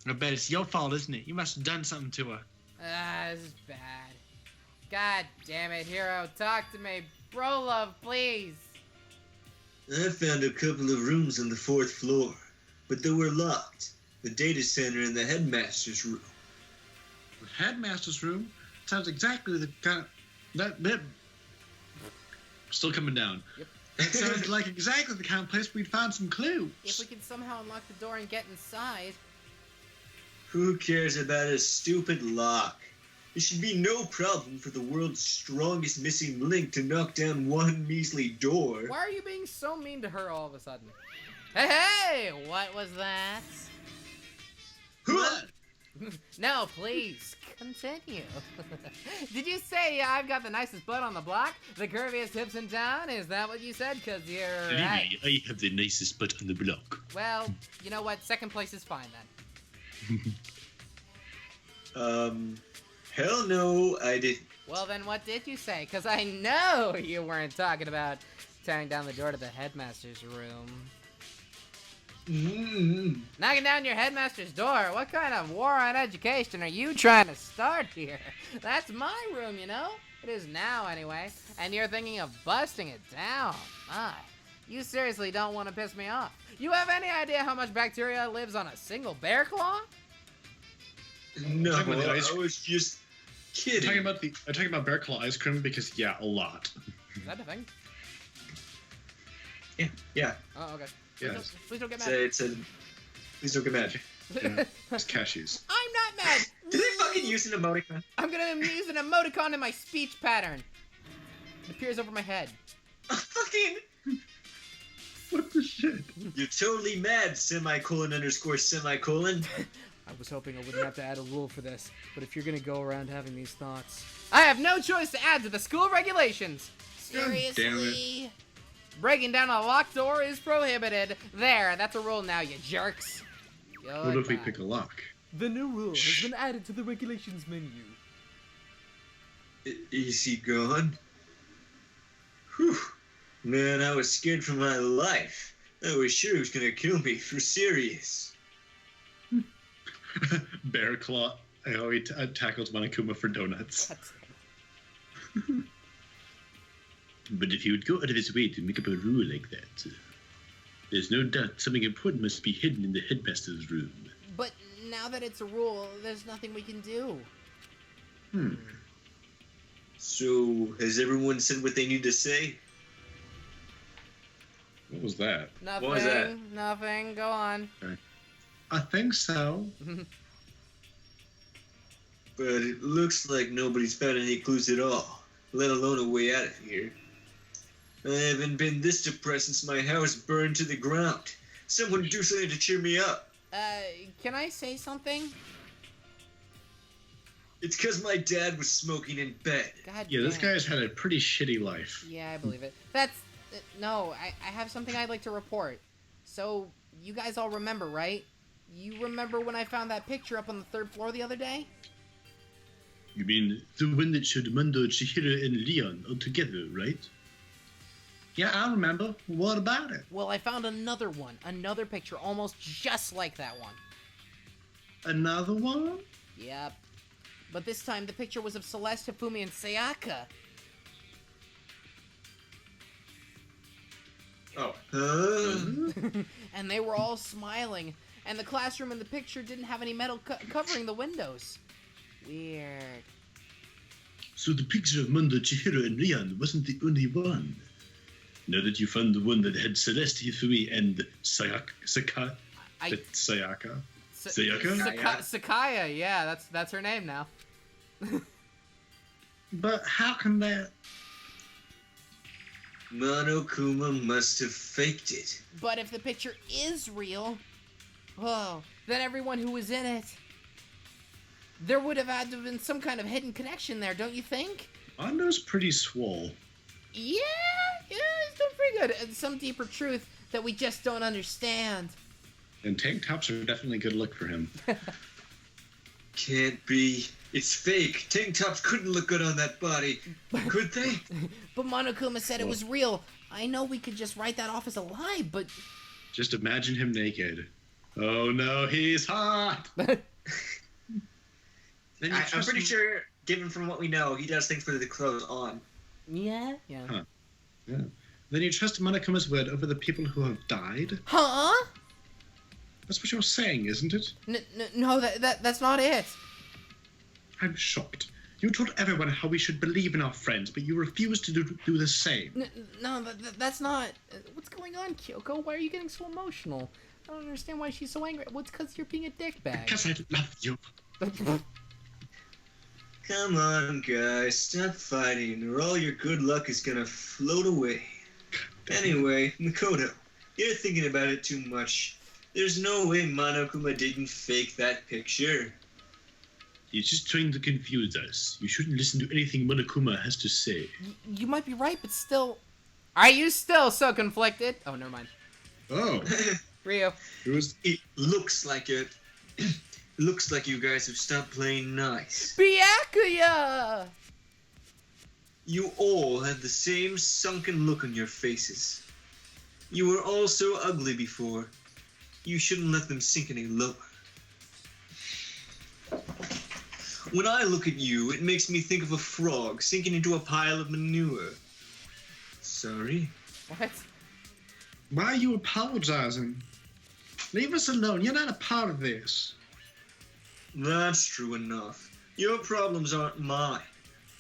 Speaker 3: I bet it's your fault, isn't it? You must have done something to her.
Speaker 1: This is bad. God damn it, Hero. Talk to me. Bro love, please.
Speaker 2: I found a couple of rooms on the 4th floor, but they were locked. The data center and the headmaster's room.
Speaker 3: The headmaster's room sounds exactly the kind of... That still coming down.
Speaker 1: Yep.
Speaker 3: That sounds like exactly the kind of place we'd find some clues.
Speaker 1: If we can somehow unlock the door and get inside.
Speaker 2: Who cares about a stupid lock? It should be no problem for the world's strongest missing link to knock down one measly door.
Speaker 1: Why are you being so mean to her all of a sudden? Hey, what was that?
Speaker 2: What?
Speaker 1: No, please, continue. Did you say I've got the nicest butt on the block? The curviest hips in town? Is that what you said? Because you're right.
Speaker 9: I have the nicest butt on the block.
Speaker 1: Well, you know what? Second place is fine then.
Speaker 2: Hell no, I didn't.
Speaker 1: Well, then what did you say? Because I know you weren't talking about tearing down the door to the headmaster's room. Knocking down your headmaster's door? What kind of war on education are you trying to start here? That's my room, you know? It is now, anyway. And you're thinking of busting it down. My, you seriously don't want to piss me off. You have any idea how much bacteria lives on a single bear claw?
Speaker 2: No,
Speaker 3: Talking about the ice
Speaker 2: I was just kidding.
Speaker 3: I'm talking about bear claw ice cream because, yeah, a lot.
Speaker 1: Is that a thing?
Speaker 2: Yeah,
Speaker 1: Oh, okay.
Speaker 3: Yes.
Speaker 1: Please don't get mad.
Speaker 2: please don't get mad.
Speaker 3: Yeah, it's cashews.
Speaker 1: I'm not mad.
Speaker 2: Did they fucking use an emoticon?
Speaker 1: I'm gonna use an emoticon in my speech pattern. It appears over my head.
Speaker 2: Fucking,
Speaker 3: What the shit?
Speaker 2: you're totally mad, semicolon underscore semicolon.
Speaker 1: I was hoping I wouldn't have to add a rule for this, but if you're gonna go around having these thoughts, I have no choice to add to the school regulations.
Speaker 6: Seriously?
Speaker 1: Breaking down a locked door is prohibited. There, that's a rule now, you jerks.
Speaker 3: What if we
Speaker 1: Goodbye.
Speaker 3: pick a lock?
Speaker 1: The new rule has been added to the regulations menu.
Speaker 2: Is he gone? Whew. Man, I was scared for my life. I was sure he was gonna kill me, for serious.
Speaker 3: Bear claw. Oh, he tackles Monokuma for donuts.
Speaker 9: But if he would go out of his way to make up a rule like that, there's no doubt something important must be hidden in the headmaster's room.
Speaker 6: But now that it's a rule, there's nothing we can do.
Speaker 2: So, has everyone said what they need to say?
Speaker 3: What was that?
Speaker 1: Nothing.
Speaker 2: was that?
Speaker 1: Nothing. Go on.
Speaker 3: I think so.
Speaker 2: But it looks like nobody's found any clues at all, let alone a way out of here. I haven't been this depressed since my house burned to the ground. Someone do something to cheer me up.
Speaker 6: Can I say something?
Speaker 2: It's because my dad was smoking in bed.
Speaker 6: God
Speaker 3: Yeah, this
Speaker 6: damn.
Speaker 3: guy's had a pretty shitty life.
Speaker 6: Yeah, I believe it. That's... no, I have something I'd like to report. So, you guys all remember, right? You remember when I found that picture up on the 3rd floor the other day?
Speaker 9: You mean the one that showed Mundo, Chihiro, and Leon all together, right?
Speaker 3: Yeah, I remember. What about it?
Speaker 6: Well, I found another one. Another picture almost just like that one.
Speaker 3: Another one?
Speaker 6: Yep. But this time, the picture was of Celeste, Hifumi, and Sayaka.
Speaker 2: Oh. Huh?
Speaker 6: And they were all smiling. And the classroom in the picture didn't have any metal covering the windows. Weird.
Speaker 9: So the picture of Mundo, Chihiro, and Leon wasn't the only one. Now that you found the one that had Celeste, Hifumi, and Sayaka? Sayaka?
Speaker 1: Sakaya, yeah, that's her name now.
Speaker 3: But how can that...
Speaker 2: Monokuma must have faked it.
Speaker 6: But if the picture is real, oh, then everyone who was in it, there would have had to have been some kind of hidden connection there, don't you think?
Speaker 3: Mondo's pretty swole.
Speaker 6: Yeah, it's doing pretty good. And some deeper truth that we just don't understand.
Speaker 3: And tank tops are definitely a good look for him.
Speaker 2: Can't be. It's fake. Tank tops couldn't look good on that body. Could they?
Speaker 6: But Monokuma said it was real. I know we could just write that off as a lie, but...
Speaker 3: Just imagine him naked. Oh no, he's hot!
Speaker 2: I'm pretty sure, given from what we know, he does things with the clothes on.
Speaker 6: Yeah? Yeah.
Speaker 3: Huh. Yeah. Then you trust Monokuma's word over the people who have died?
Speaker 6: Huh?
Speaker 3: That's what you're saying, isn't it?
Speaker 6: No, that's not it.
Speaker 3: I'm shocked. You told everyone how we should believe in our friends, but you refuse to do the same.
Speaker 6: No, that's not... What's going on, Kyoko? Why are you getting so emotional? I don't understand why she's so angry. Well, it's because you're being a dickbag.
Speaker 3: Because I love you.
Speaker 2: Come on, guys. Stop fighting, or all your good luck is gonna float away. Anyway, Makoto, you're thinking about it too much. There's no way Monokuma didn't fake that picture.
Speaker 9: He's just trying to confuse us. You shouldn't listen to anything Monokuma has to say.
Speaker 6: You might be right, but still... Are you still so conflicted? Oh, never mind.
Speaker 3: Oh.
Speaker 6: Rio.
Speaker 2: It looks like it. Looks like you guys have stopped playing nice.
Speaker 6: Byakuya!
Speaker 2: You all have the same sunken look on your faces. You were all so ugly before. You shouldn't let them sink any lower. When I look at you, it makes me think of a frog sinking into a pile of manure. Sorry.
Speaker 6: What?
Speaker 3: Why are you apologizing? Leave us alone. You're not a part of this.
Speaker 2: That's true enough. Your problems aren't mine.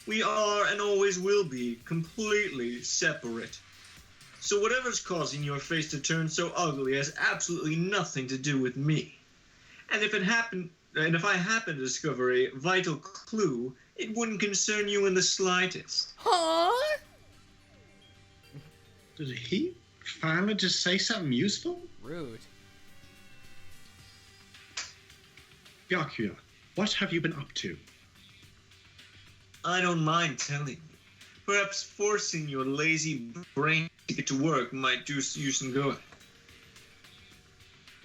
Speaker 2: We are and always will be completely separate. So whatever's causing your face to turn so ugly has absolutely nothing to do with me. And if I happen to discover a vital clue, it wouldn't concern you in the slightest.
Speaker 6: Huh?
Speaker 3: Did he finally just say something useful?
Speaker 6: Rude.
Speaker 3: Byakuya, what have you been up to?
Speaker 2: I don't mind telling you. Perhaps forcing your lazy brain to get to work might do you some good.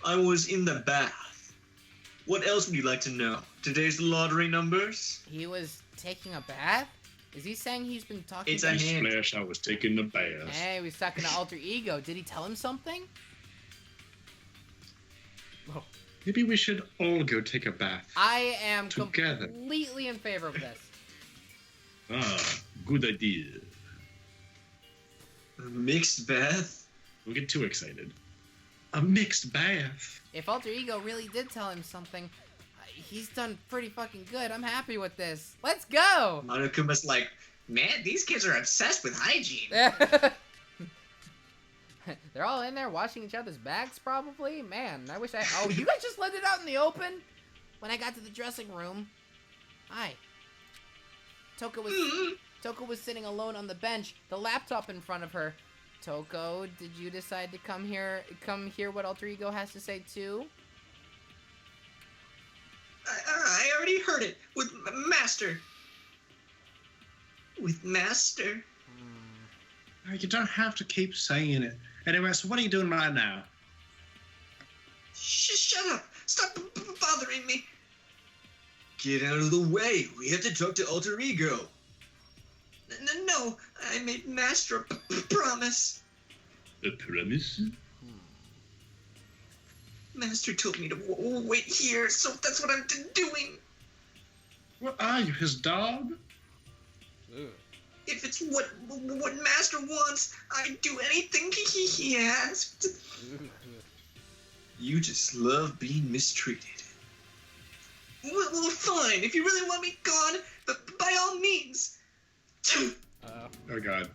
Speaker 2: I was in the bath. What else would you like to know? Today's lottery numbers?
Speaker 6: He was taking a bath? Is he saying he's been talking
Speaker 2: It's
Speaker 6: to...
Speaker 2: a hint.
Speaker 3: Splash, I was taking the bath.
Speaker 6: Hey, he was talking to Alter Ego. Did he tell him something? Oh.
Speaker 3: Maybe we should all go take a bath.
Speaker 6: I am
Speaker 3: Together.
Speaker 6: completely in favor of this.
Speaker 9: Ah, good idea.
Speaker 2: A mixed bath?
Speaker 3: Don't get too excited. A mixed bath.
Speaker 6: If Alter Ego really did tell him something, he's done pretty fucking good. I'm happy with this. Let's go!
Speaker 2: Monokuma's like, man, these kids are obsessed with hygiene.
Speaker 6: They're all in there washing each other's bags, probably. Man, I wish I... Oh, you guys just let it out in the open? When I got to the dressing room... Hi. Toko was sitting alone on the bench, the laptop in front of her. Toko, did you decide to come hear what Alter Ego has to say too?
Speaker 2: I already heard it with Master. With Master?
Speaker 3: You don't have to keep saying it. Anyway, so what are you doing right now?
Speaker 2: Shut up! Stop bothering me! Get out of the way! We have to talk to Alter Ego! No, I made Master a promise.
Speaker 9: A promise?
Speaker 2: Master told me to wait here, so that's what I'm doing.
Speaker 3: What are you, his dog?
Speaker 2: If it's what Master wants, I'd do anything he asked. You just love being mistreated. Well, fine. If you really want me gone, but by all means.
Speaker 3: Oh God.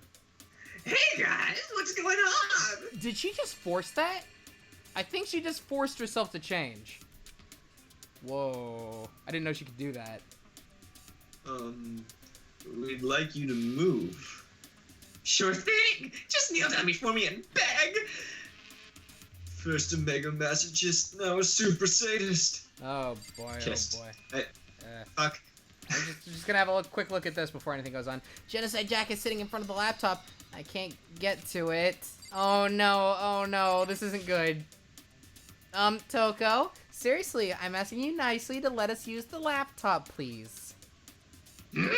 Speaker 2: Hey guys, what's going on?
Speaker 6: Did she just force that? I think she just forced herself to change. Whoa. I didn't know she could do that.
Speaker 2: We'd like you to move. Sure thing. Just kneel down before me and beg. First a mega masochist, now a super sadist.
Speaker 6: Oh boy,
Speaker 2: Just,
Speaker 6: oh boy.
Speaker 2: Fuck.
Speaker 6: I'm just gonna have a quick look at this before anything goes on. Genocide Jack is sitting in front of the laptop. I can't get to it. Oh no, this isn't good. Toko, Seriously, I'm asking you nicely to let us use the laptop, please.
Speaker 2: Didn't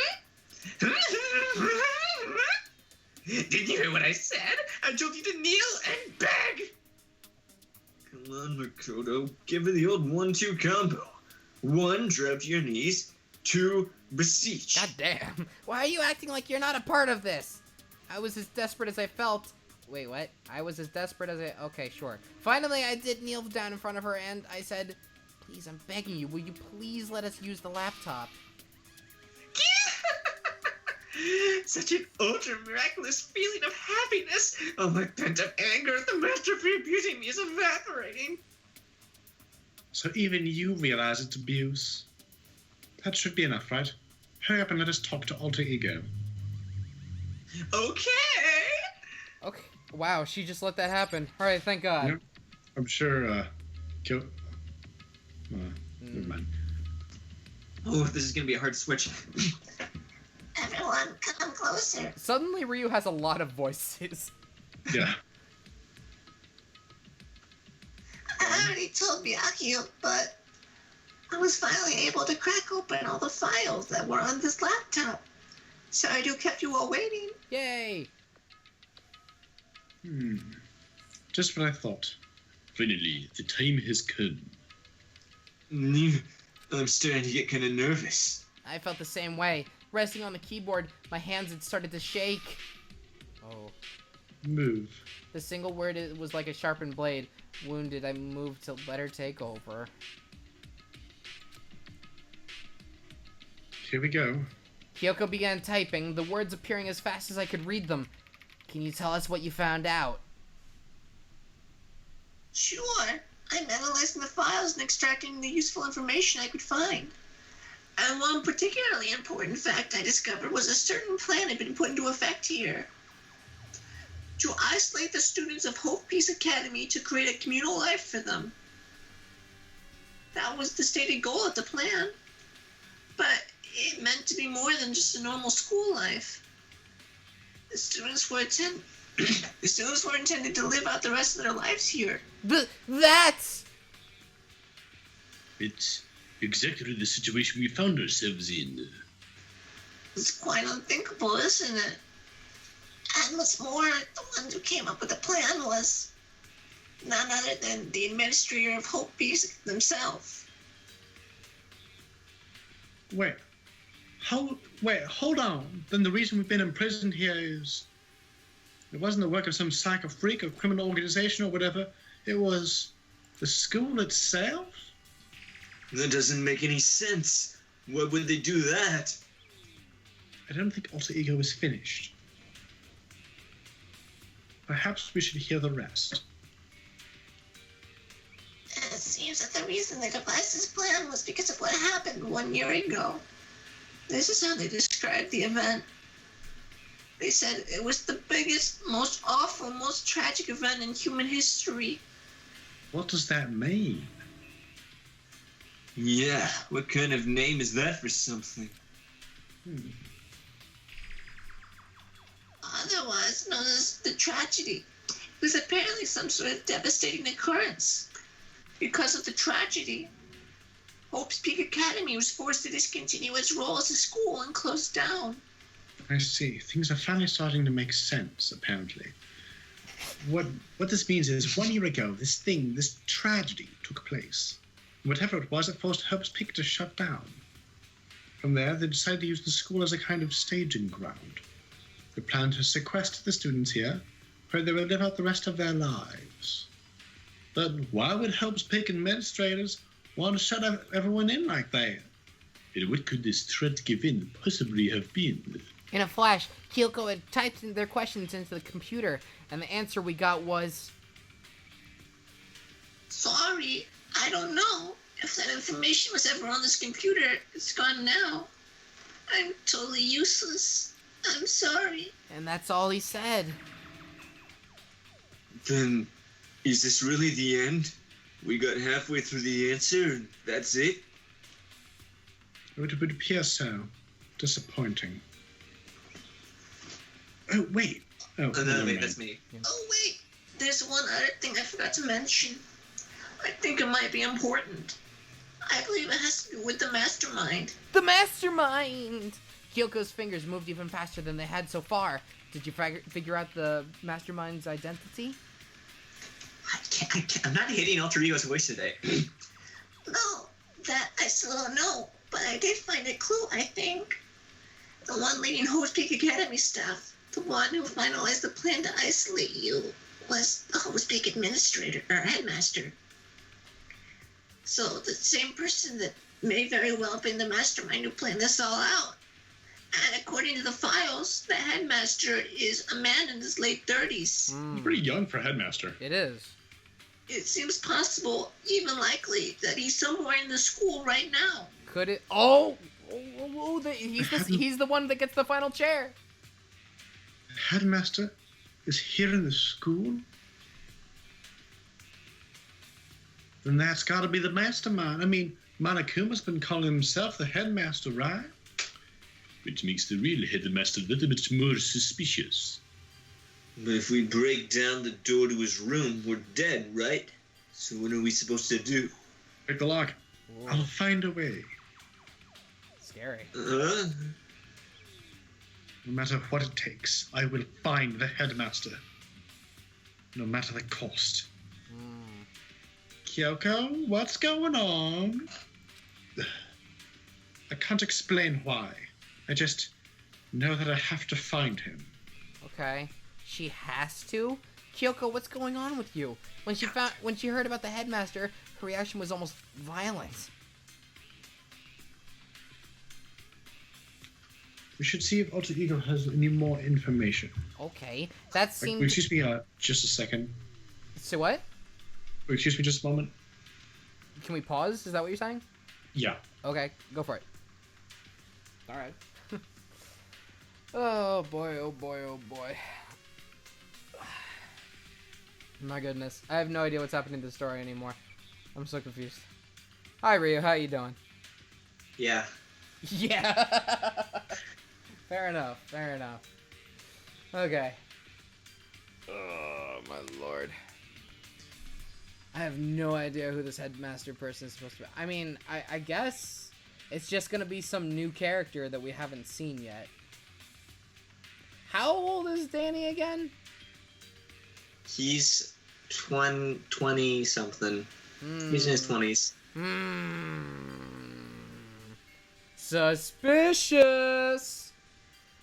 Speaker 2: you hear what I said? I told you to kneel and beg! Come on, Makoto. Give her the old 1-2 combo. 1, drop to your knees. 2, beseech.
Speaker 6: God damn. Why are you acting like you're not a part of this? I was as desperate as I felt. Wait, what? I was as desperate as I... Okay, sure. Finally, I did kneel down in front of her and I said, please, I'm begging you, will you please let us use the laptop?
Speaker 2: Such an ultra miraculous feeling of happiness. All my pent-up anger at the master for abusing me is evaporating.
Speaker 3: So even you realize it's abuse? That should be enough, right? Hurry up and let us talk to Alter Ego.
Speaker 2: Okay.
Speaker 1: Okay. Wow, she just let that happen. Alright, thank God.
Speaker 3: Yeah. I'm sure, never mind.
Speaker 2: Oh, this is gonna be a hard switch.
Speaker 4: Everyone, come closer.
Speaker 1: Suddenly, Ryu has a lot of voices.
Speaker 3: Yeah.
Speaker 4: I already told Miyakio, but I was finally able to crack open all the files that were on this laptop. Sorry to have kept you all waiting.
Speaker 1: Yay!
Speaker 3: Just what I thought.
Speaker 9: Finally, the time has come.
Speaker 2: I'm starting to get kind of nervous.
Speaker 6: I felt the same way. Resting on the keyboard, my hands had started to shake. Oh.
Speaker 3: Move.
Speaker 6: The single word was like a sharpened blade. Wounded, I moved to let her take over.
Speaker 3: Here we go.
Speaker 6: Kyoko began typing, the words appearing as fast as I could read them. Can you tell us what you found out?
Speaker 4: Sure. I'm analyzing the files and extracting the useful information I could find. And one particularly important fact I discovered was a certain plan had been put into effect here. To isolate the students of Hope Peace Academy to create a communal life for them. That was the stated goal of the plan. But it meant to be more than just a normal school life. The students were intended to live out the rest of their lives here.
Speaker 6: That's...
Speaker 9: It's exactly the situation we found ourselves in.
Speaker 4: It's quite unthinkable, isn't it? And what's more, the one who came up with the plan was none other than the administrator of Hope Peace themselves.
Speaker 3: Wait, hold on. Then the reason we've been imprisoned here is... It wasn't the work of some psycho freak or criminal organization or whatever. It was the school itself?
Speaker 2: That doesn't make any sense. Why would they do that?
Speaker 3: I don't think Alter Ego is finished. Perhaps we should hear the rest.
Speaker 4: And it seems that the reason they devised this plan was because of what happened 1 year ago. This is how they described the event. They said it was the biggest, most awful, most tragic event in human history.
Speaker 3: What does that mean?
Speaker 2: Yeah, what kind of name is that for something?
Speaker 4: Otherwise known as the tragedy. It was apparently some sort of devastating occurrence. Because of the tragedy, Hope's Peak Academy was forced to discontinue its role as a school and close down.
Speaker 3: I see. Things are finally starting to make sense, apparently. What this means is 1 year ago, this tragedy took place. Whatever it was, it forced Hope's Peak to shut down. From there, they decided to use the school as a kind of staging ground. They planned to sequester the students here, where they would live out the rest of their lives. But why would Hope's Peak administrators want to shut everyone in like that?
Speaker 9: And what could this threat given possibly have been?
Speaker 6: In a flash, Kyoko had typed in their questions into the computer, and the answer we got was...
Speaker 4: Sorry, I don't know. If that information was ever on this computer, it's gone now. I'm totally useless. I'm sorry.
Speaker 6: And that's all he said.
Speaker 2: Then, is this really the end? We got halfway through the answer, and that's it?
Speaker 3: It would appear so. Disappointing. Oh, wait. Oh,
Speaker 2: No,
Speaker 3: never
Speaker 2: wait,
Speaker 3: mind.
Speaker 2: that's me.
Speaker 4: Oh, wait. There's one other thing I forgot to mention. I think it might be important. I believe it has to do with the mastermind.
Speaker 6: The mastermind! Kyoko's fingers moved even faster than they had so far. Did you figure out the mastermind's identity?
Speaker 2: I'm not hitting Alter Ego's voice today.
Speaker 4: No, that I still don't know. But I did find a clue, I think. The one leading Hose Peak Academy staff. The one who finalized the plan to isolate you was the Hose Peak administrator, or headmaster. So the same person that may very well have been the mastermind who planned this all out. And according to the files, the headmaster is a man in his late 30s.
Speaker 3: He's pretty young for a headmaster.
Speaker 6: It is.
Speaker 4: It seems possible, even likely, that he's somewhere in the school right now.
Speaker 6: Could it? He's the one that gets the final chair.
Speaker 3: The headmaster is here in the school? Then that's got to be the mastermind. I mean, Monokuma's been calling himself the headmaster, right?
Speaker 9: Which makes the real headmaster a little bit more suspicious.
Speaker 2: But if we break down the door to his room, we're dead, right? So what are we supposed to do?
Speaker 3: Break the lock.
Speaker 6: Whoa.
Speaker 3: I'll find a way.
Speaker 6: Scary.
Speaker 2: Huh?
Speaker 3: No matter what it takes, I will find the headmaster. No matter the cost. Kyoko, what's going on? I can't explain why. I just know that I have to find him.
Speaker 6: Okay. She has to? Kyoko, what's going on with you? When she heard about the headmaster, her reaction was almost violent.
Speaker 3: We should see if Alter Ego has any more information.
Speaker 6: Okay. That seemed...
Speaker 3: Excuse me, just a second.
Speaker 6: So what?
Speaker 3: Excuse me just a moment.
Speaker 6: Can we pause? Is that what you're saying?
Speaker 3: Yeah.
Speaker 6: Okay, go for it. Alright. Oh boy, oh boy, oh boy. My goodness. I have no idea what's happening to the story anymore. I'm so confused. Hi, Ryu. How you doing?
Speaker 2: Yeah.
Speaker 6: Yeah. Fair enough. Fair enough. Okay. Oh, my lord. I have no idea who this headmaster person is supposed to be. I mean, I guess it's just going to be some new character that we haven't seen yet. How old is Danny again?
Speaker 2: He's 20 something. He's in his 20s.
Speaker 6: Suspicious.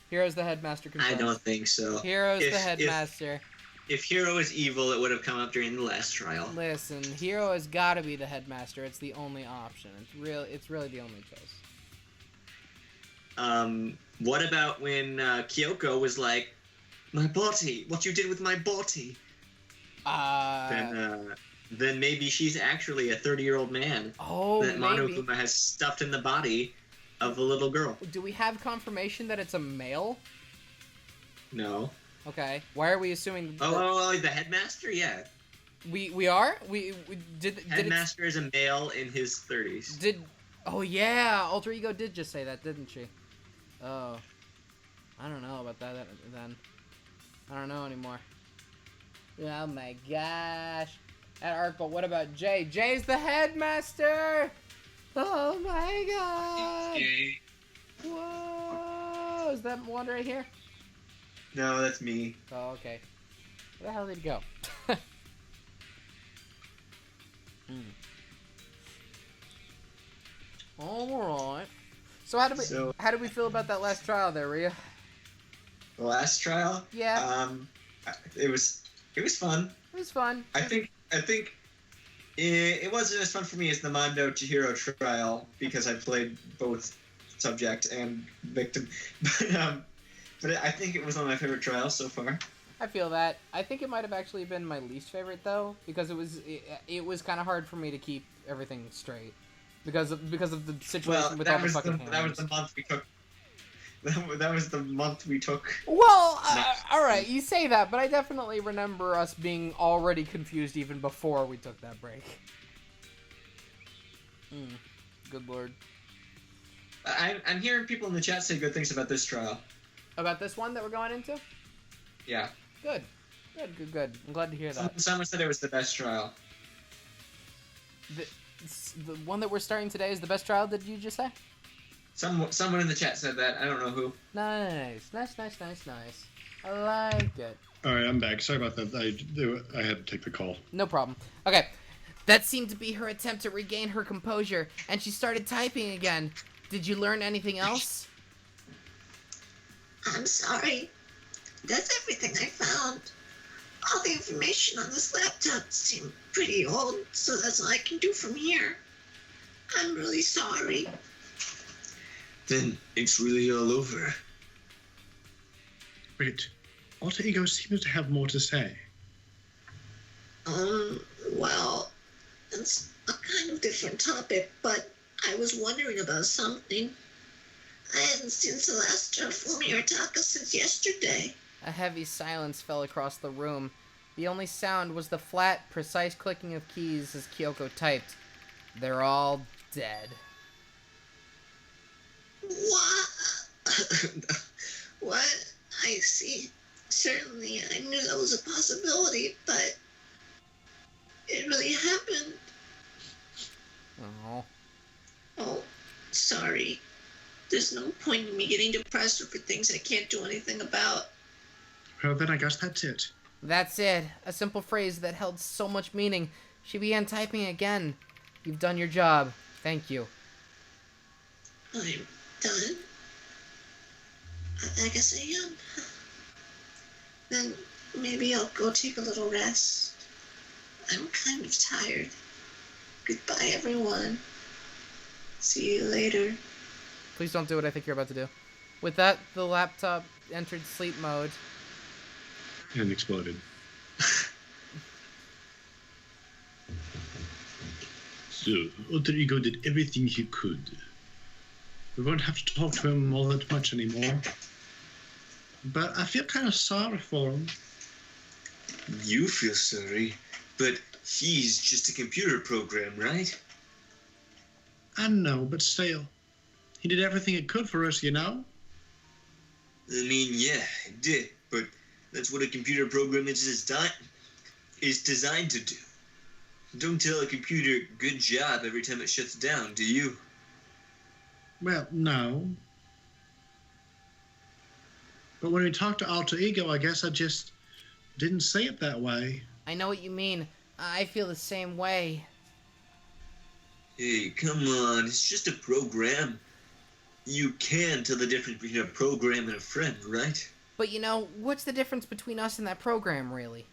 Speaker 6: Hero's the headmaster confirmed.
Speaker 2: I don't think so.
Speaker 6: Hero's the headmaster.
Speaker 2: If Hero is evil, it would have come up during the last trial.
Speaker 6: Listen, Hero has got to be the headmaster. It's the only option. It's really the only choice.
Speaker 2: What about when Kyoko was like, "My body, what you did with my body?" Then maybe she's actually a 30-year-old man that
Speaker 6: maybe.
Speaker 2: Monokuma has stuffed in the body of a little girl.
Speaker 6: Do we have confirmation that it's a male?
Speaker 2: No.
Speaker 6: Okay. Why are we assuming?
Speaker 2: Oh, the headmaster? Yeah.
Speaker 6: We are? We did.
Speaker 2: Headmaster is a male in his 30s.
Speaker 6: Oh yeah, Alter Ego did just say that, didn't she? Oh. I don't know about that then. I don't know anymore. Oh my gosh. At Arc, but what about Jay? Jay's the headmaster! Oh my god!
Speaker 2: Gay.
Speaker 6: Whoa! Is that one right here?
Speaker 2: No, that's me.
Speaker 6: Oh, okay. Where the hell did he go? Alright. So how did we feel about that last trial there, Rhea?
Speaker 2: The last trial?
Speaker 6: Yeah.
Speaker 2: It was fun.
Speaker 6: It was fun.
Speaker 2: I think it wasn't as fun for me as the Mondo Chihiro trial because I played both subject and victim. But I think it was one of my favorite trials so far.
Speaker 6: I feel that. I think it might have actually been my least favorite though, because it was kind of hard for me to keep everything straight because of the situation with all the fucking hammers.
Speaker 2: That was the month we took. That was the month we took.
Speaker 6: Well, all right, you say that, but I definitely remember us being already confused even before we took that break. Good lord.
Speaker 2: I'm hearing people in the chat say good things about this trial.
Speaker 6: About this one that we're going into?
Speaker 2: Yeah.
Speaker 6: Good. I'm glad to hear that.
Speaker 2: Someone said it was the best trial.
Speaker 1: The one that we're starting today is the best trial, did you just say?
Speaker 2: Someone in the chat said that. I don't know who.
Speaker 1: Nice. I like it.
Speaker 3: All right, I'm back. Sorry about that. I had to take the call.
Speaker 1: No problem. Okay. That seemed to be her attempt to regain her composure, and she started typing again. Did you learn anything else?
Speaker 4: I'm sorry. That's everything I found. All the information on this laptop seemed pretty old, so that's all I can do from here. I'm really sorry.
Speaker 2: Then it's really all over.
Speaker 3: Wait, Alter Ego seems to have more to say.
Speaker 4: Well, it's a kind of different topic, but I was wondering about something. I hadn't seen Celeste or Fumi or Taka since yesterday.
Speaker 1: A heavy silence fell across the room. The only sound was the flat, precise clicking of keys as Kyoko typed. They're all dead.
Speaker 4: What? What? I see. Certainly, I knew that was a possibility, but it really happened.
Speaker 1: Oh.
Speaker 4: Oh, sorry. There's no point in me getting depressed over things I can't do anything about.
Speaker 3: Well, then I guess that's it.
Speaker 1: That's it. A simple phrase that held so much meaning. She began typing again. You've done your job. Thank you.
Speaker 4: I'm done. I guess I am. Then maybe I'll go take a little rest. I'm kind of tired. Goodbye, everyone. See you later.
Speaker 1: Please don't do what I think you're about to do. With that, the laptop entered sleep mode.
Speaker 3: And exploded.
Speaker 9: So, Alter Ego did everything he could.
Speaker 3: We won't have to talk to him all that much anymore. But I feel kind of sorry for him.
Speaker 2: You feel sorry, but he's just a computer program, right?
Speaker 3: I know, but still. He did everything he could for us, you know?
Speaker 2: I mean, yeah, it did, but that's what a computer program is designed to do. Don't tell a computer good job every time it shuts down, do you?
Speaker 3: Well, no. But when we talked to Alter Ego, I guess I just didn't say it that way.
Speaker 1: I know what you mean. I feel the same way.
Speaker 2: Hey, come on, it's just a program. You can tell the difference between a program and a friend, right?
Speaker 1: But you know, what's the difference between us and that program, really?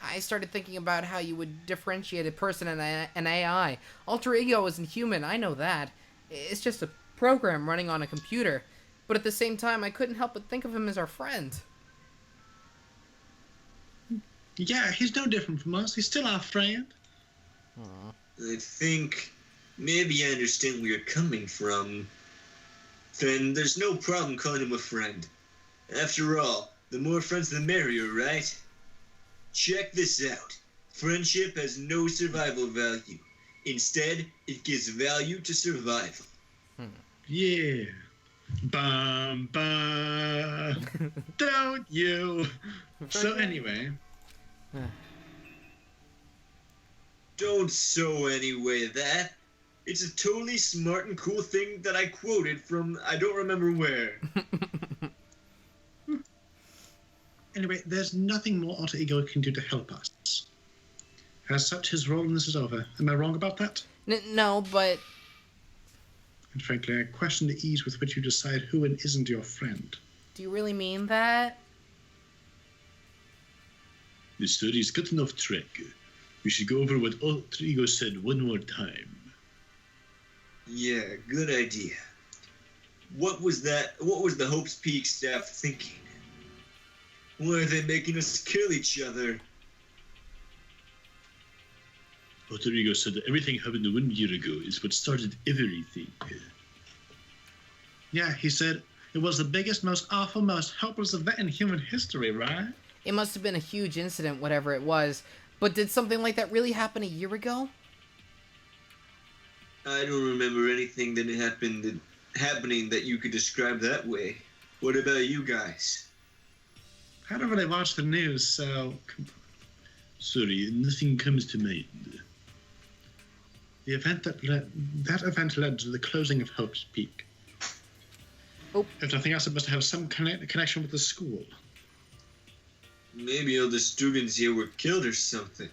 Speaker 1: I started thinking about how you would differentiate a person and an AI. Alter Ego isn't human, I know that. It's just a program running on a computer. But at the same time, I couldn't help but think of him as our friend.
Speaker 3: Yeah, he's no different from us. He's still our friend.
Speaker 1: Aww.
Speaker 2: I think maybe I understand where you're coming from. Then there's no problem calling him a friend. After all, the more friends the merrier, right? Check this out. Friendship has no survival value. Instead, it gives value to survival.
Speaker 3: Yeah. Bum, bum. Don't you? So anyway.
Speaker 2: Don't so anyway that. It's a totally smart and cool thing that I quoted from I don't remember where.
Speaker 3: Anyway, there's nothing more Alter Ego can do to help us. As such, his role in this is over. Am I wrong about that?
Speaker 1: No, but...
Speaker 3: And frankly, I question the ease with which you decide who and isn't your friend.
Speaker 1: Do you really mean that?
Speaker 9: The story's gotten off track. We should go over what Alter Ego said one more time.
Speaker 2: Yeah, good idea. What was the Hope's Peak staff thinking? Why are they making us kill each other?
Speaker 9: Alter Ego said that everything happened 1 year ago is what started everything.
Speaker 3: Yeah, he said it was the biggest, most awful, most hopeless event in human history, right?
Speaker 1: It must have been a huge incident, whatever it was. But did something like that really happen a year ago?
Speaker 2: I don't remember anything that happening that you could describe that way. What about you guys?
Speaker 3: I don't really watch the news, so
Speaker 9: Sorry, nothing comes to mind. The event that event led to the closing of Hope's Peak.
Speaker 1: Oh.
Speaker 3: If nothing else, it must have some connection with the school.
Speaker 2: Maybe all the students here were killed or something.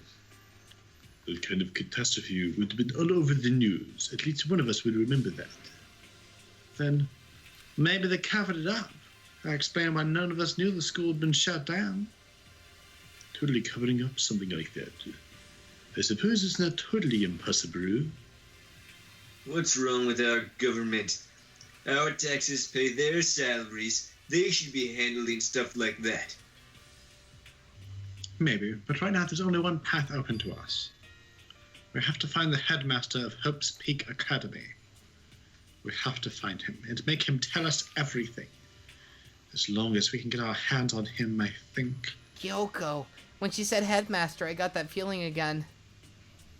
Speaker 9: That kind of catastrophe would have been all over the news. At least one of us would remember that.
Speaker 3: Then maybe they covered it up. That explains why none of us knew the school had been shut down.
Speaker 9: Totally covering up something like that. I suppose it's not totally impossible.
Speaker 2: What's wrong with our government? Our taxes pay their salaries. They should be handling stuff like that.
Speaker 3: Maybe, but right now there's only one path open to us. We have to find the headmaster of Hope's Peak Academy. We have to find him and make him tell us everything. As long as we can get our hands on him, I think.
Speaker 6: Kyoko, when she said headmaster, I got that feeling again.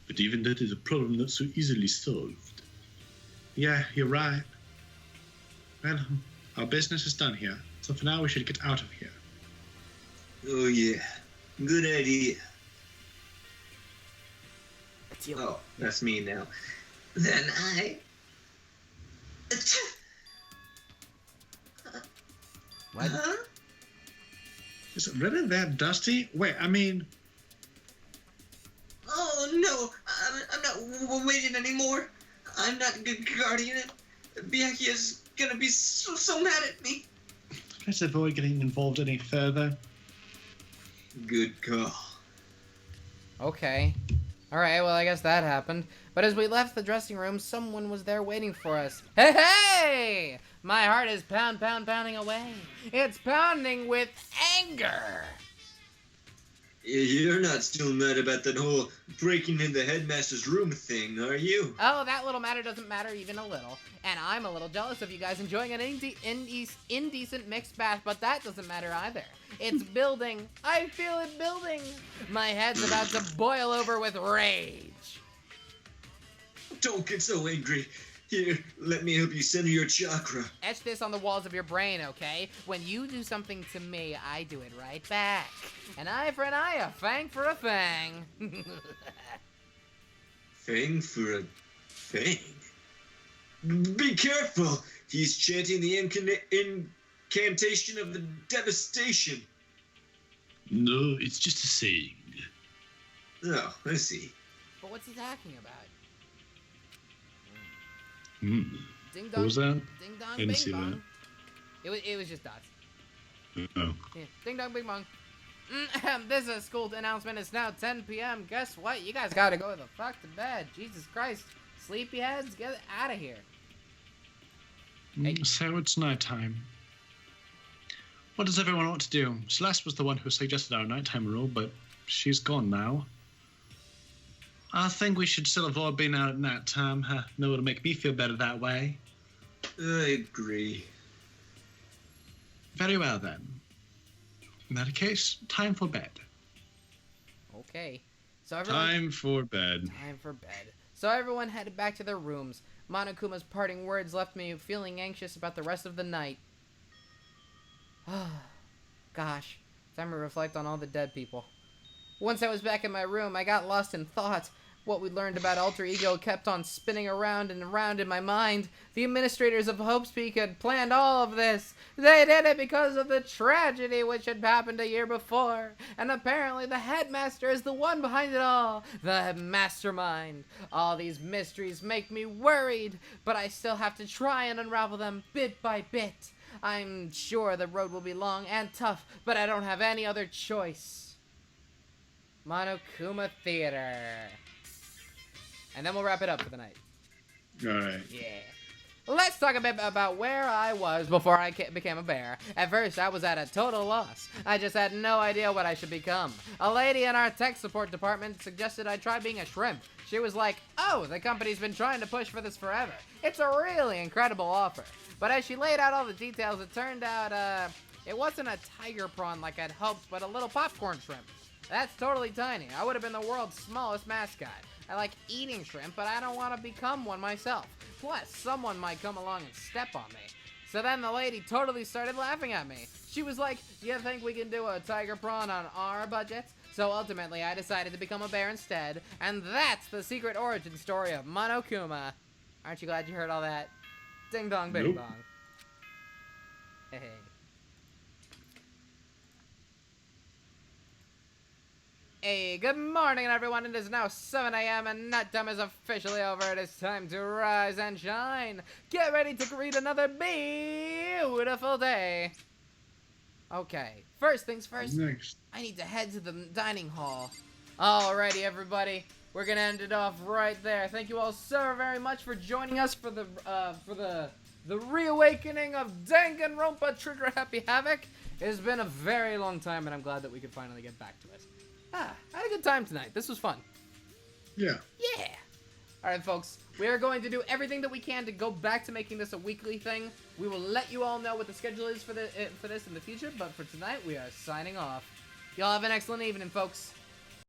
Speaker 9: But even that is a problem not so easily solved.
Speaker 3: Yeah, you're right. Well, our business is done here, so for now we should get out of here.
Speaker 2: Oh yeah, good idea.
Speaker 6: It's you.
Speaker 2: Oh, that's me now. Then I...
Speaker 6: What?
Speaker 2: Huh?
Speaker 3: Is it really that dusty? Wait, I mean...
Speaker 2: Oh no, I'm not waiting anymore. I'm not a good guardian. Byakuya's gonna be so mad at me.
Speaker 3: Let's avoid getting involved any further.
Speaker 2: Good call.
Speaker 1: Okay. Alright, well, I guess that happened. But as we left the dressing room, someone was there waiting for us. Hey, hey! My heart is pounding away. It's pounding with anger.
Speaker 2: You're not still mad about that whole breaking in the headmaster's room thing, are you?
Speaker 1: Oh, that little matter doesn't matter even a little. And I'm a little jealous of you guys enjoying an indecent mixed bath, but that doesn't matter either. It's building. I feel it building. My head's about to boil over with rage.
Speaker 2: Don't get so angry. Here, let me help you center your chakra.
Speaker 1: Etch this on the walls of your brain, okay? When you do something to me, I do it right back. An eye for an eye, a fang for a fang.
Speaker 2: Fang for a fang? Be careful! He's chanting the incantation of the devastation.
Speaker 9: No, it's just a saying.
Speaker 2: Oh, I see.
Speaker 1: But what's he talking about?
Speaker 9: Hmm.
Speaker 1: Ding dong.
Speaker 9: What was that?
Speaker 1: Ding dong,
Speaker 9: I didn't
Speaker 1: bing
Speaker 9: see
Speaker 1: bong. It was just dots.
Speaker 9: Oh.
Speaker 1: Yeah. Ding dong, bing bong. This is a school announcement. It's now 10 p.m. Guess what? You guys gotta go the fuck to bed. Jesus Christ. Sleepyheads, get out of here. Hey.
Speaker 3: So it's nighttime. What does everyone want to do? Celeste was the one who suggested our nighttime rule, but she's gone now. I think we should still avoid being out at night time. No, it'll make me feel better that way.
Speaker 2: I agree.
Speaker 3: Very well then. In that case, time for bed.
Speaker 1: Okay. So everyone...
Speaker 9: Time for bed.
Speaker 1: Time for bed. So everyone headed back to their rooms. Monokuma's parting words left me feeling anxious about the rest of the night. Gosh. Time to reflect on all the dead people. Once I was back in my room, I got lost in thought. What we learned about Alter Ego kept on spinning around and around in my mind. The administrators of Hope's Peak had planned all of this. They did it because of the tragedy which had happened a year before. And apparently the headmaster is the one behind it all. The mastermind. All these mysteries make me worried, but I still have to try and unravel them bit by bit. I'm sure the road will be long and tough, but I don't have any other choice. Monokuma Theater. And then we'll wrap it up for the night.
Speaker 9: Alright.
Speaker 1: Yeah. Let's talk a bit about where I was before I became a bear. At first, I was at a total loss. I just had no idea what I should become. A lady in our tech support department suggested I try being a shrimp. She was like, oh, the company's been trying to push for this forever. It's a really incredible offer. But as she laid out all the details, it turned out, it wasn't a tiger prawn like I'd hoped, but a little popcorn shrimp. That's totally tiny. I would have been the world's smallest mascot. I like eating shrimp, but I don't want to become one myself. Plus, someone might come along and step on me. So then the lady totally started laughing at me. She was like, do you think we can do a tiger prawn on our budget? So ultimately, I decided to become a bear instead, and that's the secret origin story of Monokuma. Aren't you glad you heard all that? Ding dong, bing
Speaker 3: Nope.
Speaker 1: bong. Hey. Hey, good morning, everyone. It is now 7 a.m. and nut dumb is officially over. It is time to rise and shine. Get ready to greet another beautiful day. Okay, first things first.
Speaker 3: Next.
Speaker 1: I need to head to the dining hall. Alrighty, everybody. We're gonna end it off right there. Thank you all so very much for joining us for the reawakening of DanganRonpa Trigger Happy Havoc. It has been a very long time, and I'm glad that we could finally get back to it. I had a good time tonight. This was fun.
Speaker 3: Yeah.
Speaker 1: Yeah. Alright, folks. We are going to do everything that we can to go back to making this a weekly thing. We will let you all know what the schedule is for this in the future, but for tonight, we are signing off. Y'all have an excellent evening, folks.